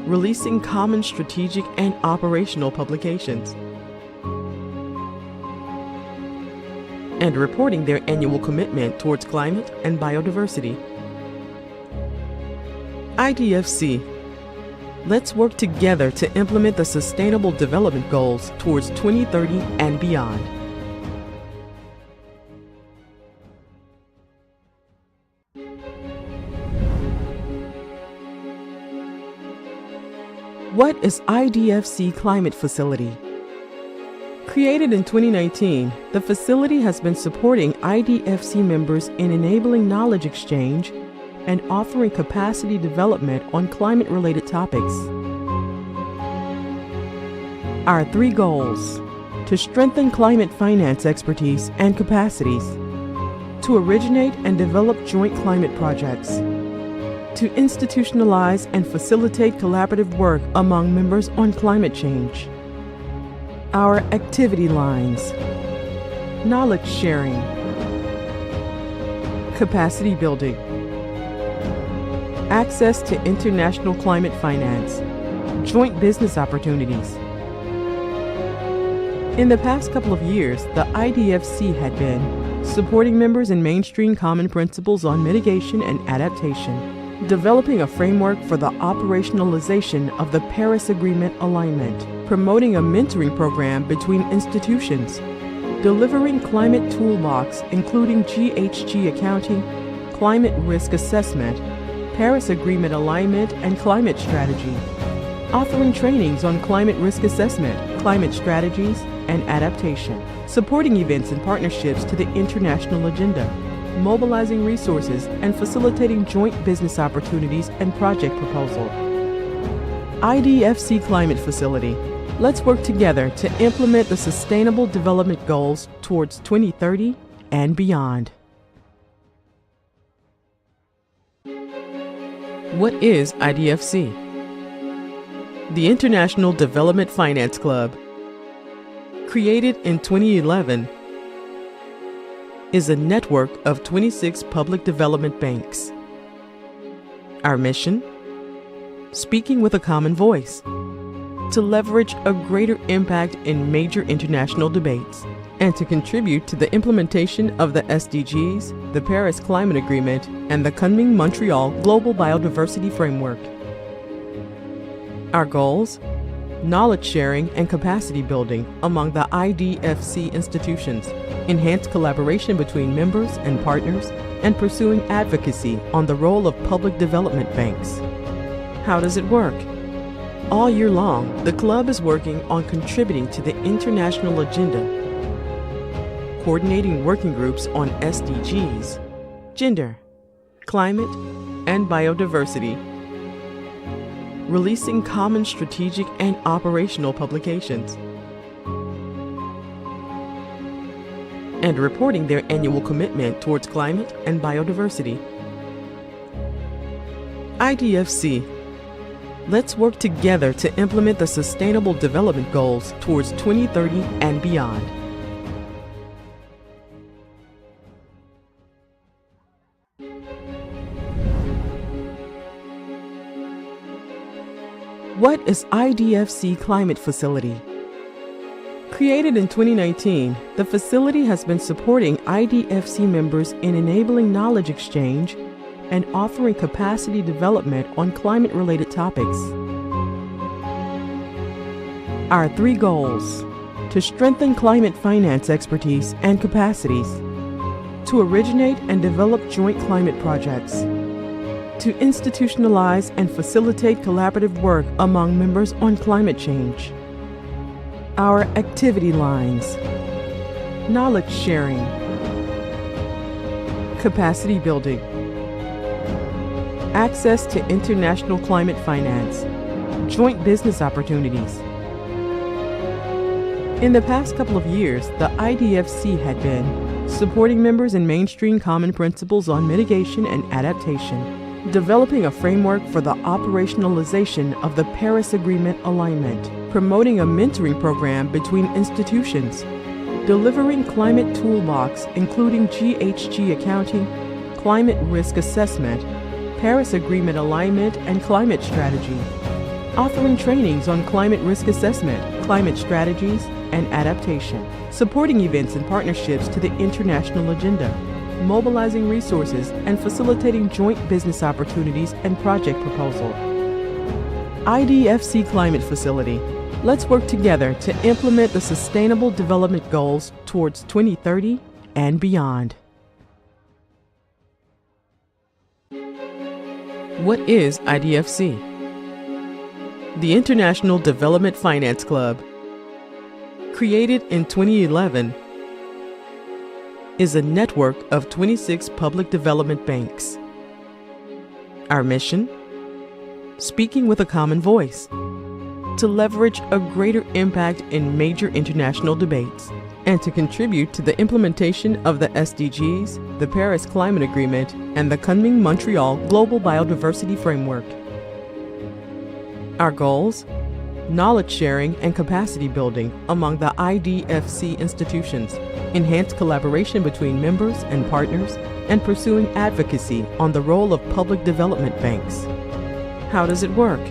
releasing common strategic and operational publications, and reporting their annual commitment towards climate and biodiversity. IDFC. Let's work together to implement the Sustainable Development Goals towards 2030 and beyond. What is IDFC Climate Facility? Created in 2019, the facility has been supporting IDFC members in enabling knowledge exchange and offering capacity development on climate-related topics. Our 3 goals: to strengthen climate finance expertise and capacities, to originate and develop joint climate projects, to institutionalize and facilitate collaborative work among members on climate change. Our activity lines: knowledge sharing, capacity building, access to international climate finance, joint business opportunities. In the past couple of years, the IDFC had been supporting members in mainstream common principles on mitigation and adaptation, developing a framework for the operationalization of the Paris Agreement alignment, promoting a mentoring program between institutions, delivering climate toolbox including GHG accounting, climate risk assessment, Paris Agreement alignment and climate strategy, offering trainings on climate risk assessment, climate strategies, and adaptation, supporting events and partnerships to the international agenda, mobilizing resources and facilitating joint business opportunities and project proposal. IDFC Climate Facility. Let's work together to implement the Sustainable Development Goals towards 2030 and beyond. What is IDFC? The International Development Finance Club, created in 2011, is a network of 26 public development banks. Our mission? Speaking with a common voice, to leverage a greater impact in major international debates, and to contribute to the implementation of the SDGs, the Paris Climate Agreement, and the Kunming-Montreal Global Biodiversity Framework. Our goals? Knowledge sharing and capacity building among the IDFC institutions, enhanced collaboration between members and partners, and pursuing advocacy on the role of public development banks. How does it work? All year long, the club is working on contributing to the international agenda, coordinating working groups on SDGs, gender, climate, and biodiversity, releasing common strategic and operational publications, and reporting their annual commitment towards climate and biodiversity. IDFC. Let's work together to implement the Sustainable Development Goals towards 2030 and beyond. What is IDFC Climate Facility? Created in 2019, the facility has been supporting IDFC members in enabling knowledge exchange and offering capacity development on climate-related topics. Our 3 goals: to strengthen climate finance expertise and capacities, to originate and develop joint climate projects, to institutionalize and facilitate collaborative work among members on climate change. Our activity lines: knowledge sharing, capacity building, access to international climate finance, joint business opportunities, In the past couple of years, the IDFC had been supporting members in mainstream common principles on mitigation and adaptation, developing a framework for the operationalization of the Paris Agreement alignment, promoting a mentoring program between institutions, delivering climate toolbox including GHG accounting, climate risk assessment, Paris Agreement alignment and climate strategy, offering trainings on climate risk assessment, climate strategies, and adaptation, supporting events and partnerships to the international agenda, mobilizing resources and facilitating joint business opportunities and project proposal. IDFC Climate Facility. Let's work together to implement the Sustainable Development Goals towards 2030 and beyond. What is IDFC? The International Development Finance Club, created in 2011, is a network of 26 public development banks. Our mission? Speaking with a common voice, to leverage a greater impact in major international debates, and to contribute to the implementation of the SDGs, the Paris Climate Agreement, and the Kunming Montreal Global Biodiversity Framework. Our goals? Knowledge sharing and capacity building among the IDFC institutions, enhanced collaboration between members and partners, and pursuing advocacy on the role of public development banks. How does it work?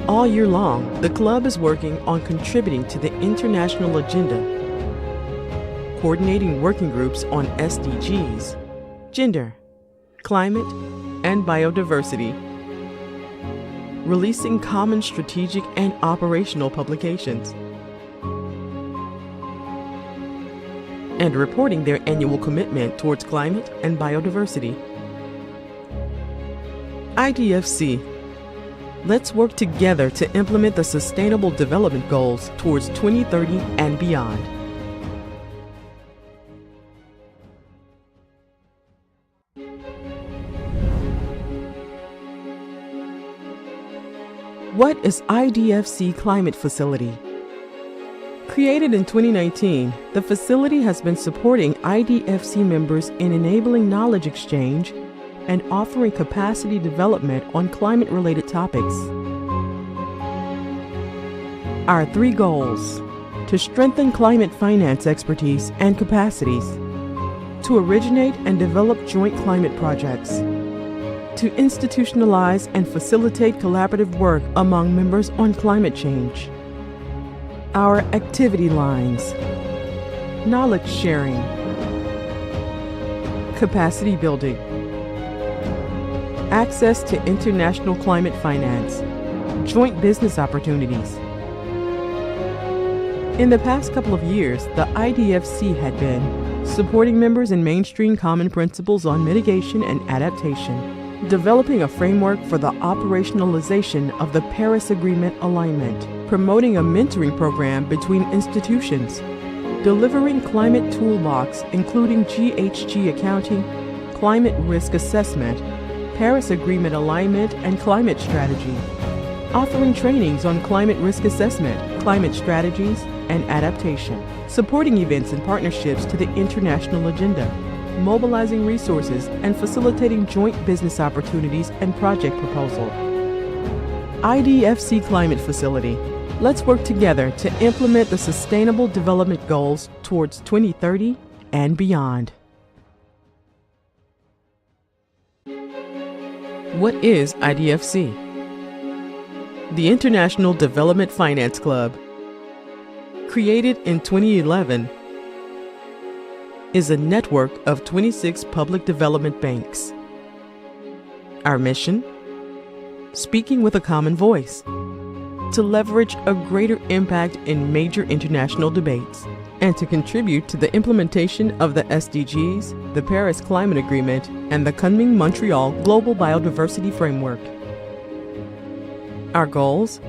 All year long, the club is working on contributing to the international agenda, coordinating working groups on SDGs, gender, climate, and biodiversity, releasing common strategic and operational publications, and reporting their annual commitment towards climate and biodiversity. IDFC. Let's work together to implement the Sustainable Development Goals towards 2030 and beyond. What is IDFC Climate Facility? Created in 2019, the facility has been supporting IDFC members in enabling knowledge exchange and offering capacity development on climate-related topics. Our 3 goals: to strengthen climate finance expertise and capacities, to originate and develop joint climate projects, to institutionalize and facilitate collaborative work among members on climate change. Our activity lines: knowledge sharing, capacity building, access to international climate finance, joint business opportunities. In the past couple of years, the IDFC had been supporting members in mainstream common principles on mitigation and adaptation, developing a framework for the operationalization of the Paris Agreement alignment, promoting a mentoring program between institutions, delivering climate toolbox including GHG accounting, climate risk assessment, Paris Agreement alignment and climate strategy, offering trainings on climate risk assessment, climate strategies, and adaptation, supporting events and partnerships to the international agenda, mobilizing resources and facilitating joint business opportunities and project proposal. IDFC Climate Facility. Let's work together to implement the Sustainable Development Goals towards 2030 and beyond. What is IDFC? The International Development Finance Club, created in 2011, is a network of 26 public development banks. Our mission? Speaking with a common voice, to leverage a greater impact in major international debates, and to contribute to the implementation of the SDGs, the Paris Climate Agreement, and the Kunming Montreal Global Biodiversity Framework. Our goals?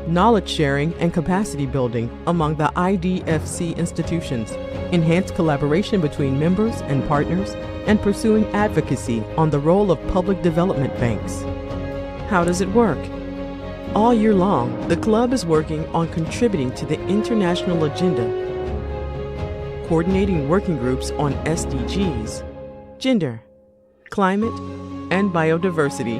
Knowledge sharing and capacity building among the IDFC institutions, enhanced collaboration between members and partners, and pursuing advocacy on the role of public development banks. How does it work? All year long, the club is working on contributing to the international agenda, coordinating working groups on SDGs, gender, climate, and biodiversity,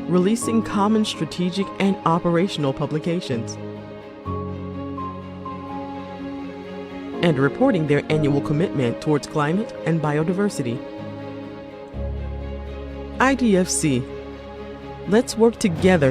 releasing common strategic and operational publications, and reporting their annual commitment towards climate and biodiversity. IDFC. Let's work together